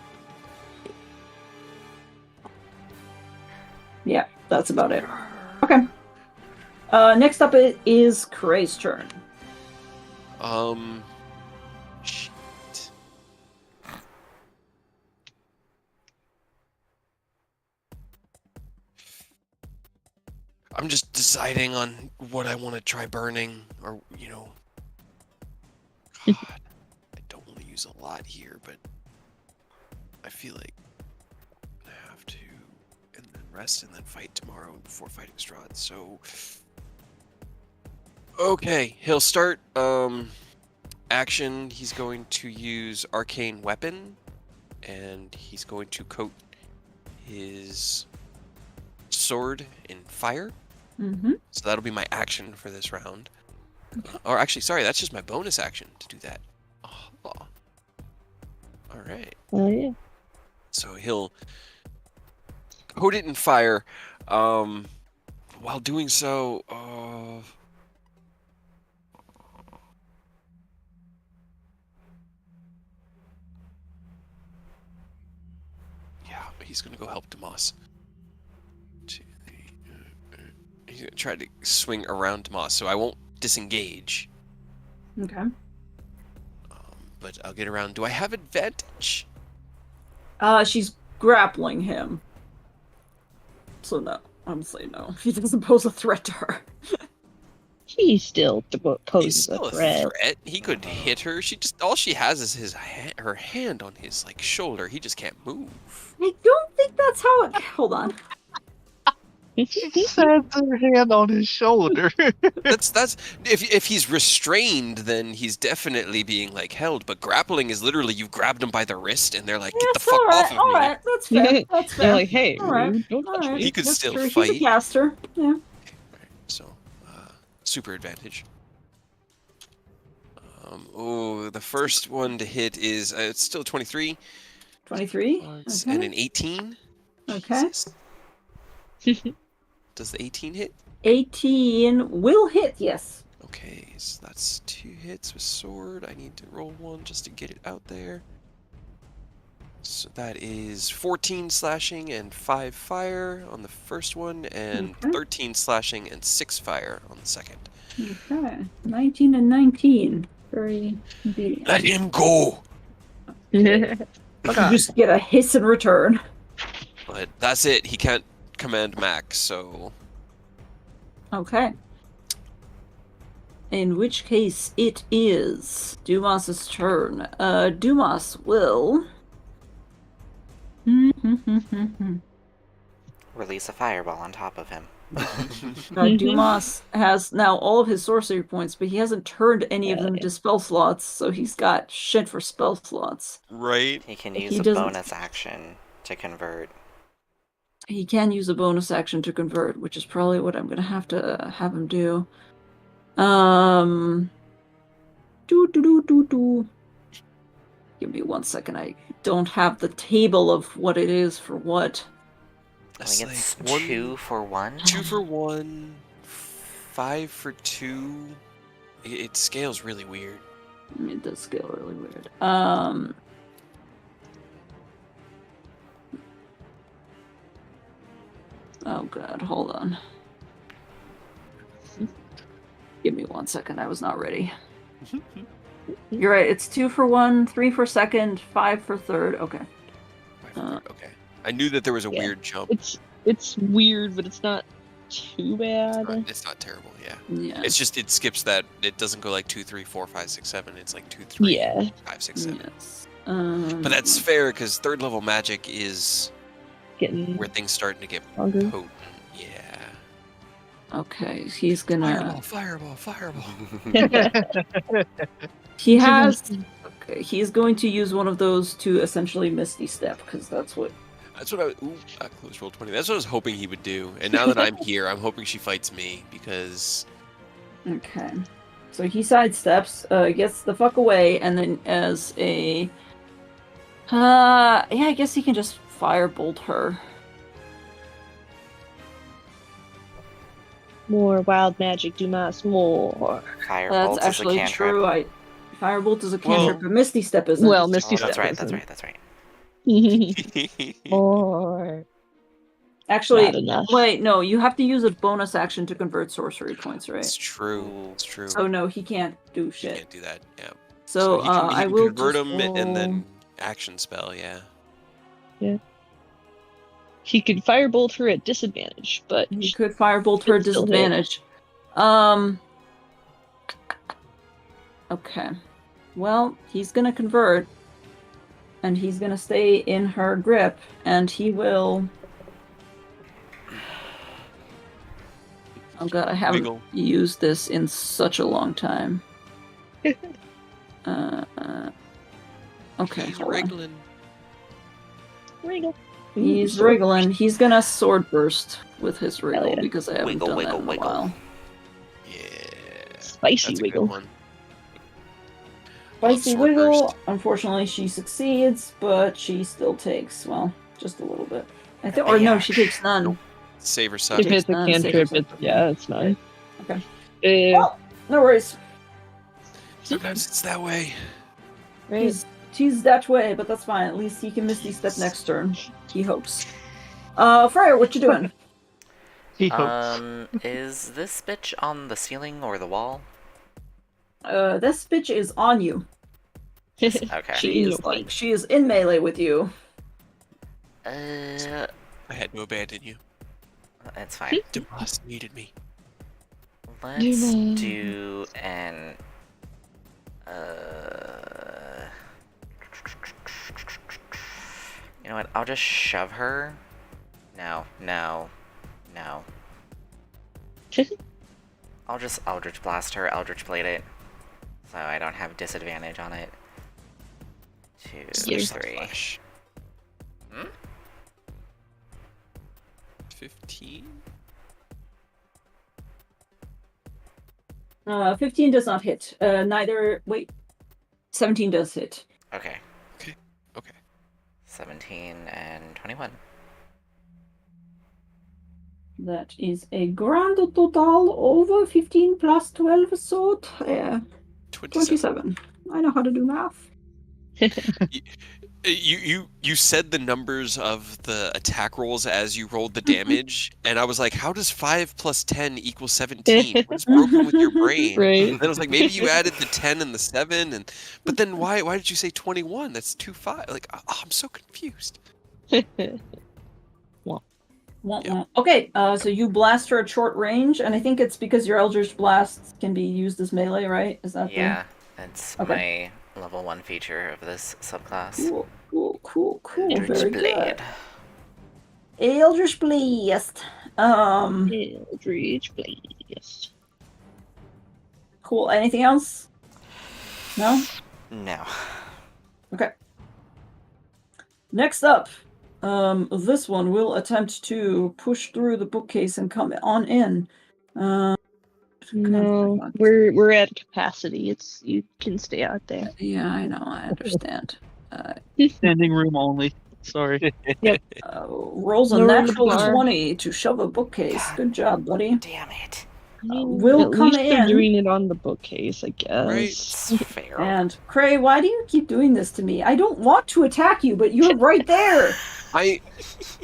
[SPEAKER 2] Yeah, that's about it. Okay. Next up is Kray's turn.
[SPEAKER 1] Shit. I'm just deciding on what I want to try burning, or God, I don't want to use a lot here, but I feel like I have to, and then rest, and then fight tomorrow before fighting Strahd. So, okay, he'll start action. He's going to use arcane weapon, and he's going to coat his sword in fire.
[SPEAKER 2] Mm-hmm.
[SPEAKER 1] So that'll be my action for this round. Or actually, sorry, that's just my bonus action to do that. Oh, all right.
[SPEAKER 4] Oh yeah.
[SPEAKER 1] So he'll coat it in fire. While doing so, yeah, he's gonna go help Demas. He's gonna try to swing around Demas, so I won't disengage.
[SPEAKER 2] Okay.
[SPEAKER 1] But I'll get around. Do I have advantage?
[SPEAKER 2] She's grappling him. So no. I'm saying no. He doesn't pose a threat to her.
[SPEAKER 4] He still
[SPEAKER 1] He's
[SPEAKER 4] poses
[SPEAKER 1] still
[SPEAKER 4] a
[SPEAKER 1] a
[SPEAKER 4] threat.
[SPEAKER 1] threat. He could hit her. She just all she has is her hand on his like shoulder. He just can't move.
[SPEAKER 2] I don't think that's how it. Hold on.
[SPEAKER 5] She says her hand on his shoulder.
[SPEAKER 1] That's if he's restrained, then he's definitely being like held. But grappling is literally you grabbed him by the wrist and they're like, get the
[SPEAKER 2] Yes,
[SPEAKER 1] fuck off of
[SPEAKER 2] all
[SPEAKER 1] me.
[SPEAKER 2] right, that's fair. That's fair.
[SPEAKER 4] They're like, hey,
[SPEAKER 2] all right,
[SPEAKER 4] don't
[SPEAKER 2] all
[SPEAKER 4] touch
[SPEAKER 2] right.
[SPEAKER 1] He
[SPEAKER 4] me.
[SPEAKER 1] could
[SPEAKER 2] That's
[SPEAKER 1] still
[SPEAKER 2] true. He's a
[SPEAKER 1] fight.
[SPEAKER 2] caster. Yeah.
[SPEAKER 1] So, super advantage. Oh, the first one to hit is it's still 23.
[SPEAKER 2] 23.
[SPEAKER 1] And
[SPEAKER 2] Okay.
[SPEAKER 1] an 18.
[SPEAKER 2] Okay.
[SPEAKER 1] Jesus. Does the 18 hit?
[SPEAKER 2] 18 will hit. Yes.
[SPEAKER 1] Okay, so that's 2 hits with sword. I need to roll 1 just to get it out there. So that is 14 slashing and 5 fire on the first one, and
[SPEAKER 2] Okay.
[SPEAKER 1] 13 slashing and 6 fire on the second.
[SPEAKER 2] Okay. 19 and 19. Very convenient.
[SPEAKER 1] Let him go!
[SPEAKER 2] You just get a hiss in return.
[SPEAKER 1] But that's it. He can't command Max, so...
[SPEAKER 2] Okay. In which case, it is Dumas's turn. Dumas will...
[SPEAKER 3] Release a fireball on top of him.
[SPEAKER 2] Dumas has now all of his sorcery points, but he hasn't turned any of them into spell slots, so he's got shit for spell slots.
[SPEAKER 1] Right?
[SPEAKER 3] He can
[SPEAKER 2] He
[SPEAKER 3] use a
[SPEAKER 2] doesn't-
[SPEAKER 3] bonus action to convert.
[SPEAKER 2] He can use a bonus action to convert, which is probably what I'm going to have him do. Give me 1 second. I don't have the table of what it is for what.
[SPEAKER 3] I think
[SPEAKER 1] That's
[SPEAKER 3] it's
[SPEAKER 1] like
[SPEAKER 3] 2 for 1.
[SPEAKER 1] 2 for 1, 5 for 2. It scales really weird.
[SPEAKER 2] It does scale really weird. Oh god, hold on. Give me 1 second. I was not ready. You're right. It's 2 for 1, 3 for second, 5 for third. Okay.
[SPEAKER 1] 5 for 3, okay. I knew that there was a
[SPEAKER 4] Yeah.
[SPEAKER 1] weird jump.
[SPEAKER 4] It's weird, but it's not too bad.
[SPEAKER 1] It's not terrible, yeah.
[SPEAKER 2] Yeah.
[SPEAKER 1] It's just it skips that. It doesn't go like 2, 3, 4, 5, 6, 7. It's like 2, 3,
[SPEAKER 4] Yeah.
[SPEAKER 1] 5, 6, 7.
[SPEAKER 2] Yes.
[SPEAKER 1] But that's fair because third level magic is
[SPEAKER 4] Getting
[SPEAKER 1] where things starting to get
[SPEAKER 4] stronger.
[SPEAKER 1] potent. Yeah.
[SPEAKER 2] Okay. He's gonna.
[SPEAKER 1] Fireball!
[SPEAKER 2] He has. Okay. He's going to use one of those to essentially Misty Step because that's what.
[SPEAKER 1] That's what I close roll 20. That's what I was hoping he would do. And now that I'm here, I'm hoping she fights me because.
[SPEAKER 2] Okay. So he sidesteps, gets the fuck away, and then as a. Yeah, I guess he can just firebolt her.
[SPEAKER 4] More wild magic, Dumas, more.
[SPEAKER 3] Firebolt
[SPEAKER 2] That's
[SPEAKER 3] is a
[SPEAKER 2] actually
[SPEAKER 3] cantrip.
[SPEAKER 2] true. Firebolt is a cantrip,
[SPEAKER 1] Well-
[SPEAKER 2] but Misty Step isn't.
[SPEAKER 4] Well, Misty
[SPEAKER 3] Oh, that's
[SPEAKER 4] Step
[SPEAKER 3] right,
[SPEAKER 4] isn't.
[SPEAKER 3] that's right.
[SPEAKER 4] More.
[SPEAKER 2] Actually,
[SPEAKER 4] Not enough.
[SPEAKER 2] wait, no, you have to use a bonus action to convert sorcery points, right?
[SPEAKER 1] It's true.
[SPEAKER 3] Ooh.
[SPEAKER 1] It's true.
[SPEAKER 2] So no, he can't do
[SPEAKER 1] You
[SPEAKER 2] shit.
[SPEAKER 1] can't do that. Yeah.
[SPEAKER 2] So,
[SPEAKER 1] he can,
[SPEAKER 2] I will
[SPEAKER 1] convert
[SPEAKER 2] just
[SPEAKER 1] him and then
[SPEAKER 2] roll-
[SPEAKER 1] action spell. Yeah.
[SPEAKER 4] He could firebolt her at disadvantage, but
[SPEAKER 2] He could firebolt her
[SPEAKER 4] Could still hit.
[SPEAKER 2] disadvantage. Okay. Well, he's gonna convert, and he's gonna stay in her grip, and he will. Oh god, I haven't
[SPEAKER 1] Wiggle.
[SPEAKER 2] used this in such a long time. Okay,
[SPEAKER 1] He's
[SPEAKER 2] hold on.
[SPEAKER 1] wriggling.
[SPEAKER 4] wriggle.
[SPEAKER 2] He's wriggling. He's gonna sword burst with his wriggle
[SPEAKER 4] yeah.
[SPEAKER 2] because I haven't
[SPEAKER 3] Wiggle,
[SPEAKER 2] done
[SPEAKER 3] wiggle,
[SPEAKER 2] that in a
[SPEAKER 3] wiggle.
[SPEAKER 2] while.
[SPEAKER 1] Yeah.
[SPEAKER 4] Spicy
[SPEAKER 1] That's a
[SPEAKER 4] wiggle.
[SPEAKER 1] good one.
[SPEAKER 2] Spicy
[SPEAKER 1] Sword
[SPEAKER 2] wiggle.
[SPEAKER 1] burst.
[SPEAKER 2] Unfortunately, she succeeds, but she still takes, well, just a little bit. I think, or no, she takes none.
[SPEAKER 1] Nope. Save her
[SPEAKER 4] If
[SPEAKER 1] suck.
[SPEAKER 4] it's a
[SPEAKER 2] None, save
[SPEAKER 4] cantrip,
[SPEAKER 2] yourself.
[SPEAKER 4] it's fine.
[SPEAKER 2] Okay.
[SPEAKER 4] Uh,
[SPEAKER 2] No worries.
[SPEAKER 1] Sometimes it's that way.
[SPEAKER 2] He's that way, but that's fine. At least he can Misty Step next turn. He hopes. Fryer, what you doing?
[SPEAKER 5] He hopes.
[SPEAKER 3] Is this bitch on the ceiling or the wall?
[SPEAKER 2] This bitch is on you.
[SPEAKER 3] Okay.
[SPEAKER 2] She is in melee with you.
[SPEAKER 1] I had to abandon you.
[SPEAKER 3] It's fine.
[SPEAKER 1] Demas needed me.
[SPEAKER 3] Let's
[SPEAKER 4] Demon.
[SPEAKER 3] do an you know what? I'll just shove her. No. I'll just Eldritch Blast her, Eldritch Blade it, so I don't have disadvantage on it. 2,
[SPEAKER 1] Slash
[SPEAKER 3] 3.
[SPEAKER 1] flash.
[SPEAKER 3] Hmm?
[SPEAKER 1] 15?
[SPEAKER 2] 15 does not hit. Neither. Wait. 17 does hit.
[SPEAKER 3] Okay.
[SPEAKER 1] Okay.
[SPEAKER 3] 17 and 21.
[SPEAKER 2] That is a grand total over 15 plus 12, so
[SPEAKER 1] 27.
[SPEAKER 2] 27. I know how to do math.
[SPEAKER 1] You said the numbers of the attack rolls as you rolled the damage, and I was like, how does 5 plus 10 equal 17? What is broken with your brain?
[SPEAKER 4] Right.
[SPEAKER 1] And then I was like, maybe you added the 10 and the 7, but then why did you say 21? That's 2 5. Like, I'm so confused.
[SPEAKER 2] Okay, so you blast her at short range, and I think it's because your Eldritch Blasts can be used as melee, right? Is that
[SPEAKER 3] Yeah, it's
[SPEAKER 2] Okay.
[SPEAKER 3] my level 1 feature of this subclass.
[SPEAKER 2] Cool.
[SPEAKER 3] Eldritch
[SPEAKER 2] Very
[SPEAKER 3] Blade.
[SPEAKER 2] good. Eldritch Blast.
[SPEAKER 4] Eldritch Blast.
[SPEAKER 2] Cool. Anything else? No?
[SPEAKER 3] No.
[SPEAKER 2] Okay. Next up, this one will attempt to push through the bookcase and come on in.
[SPEAKER 4] No, we're at capacity. You can stay out there.
[SPEAKER 2] Yeah, I know. I understand.
[SPEAKER 5] Standing room only. Sorry.
[SPEAKER 2] Rolls a
[SPEAKER 4] No room at the
[SPEAKER 2] natural
[SPEAKER 4] bar.
[SPEAKER 2] 20 to shove a bookcase. Good job, buddy.
[SPEAKER 3] Damn it.
[SPEAKER 2] Will
[SPEAKER 4] At
[SPEAKER 2] come
[SPEAKER 4] least they're
[SPEAKER 2] in.
[SPEAKER 4] doing it on the bookcase, I guess.
[SPEAKER 1] Right.
[SPEAKER 3] It's fair.
[SPEAKER 2] And Cray, why do you keep doing this to me? I don't want to attack you, but you're right there.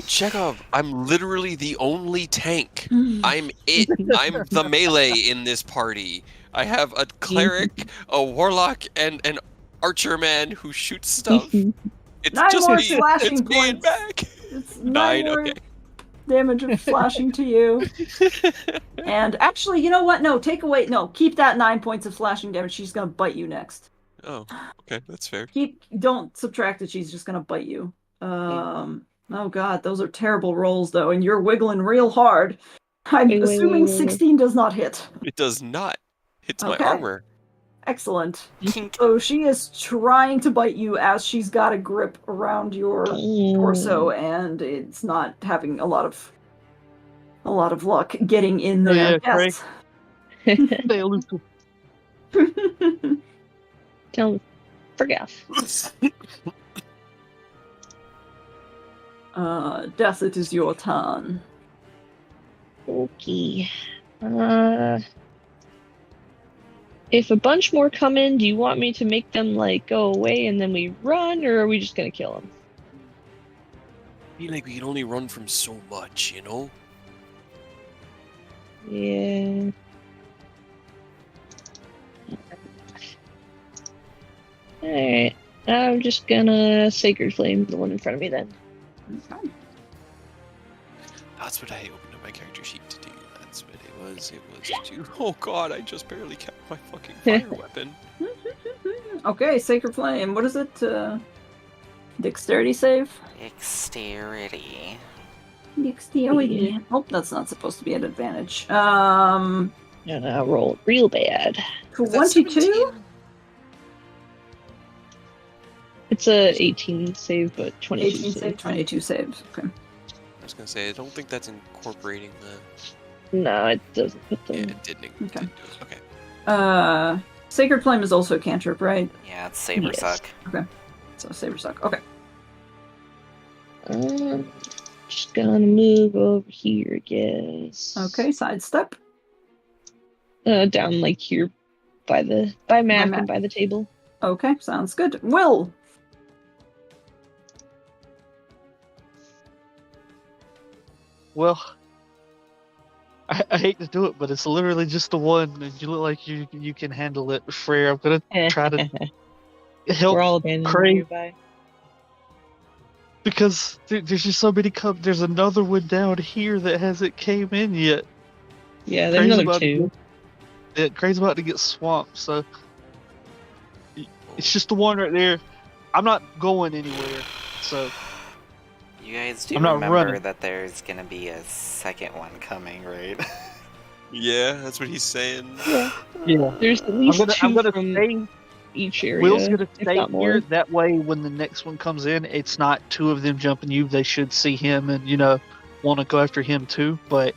[SPEAKER 1] Chekhov, I'm literally the only tank. I'm it. I'm the melee in this party. I have a cleric, a warlock, and an archer man who shoots stuff. It's
[SPEAKER 2] 9
[SPEAKER 1] just
[SPEAKER 2] more
[SPEAKER 1] me.
[SPEAKER 2] slashing
[SPEAKER 1] It's me and
[SPEAKER 2] points.
[SPEAKER 1] back.
[SPEAKER 2] It's
[SPEAKER 1] 9,
[SPEAKER 2] 9 more
[SPEAKER 1] okay.
[SPEAKER 2] damage of slashing to you. And actually, you know what? No, keep that 9 points of slashing damage. She's gonna bite you next.
[SPEAKER 1] Oh, okay, that's fair.
[SPEAKER 2] Don't subtract it. She's just gonna bite you. Oh god, those are terrible rolls though, and you're wiggling real hard. I'm
[SPEAKER 4] Wait.
[SPEAKER 2] assuming 16 does not hit.
[SPEAKER 1] It does not. It's
[SPEAKER 2] Okay.
[SPEAKER 1] my armor.
[SPEAKER 2] Excellent.
[SPEAKER 3] Kink.
[SPEAKER 2] So she is trying to bite you as she's got a grip around your torso, and it's not having a lot of luck getting in there.
[SPEAKER 5] Yeah,
[SPEAKER 2] Yes.
[SPEAKER 5] Stay elusive.
[SPEAKER 4] Tell me, forget.
[SPEAKER 2] Death, it is your turn.
[SPEAKER 4] Okay. If a bunch more come in, do you want me to make them like go away and then we run, or are we just gonna kill them?
[SPEAKER 1] I feel like we can only run from so much, you know?
[SPEAKER 4] Yeah. Alright. I'm just gonna Sacred Flame the one in front of me then.
[SPEAKER 2] Okay.
[SPEAKER 1] That's what I opened up my character sheet to do. That's what it was. It was to... Oh god, I just barely kept my fucking fire weapon.
[SPEAKER 2] Okay, Sacred Flame. What is it? Dexterity save?
[SPEAKER 3] Dexterity.
[SPEAKER 2] Dexterity. Oh, that's not supposed to be an advantage.
[SPEAKER 4] And I rolled real bad.
[SPEAKER 1] Is that
[SPEAKER 2] 22?
[SPEAKER 1] 17?
[SPEAKER 4] It's a 18 save, but 22
[SPEAKER 2] 18 save, 22 saves. Okay.
[SPEAKER 1] I was gonna say, I don't think that's incorporating the...
[SPEAKER 4] No, it doesn't put them.
[SPEAKER 1] Yeah, it didn't.
[SPEAKER 2] Okay.
[SPEAKER 1] Didn't do it. Okay.
[SPEAKER 2] Sacred Flame is also a cantrip, right?
[SPEAKER 3] Yeah, it's Saber
[SPEAKER 4] Yes.
[SPEAKER 3] Suck.
[SPEAKER 2] So Saber Suck. Okay.
[SPEAKER 4] Just gonna move over here, I guess.
[SPEAKER 2] Okay, sidestep.
[SPEAKER 4] Down like here by Mac
[SPEAKER 2] Mac.
[SPEAKER 4] and by the table.
[SPEAKER 2] Okay, sounds good. Will.
[SPEAKER 5] Well, I hate to do it, but it's literally just the one, and you look like you can handle it, Freyr. I'm gonna try to help
[SPEAKER 4] We're all abandoning
[SPEAKER 5] Cray.
[SPEAKER 4] nearby.
[SPEAKER 5] because there's just so many There's another one down here that hasn't came in yet.
[SPEAKER 4] Yeah, there's
[SPEAKER 5] Cray's
[SPEAKER 4] another
[SPEAKER 5] about to
[SPEAKER 4] two.
[SPEAKER 5] Cray's about to get swamped, so it's just the one right there. I'm not going anywhere, so
[SPEAKER 3] You guys do
[SPEAKER 5] I'm not
[SPEAKER 3] remember
[SPEAKER 5] running.
[SPEAKER 3] that there's gonna be a second one coming, right?
[SPEAKER 1] Yeah, that's what he's saying.
[SPEAKER 4] Yeah.
[SPEAKER 5] yeah.
[SPEAKER 4] There's at least
[SPEAKER 5] I'm
[SPEAKER 4] two
[SPEAKER 5] gonna
[SPEAKER 4] from
[SPEAKER 5] stay.
[SPEAKER 4] each area.
[SPEAKER 5] Will's gonna
[SPEAKER 4] if
[SPEAKER 5] stay
[SPEAKER 4] not more.
[SPEAKER 5] here. That way, when the next one comes in, it's not two of them jumping you. They should see him and want to go after him too. But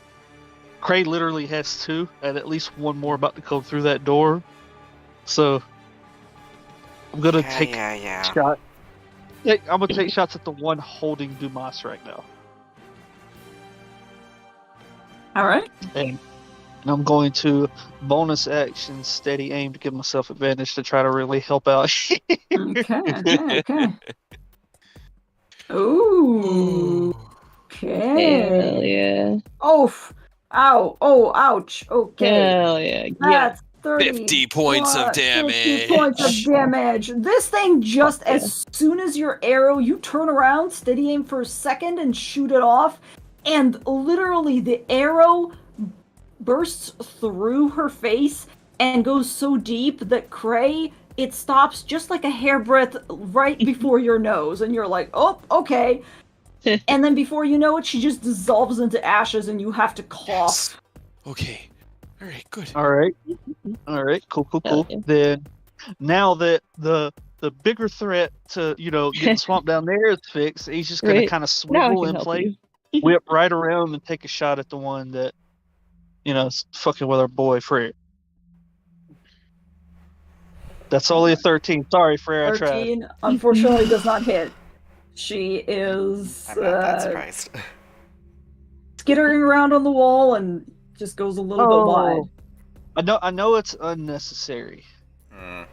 [SPEAKER 5] Cray literally has two, and at least one more about to come through that door. So I'm gonna take
[SPEAKER 3] Yeah.
[SPEAKER 5] shot. Yeah, I'm gonna take shots at the one holding Dumas right now,
[SPEAKER 2] All right.
[SPEAKER 5] and I'm going to bonus action steady aim to give myself advantage to try to really help out.
[SPEAKER 2] Okay. Ooh. Okay.
[SPEAKER 4] Hell yeah.
[SPEAKER 2] Oh. Ow. Oh, ouch. Okay.
[SPEAKER 4] Hell yeah.
[SPEAKER 2] That's 30
[SPEAKER 1] 50 points of
[SPEAKER 2] 50 points of
[SPEAKER 1] damage.
[SPEAKER 2] damage. This thing just
[SPEAKER 4] Fuck yeah.
[SPEAKER 2] as soon as your arrow, you turn around, steady aim for a second, and shoot it off, and literally the arrow bursts through her face and goes so deep that Cray, it stops just like a hairbreadth right before your nose, and you're like, oh, okay. And then before you know it, she just dissolves into ashes, and you have to cough.
[SPEAKER 1] Yes. Okay. All right. Good.
[SPEAKER 5] All right, cool.
[SPEAKER 4] Hell yeah.
[SPEAKER 5] Then, now that the bigger threat to getting swamped down there is fixed, he's just gonna
[SPEAKER 4] Right.
[SPEAKER 5] kind of
[SPEAKER 4] Now I
[SPEAKER 5] swivel
[SPEAKER 4] can
[SPEAKER 5] in
[SPEAKER 4] help
[SPEAKER 5] place,
[SPEAKER 4] you.
[SPEAKER 5] whip right around, and take a shot at the one that is fucking with our boy Fred. That's only a 13. Sorry, Fred, I tried.
[SPEAKER 2] 13, unfortunately, does not hit. She is
[SPEAKER 3] I'm not that surprised.
[SPEAKER 2] skittering around on the wall and just goes a little bit wide.
[SPEAKER 5] I know it's unnecessary,
[SPEAKER 3] Mm.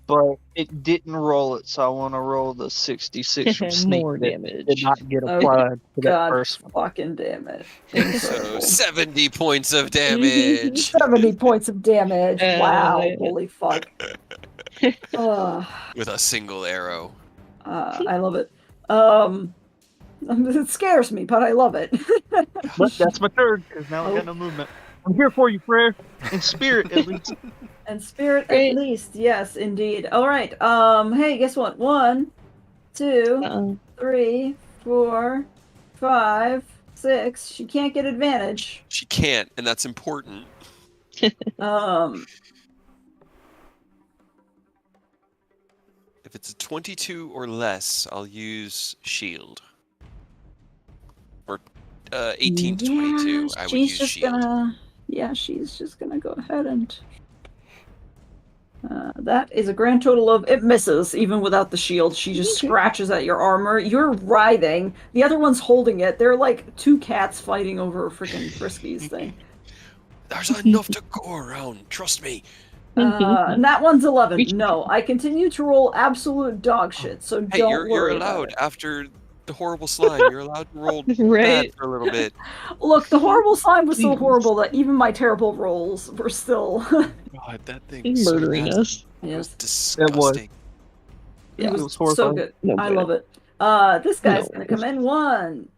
[SPEAKER 5] but it didn't roll it, so I want to roll the 66 from sneak
[SPEAKER 4] More
[SPEAKER 5] that
[SPEAKER 4] damage.
[SPEAKER 5] did not get
[SPEAKER 2] Oh,
[SPEAKER 5] applied to that
[SPEAKER 2] God
[SPEAKER 5] first one.
[SPEAKER 2] fucking damn it.
[SPEAKER 1] So
[SPEAKER 2] Incredible.
[SPEAKER 1] 70 points of damage.
[SPEAKER 2] 70 points of damage. Wow,
[SPEAKER 4] yeah.
[SPEAKER 2] holy fuck.
[SPEAKER 1] With a single arrow.
[SPEAKER 2] I love it. It scares me, but I love it.
[SPEAKER 5] But that's my turn, because now I got no movement. I'm here for you, Fred. In spirit, at least.
[SPEAKER 2] And spirit
[SPEAKER 4] Great.
[SPEAKER 2] at least, yes, indeed. All right. Hey, guess what? 1, 2,
[SPEAKER 4] Uh-oh.
[SPEAKER 2] 3, 4, 5, 6. She can't get advantage.
[SPEAKER 1] She can't, and that's important. If it's a 22 or less, I'll use shield. Or 18 to 22, I would use
[SPEAKER 2] she's just
[SPEAKER 1] shield.
[SPEAKER 2] she's just gonna go ahead and. That is a grand total of it misses even without the shield. She just scratches at your armor. You're writhing. The other one's holding it. They're like two cats fighting over a freaking Friskies thing.
[SPEAKER 1] There's enough to go around, trust me.
[SPEAKER 2] And that one's 11. No, I continue to roll absolute dog shit. So
[SPEAKER 1] Hey,
[SPEAKER 2] don't
[SPEAKER 1] you're
[SPEAKER 2] worry
[SPEAKER 1] allowed
[SPEAKER 2] about
[SPEAKER 1] after the horrible slime. You're allowed to roll bad
[SPEAKER 4] Right.
[SPEAKER 1] for a little bit.
[SPEAKER 2] it. Look, the horrible slime was so
[SPEAKER 4] Please.
[SPEAKER 2] horrible that even my terrible rolls were still.
[SPEAKER 1] God, that thing was so
[SPEAKER 4] Murdering
[SPEAKER 1] nasty.
[SPEAKER 4] us.
[SPEAKER 1] It was
[SPEAKER 2] Yes.
[SPEAKER 1] disgusting.
[SPEAKER 2] Yeah,
[SPEAKER 5] It was
[SPEAKER 2] so
[SPEAKER 5] horrifying.
[SPEAKER 2] good.
[SPEAKER 4] No
[SPEAKER 2] I
[SPEAKER 4] good.
[SPEAKER 2] love it. This guy's
[SPEAKER 4] No
[SPEAKER 2] gonna come in. 1,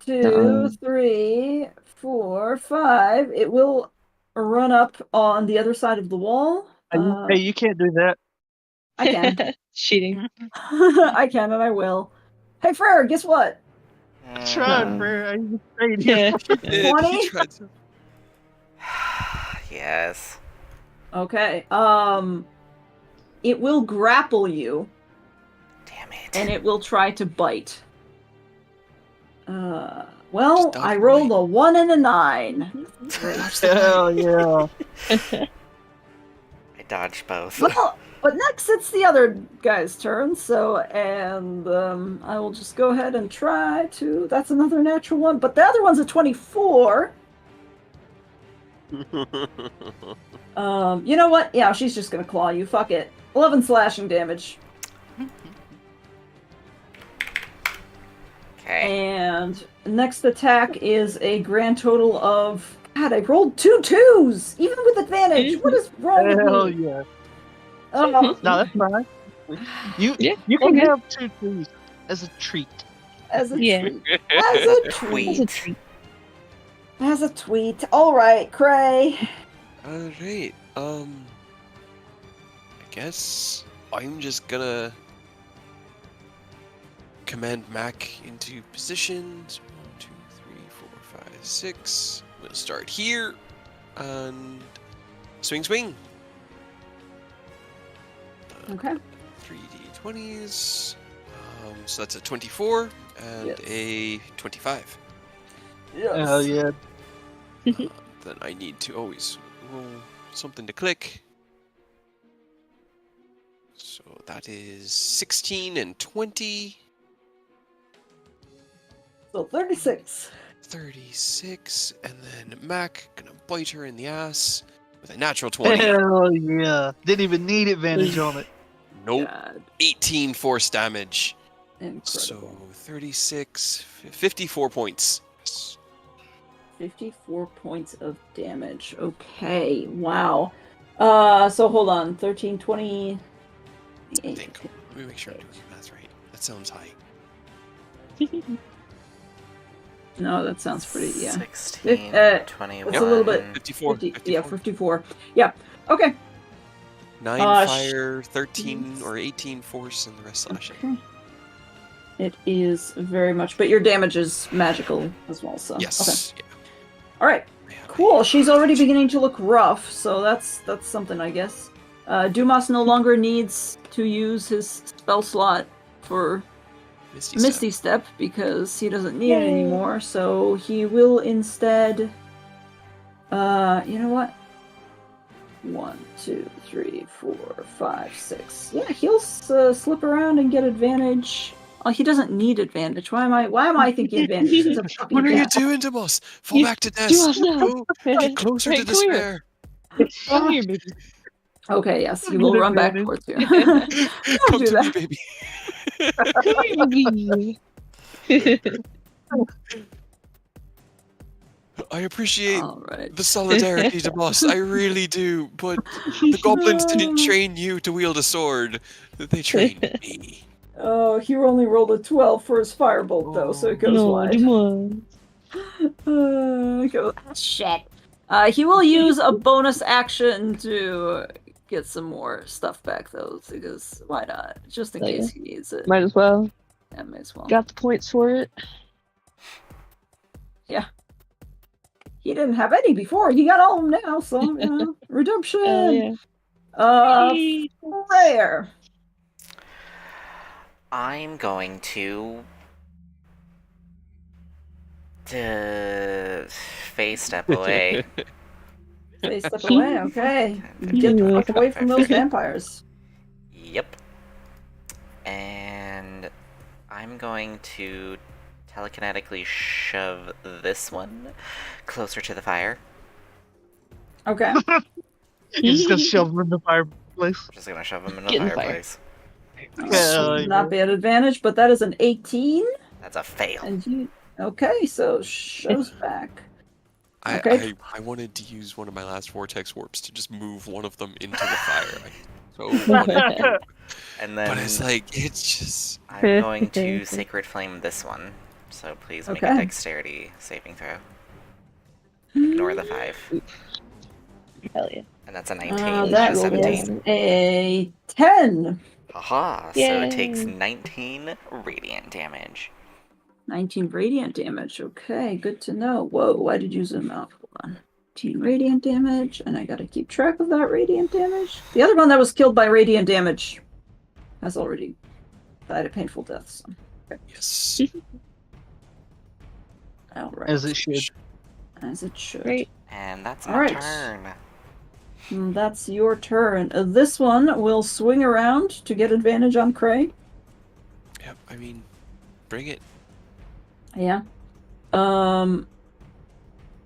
[SPEAKER 2] 2,
[SPEAKER 4] Uh-oh.
[SPEAKER 2] 3, 4, 5. It will run up on the other side of the wall.
[SPEAKER 5] Hey, you can't do that.
[SPEAKER 2] I can.
[SPEAKER 4] Cheating.
[SPEAKER 2] I can, and I will. Hey, Frere, guess what?
[SPEAKER 5] I tried,
[SPEAKER 4] Uh,
[SPEAKER 5] Fred. I just stayed here.
[SPEAKER 4] Yeah.
[SPEAKER 1] He
[SPEAKER 2] 20?
[SPEAKER 1] tried to-
[SPEAKER 3] Yes.
[SPEAKER 2] Okay. It will grapple you,
[SPEAKER 3] Damn it.
[SPEAKER 2] and it will try to bite. Well,
[SPEAKER 1] Just dodge
[SPEAKER 2] I
[SPEAKER 1] the
[SPEAKER 2] rolled
[SPEAKER 1] bite.
[SPEAKER 2] a 1 and a 9.
[SPEAKER 5] Hell yeah.
[SPEAKER 3] I dodged both.
[SPEAKER 2] Well, but next it's the other guy's turn, so, and I will just go ahead and try to, that's another natural one, but the other one's a 24. You know what? Yeah, she's just gonna claw you, fuck it. 11 slashing damage.
[SPEAKER 3] Okay.
[SPEAKER 2] And next attack is a grand total of, God, I rolled 2 2s, even with advantage. What is wrong
[SPEAKER 5] Hell
[SPEAKER 2] with me?
[SPEAKER 5] yeah.
[SPEAKER 2] Oh,
[SPEAKER 5] No, that's fine. You
[SPEAKER 4] Yeah,
[SPEAKER 5] you can
[SPEAKER 4] okay.
[SPEAKER 5] have 2 twos as a treat.
[SPEAKER 2] as a
[SPEAKER 4] Yeah.
[SPEAKER 2] treat. As a
[SPEAKER 3] Tweet.
[SPEAKER 2] tweet.
[SPEAKER 4] That's a treat.
[SPEAKER 2] As a tweet. All right, Cray.
[SPEAKER 1] Alright, I guess I'm just gonna command Mac into positions. 1, 2, 3, 4, 5, 6. We'll start here and swing.
[SPEAKER 2] Okay.
[SPEAKER 1] 3d20s. So that's a 24 and
[SPEAKER 2] Yes.
[SPEAKER 1] a 25.
[SPEAKER 5] Oh yeah.
[SPEAKER 1] Then I need to always roll something to click. So that is 16 and 20.
[SPEAKER 2] So 36.
[SPEAKER 1] 36. And then Mac gonna bite her in the ass with a natural 20.
[SPEAKER 5] Hell yeah. Didn't even need advantage on it.
[SPEAKER 1] Nope.
[SPEAKER 2] God,
[SPEAKER 1] 18 force damage.
[SPEAKER 2] incredible.
[SPEAKER 1] So 36, 54 points.
[SPEAKER 2] 54 points of damage. Okay, wow. So hold on. 13, 20.
[SPEAKER 1] I think. Let me make sure I'm doing the math right. That sounds high.
[SPEAKER 2] No, that sounds pretty, yeah.
[SPEAKER 3] 16,
[SPEAKER 2] It's
[SPEAKER 3] 21.
[SPEAKER 2] a little bit-
[SPEAKER 1] 54.
[SPEAKER 2] 50, yeah, 54. Yeah, okay.
[SPEAKER 1] 9 fire, 13 or 18 force, and the rest slashing.
[SPEAKER 2] Okay. It is very much, but your damage is magical as well, so. Okay.
[SPEAKER 1] Yes. Yeah.
[SPEAKER 2] All right. Cool. She's already beginning to look rough, so that's something, I guess. Dumas no longer needs to use his spell slot for Misty Step because he doesn't need it anymore. So he will instead. You know what? 1, 2, 3, 4, 5, 6. Yeah, he'll slip around and get advantage. Oh, he doesn't need advantage. Why am I thinking advantage? He's a fucking
[SPEAKER 1] What are you
[SPEAKER 2] cat.
[SPEAKER 1] doing, Dumas? Fall
[SPEAKER 4] You-
[SPEAKER 1] back to death.
[SPEAKER 4] Dumas, no.
[SPEAKER 1] Go, get closer
[SPEAKER 4] Hey,
[SPEAKER 1] to
[SPEAKER 4] come here.
[SPEAKER 1] despair.
[SPEAKER 4] Come here, baby.
[SPEAKER 2] Okay, yes, he will
[SPEAKER 5] Good
[SPEAKER 2] run back
[SPEAKER 5] advantage.
[SPEAKER 2] towards you. Don't
[SPEAKER 1] Come
[SPEAKER 2] do
[SPEAKER 1] to me,
[SPEAKER 2] that.
[SPEAKER 1] baby.
[SPEAKER 4] Come here, baby.
[SPEAKER 1] I appreciate
[SPEAKER 2] All right.
[SPEAKER 1] the solidarity, Dumas. I really do. But the goblins didn't train you to wield a sword. They trained me.
[SPEAKER 2] Oh, he only rolled a 12 for his firebolt, though, so it goes
[SPEAKER 4] No,
[SPEAKER 2] wide.
[SPEAKER 4] Dumas.
[SPEAKER 2] Shit. He will use a bonus action to get some more stuff back, though, because why not? Just in
[SPEAKER 4] Oh,
[SPEAKER 2] case
[SPEAKER 4] yeah.
[SPEAKER 2] he needs it.
[SPEAKER 4] Might as well.
[SPEAKER 2] Yeah, might as well.
[SPEAKER 4] Got the points for it.
[SPEAKER 2] He didn't have any before. He got all of them now, so, you know, redemption.
[SPEAKER 4] Hell yeah. Yay.
[SPEAKER 2] Rare.
[SPEAKER 3] I'm going to phase step away.
[SPEAKER 2] They step away, okay. Get the fuck away from those vampires.
[SPEAKER 3] Yep. And I'm going to telekinetically shove this one closer to the fire.
[SPEAKER 2] Okay.
[SPEAKER 5] You're just gonna shove him in the fireplace.
[SPEAKER 3] I'm just gonna shove him in the
[SPEAKER 4] Get in the fire.
[SPEAKER 3] fireplace.
[SPEAKER 5] Hell
[SPEAKER 2] Not be at advantage, but that is an 18.
[SPEAKER 3] That's a fail.
[SPEAKER 2] And you. Okay, so shows back.
[SPEAKER 1] I
[SPEAKER 2] Okay.
[SPEAKER 1] wanted to use one of my last vortex warps to just move one of them into the fire. I wanted to,
[SPEAKER 3] And then
[SPEAKER 1] but it's like it's just
[SPEAKER 3] I'm going to sacred flame this one. So please make a
[SPEAKER 2] Okay.
[SPEAKER 3] dexterity saving throw. Ignore the 5.
[SPEAKER 4] Hell yeah.
[SPEAKER 3] And that's a 19
[SPEAKER 2] That
[SPEAKER 3] and a 17.
[SPEAKER 2] is a 10.
[SPEAKER 3] Haha, so
[SPEAKER 4] Yay.
[SPEAKER 3] it takes 19 radiant damage.
[SPEAKER 2] 19 radiant damage. Okay, good to know. Whoa, why did you zoom out? Hold on. 19 radiant damage, and I gotta keep track of that radiant damage. The other one that was killed by radiant damage has already died a painful death. So.
[SPEAKER 1] yes.
[SPEAKER 2] All right.
[SPEAKER 5] As it should.
[SPEAKER 2] As it should.
[SPEAKER 4] Great.
[SPEAKER 3] And that's my
[SPEAKER 2] Alright.
[SPEAKER 3] turn.
[SPEAKER 2] That's your turn. This one will swing around to get advantage on Cray.
[SPEAKER 1] Yep. I mean, bring it.
[SPEAKER 2] Yeah.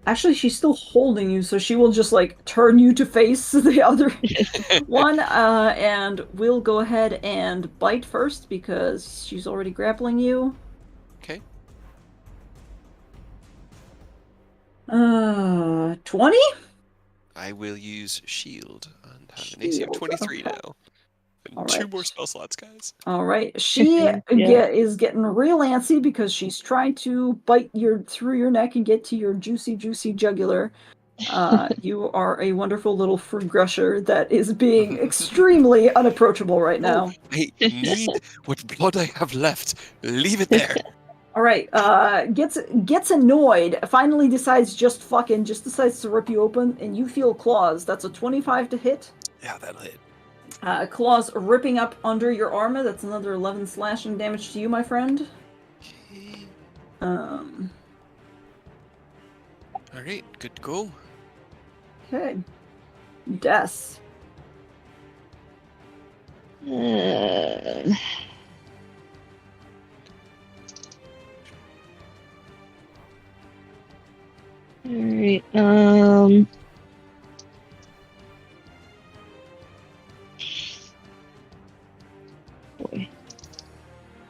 [SPEAKER 2] Actually, she's still holding you, so she will just like turn you to face the other one, and we'll go ahead and bite first because she's already grappling you.
[SPEAKER 1] Okay.
[SPEAKER 2] 20?
[SPEAKER 1] I will use shield and have an AC of
[SPEAKER 2] Shield,
[SPEAKER 1] 23
[SPEAKER 2] okay.
[SPEAKER 1] now. And
[SPEAKER 2] All
[SPEAKER 1] 2
[SPEAKER 2] right.
[SPEAKER 1] more spell slots, guys.
[SPEAKER 2] All right. She
[SPEAKER 4] Yeah.
[SPEAKER 2] is getting real antsy because she's trying to bite through your neck and get to your juicy, juicy jugular. You are a wonderful little fruit grusher that is being extremely unapproachable right now.
[SPEAKER 1] I need what blood I have left. Leave it there.
[SPEAKER 2] All right, gets annoyed. Finally decides just decides to rip you open, and you feel claws. That's a 25 to hit.
[SPEAKER 1] Yeah, that'll hit.
[SPEAKER 2] Claws ripping up under your armor. That's another 11 slashing damage to you, my friend.
[SPEAKER 1] Okay. All right, good to go.
[SPEAKER 2] Okay. Des.
[SPEAKER 4] Alright, boy.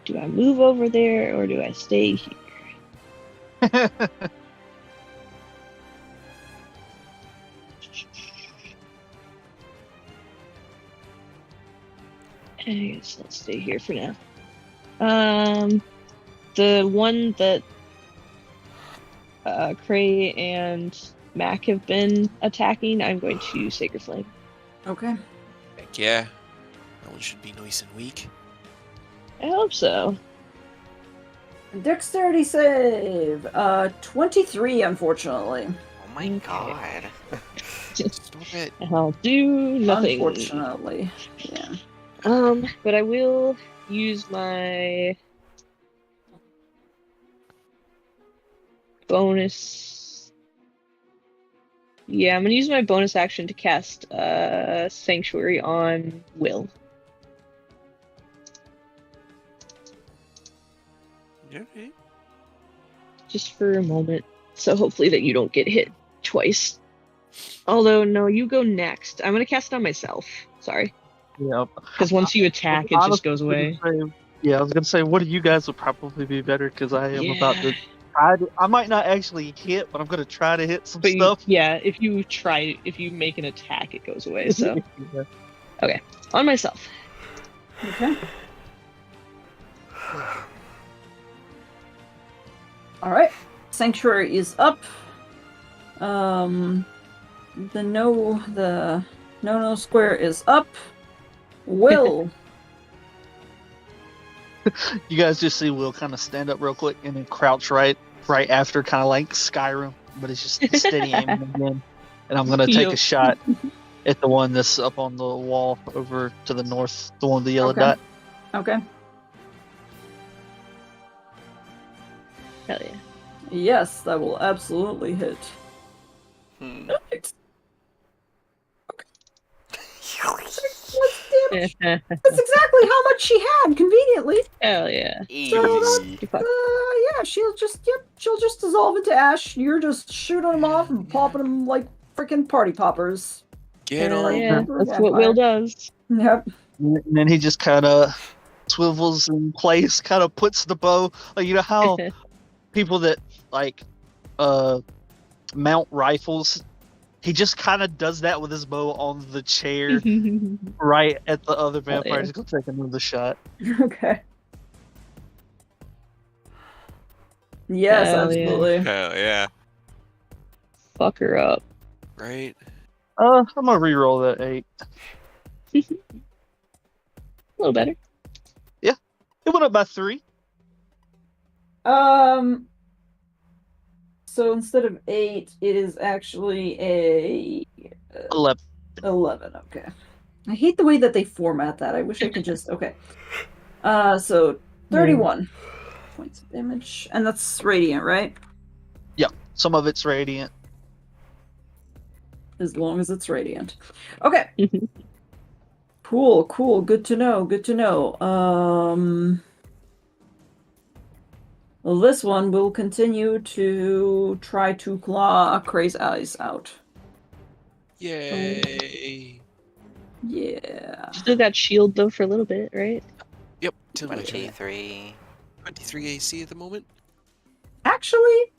[SPEAKER 4] Do I move over there or do I stay here? I guess I'll stay here for now. The one that Cray and Mac have been attacking, I'm going to Sacred Flame.
[SPEAKER 2] Okay.
[SPEAKER 1] Heck yeah. That one should be nice and weak.
[SPEAKER 4] I hope so.
[SPEAKER 2] Dexterity save. 23, unfortunately.
[SPEAKER 3] Oh my god.
[SPEAKER 1] Stop it.
[SPEAKER 4] I'll do nothing.
[SPEAKER 2] Unfortunately. Yeah.
[SPEAKER 4] But I will use my bonus. Yeah, I'm gonna use my bonus action to cast Sanctuary on Will.
[SPEAKER 1] Okay.
[SPEAKER 4] Just for a moment. So hopefully that you don't get hit twice. Although, no, you go next. I'm gonna cast it on myself. Sorry.
[SPEAKER 5] Yep.
[SPEAKER 4] Because once you attack, it just goes away.
[SPEAKER 5] Yeah, I was gonna say, one of you guys will probably be better because I am about to. I might not actually hit, but I'm gonna try to hit some
[SPEAKER 4] But
[SPEAKER 5] stuff.
[SPEAKER 4] if you make an attack, it goes away. So
[SPEAKER 5] Yeah.
[SPEAKER 4] okay, on myself.
[SPEAKER 2] Okay. Alright. Sanctuary is up. The no square is up. Will.
[SPEAKER 5] You guys just see Will kind of stand up real quick and then crouch right after, kind of like Skyrim, but it's just steady aiming again. And I'm gonna take a shot at the one that's up on the wall over to the north, the one with the yellow dot.
[SPEAKER 2] Okay.
[SPEAKER 4] Hell yeah.
[SPEAKER 2] Yes, that will absolutely hit. Nice. That's exactly how much she had, conveniently.
[SPEAKER 4] Hell yeah.
[SPEAKER 3] Easy.
[SPEAKER 2] Yeah, she'll just dissolve into ash. You're just shooting them off and popping them like freaking party poppers.
[SPEAKER 1] Get
[SPEAKER 4] Hell
[SPEAKER 1] on.
[SPEAKER 4] yeah.
[SPEAKER 2] for a
[SPEAKER 4] That's what Will
[SPEAKER 2] vampire.
[SPEAKER 4] does.
[SPEAKER 2] Yep.
[SPEAKER 5] And then he just kind of swivels in place, kind of puts the bow. Like, you know how people that like mount rifles, he just kind of does that with his bow on the chair right at the other vampires. He's gonna take another shot.
[SPEAKER 2] Okay. Yes,
[SPEAKER 4] Hell yeah.
[SPEAKER 2] absolutely.
[SPEAKER 1] Hell yeah.
[SPEAKER 4] Fuck her up.
[SPEAKER 1] Right.
[SPEAKER 5] I'm gonna re-roll that 8.
[SPEAKER 4] A little better.
[SPEAKER 5] It went up by 3.
[SPEAKER 2] So instead of 8, it is actually a
[SPEAKER 5] 11.
[SPEAKER 2] 11. Okay. I hate the way that they format that. I wish I could just. Okay. So 31 points of damage, and that's radiant, right?
[SPEAKER 5] Yeah, some of it's radiant.
[SPEAKER 2] As long as it's radiant. Okay. Cool. Good to know. Well, this one will continue to try to claw Cray's eyes out.
[SPEAKER 1] Yay.
[SPEAKER 2] Yeah.
[SPEAKER 4] Still got shield though for a little bit, right?
[SPEAKER 1] Yep. Till my turn.
[SPEAKER 3] 23.
[SPEAKER 1] 23 AC at the moment.
[SPEAKER 2] Actually,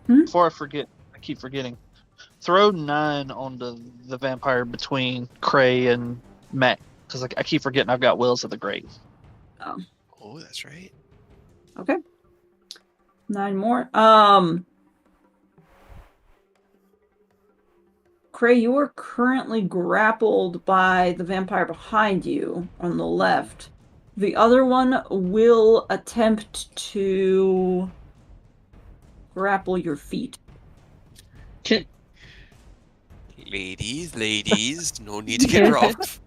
[SPEAKER 5] Before I forget, I keep forgetting. Throw 9 on the vampire between Cray and Matt, because I keep forgetting I've got Wills of the Grave.
[SPEAKER 1] Oh, that's right.
[SPEAKER 2] okay. 9 more. Cray, you are currently grappled by the vampire behind you on the left. The other one will attempt to grapple your feet.
[SPEAKER 1] Ladies, no need to get rough.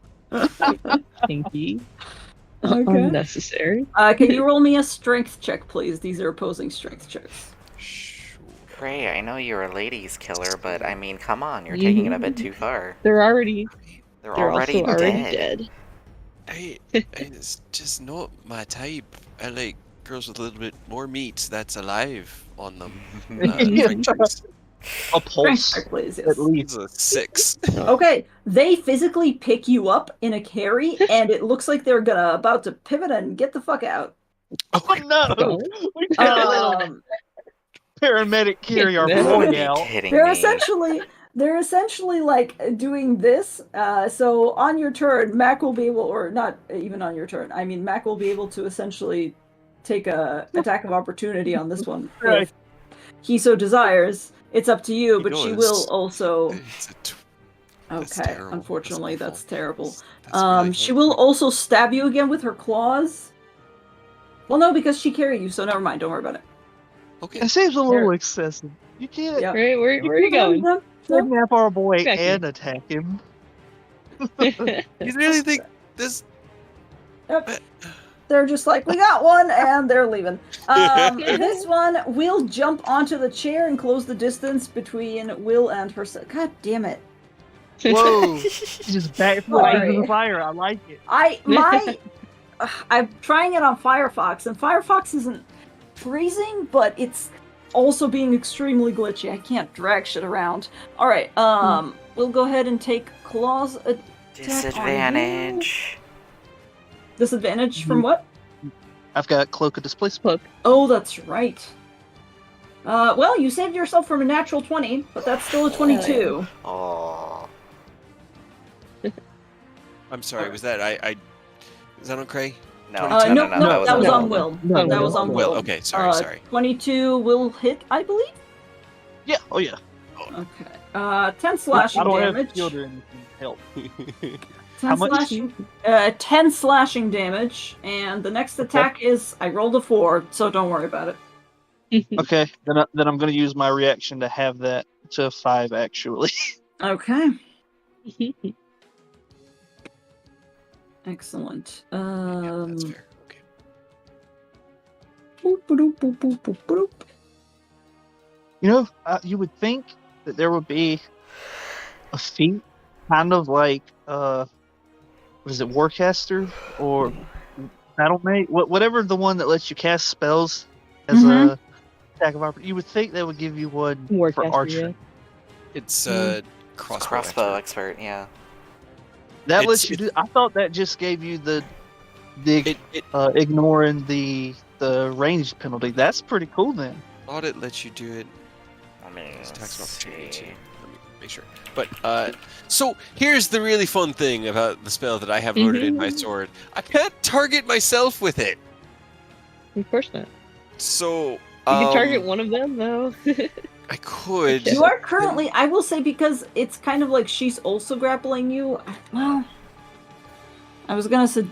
[SPEAKER 4] Pinky.
[SPEAKER 2] Okay.
[SPEAKER 4] Unnecessary.
[SPEAKER 2] Can you roll me a strength check, please? These are opposing strength checks.
[SPEAKER 1] Sure.
[SPEAKER 3] Gray, I know you're a ladies killer, but I mean, come on, you're taking it a bit too far.
[SPEAKER 4] They're already.
[SPEAKER 3] They're
[SPEAKER 4] They're
[SPEAKER 3] already
[SPEAKER 4] also already
[SPEAKER 3] dead.
[SPEAKER 1] It's just not my type. I like girls with a little bit more meat that's alive on them.
[SPEAKER 5] Yeah.
[SPEAKER 1] French juice.
[SPEAKER 5] A
[SPEAKER 2] Strength
[SPEAKER 5] pulse,
[SPEAKER 2] check, please.
[SPEAKER 5] at
[SPEAKER 2] Yes.
[SPEAKER 5] least.
[SPEAKER 1] It's a 6.
[SPEAKER 2] Okay, they physically pick you up in a carry, and it looks like they're about to pivot and get the fuck out.
[SPEAKER 5] Oh no! We can't let a
[SPEAKER 2] Um,
[SPEAKER 5] paramedic carry our
[SPEAKER 4] You
[SPEAKER 3] You gotta
[SPEAKER 5] boy
[SPEAKER 3] be
[SPEAKER 5] out.
[SPEAKER 3] kidding
[SPEAKER 2] they're
[SPEAKER 3] me.
[SPEAKER 2] essentially like doing this. So on your turn, Mac will be able, or not even on your turn. I mean, Mac will be able to essentially take a attack of opportunity on this one
[SPEAKER 5] Right.
[SPEAKER 2] if he so desires. It's up to you,
[SPEAKER 1] He
[SPEAKER 2] but she
[SPEAKER 1] does.
[SPEAKER 2] will also.
[SPEAKER 1] It's that's
[SPEAKER 2] Okay,
[SPEAKER 1] terrible.
[SPEAKER 2] unfortunately,
[SPEAKER 1] That's
[SPEAKER 2] that's
[SPEAKER 1] awful.
[SPEAKER 2] terrible.
[SPEAKER 1] That's really
[SPEAKER 2] She will
[SPEAKER 1] awful.
[SPEAKER 2] also stab you again with her claws. Well, no, because she carried you, so never mind. Don't worry about it.
[SPEAKER 1] Okay.
[SPEAKER 5] It seems a little
[SPEAKER 2] There.
[SPEAKER 5] excessive. You can't
[SPEAKER 2] Yeah.
[SPEAKER 4] Right, where are you going?
[SPEAKER 2] No.
[SPEAKER 5] kidnap our boy
[SPEAKER 4] Back here.
[SPEAKER 5] and attack him.
[SPEAKER 1] You really think this?
[SPEAKER 2] Yep. They're just like, we got one, and they're leaving. This one will jump onto the chair and close the distance between Will and herself. God damn it.
[SPEAKER 5] Whoa! He just backflipped
[SPEAKER 2] Sorry.
[SPEAKER 5] into the fire. I like it.
[SPEAKER 2] I'm trying it on Firefox, and Firefox isn't freezing, but it's also being extremely glitchy. I can't drag shit around. All right, we'll go ahead and take claws attack on you.
[SPEAKER 3] Disadvantage.
[SPEAKER 2] Disadvantage from what?
[SPEAKER 5] I've got cloak of displacement.
[SPEAKER 2] Oh, that's right. Well, you saved yourself from a natural 20, but that's still a 22.
[SPEAKER 3] Oh.
[SPEAKER 1] I'm sorry. Was that is that on Cray?
[SPEAKER 3] No,
[SPEAKER 2] No,
[SPEAKER 3] no,
[SPEAKER 2] that was
[SPEAKER 5] no.
[SPEAKER 2] on Will.
[SPEAKER 5] No,
[SPEAKER 2] That was on Will.
[SPEAKER 1] Okay, sorry.
[SPEAKER 2] 22 will hit, I believe.
[SPEAKER 5] Yeah. Oh yeah.
[SPEAKER 2] Okay. 10 slashing
[SPEAKER 5] I don't
[SPEAKER 2] damage.
[SPEAKER 5] have shield or anything to help.
[SPEAKER 2] 10
[SPEAKER 5] How much?
[SPEAKER 2] slashing, 10 slashing damage, and the next attack is I rolled a 4, so don't worry about it.
[SPEAKER 5] Okay, then I'm gonna use my reaction to have that to 5 actually.
[SPEAKER 2] Okay. Excellent.
[SPEAKER 1] Yeah, that's fair. Okay.
[SPEAKER 2] Boop, boop, boop, boop, boop, boop.
[SPEAKER 5] You know, you would think that there would be a feat, kind of like what is it, Warcaster or Battlemate, whatever the one that lets you cast spells as a attack of opportunity. You would think that would give you one for
[SPEAKER 4] Warcaster,
[SPEAKER 5] archery.
[SPEAKER 4] yeah.
[SPEAKER 1] It's
[SPEAKER 3] Crossbow expert, yeah.
[SPEAKER 5] That lets you do. I thought that just gave you the ignoring the range penalty. That's pretty cool then.
[SPEAKER 1] Thought it lets you do it.
[SPEAKER 3] I mean,
[SPEAKER 1] It's tax
[SPEAKER 3] let's
[SPEAKER 1] opportunity
[SPEAKER 3] see.
[SPEAKER 1] too. Let me make sure. But so here's the really fun thing about the spell that I have loaded in my sword. I can't target myself with it.
[SPEAKER 4] Of course not.
[SPEAKER 1] So
[SPEAKER 4] You can target one of them, though.
[SPEAKER 1] I could.
[SPEAKER 2] You are currently, I will say, because it's kind of like she's also grappling you. Well, I was gonna say,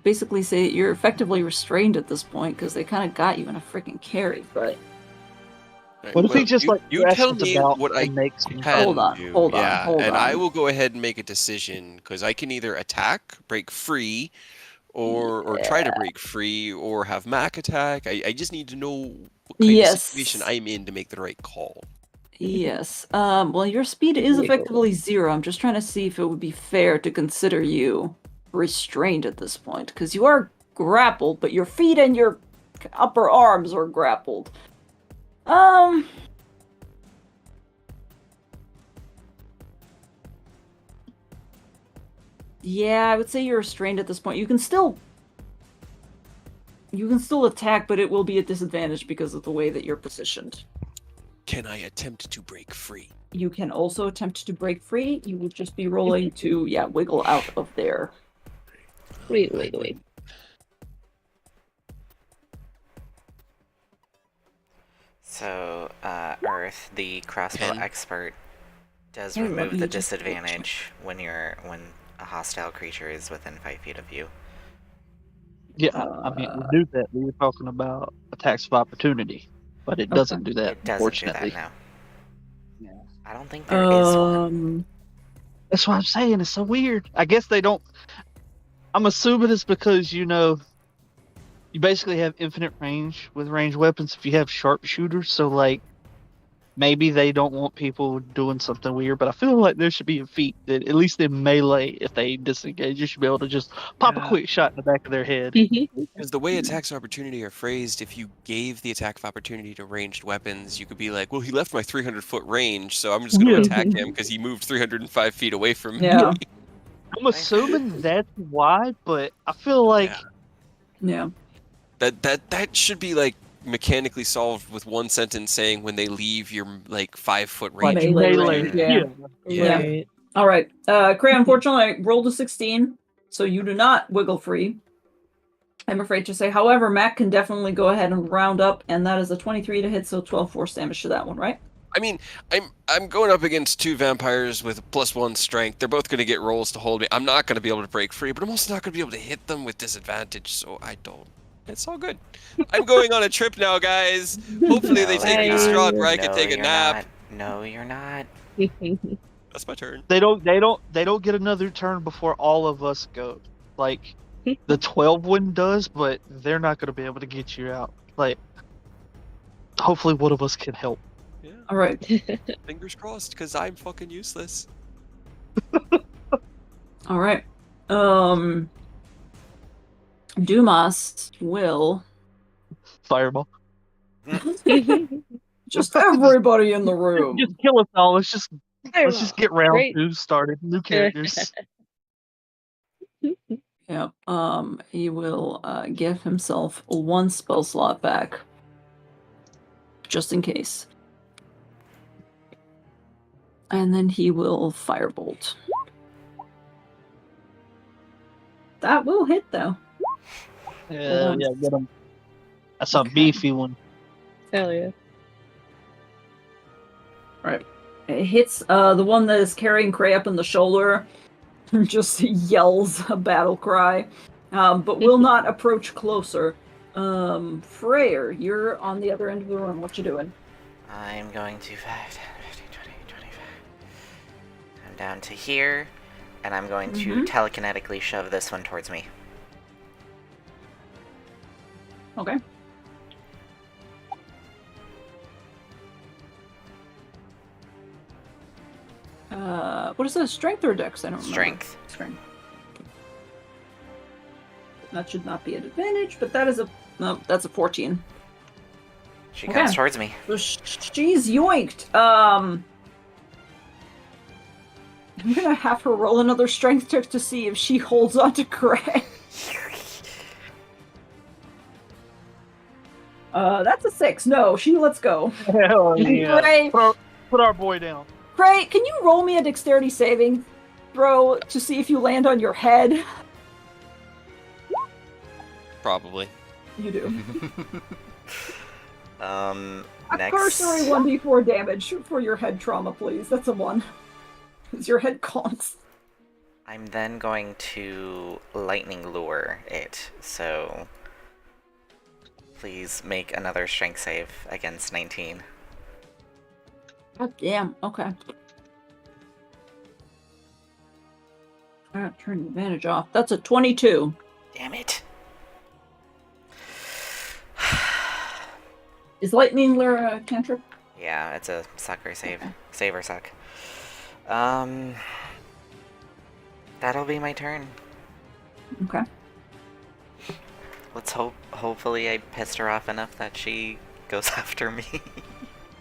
[SPEAKER 2] basically say you're effectively restrained at this point because they kind of got you in a freaking carry. But
[SPEAKER 5] What if he just
[SPEAKER 1] you tell
[SPEAKER 5] thrashes
[SPEAKER 1] me
[SPEAKER 5] about
[SPEAKER 1] what I
[SPEAKER 5] and makes me
[SPEAKER 1] can
[SPEAKER 2] Hold on,
[SPEAKER 1] do.
[SPEAKER 2] hold on,
[SPEAKER 1] Yeah,
[SPEAKER 2] hold
[SPEAKER 1] and
[SPEAKER 2] on.
[SPEAKER 1] I will go ahead and make a decision because I can either attack, break free, or try to break free, or have Mac attack. I just need to know what kind of situation I'm in to make the right call.
[SPEAKER 2] Yes. Well, your speed is effectively 0. I'm just trying to see if it would be fair to consider you restrained at this point, because you are grappled, but your feet and your upper arms are grappled. Yeah, I would say you're restrained at this point. You can still attack, but it will be a disadvantage because of the way that you're positioned.
[SPEAKER 1] Can I attempt to break free?
[SPEAKER 2] You can also attempt to break free. You would just be rolling to, wiggle out of there.
[SPEAKER 4] Wait.
[SPEAKER 3] So, Earth, the crossbow
[SPEAKER 1] Pen.
[SPEAKER 3] expert, Does
[SPEAKER 2] Hey, let
[SPEAKER 3] remove
[SPEAKER 2] me
[SPEAKER 3] the
[SPEAKER 2] just double check.
[SPEAKER 3] disadvantage when a hostile creature is within 5 feet of you.
[SPEAKER 5] Yeah, I mean, we knew that. We were talking about attacks of opportunity, but it doesn't do that,
[SPEAKER 3] It doesn't do that
[SPEAKER 5] unfortunately.
[SPEAKER 3] now.
[SPEAKER 5] Yeah.
[SPEAKER 3] I don't think there is one.
[SPEAKER 5] That's what I'm saying. It's so weird. I guess they don't. I'm assuming it's because, you basically have infinite range with ranged weapons if you have sharpshooters. So, like, maybe they don't want people doing something weird, but I feel like there should be a feat that, at least in melee, if they disengage, you should be able to just pop a
[SPEAKER 1] Yeah.
[SPEAKER 5] quick shot in the back of their head.
[SPEAKER 1] Because the way attacks of opportunity are phrased, if you gave the attack of opportunity to ranged weapons, you could be like, well, he left my 300-foot range, so I'm just going to
[SPEAKER 5] Yeah.
[SPEAKER 1] attack him because he moved 305 feet away from me.
[SPEAKER 2] Yeah.
[SPEAKER 5] I'm assuming that's why, but I feel like
[SPEAKER 2] Yeah.
[SPEAKER 1] That should be like mechanically solved with one sentence saying when they leave your like 5-foot
[SPEAKER 5] like
[SPEAKER 1] range.
[SPEAKER 2] Melee
[SPEAKER 5] melee.
[SPEAKER 2] range, yeah.
[SPEAKER 1] Yeah.
[SPEAKER 4] Right.
[SPEAKER 2] All right. Cray, unfortunately, I rolled a 16, so you do not wiggle free. I'm afraid to say. However, Mac can definitely go ahead and round up, and that is a 23 to hit, so 12 force damage to that one, right?
[SPEAKER 1] I mean, I'm going up against 2 vampires with +1 strength. They're both going to get rolls to hold me. I'm not going to be able to break free, but I'm also not going to be able to hit them with disadvantage, so I don't. It's all good. I'm going on a trip now, guys. Hopefully they
[SPEAKER 3] No,
[SPEAKER 1] take me to
[SPEAKER 3] you're
[SPEAKER 1] Strahd
[SPEAKER 3] not.
[SPEAKER 1] where I can
[SPEAKER 3] No,
[SPEAKER 1] take a
[SPEAKER 3] you're
[SPEAKER 1] nap.
[SPEAKER 3] not. No, you're not.
[SPEAKER 1] That's my turn.
[SPEAKER 5] They don't get another turn before all of us go. Like the 12 one does, but they're not going to be able to get you out. Like, hopefully one of us can help.
[SPEAKER 1] Yeah.
[SPEAKER 2] All right.
[SPEAKER 1] Fingers crossed, because I'm fucking useless.
[SPEAKER 2] All right. Dumas will
[SPEAKER 5] Fireball.
[SPEAKER 2] just everybody in the room.
[SPEAKER 5] Just kill us all. Let's just get round
[SPEAKER 4] Great.
[SPEAKER 5] 2 started. New characters.
[SPEAKER 2] Yeah. He will give himself 1 spell slot back, just in case. And then he will firebolt. That will hit, though.
[SPEAKER 5] Yeah, get him. That's a
[SPEAKER 2] Okay.
[SPEAKER 5] beefy one.
[SPEAKER 4] Hell yeah.
[SPEAKER 2] Right. It hits the one that is carrying Cray up in the shoulder. Just yells a battle cry, but will not approach closer. Freyr, you're on the other end of the room. What you doing?
[SPEAKER 3] I'm going to 5, 10, 15, 20, 25. I'm down to here, and I'm going to telekinetically shove this one towards me.
[SPEAKER 2] Okay. What is that? Strength or dex? I don't remember.
[SPEAKER 3] Strength.
[SPEAKER 2] Strength. That should not be an advantage, but that is no, that's a 14.
[SPEAKER 3] She comes
[SPEAKER 2] Okay.
[SPEAKER 3] towards me.
[SPEAKER 2] So she's yoinked. I'm gonna have her roll another strength check to see if she holds on to Cray. That's a 6. No, she lets go.
[SPEAKER 5] Hell yeah.
[SPEAKER 2] Cray,
[SPEAKER 5] Put our boy down.
[SPEAKER 2] Cray, can you roll me a dexterity saving throw to see if you land on your head?
[SPEAKER 1] Probably.
[SPEAKER 2] You do. A
[SPEAKER 3] Next.
[SPEAKER 2] cursory 1d4 damage for your head trauma, please. That's a 1. Because your head conks.
[SPEAKER 3] I'm then going to lightning lure it, so please make another strength save against 19.
[SPEAKER 2] God damn, okay. Alright, turn the advantage off. That's a 22.
[SPEAKER 3] Damn it.
[SPEAKER 2] Is lightning lure a cantrip?
[SPEAKER 3] Yeah, it's a sucker save.
[SPEAKER 2] Okay.
[SPEAKER 3] Save or suck. That'll be my turn.
[SPEAKER 2] Okay.
[SPEAKER 3] Let's hopefully I pissed her off enough that she goes after me.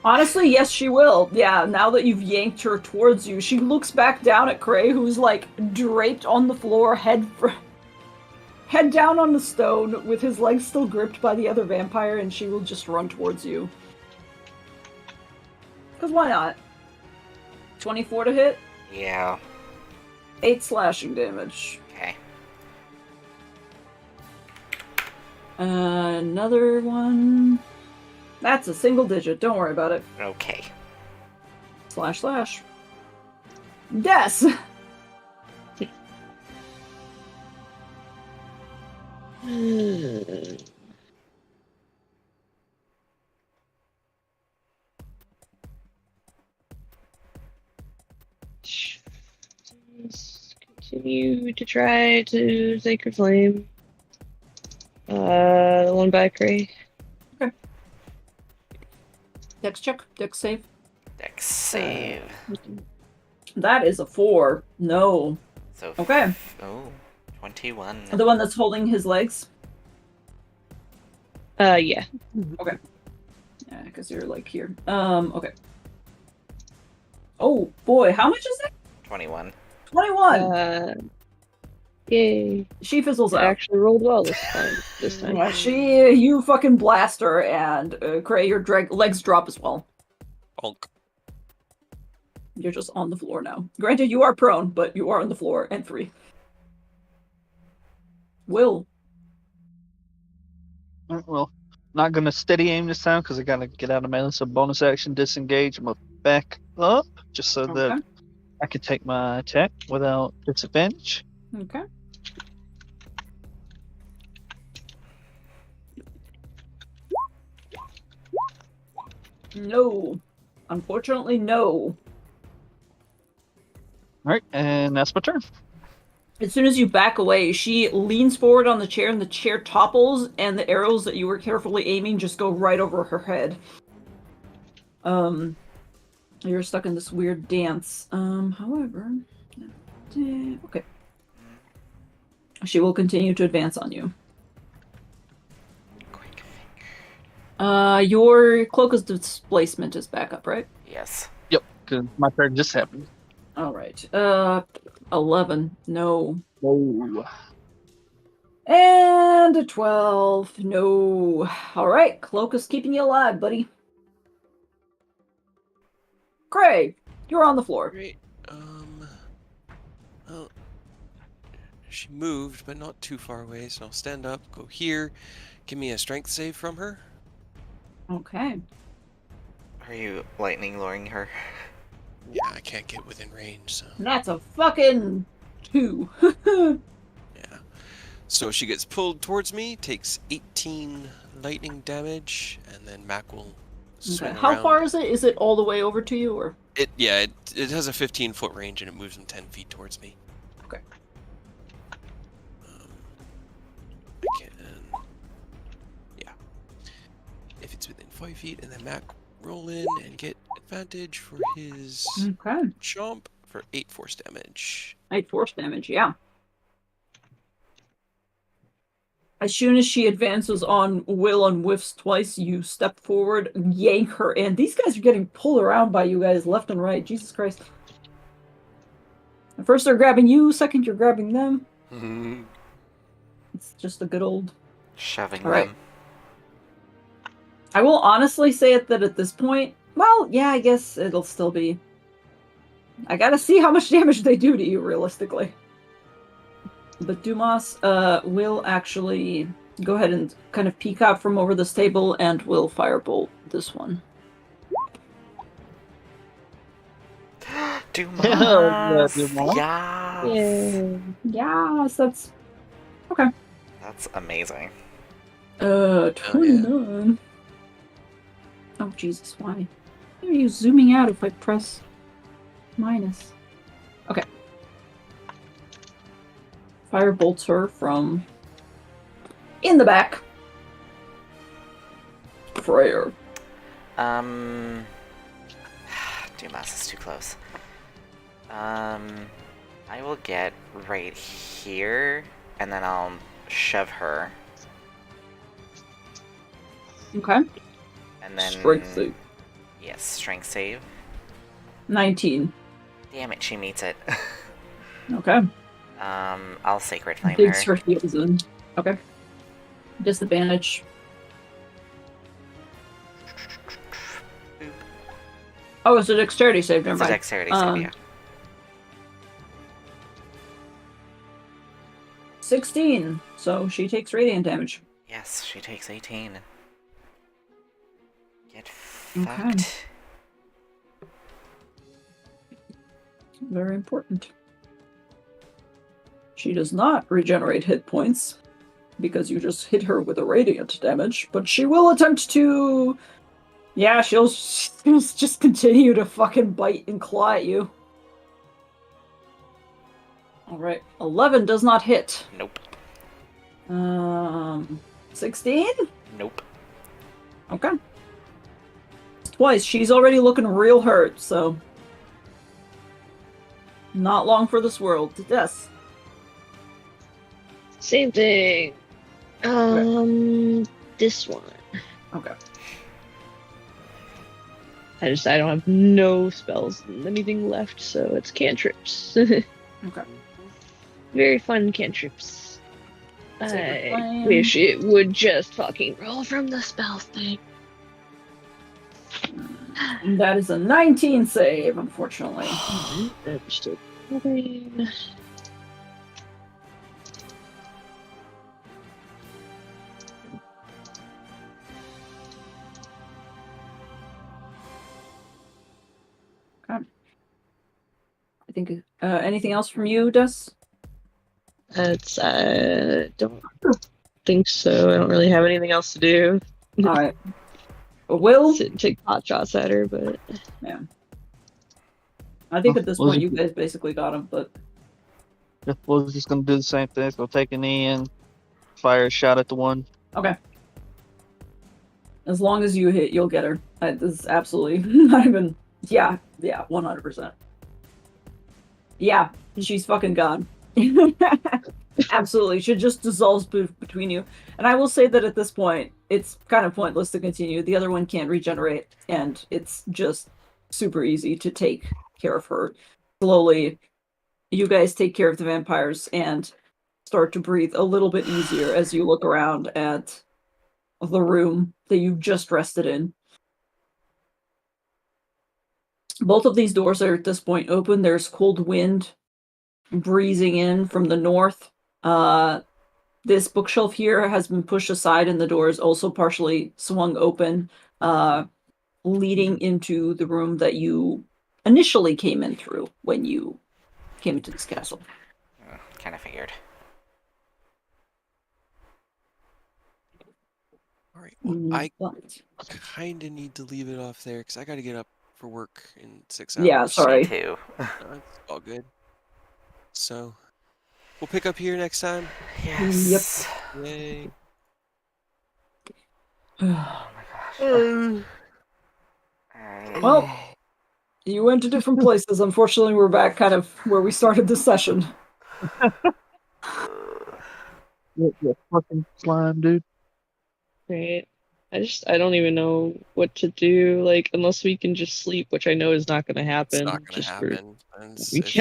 [SPEAKER 2] Honestly, yes, she will. Yeah, now that you've yanked her towards you, she looks back down at Cray, who's like draped on the floor, head down on the stone, with his legs still gripped by the other vampire, and she will just run towards you. Because why not? 24 to hit,
[SPEAKER 3] Yeah.
[SPEAKER 2] 8 slashing damage.
[SPEAKER 3] Okay.
[SPEAKER 2] Another one. That's a single digit, don't worry about it.
[SPEAKER 3] Okay.
[SPEAKER 2] Slash slash. Yes.
[SPEAKER 4] Continue to try to Sacred Flame. The one back ray.
[SPEAKER 2] Dex check. Dex save.
[SPEAKER 3] Dex save.
[SPEAKER 2] That is a 4. No.
[SPEAKER 3] So
[SPEAKER 2] Okay.
[SPEAKER 3] 21.
[SPEAKER 2] The one that's holding his legs.
[SPEAKER 4] Yeah.
[SPEAKER 2] Yeah, because you're like here. Okay. Oh boy, how much is that?
[SPEAKER 3] 21.
[SPEAKER 2] 21.
[SPEAKER 4] Yay.
[SPEAKER 2] She fizzles
[SPEAKER 4] I
[SPEAKER 2] out.
[SPEAKER 4] actually rolled well this time.
[SPEAKER 2] You fucking blast her, and Cray, your legs drop as well.
[SPEAKER 1] Bonk.
[SPEAKER 2] You're just on the floor now. Granted, you are prone, but you are on the floor, and 3. Will.
[SPEAKER 5] Alright, well, not gonna steady aim this time because I gotta get out of melee. So bonus action disengage. I'm gonna back up just so that
[SPEAKER 2] Okay.
[SPEAKER 5] I can take my attack without disadvantage.
[SPEAKER 2] Okay. No. Unfortunately, no.
[SPEAKER 5] Alright, and that's my turn.
[SPEAKER 2] As soon as you back away, she leans forward on the chair, and the chair topples, and the arrows that you were carefully aiming just go right over her head. You're stuck in this weird dance. However... Okay. She will continue to advance on you.
[SPEAKER 3] Quick.
[SPEAKER 2] Your Cloak of Displacement is back up, right?
[SPEAKER 3] Yes.
[SPEAKER 5] Yep, because my turn just happened.
[SPEAKER 2] Alright. 11. No.
[SPEAKER 5] Whoa.
[SPEAKER 2] And a 12. No. Alright, Cloak is keeping you alive, buddy. Craig, you're on the floor.
[SPEAKER 1] Great. Well, she moved, but not too far away, so I'll stand up, go here. Give me a strength save from her.
[SPEAKER 2] Okay.
[SPEAKER 3] Are you lightning luring her?
[SPEAKER 1] Yeah, I can't get within range, so
[SPEAKER 2] That's a fucking 2.
[SPEAKER 1] yeah. So she gets pulled towards me, takes 18 lightning damage, and then Mac will swing
[SPEAKER 2] Okay.
[SPEAKER 1] around.
[SPEAKER 2] How far is it? Is it all the way over to you, or?
[SPEAKER 1] It has a 15-foot range, and it moves them 10 feet towards me.
[SPEAKER 2] Okay.
[SPEAKER 1] I can... Yeah. If it's within 5 feet, and then Mac roll in and get advantage for his
[SPEAKER 2] Okay.
[SPEAKER 1] chomp for 8 force damage.
[SPEAKER 2] 8 force damage, yeah. As soon as she advances on Will and whiffs twice, you step forward, yank her in. These guys are getting pulled around by you guys left and right. Jesus Christ. First they're grabbing you, second you're grabbing them. It's just a good old...
[SPEAKER 3] Shoving
[SPEAKER 2] All right.
[SPEAKER 3] them.
[SPEAKER 2] I will honestly say that at this point, well, yeah, I guess it'll still be... I gotta see how much damage they do to you, realistically. But Dumas will actually go ahead and kind of peek out from over this table and will firebolt this one.
[SPEAKER 3] Dumas!
[SPEAKER 5] Yeah, Dumas.
[SPEAKER 3] Yes!
[SPEAKER 2] Yes, that's... Okay.
[SPEAKER 3] That's amazing.
[SPEAKER 2] 29. Oh, Jesus, why? Why are you zooming out if I press minus? Okay. Firebolts her from in the back. Prayer.
[SPEAKER 3] Dumas is too close. I will get right here, and then I'll shove her,
[SPEAKER 2] Okay.
[SPEAKER 3] and then...
[SPEAKER 2] Strength save.
[SPEAKER 3] Yes, strength save.
[SPEAKER 2] 19.
[SPEAKER 3] Damn it, she meets it.
[SPEAKER 2] Okay.
[SPEAKER 3] I'll Sacred Flame
[SPEAKER 2] Big
[SPEAKER 3] her.
[SPEAKER 2] heals in. Okay. Disadvantage.
[SPEAKER 3] Boop.
[SPEAKER 2] Oh, it's a dexterity save, never
[SPEAKER 3] It's a
[SPEAKER 2] mind.
[SPEAKER 3] dexterity save, yeah.
[SPEAKER 2] 16. So she takes radiant damage.
[SPEAKER 3] Yes, she takes 18. Get
[SPEAKER 2] Okay.
[SPEAKER 3] fucked.
[SPEAKER 2] Very important. She does not regenerate hit points because you just hit her with a radiant damage, but she will attempt to. Yeah, she'll just continue to fucking bite and claw at you. Alright, 11 does not hit.
[SPEAKER 3] Nope.
[SPEAKER 2] 16?
[SPEAKER 3] Nope.
[SPEAKER 2] Okay. Twice. She's already looking real hurt, so. Not long for this world. Yes.
[SPEAKER 4] Same thing. This one.
[SPEAKER 2] Okay.
[SPEAKER 4] I don't have no spells and anything left, so it's cantrips.
[SPEAKER 2] Okay.
[SPEAKER 4] Very fun cantrips.
[SPEAKER 2] Sacred
[SPEAKER 4] I
[SPEAKER 2] Flame.
[SPEAKER 4] wish it would just fucking roll from the spells thing.
[SPEAKER 2] That is a 19 save, unfortunately.
[SPEAKER 4] Understood.
[SPEAKER 2] I think. Anything else from you, Des?
[SPEAKER 4] That's don't think so. I don't really have anything else to do.
[SPEAKER 2] Alright. Will?
[SPEAKER 4] Sit and take pot shots at her, but
[SPEAKER 2] Yeah. I think at this
[SPEAKER 5] Was
[SPEAKER 2] point
[SPEAKER 5] it-
[SPEAKER 2] you guys basically got him, but.
[SPEAKER 5] We're just gonna do the same thing. Go take an in, fire a shot at the one.
[SPEAKER 2] Okay. As long as you hit, you'll get her. This is absolutely not even. Yeah, 100%. Yeah, she's fucking gone. Absolutely, she just dissolves between you. And I will say that at this point, it's kind of pointless to continue. The other one can't regenerate, and it's just super easy to take care of her. Slowly, you guys take care of the vampires and start to breathe a little bit easier as you look around at the room that you've just rested in. Both of these doors are at this point open. There's cold wind breezing in from the north. This bookshelf here has been pushed aside and the door is also partially swung open, leading into the room that you initially came in through when you came into this castle.
[SPEAKER 3] Kind of figured.
[SPEAKER 1] All right. Well, I
[SPEAKER 2] But-
[SPEAKER 1] kind of need to leave it off there because I got to get up for work in 6
[SPEAKER 2] Yeah,
[SPEAKER 1] hours.
[SPEAKER 2] sorry.
[SPEAKER 3] Me too.
[SPEAKER 1] It's all good. So we'll pick up here next time.
[SPEAKER 3] Yes.
[SPEAKER 1] Yay.
[SPEAKER 3] Oh my gosh. Alright.
[SPEAKER 2] Well, you went to different places. Unfortunately, we're back kind of where we started the session.
[SPEAKER 5] Yeah, fucking slime, dude.
[SPEAKER 4] right. I don't even know what to do. Like, unless we can just sleep, which I know is not going to happen.
[SPEAKER 1] It's not going to
[SPEAKER 4] just
[SPEAKER 1] happen.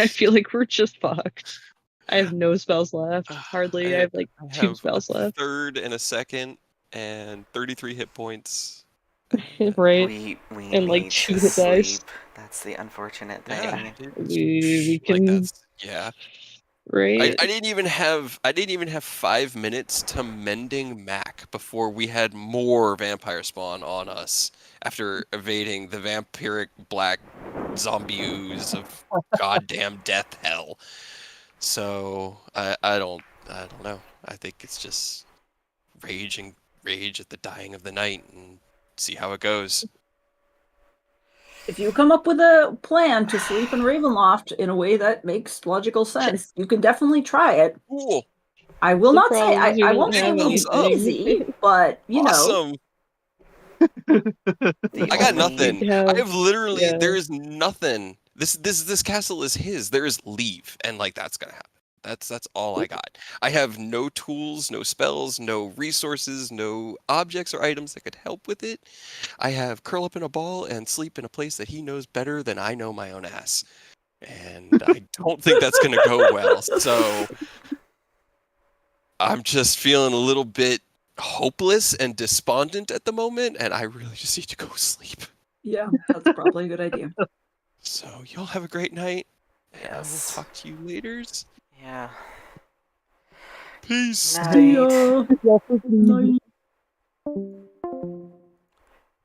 [SPEAKER 4] I feel like we're just fucked. I have no spells left. Hardly. I have like
[SPEAKER 1] I
[SPEAKER 4] 2
[SPEAKER 1] have
[SPEAKER 4] spells
[SPEAKER 1] a
[SPEAKER 4] left.
[SPEAKER 1] third and a second and 33 hit points.
[SPEAKER 4] Right.
[SPEAKER 3] We
[SPEAKER 4] And, like,
[SPEAKER 3] need
[SPEAKER 4] 2
[SPEAKER 3] to
[SPEAKER 4] hit dice.
[SPEAKER 3] sleep. That's the unfortunate
[SPEAKER 1] Yeah,
[SPEAKER 3] thing.
[SPEAKER 1] dude,
[SPEAKER 4] We
[SPEAKER 1] like
[SPEAKER 4] can.
[SPEAKER 1] that's yeah.
[SPEAKER 4] Right.
[SPEAKER 1] I didn't even have 5 minutes to mending Mac before we had more vampire spawn on us after evading the vampiric black zombie ooze of goddamn death hell. So I don't know. I think it's just rage at the dying of the night and see how it goes.
[SPEAKER 2] If you come up with a plan to sleep in Ravenloft in a way that makes logical sense, you can definitely try it.
[SPEAKER 1] Cool.
[SPEAKER 2] I will
[SPEAKER 4] The
[SPEAKER 2] not say
[SPEAKER 4] problem is we
[SPEAKER 2] I
[SPEAKER 4] don't
[SPEAKER 2] won't say
[SPEAKER 4] have
[SPEAKER 2] it'll be
[SPEAKER 1] anything.
[SPEAKER 2] easy, but you know,
[SPEAKER 1] Awesome.
[SPEAKER 3] The
[SPEAKER 1] I got
[SPEAKER 3] only-
[SPEAKER 1] nothing. I have literally
[SPEAKER 4] yeah.
[SPEAKER 1] there is nothing. This castle is his. There is leave, and like that's gonna happen. That's all I got. I have no tools, no spells, no resources, no objects or items that could help with it. I have curl up in a ball and sleep in a place that he knows better than I know my own ass. And I don't think that's gonna go well. So I'm just feeling a little bit hopeless and despondent at the moment, and I really just need to go sleep.
[SPEAKER 2] yeah, that's probably a good idea.
[SPEAKER 1] So y'all have a great night. And I will
[SPEAKER 3] Yes.
[SPEAKER 1] talk to you later.
[SPEAKER 3] Yeah.
[SPEAKER 1] Peace.
[SPEAKER 2] See
[SPEAKER 3] Night.
[SPEAKER 2] ya. Night.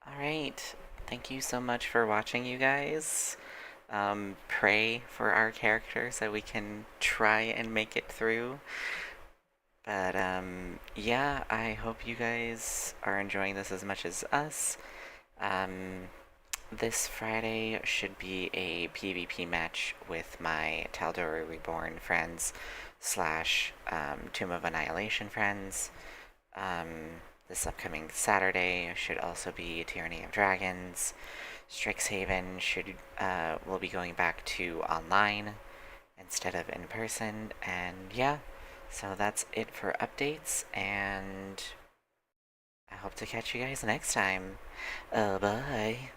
[SPEAKER 3] Alright. Thank you so much for watching, you guys. pray for our character so we can try and make it through. But yeah, I hope you guys are enjoying this as much as us. This Friday should be a PvP match with my Tal'Dorei Reborn friends slash Tomb of Annihilation friends. This upcoming Saturday should also be Tyranny of Dragons. Strixhaven will be going back to online instead of in person, and yeah, so that's it for updates, and I hope to catch you guys next time. Bye.